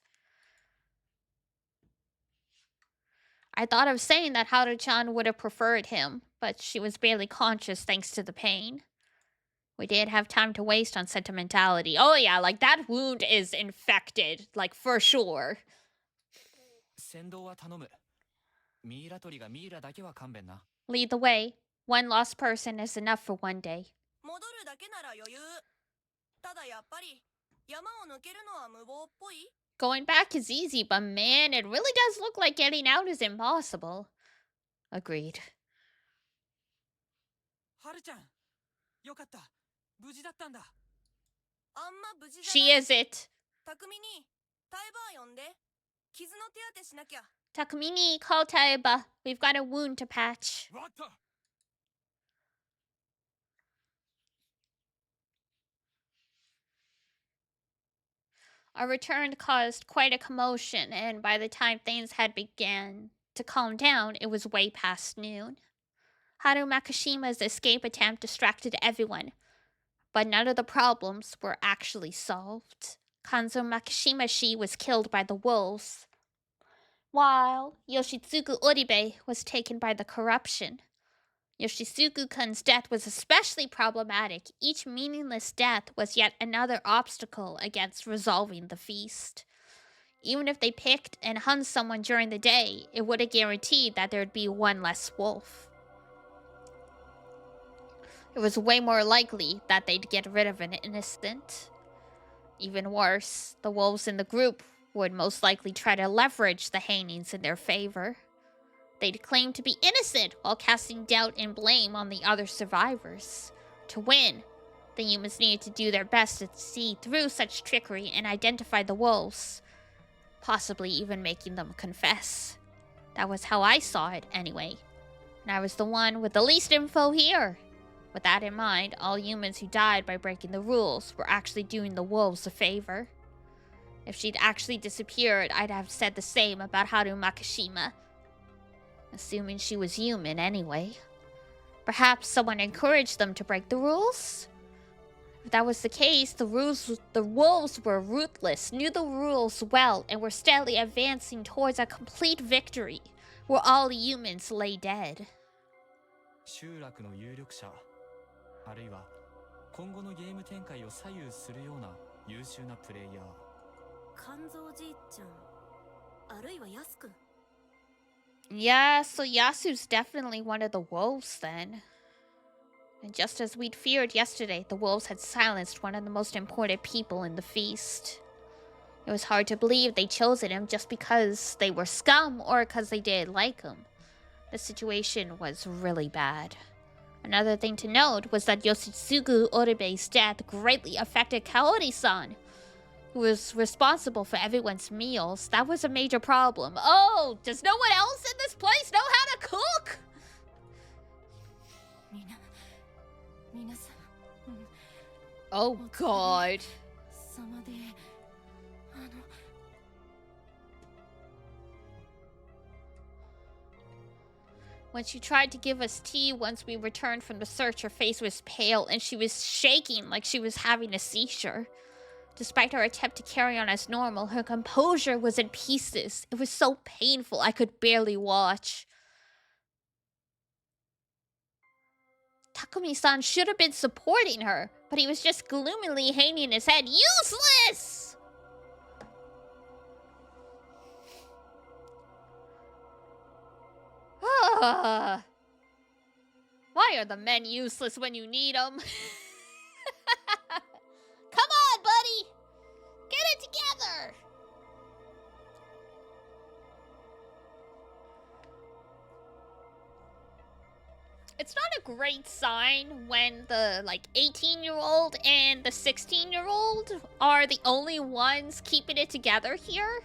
[SPEAKER 2] I thought of saying that Haru-chan would have preferred him, but she was barely conscious thanks to the pain. We did have time to waste on sentimentality. Oh yeah, like that wound is infected, like for sure.
[SPEAKER 3] 先導は頼む。ミイラ取りがミイラだけは勘弁な。
[SPEAKER 2] Lead the way. One lost person is enough for one day.
[SPEAKER 8] 戻るだけなら余裕。ただやっぱり山を抜けるのは無謀っぽい。
[SPEAKER 2] Going back is easy, but man, it really does look like getting out is impossible. Agreed.
[SPEAKER 5] はるちゃん、よかった。無事だったんだ。
[SPEAKER 8] あんま無事じゃ
[SPEAKER 2] She
[SPEAKER 8] ない。
[SPEAKER 2] is it.
[SPEAKER 8] 匠にタイバー呼んで。傷の手当てしなきゃ。
[SPEAKER 2] Takumini, call Taiba. We've got a wound to patch.
[SPEAKER 5] わかった。
[SPEAKER 2] Our return caused quite a commotion, and by the time things had begun to calm down, it was way past noon. Haru Makishima's escape attempt distracted everyone, but none of the problems were actually solved. Kanzo Makishima-shi was killed by the wolves, while Yoshitsugu Oribe was taken by the corruption. Yoshitsugu-kun's death was especially problematic. Each meaningless death was yet another obstacle against resolving the feast. Even if they picked and hung someone during the day, it would have guaranteed that there'd be one less wolf. It was way more likely that they'd get rid of an innocent. Even worse, the wolves in the group would most likely try to leverage the hangings in their favor. They'd claim to be innocent while casting doubt and blame on the other survivors. To win, the humans needed to do their best to see through such trickery and identify the wolves, possibly even making them confess. That was how I saw it, anyway. And I was the one with the least info here. With that in mind, all humans who died by breaking the rules were actually doing the wolves a favor. If she'd actually disappeared, I'd have said the same about Haru Makishima. Assuming she was human anyway. Perhaps someone encouraged them to break the rules? If that was the case, the wolves were ruthless, knew the rules well, and were steadily advancing towards a complete victory, where all humans lay dead.
[SPEAKER 3] 集落の有力者、あるいは今後のゲーム展開を左右するような優秀なプレイヤー。
[SPEAKER 4] 肝臓じいちゃん、あるいはヤスくん。
[SPEAKER 2] Yeah, so Yasu's definitely one of the wolves then. And just as we'd feared yesterday, the wolves had silenced one of the most important people in the feast. It was hard to believe they'd chosen him just because they were scum or because they didn't like him. The situation was really bad. Another thing to note was that Yoshitsugu Oribe's death greatly affected Kaori-san, who was responsible for everyone's meals. That was a major problem. Oh, does no one else in this place know how to cook? Oh god. When she tried to give us tea once we returned from the search, her face was pale and she was shaking like she was having a seizure. Despite her attempt to carry on as normal, her composure was in pieces. It was so painful I could barely watch. Takumi-san should have been supporting her, but he was just gloomily hanging his head. Useless! Why are the men useless when you need them? great sign when the, like, 18-year-old and the 16-year-old are the only ones keeping it together here.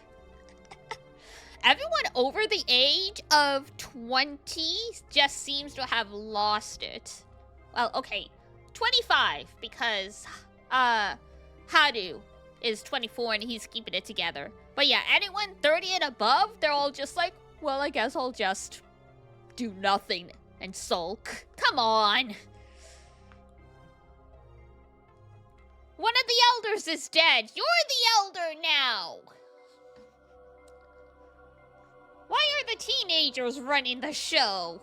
[SPEAKER 2] Everyone over the age of 20 just seems to have lost it. Well, okay, 25, because, Haru is 24 and he's keeping it together. But yeah, anyone 30 and above, they're all just like, well, I guess I'll just do nothing and sulk. Come on. One of the elders is dead. You're the elder now. Why are the teenagers running the show?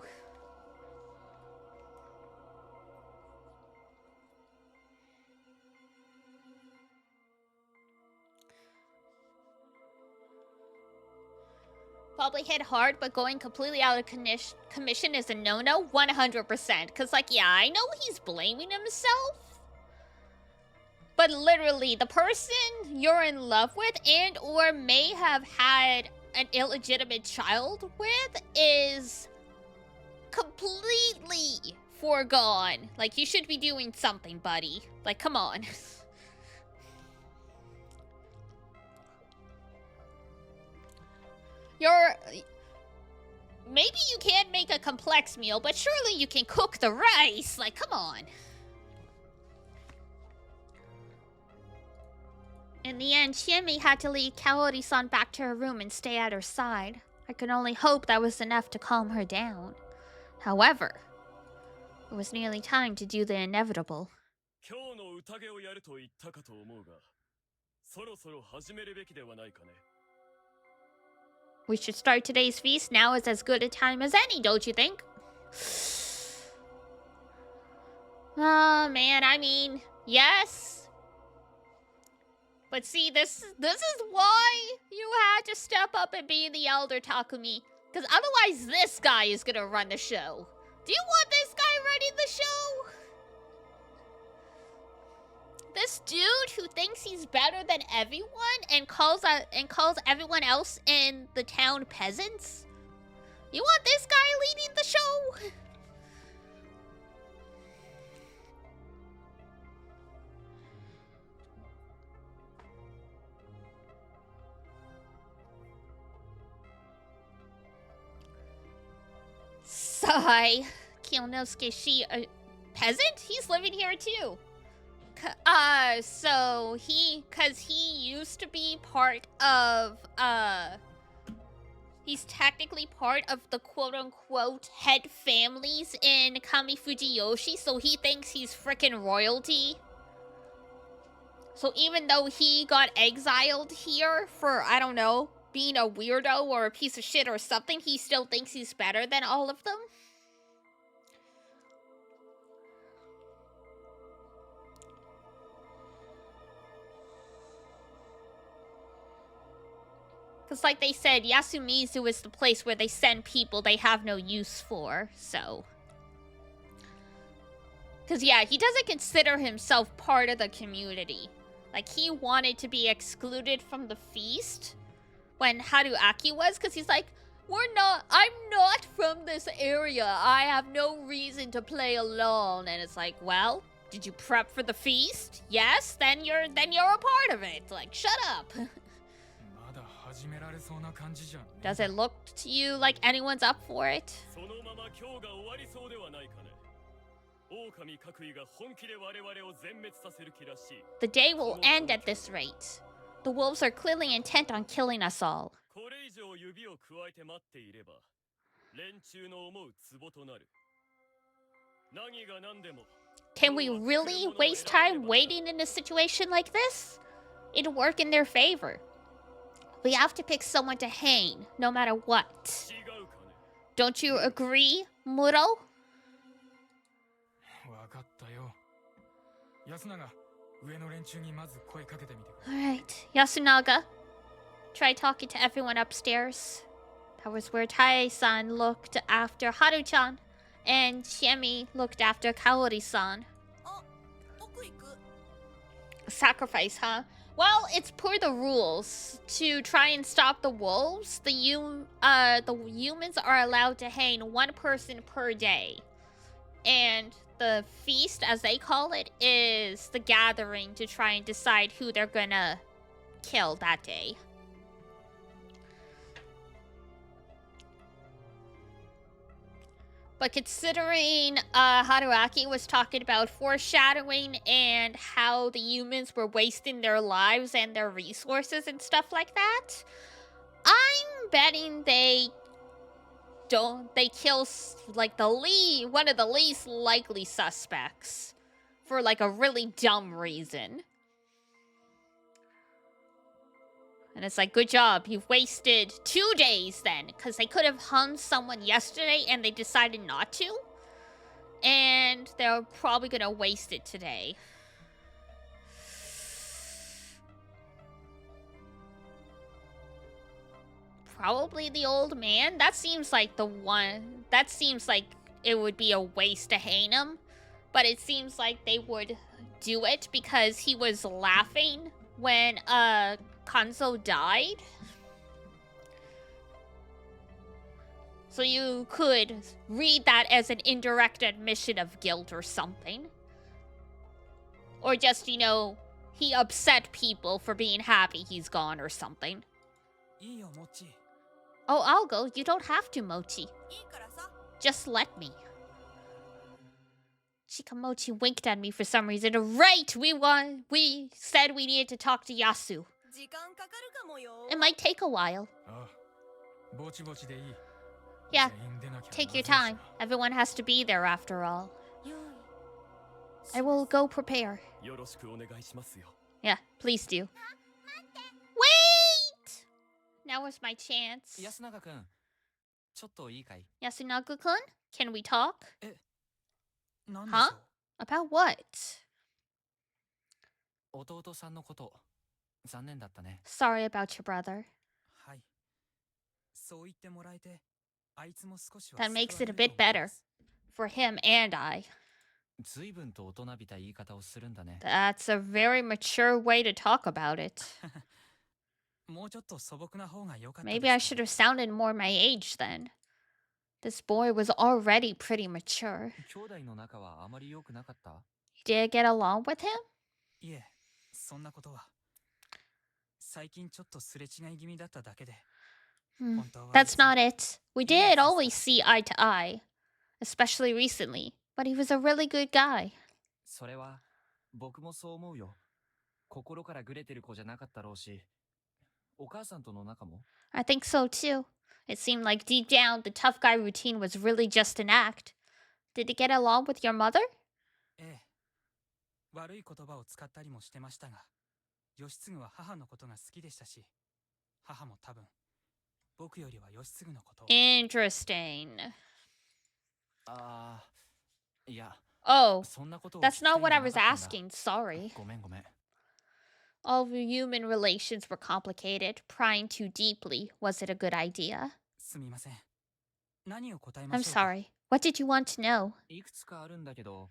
[SPEAKER 2] Probably hit hard, but going completely out of commission is a no-no, 100%. Because, like, yeah, I know he's blaming himself. But literally, the person you're in love with and or may have had an illegitimate child with is completely foregone. Like, you should be doing something, buddy. Like, come on. Maybe you can't make a complex meal, but surely you can cook the rice. Like, come on. In the end, Shimi had to lead Kaori-san back to her room and stay at her side. I could only hope that was enough to calm her down. However, it was nearly time to do the inevitable. We should start today's feast. Now is as good a time as any, don't you think? Oh, man, I mean, yes. But see, this is why you had to step up and be the elder, Takumi. Because otherwise, this guy is going to run the show. Do you want this guy running the show? This dude who thinks he's better than everyone and calls everyone else in the town peasants? You want this guy leading the show? Sigh. Kyonosuke, she a peasant? He's living here too. So cause he used to be part of, he's technically part of the quote-unquote head families in Kamifujiyoshi, so he thinks he's frickin' royalty. So even though he got exiled here for, I don't know, being a weirdo or a piece of shit or something, he still thinks he's better than all of them. Because like they said, Yasumizu is the place where they send people they have no use for, so. Because yeah, he doesn't consider himself part of the community. Like, he wanted to be excluded from the feast when Haruaki was, because he's like, I'm not from this area. I have no reason to play alone. And it's like, well, did you prep for the feast? Yes, then you're a part of it. Like, shut up. Does it look to you like anyone's up for it? The day will end at this rate. The wolves are clearly intent on killing us all. Can we really waste time waiting in a situation like this? It'll work in their favor. We have to pick someone to hang, no matter what. Don't you agree, Muro? Alright, Yasunaga. Try talking to everyone upstairs. That was where Tai-san looked after Haru-chan, and Shimi looked after Kaori-san. Sacrifice, huh? Well, it's per the rules. To try and stop the wolves, the humans are allowed to hang one person per day. And the feast, as they call it, is the gathering to try and decide who they're gonna kill that day. But considering Haruaki was talking about foreshadowing and how the humans were wasting their lives and their resources and stuff like that, I'm betting they kill like one of the least likely suspects for like a really dumb reason. And it's like, good job, you've wasted 2 days then, because they could have hung someone yesterday and they decided not to. And they're probably gonna waste it today. Probably the old man. That seems like the one. That seems like it would be a waste to hang him. But it seems like they would do it because he was laughing when Kanzo died. So you could read that as an indirect admission of guilt or something. Or just, you know, he upset people for being happy he's gone or something. Oh, I'll go. You don't have to, Mochi. Just let me. Chikamochi winked at me for some reason. Right! We said we needed to talk to Yasu. It might take a while. Yeah, take your time. Everyone has to be there after all. I will go prepare. Yeah, please do. Wait! Now is my chance.
[SPEAKER 3] Yasunaga-kun, ちょっといいかい?
[SPEAKER 2] Yasunaga-kun, can we talk? Huh? About what?
[SPEAKER 3] 弟さんのこと、残念だったね。
[SPEAKER 2] Sorry about your brother. That makes it a bit better for him and I.
[SPEAKER 3] 随分と大人びた言い方をするんだね。
[SPEAKER 2] That's a very mature way to talk about it. Maybe I should have sounded more my age then. This boy was already pretty mature.
[SPEAKER 3] 兄弟の仲はあまり良くなかった?
[SPEAKER 2] Did I get along with him?
[SPEAKER 5] いえ、そんなことは。最近ちょっとすれ違い気味だっただけで。
[SPEAKER 2] That's not it. We did always see eye to eye, especially recently, but he was a really good guy.
[SPEAKER 3] それは僕もそう思うよ。心からグレてる子じゃなかったろうし、お母さんとの仲も?
[SPEAKER 2] I think so too. It seemed like deep down the tough guy routine was really just an act. Did he get along with your mother?
[SPEAKER 5] ええ。悪い言葉を使ったりもしてましたが、義継は母のことが好きでしたし、母も多分僕よりは義継のことを。
[SPEAKER 2] Interesting.
[SPEAKER 3] いや。
[SPEAKER 2] Oh, that's not what I was asking. Sorry.
[SPEAKER 3] ごめんごめん。
[SPEAKER 2] All human relations were complicated. Prying too deeply wasn't a good idea.
[SPEAKER 5] すみません。何を答えましょうか?
[SPEAKER 2] I'm sorry. What did you want to know?
[SPEAKER 3] いくつかあるんだけど、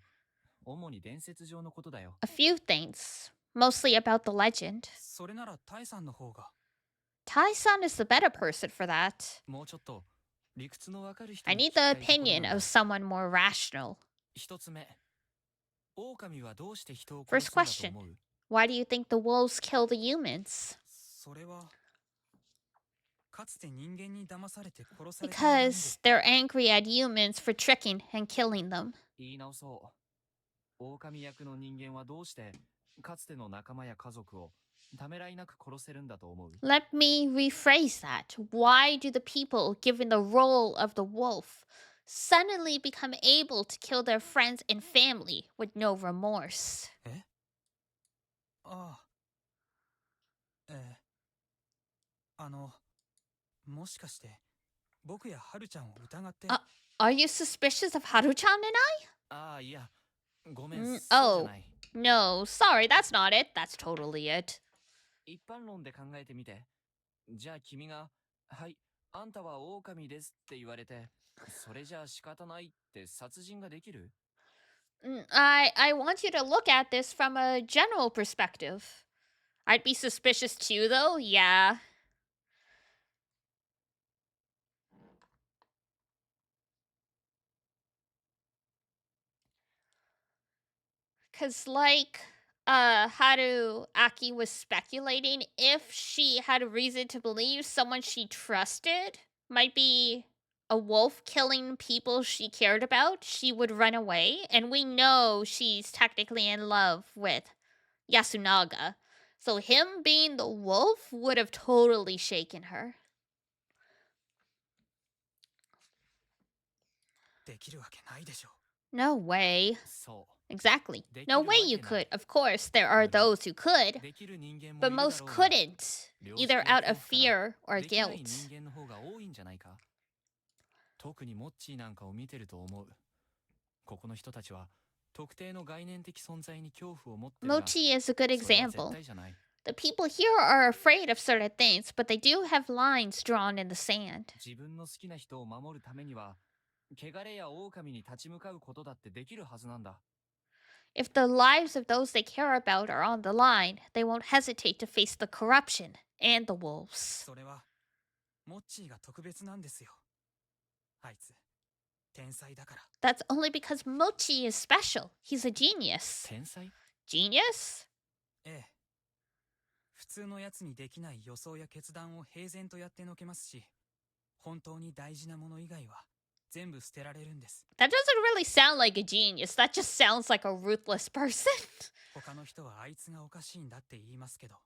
[SPEAKER 3] 主に伝説上のことだよ。
[SPEAKER 2] A few things, mostly about the legend.
[SPEAKER 5] それならタイさんの方が。
[SPEAKER 2] Tai-san is the better person for that.
[SPEAKER 3] もうちょっと理屈のわかる人
[SPEAKER 2] I
[SPEAKER 3] に
[SPEAKER 2] need
[SPEAKER 3] 聞きた
[SPEAKER 2] the
[SPEAKER 3] いところなん
[SPEAKER 2] opinion
[SPEAKER 3] だ。
[SPEAKER 2] of someone more rational.
[SPEAKER 3] 一つ目、狼はどうして人を
[SPEAKER 2] First
[SPEAKER 3] 殺すんだ
[SPEAKER 2] question.
[SPEAKER 3] と思う?
[SPEAKER 2] Why do you think the wolves kill the humans?
[SPEAKER 5] それはかつて人間に騙されて殺された。
[SPEAKER 2] Because they're angry at humans for tricking and killing them.
[SPEAKER 3] 言い直そう。狼役の人間はどうしてかつての仲間や家族をためらいなく殺せるんだと思う?
[SPEAKER 2] Let me rephrase that. Why do the people given the role of the wolf suddenly become able to kill their friends and family with no remorse?
[SPEAKER 5] え? ああ。もしかして僕やハルちゃんを疑って。
[SPEAKER 2] Are you suspicious of Haru-chan and I?
[SPEAKER 3] いや、ごめん、そうじゃない。
[SPEAKER 2] No, sorry, that's not it. That's totally it.
[SPEAKER 3] 一般論で考えてみて。じゃあ君が、はい、あんたは狼ですって言われて、それじゃあ仕方ないって殺人ができる?
[SPEAKER 2] I want you to look at this from a general perspective. I'd be suspicious too, though, yeah.
[SPEAKER 1] Because, like, Haru Aki was speculating, if she had a reason to believe someone she trusted might be a wolf killing people she cared about, she would run away. And we know she's technically in love with Yasunaga. So him being the wolf would have totally shaken her.
[SPEAKER 5] できるわけないでしょ。
[SPEAKER 1] No way.
[SPEAKER 3] そう
[SPEAKER 1] Exactly.
[SPEAKER 3] でき
[SPEAKER 1] No
[SPEAKER 3] る
[SPEAKER 1] way
[SPEAKER 3] わ
[SPEAKER 1] you
[SPEAKER 3] けない
[SPEAKER 1] could. Of course, there are
[SPEAKER 3] 無理
[SPEAKER 1] those who could,
[SPEAKER 3] できる人間も
[SPEAKER 1] but
[SPEAKER 3] いるだ
[SPEAKER 1] most
[SPEAKER 3] ろうが
[SPEAKER 1] couldn't,
[SPEAKER 3] 良
[SPEAKER 1] either
[SPEAKER 3] 識や
[SPEAKER 1] out of
[SPEAKER 3] 恐怖から
[SPEAKER 1] fear or
[SPEAKER 3] できない
[SPEAKER 1] guilt.
[SPEAKER 3] 人間の方が多いんじゃないか。特にモッチーなんかを見てると思う。ここの人たちは特定の概念的存在に恐怖を持ってるが、
[SPEAKER 1] Mochi is a good
[SPEAKER 3] それは絶
[SPEAKER 1] example.
[SPEAKER 3] 対じゃない。
[SPEAKER 1] The people here are afraid of certain things, but they do have lines drawn in the sand.
[SPEAKER 3] 自分の好きな人を守るためには、汚れや狼に立ち向かうことだってできるはずなんだ。
[SPEAKER 1] If the lives of those they care about are on the line, they won't hesitate to face the corruption and the wolves.
[SPEAKER 5] それはモッチーが特別なんですよ。あいつ天才だから。
[SPEAKER 1] That's only because Mochi is special. He's a genius.
[SPEAKER 3] 天才？
[SPEAKER 1] Genius?
[SPEAKER 5] ええ。普通のやつにできない予想や決断を平然とやってのけますし、本当に大事なもの以外は全部捨てられるんです。
[SPEAKER 1] That doesn't really sound like a genius. That just sounds like a ruthless person.
[SPEAKER 5] 他の人はあいつがおかしいんだって言いますけど、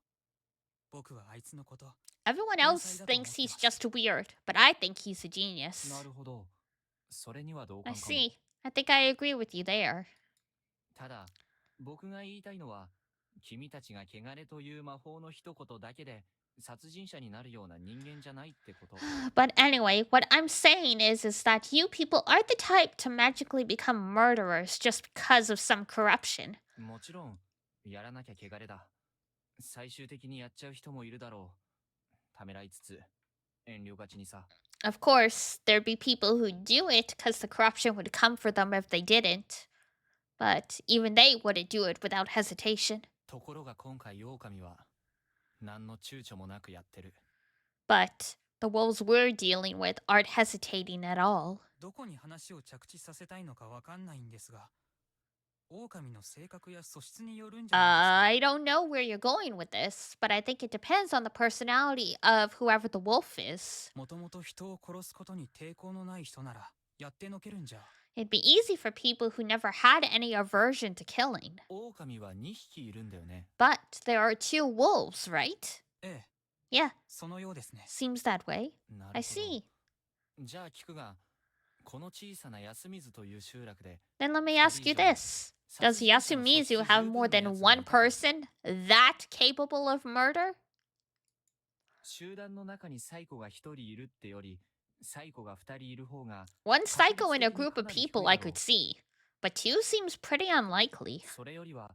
[SPEAKER 5] 僕はあいつのこと。
[SPEAKER 1] Everyone else thinks he's just weird, but I think he's a genius.
[SPEAKER 3] なるほど。それには同
[SPEAKER 1] I
[SPEAKER 3] 感かも。
[SPEAKER 1] see. I think I agree with you there.
[SPEAKER 3] ただ、僕が言いたいのは、君たちが汚れという魔法の一言だけで殺人者になるような人間じゃないってこと。
[SPEAKER 1] But anyway, what I'm saying is that you people aren't the type to magically become murderers just because of some corruption.
[SPEAKER 3] もちろん、やらなきゃ汚れだ。最終的にやっちゃう人もいるだろう。ためらいつつ、遠慮がちにさ。
[SPEAKER 1] Of course, there'd be people who do it because the corruption would come for them if they didn't. But even they wouldn't do it without hesitation.
[SPEAKER 3] ところが今回狼は何の躊躇もなくやってる。
[SPEAKER 1] But the wolves we're dealing with aren't hesitating at all.
[SPEAKER 5] どこに話を着地させたいのかわかんないんですが、狼の性格や素質によるんじゃないですか。
[SPEAKER 1] I don't know where you're going with this, but I think it depends on the personality of whoever the wolf is.
[SPEAKER 5] もともと人を殺すことに抵抗のない人ならやってのけるんじゃ。
[SPEAKER 1] It'd be easy for people who never had any aversion to killing.
[SPEAKER 3] 狼は2匹いるんだよね。
[SPEAKER 1] But there are two wolves, right?
[SPEAKER 5] ええ、
[SPEAKER 1] Yeah,
[SPEAKER 5] そのようですね。
[SPEAKER 1] seems that way.
[SPEAKER 3] なる
[SPEAKER 1] I
[SPEAKER 3] ほど。
[SPEAKER 1] see.
[SPEAKER 3] じゃあ聞くが、この小さな安水という集落で
[SPEAKER 1] Then let me ask you this. Does Yasumizu have more than one person that capable of murder?
[SPEAKER 3] 集団の中にサイコが1人いるってより、サイコが2人いる方が
[SPEAKER 1] One psycho in a group of people I could see, but two seems pretty unlikely.
[SPEAKER 3] それよりは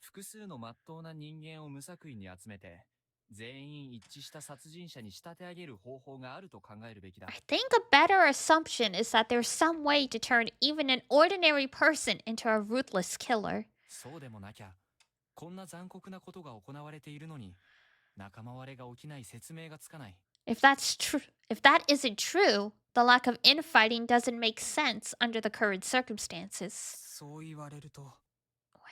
[SPEAKER 3] 複数の真っ当な人間を無作為に集めて全員一致した殺人者に仕立て上げる方法があると考えるべきだ。
[SPEAKER 1] I think a better assumption is that there's some way to turn even an ordinary person into a ruthless killer.
[SPEAKER 3] そうでもなきゃこんな残酷なことが行われているのに仲間割れが起きない説明がつかない。
[SPEAKER 1] If that isn't true, the lack of infighting doesn't make sense under the current circumstances.
[SPEAKER 5] そう言われると、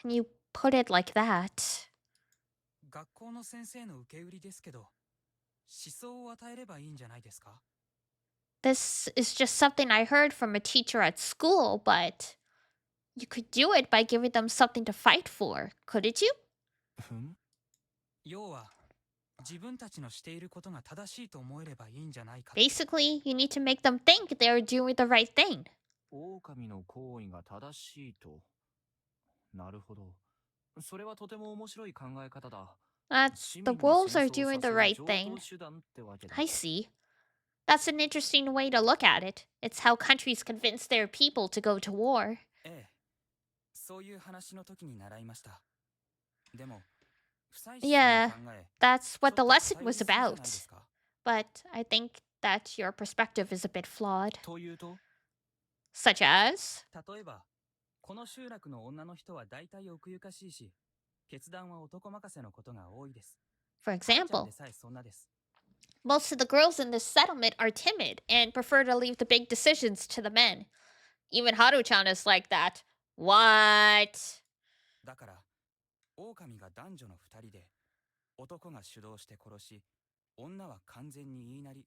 [SPEAKER 1] When you put it like that.
[SPEAKER 5] 学校の先生の受け売りですけど、思想を与えればいいんじゃないですか。
[SPEAKER 1] This is just something I heard from a teacher at school, but you could do it by giving them something to fight for, couldn't you?
[SPEAKER 3] ふん？
[SPEAKER 5] 要は、自分たちのしていることが正しいと思えればいいんじゃないか。
[SPEAKER 1] Basically, you need to make them think they're doing the right thing.
[SPEAKER 3] 狼の行為が正しいと。なるほど。それはとても面白い考え方だ。
[SPEAKER 1] That's the wolves are doing the right thing. I see. That's an interesting way to look at it. It's how countries convince their people to go to war.
[SPEAKER 5] ええ、そういう話の時に習いました。でも、不採取の考え、
[SPEAKER 1] That's what the
[SPEAKER 5] ちょっと
[SPEAKER 1] lesson
[SPEAKER 5] 対
[SPEAKER 1] was
[SPEAKER 5] 立するじゃない
[SPEAKER 1] about.
[SPEAKER 5] ですか。
[SPEAKER 1] But I think that your perspective is a bit flawed.
[SPEAKER 3] というと、
[SPEAKER 1] Such as?
[SPEAKER 5] 例えば、この集落の女の人は大体奥ゆかしいし、決断は男任せのことが多いです。
[SPEAKER 1] For
[SPEAKER 5] ちゃん
[SPEAKER 1] example,
[SPEAKER 5] でさえそんなです。
[SPEAKER 1] most of the girls in this settlement are timid and prefer to leave the big decisions to the men. Even Haru-chan is like that. What?
[SPEAKER 5] だから狼が男女の二人で男が主導して殺し女は完全に言いなりっ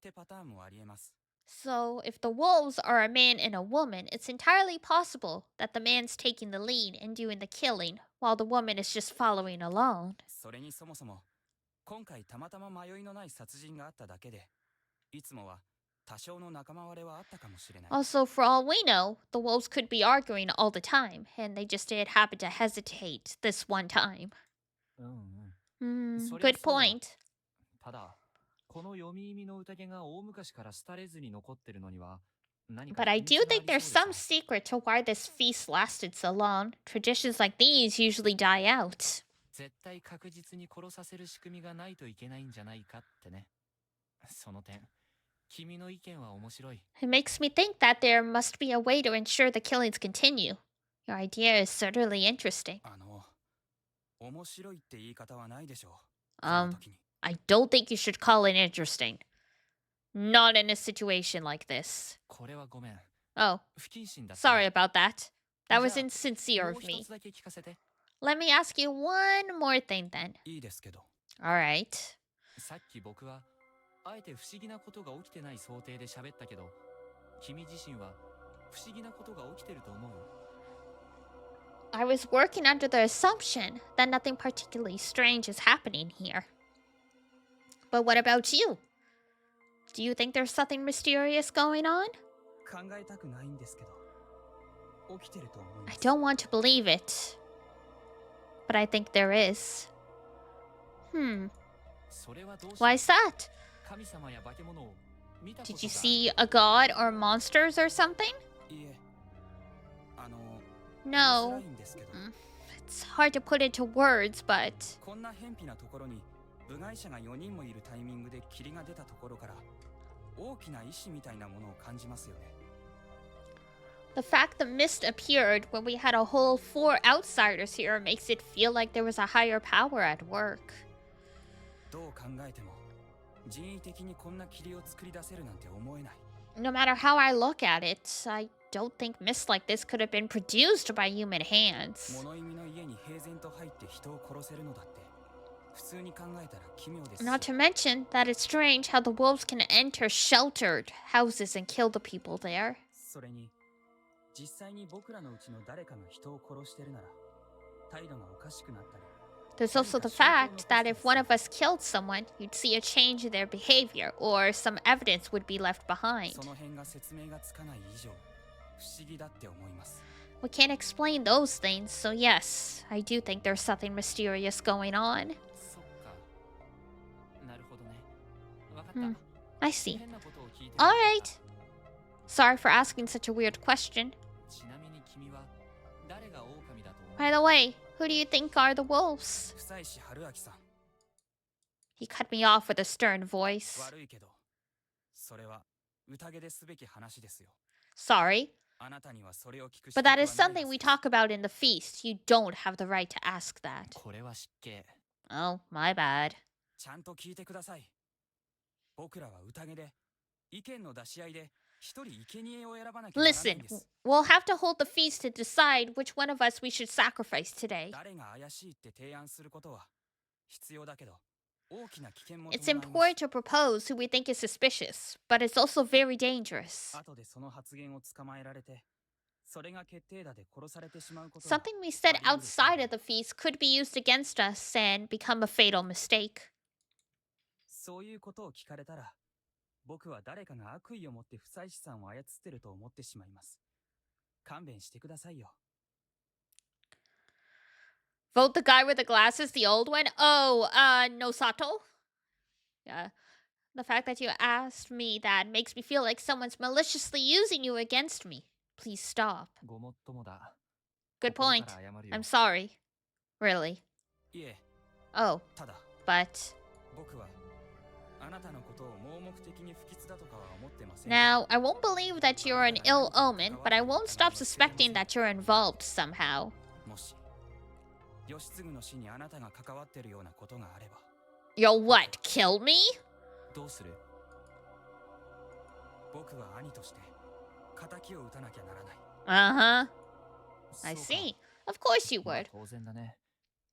[SPEAKER 5] てパターンもありえます。
[SPEAKER 2] So, if the wolves are a man and a woman, it's entirely possible that the man's taking the lead and doing the killing, while the woman is just following along.
[SPEAKER 5] それにそもそも今回たまたま迷いのない殺人があっただけで、いつもは多少の仲間割れはあったかもしれない。
[SPEAKER 2] Also, for all we know, the wolves could be arguing all the time, and they just did happen to hesitate this one time.
[SPEAKER 3] そりゃ
[SPEAKER 2] Good
[SPEAKER 3] そうだ。
[SPEAKER 2] point.
[SPEAKER 3] ただこの読み意味の宴が大昔から廃れずに残ってるのには何か
[SPEAKER 2] But I
[SPEAKER 3] 秘
[SPEAKER 2] do
[SPEAKER 3] 密があ
[SPEAKER 2] think
[SPEAKER 3] り
[SPEAKER 2] there's
[SPEAKER 3] そう
[SPEAKER 2] some
[SPEAKER 3] でさ。
[SPEAKER 2] secret to why this feast lasted so long. Traditions like these usually die out.
[SPEAKER 3] 絶対確実に殺させる仕組みがないといけないんじゃないかってね。その点君の意見は面白い。
[SPEAKER 2] It makes me think that there must be a way to ensure the killings continue. Your idea is certainly interesting.
[SPEAKER 5] 面白いって言い方はないでしょう。この時に。
[SPEAKER 2] I don't think you should call it interesting. Not in a situation like this.
[SPEAKER 3] これはごめん。
[SPEAKER 2] Oh,
[SPEAKER 3] 不謹慎だった。
[SPEAKER 2] sorry about that. That was
[SPEAKER 3] じゃあ
[SPEAKER 2] insincere
[SPEAKER 3] もう
[SPEAKER 2] of
[SPEAKER 3] 一
[SPEAKER 2] me.
[SPEAKER 3] つだけ聞かせて。
[SPEAKER 2] Let me ask you one more thing then.
[SPEAKER 5] いいですけど。
[SPEAKER 2] Alright.
[SPEAKER 3] さっき僕はあえて不思議なことが起きてない想定で喋ったけど、君自身は不思議なことが起きてると思う？
[SPEAKER 2] I was working under the assumption that nothing particularly strange is happening here. But what about you? Do you think there's something mysterious going on?
[SPEAKER 5] 考えたくないんですけど、起きてると思いま
[SPEAKER 2] I
[SPEAKER 5] す。
[SPEAKER 2] don't want to believe it. But I think there is.
[SPEAKER 3] それはどうして
[SPEAKER 2] Why is that?
[SPEAKER 3] 神様や化け物を見たことが
[SPEAKER 2] Did you see a god or monsters or something?
[SPEAKER 5] いいえ、言いづ
[SPEAKER 2] No.
[SPEAKER 5] らいんですけど、
[SPEAKER 2] It's hard to put into words, but
[SPEAKER 5] こんな偏僻なところに部外者が4人もいるタイミングで霧が出たところから大きな意志みたいなものを感じますよね。
[SPEAKER 2] the fact the mist appeared when we had a whole 4 outsiders here makes it feel like there was a higher power at work.
[SPEAKER 5] どう考えても人為的にこんな霧を作り出せるなんて思えない。
[SPEAKER 2] No matter how I look at it, I don't think mist like this could have been produced by human hands.
[SPEAKER 5] 物意味の家に平然と入って人を殺せるのだって普通に考えたら奇妙ですし。
[SPEAKER 2] Not to mention that it's strange how the wolves can enter sheltered houses and kill the people there.
[SPEAKER 5] それに実際に僕らのうちの誰かが人を殺してるなら態度がおかしくなったり。
[SPEAKER 2] There's also the fact that if one of us killed someone, you'd see a change in their behavior, or some evidence would be left behind.
[SPEAKER 5] その辺が説明がつかない以上不思議だって思います。
[SPEAKER 2] We can't explain those things, so yes, I do think there's something mysterious going on.
[SPEAKER 3] そっか。なるほどね。わかった。
[SPEAKER 2] I see.
[SPEAKER 3] 変なことを聞いてる。
[SPEAKER 2] Alright. Sorry for asking such a weird question.
[SPEAKER 3] ちなみに君は誰が狼だと思う？
[SPEAKER 2] By the way, who do you think are the wolves?
[SPEAKER 5] 久石春明さん。
[SPEAKER 2] He cut me off with a stern voice.
[SPEAKER 5] 悪いけどそれは宴ですべき話ですよ。
[SPEAKER 2] Sorry,
[SPEAKER 5] あなたにはそれを聞く
[SPEAKER 2] but that is something we talk about in the feast. You don't have the right to ask that.
[SPEAKER 3] これは失敬。
[SPEAKER 2] Oh, my bad.
[SPEAKER 5] ちゃんと聞いてください。僕らは宴で意見の出し合いで一人生贄を選ばなきゃならないん
[SPEAKER 2] Listen,
[SPEAKER 5] です。
[SPEAKER 2] we'll have to hold the feast to decide which one of us we should sacrifice today.
[SPEAKER 5] 誰が怪しいって提案することは必要だけど大きな危険も
[SPEAKER 2] It's
[SPEAKER 5] 伴います。
[SPEAKER 2] important to propose who we think is suspicious, but it's also very dangerous.
[SPEAKER 5] 後でその発言を捕まえられてそれが決定打で殺されてしまうことは
[SPEAKER 2] Something we said outside of the feast could be used against us and become a fatal mistake.
[SPEAKER 5] そういうことを聞かれたら僕は誰かが悪意を持って不妻子さんを操ってると思ってしまいます。勘弁してくださいよ。
[SPEAKER 2] Vote the guy with the glasses, the old one? Oh, Nosato? Yeah. The fact that you asked me that makes me feel like someone's maliciously using you against me. Please stop.
[SPEAKER 3] ごもっともだ。
[SPEAKER 2] Good
[SPEAKER 3] 心
[SPEAKER 2] point.
[SPEAKER 3] から謝るよ。
[SPEAKER 2] I'm sorry. Really.
[SPEAKER 5] いえ、
[SPEAKER 2] Oh,
[SPEAKER 5] ただ
[SPEAKER 2] but
[SPEAKER 5] 僕はあなたのことを盲目的に不吉だとかは思ってません。
[SPEAKER 2] now I won't believe that you're an ill omen, but I won't stop suspecting that you're involved somehow.
[SPEAKER 5] もし義継の死にあなたが関わってるようなことがあれば
[SPEAKER 2] Yo, what? Kill me?
[SPEAKER 3] どうする？
[SPEAKER 5] 僕は兄として仇を討たなきゃならない。
[SPEAKER 2] Uh huh.
[SPEAKER 5] そう
[SPEAKER 2] I
[SPEAKER 5] か
[SPEAKER 2] see.
[SPEAKER 1] Of course you would.
[SPEAKER 3] 当然だね。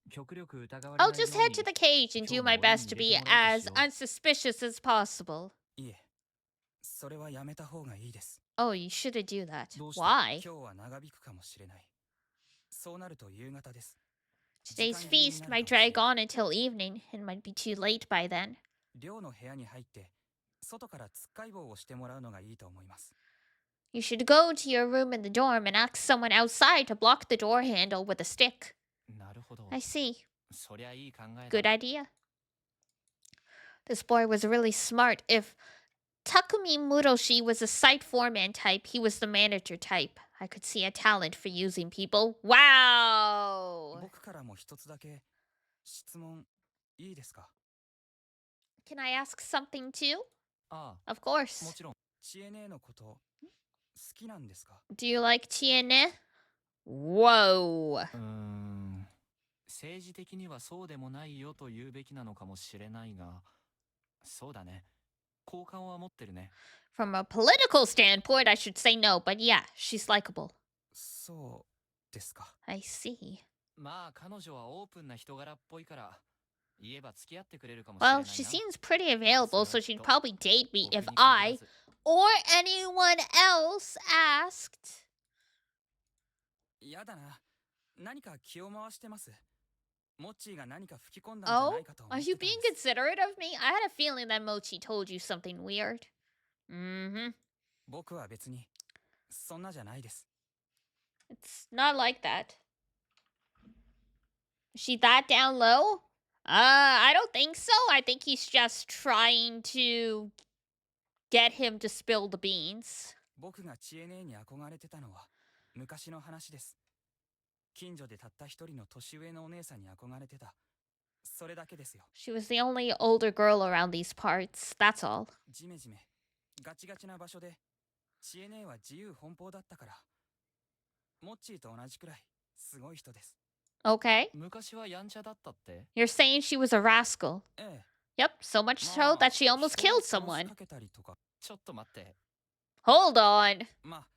[SPEAKER 3] 極力疑われ
[SPEAKER 1] I'll
[SPEAKER 3] ないよ
[SPEAKER 1] just
[SPEAKER 3] う
[SPEAKER 1] head
[SPEAKER 3] に
[SPEAKER 1] to the cage and do my best to be as unsuspicious as possible.
[SPEAKER 5] いえ、それはやめた方がいいです。
[SPEAKER 1] Oh, you shouldn't do that.
[SPEAKER 5] どうして
[SPEAKER 1] Why?
[SPEAKER 5] 今日は長引くかもしれない。そうなると夕方です。
[SPEAKER 1] Today's feast might drag on until evening and might be too late by then.
[SPEAKER 5] 寮の部屋に入って外からつっかい棒をしてもらうのがいいと思います。
[SPEAKER 1] You should go to your room in the dorm and ask someone outside to block the door handle with a stick.
[SPEAKER 3] なるほど。
[SPEAKER 1] I see.
[SPEAKER 3] そりゃいい考えだ。
[SPEAKER 1] Good idea. This boy was really smart. If Takumi Muroshi was a site foreman type, he was the manager type. I could see a talent for using people. Wow!
[SPEAKER 5] 僕からも一つだけ質問いいですか？
[SPEAKER 1] Can I ask something too?
[SPEAKER 3] あ
[SPEAKER 1] Of
[SPEAKER 3] あ、も
[SPEAKER 1] course.
[SPEAKER 3] ちろん。
[SPEAKER 5] 知恵姉のこと好きなんですか？
[SPEAKER 1] Do you like Tiene? Whoa.
[SPEAKER 3] 政治的にはそうでもないよと言うべきなのかもしれないが、そうだね。好感は持ってるね。
[SPEAKER 1] From a political standpoint, I should say no, but yeah, she's likable.
[SPEAKER 5] そうですか。
[SPEAKER 1] I see.
[SPEAKER 3] まあ彼女はオープンな人柄っぽいから、言えば付き合ってくれるかもしれない
[SPEAKER 1] Well,
[SPEAKER 3] な。
[SPEAKER 1] she seems pretty available, so she'd probably date me if
[SPEAKER 3] 僕に限
[SPEAKER 1] I
[SPEAKER 3] らず
[SPEAKER 1] or anyone else asked.
[SPEAKER 5] やだな。何か気を回してます。モッチーが何か吹き込んだんじゃな
[SPEAKER 1] Oh,
[SPEAKER 5] いかと思
[SPEAKER 1] are
[SPEAKER 5] って
[SPEAKER 1] you
[SPEAKER 5] たん
[SPEAKER 1] being
[SPEAKER 5] です。
[SPEAKER 1] considerate of me? I had a feeling that Mochi told you something weird. Mm-hmm.
[SPEAKER 5] 僕は別にそんなじゃないです。
[SPEAKER 1] It's not like that. Is she that down low? I don't think so. I think he's just trying to get him to spill the beans.
[SPEAKER 5] 僕が知恵姉に憧れてたのは昔の話です。近所でたった一人の年上のお姉さんに憧れてた。それだけですよ。
[SPEAKER 1] She was the only older girl around these parts. That's all.
[SPEAKER 5] ジメジメ、ガチガチな場所で、知恵姉は自由奔放だったから。モッチーと同じくらいすごい人です。
[SPEAKER 1] Okay.
[SPEAKER 3] 昔はやんちゃだったって？
[SPEAKER 1] You're saying she was a rascal.
[SPEAKER 5] ええ。
[SPEAKER 1] Yep, so much so that she almost
[SPEAKER 5] 人を
[SPEAKER 1] killed
[SPEAKER 5] 殺し
[SPEAKER 1] someone.
[SPEAKER 5] かけたりとか。
[SPEAKER 3] ちょっと待って。
[SPEAKER 1] Hold on.
[SPEAKER 5] まあ、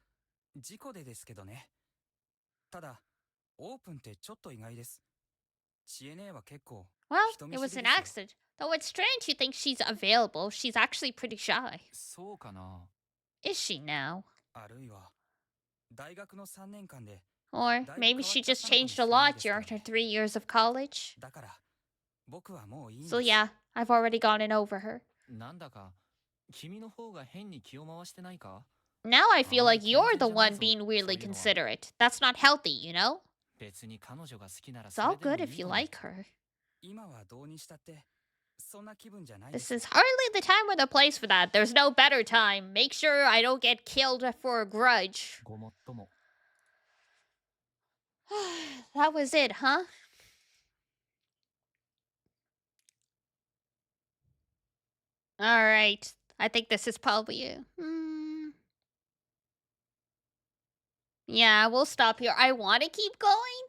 [SPEAKER 5] 事故でですけどね。ただ、オープンってちょっと意外です。知恵姉は結構
[SPEAKER 1] Well,
[SPEAKER 5] 人
[SPEAKER 1] it
[SPEAKER 5] 見
[SPEAKER 1] was
[SPEAKER 5] 知り
[SPEAKER 1] an
[SPEAKER 5] ですよ。
[SPEAKER 1] accident. Though it's strange you think she's available. She's actually pretty shy.
[SPEAKER 3] そうかな。
[SPEAKER 1] Is she now?
[SPEAKER 5] あるいは、大学の3年間で、
[SPEAKER 1] Or maybe she just changed a lot during her 3 years of college.
[SPEAKER 5] だから、僕はもういいんです。
[SPEAKER 1] So yeah, I've already gotten over her.
[SPEAKER 3] なんだか、君の方が変に気を回してないか？
[SPEAKER 1] Now I feel like you're the one being weirdly considerate. That's not healthy, you know?
[SPEAKER 3] 別に彼女が好きなら
[SPEAKER 1] It's
[SPEAKER 3] そ
[SPEAKER 1] all
[SPEAKER 3] れでも
[SPEAKER 1] good
[SPEAKER 3] い
[SPEAKER 1] if
[SPEAKER 3] い
[SPEAKER 1] you
[SPEAKER 3] のに。
[SPEAKER 1] like her.
[SPEAKER 5] 今はどうにしたって、そんな気分じゃないで
[SPEAKER 1] This
[SPEAKER 5] す。
[SPEAKER 1] is hardly the time or the place for that. There's no better time. Make sure I don't get killed for a grudge.
[SPEAKER 3] ごもっとも。
[SPEAKER 1] That was it, huh? Alright. I think this is probably it. Yeah, we'll stop here. I want to keep going,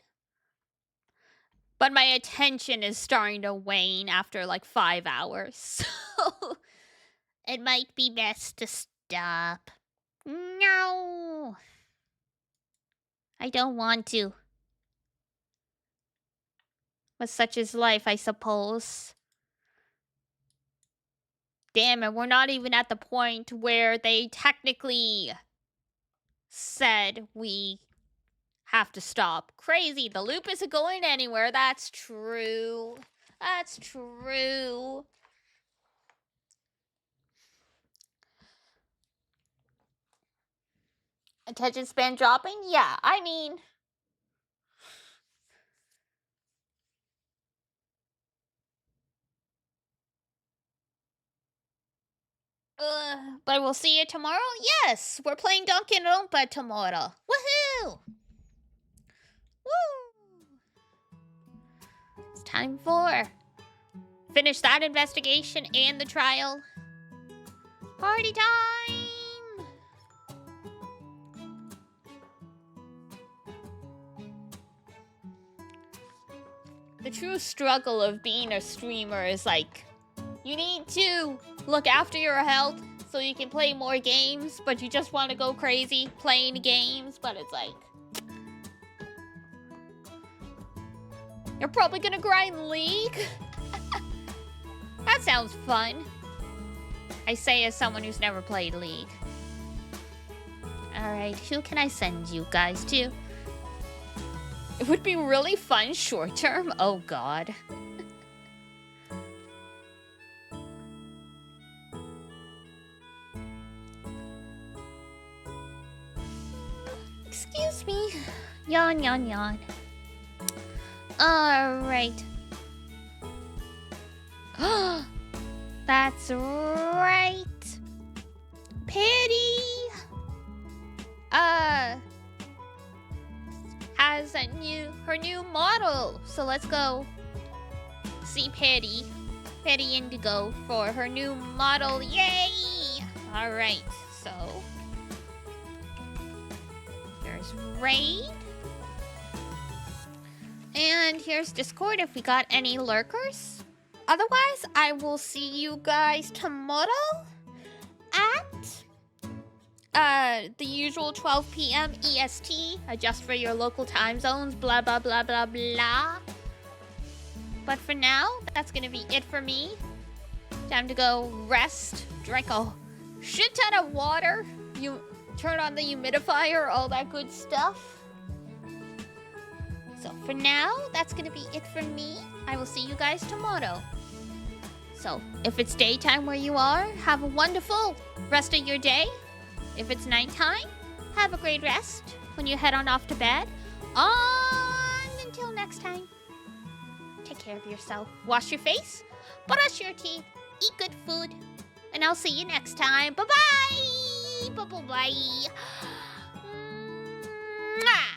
[SPEAKER 1] but my attention is starting to wane after like 5 hours. So it might be best to stop. No. I don't want to. But such is life, I suppose. Damn it, we're not even at the point where they technically said we have to stop. Crazy, the loop isn't going anywhere. That's true. That's true. Attention span dropping? Yeah, I mean... but we'll see you tomorrow? Yes! We're playing Danganronpa tomorrow. Woohoo! Woo! It's time for... finish that investigation and the trial. Party time! The true struggle of being a streamer is like... you need to look after your health so you can play more games, but you just want to go crazy playing games, but it's like...
[SPEAKER 2] You're probably gonna grind League? That sounds fun. I say as someone who's never played League. Alright, who can I send you guys to? It would be really fun short term. Oh god. Excuse me. Yawn, yawn, yawn. Alright. That's right. Pity has her new model. So let's go see Patty Indigo for her new model. Yay! Alright, so here's Raid. And here's Discord if we got any lurkers. Otherwise, I will see you guys tomorrow at the usual 12 p.m. EST. Adjust for your local time zones, blah, blah, blah, blah, blah. But for now, that's gonna be it for me. Time to go rest, drink a shit ton of water, you turn on the humidifier, all that good stuff. So for now, that's gonna be it for me. I will see you guys tomorrow. So if it's daytime where you are, have a wonderful rest of your day. If it's nighttime, have a great rest when you head on off to bed. Until next time, take care of yourself. Wash your face, brush your teeth, eat good food, and I'll see you next time. Bye-bye! Bye-bye! Mwah!